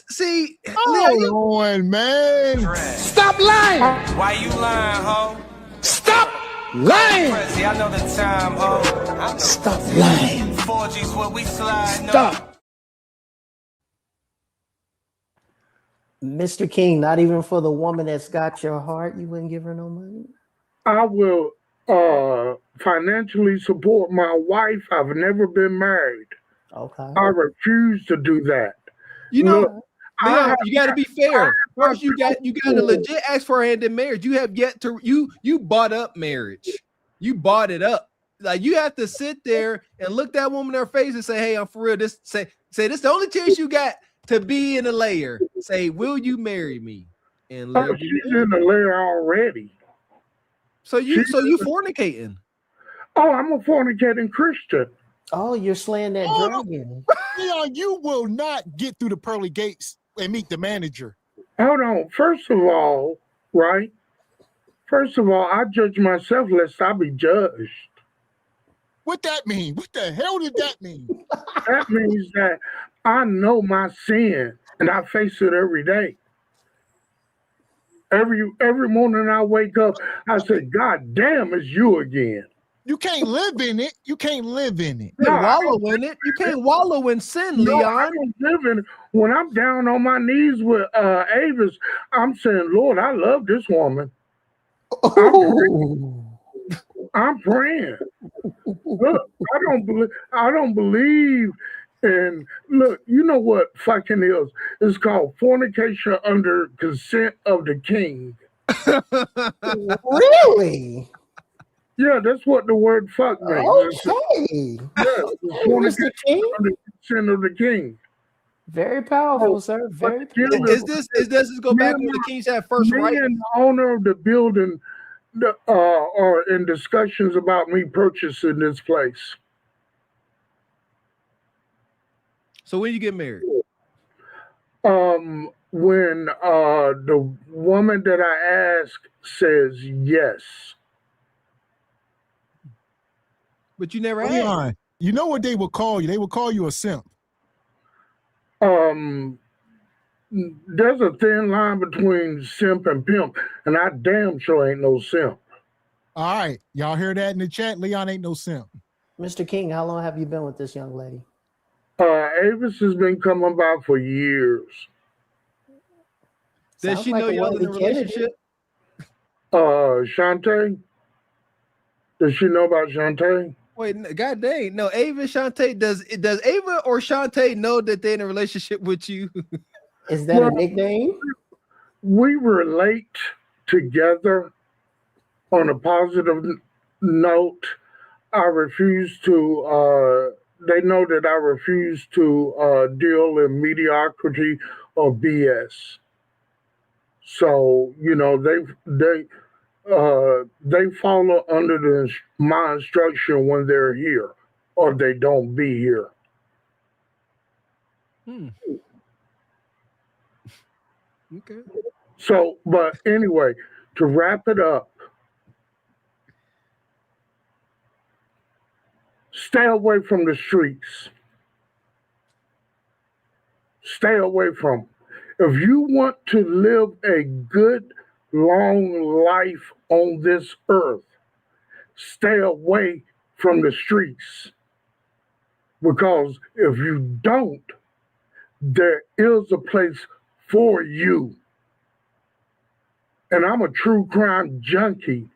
see. Hold on, man. Stop lying. Why you lying, ho? Stop lying. Prezi, I know the time, ho. Stop lying. 4G's what we slide. Stop. Mr. King, not even for the woman that's got your heart, you wouldn't give her no money? I will financially support my wife. I've never been married. Okay. I refuse to do that. You know, Leon, you got to be fair. First, you got to legit ask for a hand in marriage. You have yet to you bought up marriage. You bought it up. Like you have to sit there and look that woman in her face and say, "Hey, I'm for real." This say this is the only chance you got to be in a layer. Say, "Will you marry me?" And she's in the layer already. So you fornicating? Oh, I'm a fornicating Christian. Oh, you're slaying that dragon. Leon, you will not get through the pearly gates and meet the manager. Hold on. First of all, I judge myself lest I be judged. What that mean? What the hell did that mean? That means that I know my sin and I face it every day. Every morning I wake up, I say, God damn, it's you again. You can't live in it. You can't live in it. You can't wallow in it. You can't wallow in sin, Leon. I don't live in it. When I'm down on my knees with Avis, I'm saying, Lord, I love this woman. I'm praying. Look, I don't believe in, look, you know what fucking is? It's called fornication under consent of the king. Really? Yeah, that's what the word fuck means. Okay. Yeah, fornication under consent of the king. Very powerful, sir. Very powerful. Is this go back when the kings had first right? And the owner of the building or in discussions about me purchasing this place. So when you get married? When the woman that I ask says yes. But you never asked. Leon, you know what they would call you? They would call you a simp. There's a thin line between simp and pimp, and I damn sure ain't no simp. All right. Y'all hear that in the chat? Leon ain't no simp. Mr. King, how long have you been with this young lady? Avis has been coming by for years. Does she know y'all in a relationship? Shantae? Does she know about Shantae? Wait, god dang. No, Ava, Shantae, does Ava or Shantae know that they're in a relationship with you? Is that a nickname? We relate together on a positive note. I refuse to, they know that I refuse to deal in mediocrity or BS. So, you know, they follow under my instruction when they're here, or they don't be here. Okay. So, but anyway, to wrap it up, stay away from the streets. Stay away from them. If you want to live a good, long life on this earth, stay away from the streets. Because if you don't, there is a place for you. And I'm a true crime junkie.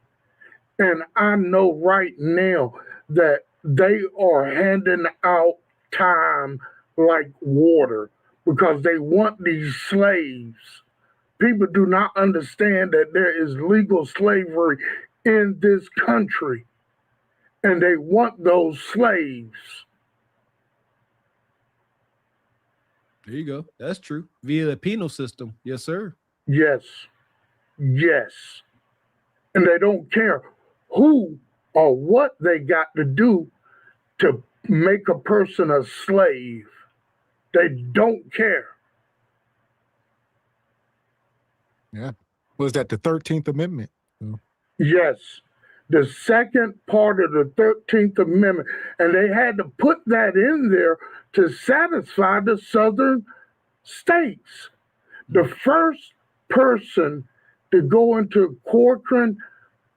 And I know right now that they are handing out time like water because they want these slaves. People do not understand that there is legal slavery in this country, and they want those slaves. There you go. That's true. Via the penal system. Yes, sir. Yes. Yes. And they don't care who or what they got to do to make a person a slave. They don't care. Yeah. Was that the 13th Amendment? Yes. The second part of the 13th Amendment. And they had to put that in there to satisfy the southern states. The first person to go into Corcoran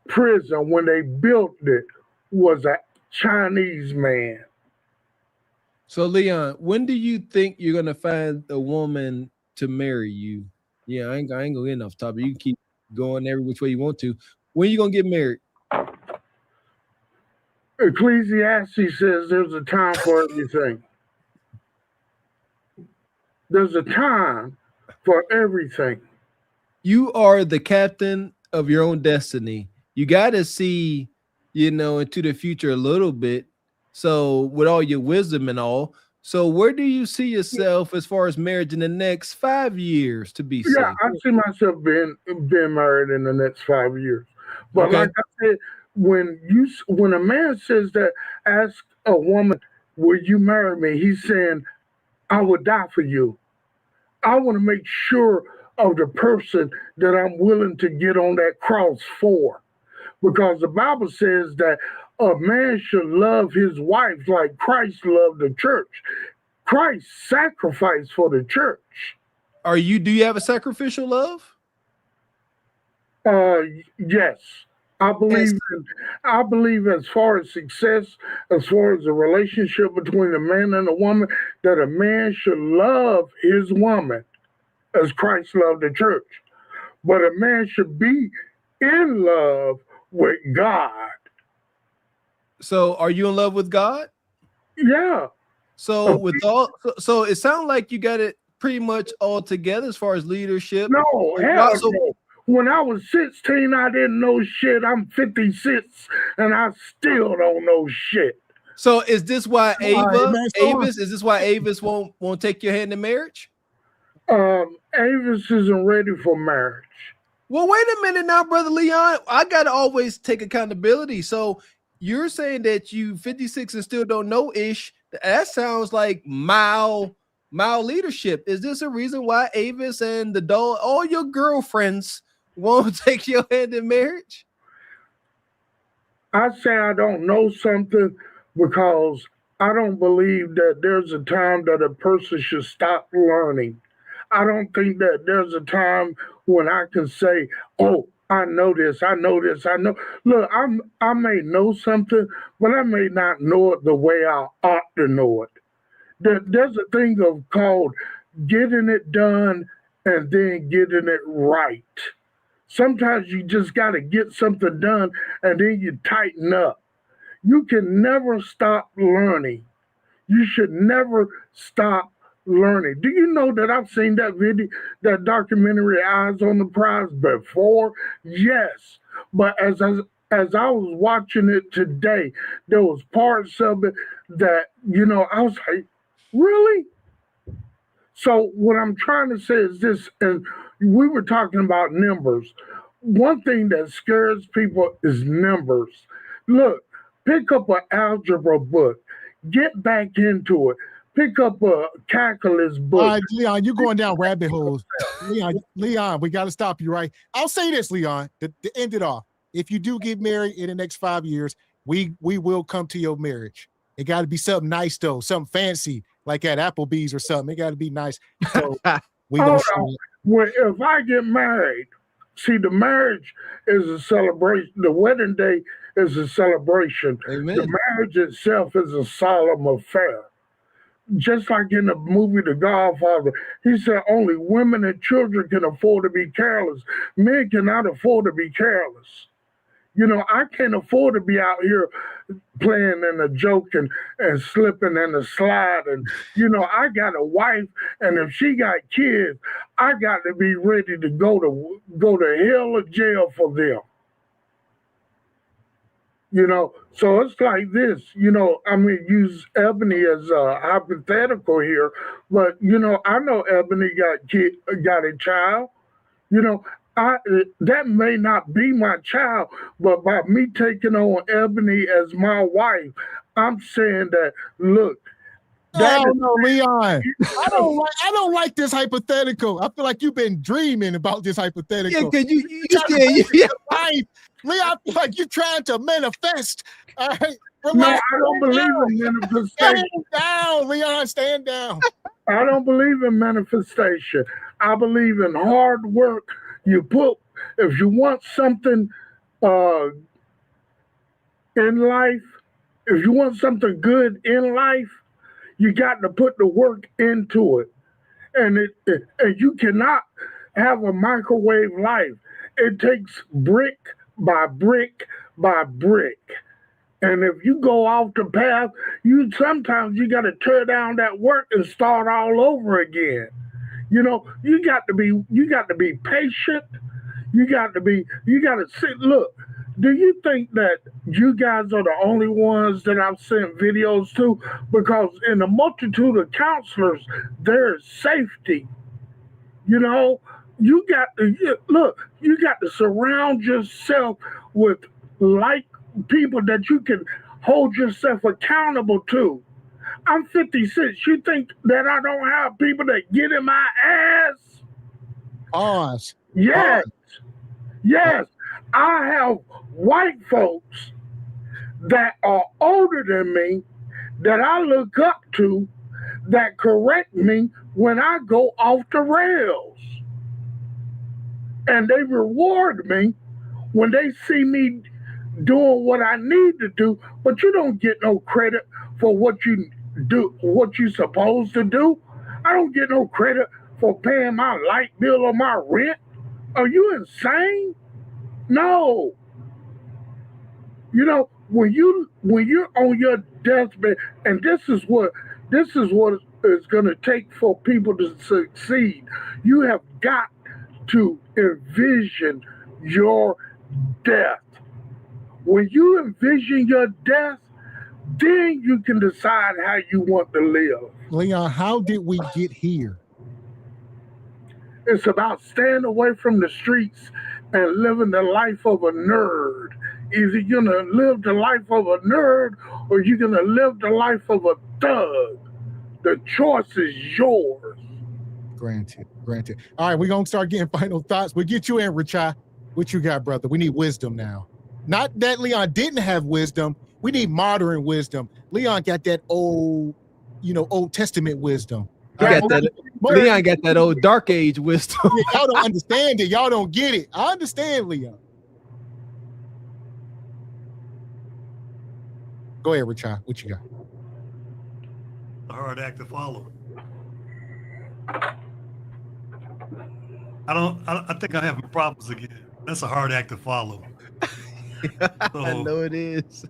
prison when they built it was a Chinese man. So, Leon, when do you think you're gonna find a woman to marry you? Yeah, I ain't gonna get off topic. You can keep going every which way you want to. When you gonna get married? Ecclesiastes says there's a time for everything. There's a time for everything. You are the captain of your own destiny. You got to see, into the future a little bit. So with all your wisdom and all, so where do you see yourself as far as marriage in the next 5 years to be safe? Yeah, I see myself being married in the next 5 years. But Okay. like I said, when a man says that, ask a woman, will you marry me? He's saying, I would die for you. I want to make sure of the person that I'm willing to get on that cross for. Because the Bible says that a man should love his wife like Christ loved the church. Christ sacrificed for the church. Do you have a sacrificial love? Yes. I believe as far as success, as far as a relationship between a man and a woman, that a man should love his woman as Christ loved the church. But a man should be in love with God. So are you in love with God? Yeah. So so it sounds like you got it pretty much all together as far as leadership. No, hell no. When I was 16, I didn't know shit. I'm 56 and I still don't know shit. So is this why Avis Avis won't take your hand in marriage? Avis isn't ready for marriage. Well, wait a minute now, Brother Leon. I got to always take accountability. So you're saying that you 56 and still don't know Ish. That sounds like mild leadership. Is this a reason why Avis and the doll, all your girlfriends won't take your hand in marriage? I say I don't know something because I don't believe that there's a time that a person should stop learning. I don't think that there's a time when I can say, "Oh, I know this, I know this, I know." Look, I may know something, but I may not know it the way I ought to know it. There's a thing of called getting it done and then getting it right. Sometimes you just got to get something done and then you tighten up. You can never stop learning. You should never stop learning. Do you know that I've seen that video, that documentary Eyes on the Prize before? Yes. But as I was watching it today, there was parts of it that, I was like, really? So what I'm trying to say is this, and we were talking about numbers. One thing that scares people is numbers. Look, pick up an algebra book, get back into it. Pick up a calculus book. All right, Leon, you're going down rabbit holes. Leon, we got to stop you, right? I'll say this, Leon, to end it off. If you do get married in the next 5 years, we will come to your marriage. It got to be something nice, though, something fancy, like at Applebee's or something. It got to be nice. So we gonna Well, if I get married, see, the marriage is a celebration. The wedding day is a celebration. Amen. The marriage itself is a solemn affair. Just like in the movie The Godfather, he said only women and children can afford to be careless. Men cannot afford to be careless. I can't afford to be out here playing in a joke and slipping in a slide. And, I got a wife, and if she got kids, I got to be ready to go to hell or jail for them. So it's like this, use Ebony as a hypothetical here, but I know Ebony got a child. That may not be my child, but by me taking on Ebony as my wife, I'm saying that, look, I don't know, Leon. I don't like this hypothetical. I feel like you've been dreaming about this hypothetical. Yeah. Leon, I feel like you're trying to manifest. All right. No, I don't believe in manifestation. Stand down, Leon. Stand down. I don't believe in manifestation. I believe in hard work. If you want something in life, if you want something good in life, you got to put the work into it. And you cannot have a microwave life. It takes brick by brick by brick. And if you go off the path, sometimes you got to tear down that work and start all over again. You got to be patient. You got to sit. Look, do you think that you guys are the only ones that I've sent videos to? Because in the multitude of counselors, there's safety. You got to surround yourself with like people that you can hold yourself accountable to. I'm 56. You think that I don't have people that get in my ass? Pause. Yes. Yes. I have white folks that are older than me that I look up to that correct me when I go off the rails. And they reward me when they see me doing what I need to do, but you don't get no credit for what you do, what you're supposed to do. I don't get no credit for paying my light bill or my rent. Are you insane? No. When you're on your deathbed, and this is what is going to take for people to succeed. You have got to envision your death. When you envision your death, then you can decide how you want to live. Leon, how did we get here? It's about staying away from the streets and living the life of a nerd. Either you're going to live the life of a nerd or you're going to live the life of a thug. The choice is yours. Granted. All right, we're going to start getting final thoughts. We'll get you in, Richai. What you got, brother? We need wisdom now. Not that Leon didn't have wisdom. We need modern wisdom. Leon got that old, Old Testament wisdom. Leon got that old dark age wisdom. Yeah, y'all don't understand it. Y'all don't get it. I understand, Leon. Go ahead, Richard. What you got? A hard act to follow. I think I'm having problems again. That's a hard act to follow. I know it is.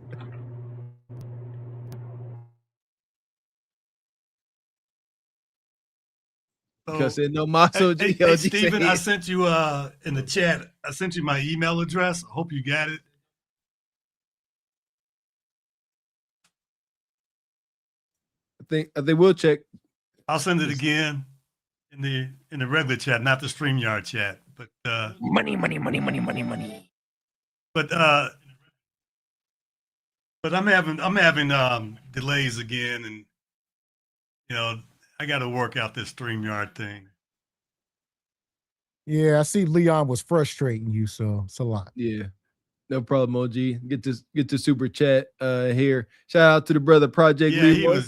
Because no maso. Hey, Stephen, I sent you in the chat. I sent you my email address. I hope you got it. I think we'll check. I'll send it again in the regular chat, not the StreamYard chat. But money. But I'm having delays again, and I got to work out this StreamYard thing. Yeah, I see Leon was frustrating you, so it's a lot. Yeah, no problem, OG. Get the super chat here. Shout out to the brother Project Leroy.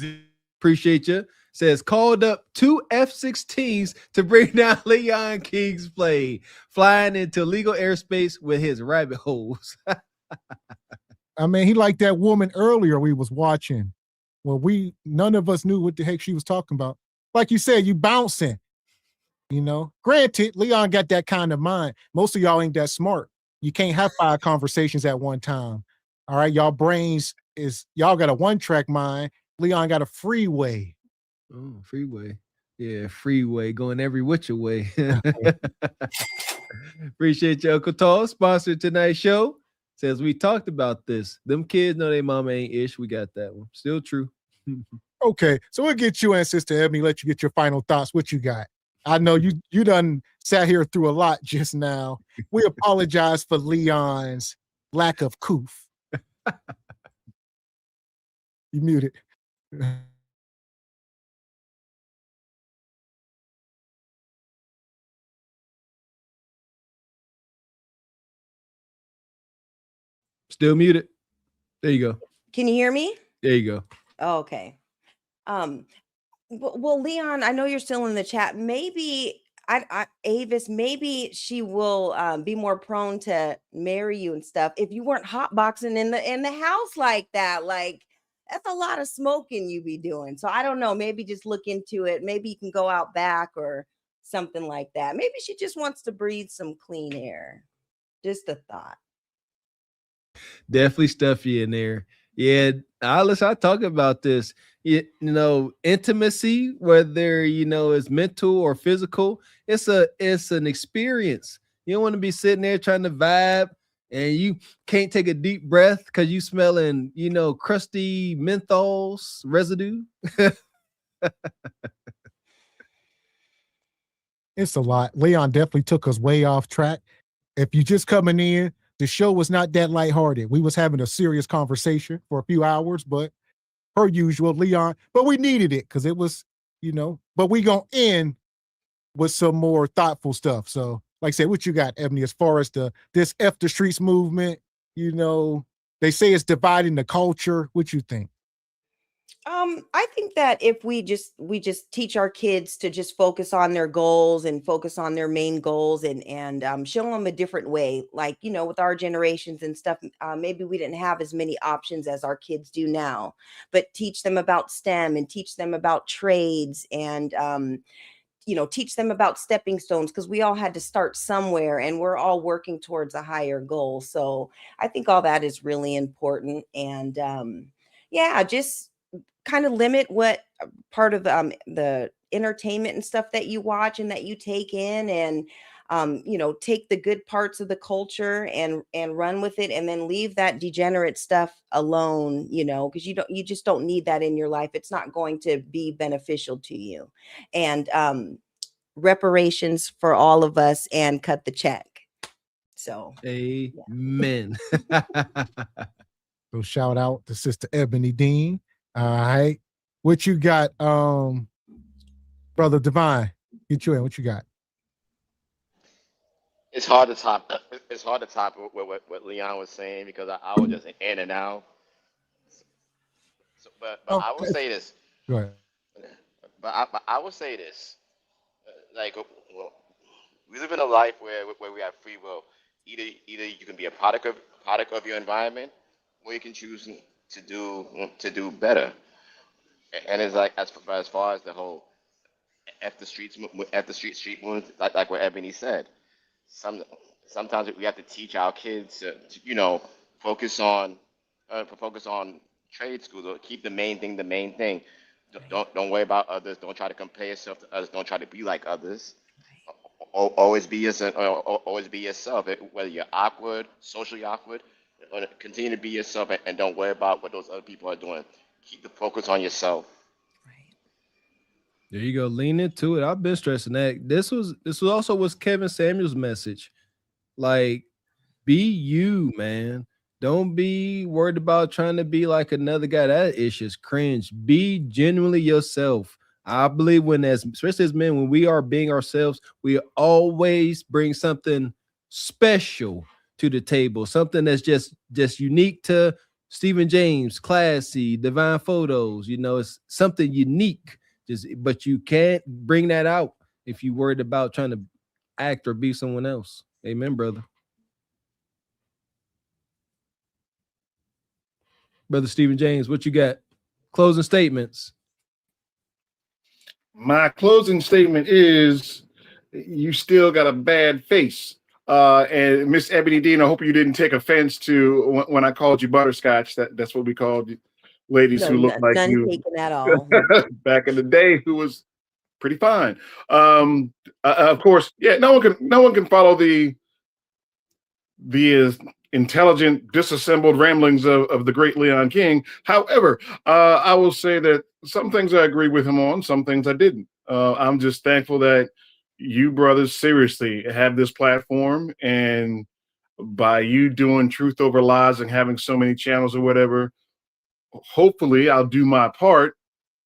Appreciate you. Says called up 2 F-16s to bring down Leon King's plane, flying into legal airspace with his rabbit holes. I mean, he liked that woman earlier we was watching. Well, none of us knew what the heck she was talking about. Like you said, you bouncing. Granted, Leon got that kind of mind. Most of y'all ain't that smart. You can't have 5 conversations at one time. All right, y'all brains y'all got a one-track mind. Leon got a freeway. Oh, freeway. Yeah, freeway going every which way. Appreciate you, Uncle Tall. Sponsored tonight's show. Says we talked about this. Them kids know they mama ain't ish. We got that one. Still true. Okay, so we'll get you in, Sister Ebony. Let you get your final thoughts. What you got? I know you done sat here through a lot just now. We apologize for Leon's lack of coof. You muted. Still muted. There you go. Can you hear me? There you go. Oh, okay. Well, Leon, I know you're still in the chat. Maybe Avis, maybe she will be more prone to marry you and stuff if you weren't hotboxing in the house like that. Like that's a lot of smoking you be doing. So I don't know. Maybe just look into it. Maybe you can go out back or something like that. Maybe she just wants to breathe some clean air. Just a thought. Definitely stuffy in there. Yeah, I talk about this. Intimacy, whether it's mental or physical, it's an experience. You don't want to be sitting there trying to vibe and you can't take a deep breath because you smelling, crusty menthols residue. It's a lot. Leon definitely took us way off track. If you just coming in, the show was not that lighthearted. We was having a serious conversation for a few hours, but per usual, Leon, but we needed it because it was, but we gonna end with some more thoughtful stuff. So, like I said, what you got, Ebony, as far as this F the Streets movement, they say it's dividing the culture. What you think? I think that if we just teach our kids to just focus on their goals and focus on their main goals and show them a different way, like, with our generations and stuff, maybe we didn't have as many options as our kids do now, but teach them about STEM and teach them about trades and, teach them about stepping stones because we all had to start somewhere and we're all working towards a higher goal. So I think all that is really important. And just kind of limit what part of the entertainment and stuff that you watch and that you take in and take the good parts of the culture and run with it and then leave that degenerate stuff alone, because you just don't need that in your life. It's not going to be beneficial to you. And reparations for all of us and cut the check. So amen. So shout out to Sister Ebony Dean. All right. What you got, Brother Divine? Get you in. What you got? It's hard to top. It's hard to top what Leon was saying because I was just in and out. So, but I will say this. Go ahead. But I will say this. Like, well, we live in a life where we have free will. Either you can be a product of your environment, or you can choose to do better. And it's like as far as the whole F the street movement, like what Ebony said. Sometimes we have to teach our kids to focus on trade school. Or keep the main thing the main thing. Don't worry about others. Don't try to compare yourself to others. Don't try to be like others. Always be yourself. Always be yourself. Whether you're awkward, socially awkward, continue to be yourself and don't worry about what those other people are doing. Keep the focus on yourself. There you go. Lean into it. I've been stressing that. This was also was Kevin Samuel's message. Like, be you, man. Don't be worried about trying to be like another guy. That is just cringe. Be genuinely yourself. I believe especially as men, when we are being ourselves, we always bring something special to the table. Something that's just unique to Stephen James, classy, divine photos. It's something unique. But you can't bring that out if you're worried about trying to act or be someone else. Amen, brother. Brother Stephen James, what you got? Closing statements. My closing statement is you still got a bad face. And Miss Ebony Dean, I hope you didn't take offense to when I called you butterscotch. That's what we called ladies who look like none you taken at all. back in the day, who was pretty fine. Of course, yeah, no one can follow the intelligent, disassembled ramblings of the great Leon King. However, I will say that some things I agree with him on, some things I didn't. I'm just thankful that you brothers seriously have this platform, and by you doing Truth Over Lies and having so many channels or whatever, hopefully I'll do my part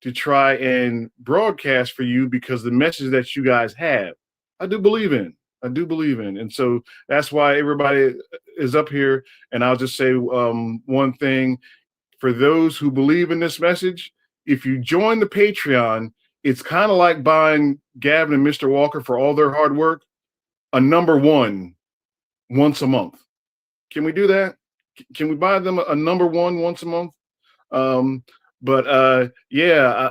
to try and broadcast for you, because the message that you guys have, I do believe in. And so that's why everybody is up here. And I'll just say one thing for those who believe in this message. If you join the Patreon, it's kind of like buying Gavin and Mr. Walker, for all their hard work, a #1 once a month. Can we do that? Can we buy them a #1 once a month? Yeah,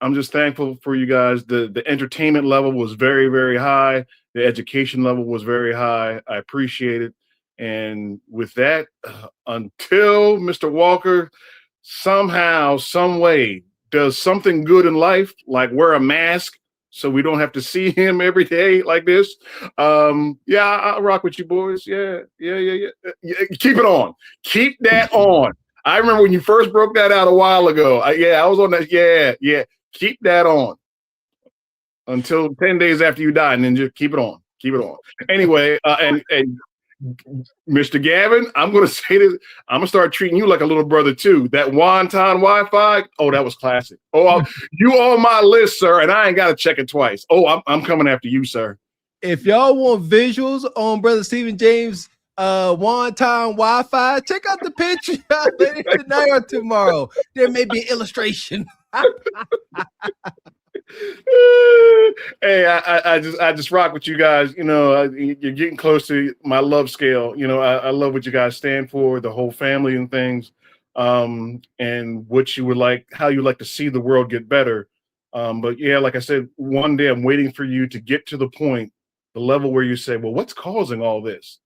I'm just thankful for you guys. The entertainment level was very, very high. The education level was very high. I appreciate it. And with that, until Mr. Walker somehow, some way does something good in life, like wear a mask so we don't have to see him every day like this. Yeah, I'll rock with you boys. Yeah. Keep it on. Keep that on. I remember when you first broke that out a while ago. I was on that. Yeah. Keep that on until 10 days after you die, and then just keep it on. Anyway, and Mr. Gavin, I'm going to say this. I'm going to start treating you like a little brother too. That wonton Wi-Fi, oh, that was classic. Oh, you on my list, sir, and I ain't got to check it twice. Oh, I'm coming after you, sir. If y'all want visuals on Brother Stephen James wonton Wi-Fi, check out the picture later tonight or tomorrow. There may be an illustration. Hey, I just rock with you guys. You're getting close to my love scale. I love what you guys stand for, the whole family and things, and what you would like, how you like to see the world get better. But yeah, like I said, one day I'm waiting for you to get to the point, the level where you say, well, what's causing all this?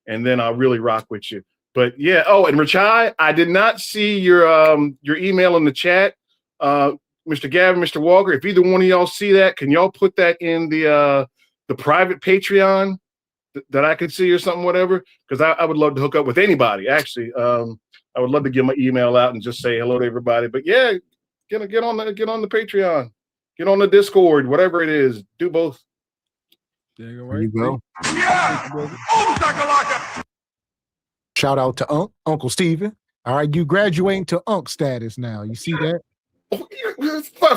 And then I'll really rock with you. But yeah. Oh, and Rachai, I did not see your email in the chat. Mr. Gavin, Mr. Walker, if either one of y'all see that, can y'all put that in the private Patreon that I could see or something, whatever? Because I would love to hook up with anybody, actually. I would love to get my email out and just say hello to everybody. But yeah, get on the Patreon, get on the Discord, whatever it is. Do both. There you go. There you go. Yeah! Shout out to Uncle Steven. All right, you graduating to Unc status now. You see that?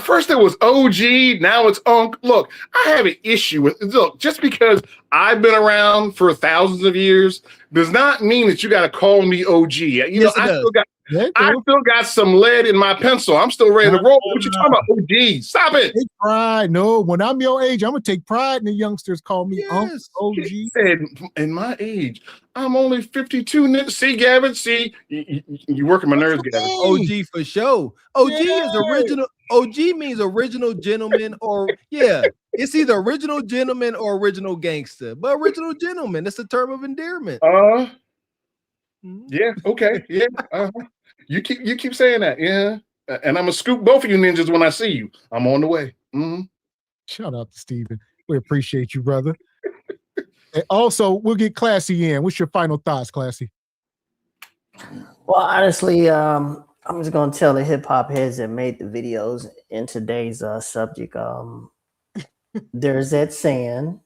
First it was OG, now it's Unc. Look, I have an issue with just because I've been around for thousands of years does not mean that you got to call me OG. You know, I still got some lead in my pencil. I'm still ready to roll. What you talking about, OG? Stop it. Take pride. No, when I'm your age, I'm gonna take pride in the youngsters call me Unc, OG. He said, in my age, I'm only 52. See, Gavin, see, you working my nerves, Gavin. OG for sure. OG is original. OG means original gentleman, or it's either original gentleman or original gangster. But original gentleman, that's a term of endearment. Yeah, okay, yeah. You keep saying that, yeah. And I'm gonna scoop both of you ninjas when I see you. I'm on the way. Shout out to Steven. We appreciate you, brother. And also, we'll get Classy in. What's your final thoughts, Classy? Well, honestly, I'm just gonna tell the hip hop heads that made the videos in today's subject. There's that saying,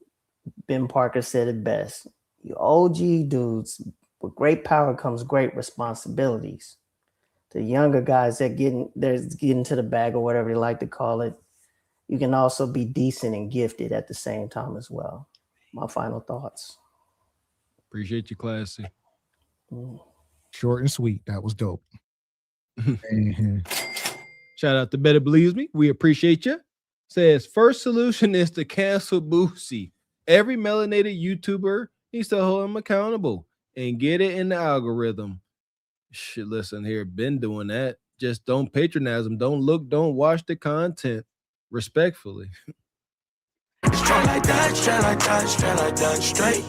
Ben Parker said it best. You OG dudes, with great power comes great responsibilities. The younger guys that getting to the bag or whatever they like to call it, you can also be decent and gifted at the same time as well. My final thoughts. Appreciate you, Classy. Short and sweet. That was dope. Shout out to Better Believes Me. We appreciate you. Says first solution is to cancel Boosie. Every melanated YouTuber needs to hold him accountable and get it in the algorithm. Shit, listen here, been doing that. Just don't patronize them. Don't look, don't watch the content. Respectfully. Straight like that, straight like that, straight.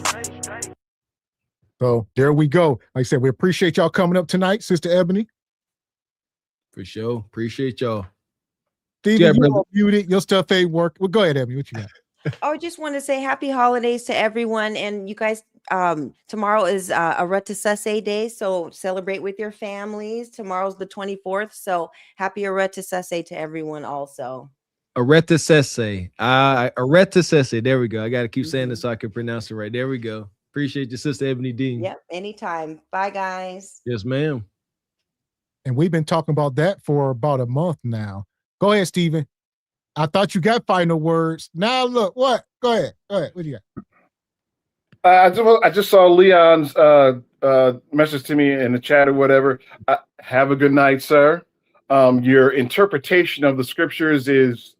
So there we go. Like I said, we appreciate y'all coming up tonight, Sister Ebony. For sure. Appreciate y'all. Steven, you muted. Your stuff ain't work. Well, go ahead, Ebony. What you got? I just want to say happy holidays to everyone. And you guys, tomorrow is Areta Sese Day, so celebrate with your families. Tomorrow's the 24th, so happy Areta Sese to everyone also. Areta Sese. Areta Sese. There we go. I got to keep saying this so I can pronounce it right. There we go. Appreciate your sister, Ebony Dean. Yep, anytime. Bye, guys. Yes, ma'am. And we've been talking about that for about a month now. Go ahead, Steven. I thought you got final words. Now look, what? Go ahead. What do you got? I just saw Leon's message to me in the chat or whatever. Have a good night, sir. Your interpretation of the scriptures is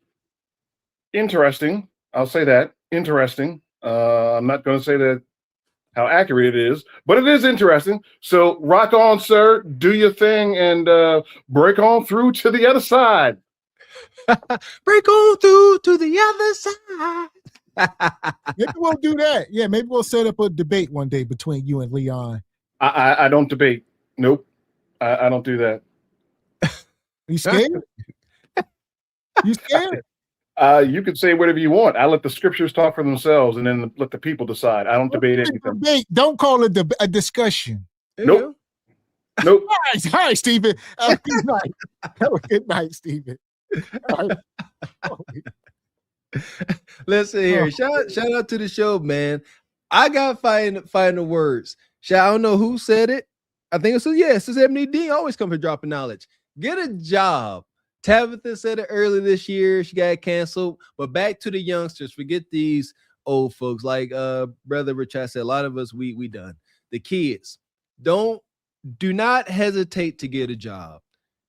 interesting. I'll say that. Interesting. I'm not going to say that how accurate it is, but it is interesting. So rock on, sir. Do your thing and break on through to the other side. Break on through to the other side. Maybe we'll do that. Yeah, maybe we'll set up a debate one day between you and Leon. I don't debate. Nope. I don't do that. You scared? You scared? You can say whatever you want. I let the scriptures talk for themselves and then let the people decide. I don't debate anything. Debate. Don't call it a discussion. Nope. Nope. All right, Steven. Good night. Have a good night, Steven. Listen here. Shout out to the show, man. I got final words. I don't know who said it. I think it was it's Ebony D. Always come for dropping knowledge. Get a job. Tabitha said it earlier this year. She got canceled. But back to the youngsters. Forget these old folks. Like Brother Richard said, a lot of us, we done. The kids. Do not hesitate to get a job.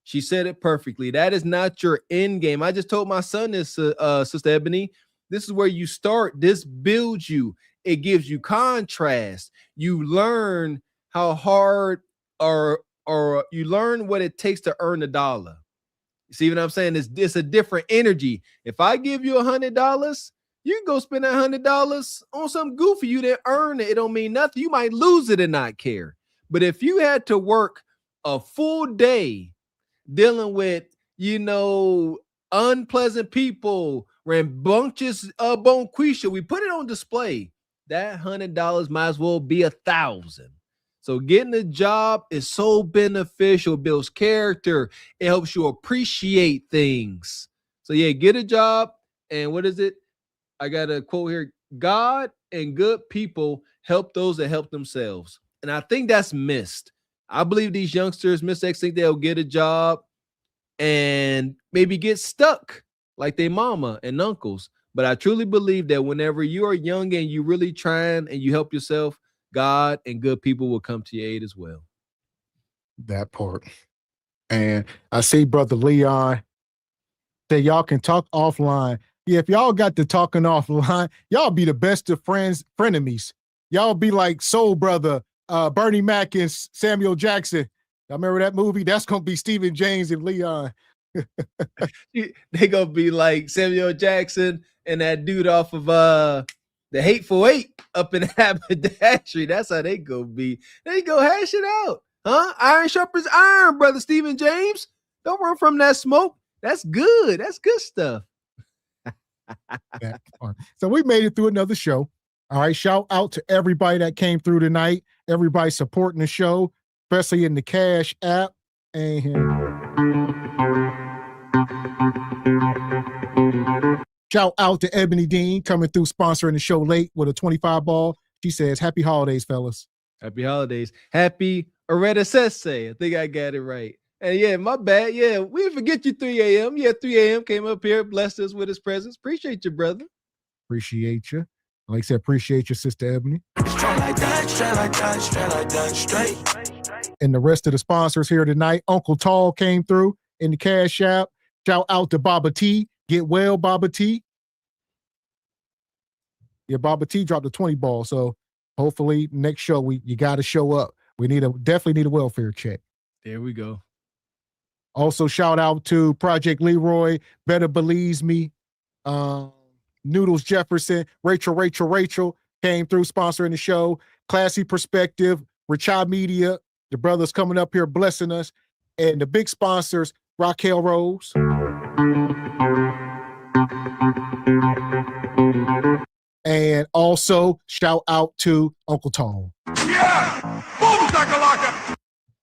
She said it perfectly. That is not your end game. I just told my son this, Sister Ebony. This is where you start. This builds you. It gives you contrast. You learn how hard or you learn what it takes to earn $1. You see what I'm saying? It's a different energy. If I give you $100, you can go spend that $100 on some goofy. You didn't earn it. It don't mean nothing. You might lose it and not care. But if you had to work a full day dealing with, unpleasant people, rambunctious bonquisha, we put it on display. That $100 might as well be 1,000. So getting a job is so beneficial. It builds character. It helps you appreciate things. So yeah, get a job. And what is it? I got a quote here. God and good people help those that help themselves. And I think that's missed. I believe these youngsters think they'll get a job and maybe get stuck like their mama and uncles. But I truly believe that whenever you are young and you really trying and you help yourself, God and good people will come to your aid as well. That part. And I see Brother Leon say y'all can talk offline. Yeah, if y'all got to talking offline, y'all be the best of frenemies. Y'all be like Soul Brother, Bernie Mac and Samuel Jackson. Y'all remember that movie? That's gonna be Stephen James and Leon. They gonna be like Samuel Jackson and that dude off of the Hateful Eight up in Haberdashery. That's how they gonna be. They go hash it out, huh? Iron sharpens iron, brother Stephen James. Don't run from that smoke. That's good. That's good stuff. So we made it through another show. All right. Shout out to everybody that came through tonight. Everybody supporting the show, especially in the Cash app. And shout out to Ebony Dean coming through, sponsoring the show late with a 25 ball. She says, "Happy holidays, fellas." Happy holidays. Happy Areta Sese. I think I got it right. And yeah, my bad. Yeah, we didn't forget you 3 a.m. Yeah, 3 a.m. came up here, blessed us with his presence. Appreciate you, brother. Appreciate you. Like I said, appreciate your sister Ebony. Straight like that, straight like that, straight like that, straight. And the rest of the sponsors here tonight. Uncle Tall came through in the Cash app. Shout out to Baba T. Get well, Baba T. Yeah, Baba T dropped a 20 ball. So hopefully next show you got to show up. We definitely need a welfare check. There we go. Also, shout out to Project Leroy, Better Believes Me, Noodles Jefferson, Rachel came through sponsoring the show, Classy Perspective, Richard Media, the brothers coming up here blessing us, and the big sponsors, Raquel Rose. And also, shout out to Uncle Tom. Yeah! Boom, shakalaka!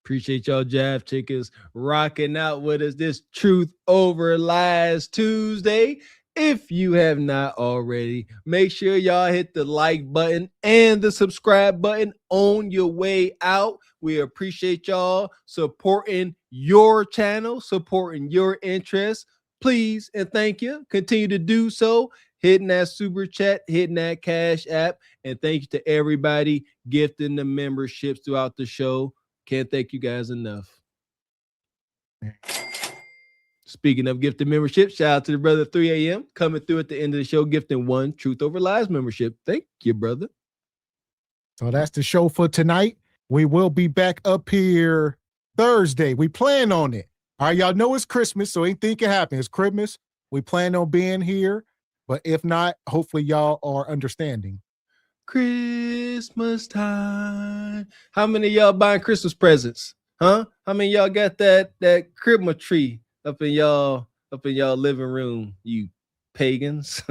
Appreciate y'all Jab Chickens rocking out with us this Truth Over Lies Tuesday. If you have not already, make sure y'all hit the like button and the subscribe button on your way out. We appreciate y'all supporting your channel, supporting your interests. Please and thank you. Continue to do so. Hitting that super chat, hitting that Cash app. And thank you to everybody gifting the memberships throughout the show. Can't thank you guys enough. Speaking of gifted membership, shout out to the brother 3 a.m. coming through at the end of the show, gifting one Truth Over Lies membership. Thank you, brother. So that's the show for tonight. We will be back up here Thursday. We plan on it. All right, y'all know it's Christmas, so anything can happen. It's Christmas. We plan on being here, but if not, hopefully y'all are understanding. Christmas time. How many of y'all buying Christmas presents? Huh? How many of y'all got that Christmas tree up in y'all living room, you pagans?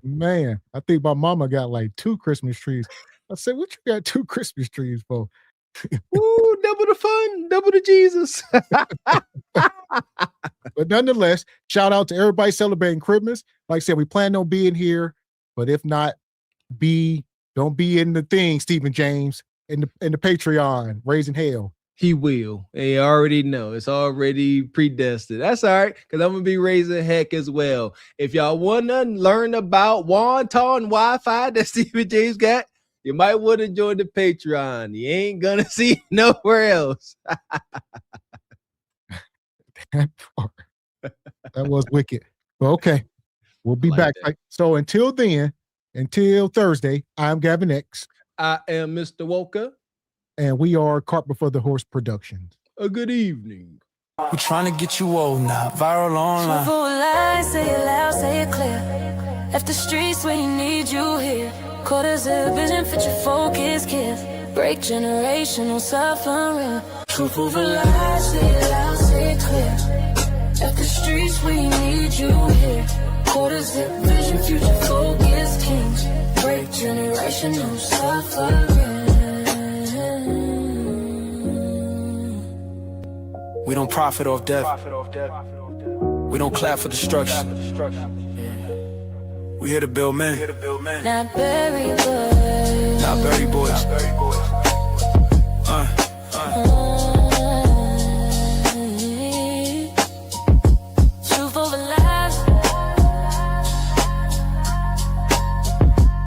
Man, I think my mama got like 2 Christmas trees. I said, what you got 2 Christmas trees for? Ooh, double the fun, double the Jesus. But nonetheless, shout out to everybody celebrating Christmas. Like I said, we plan on being here, but if not, don't be in the thing, Stephen James, in the Patreon, raising hell. He will. They already know. It's already predestined. That's all right, because I'm going to be raising heck as well. If y'all want to learn about wonton Wi-Fi that Stephen James got, you might want to join the Patreon. You ain't going to see it nowhere else. That was wicked. Well, okay. We'll be back. So until then, until Thursday, I'm Gavin X. I am Mr. Walker. And we are Cart Before the Horse Productions. A good evening. We're trying to get you old now, viral online. Truthful lies, say it loud, say it clear. Left the streets when you need you here. Quarters of vision, fit your focus, kiss. Break generational suffering. Truthful lies, say it loud, say it clear. Left the streets when you need you here. Quarters of vision, future focus, kings. Break generational suffering. We don't profit off death. We don't clap for destruction. We here to build men. Not Berry Boys. Not Berry Boys.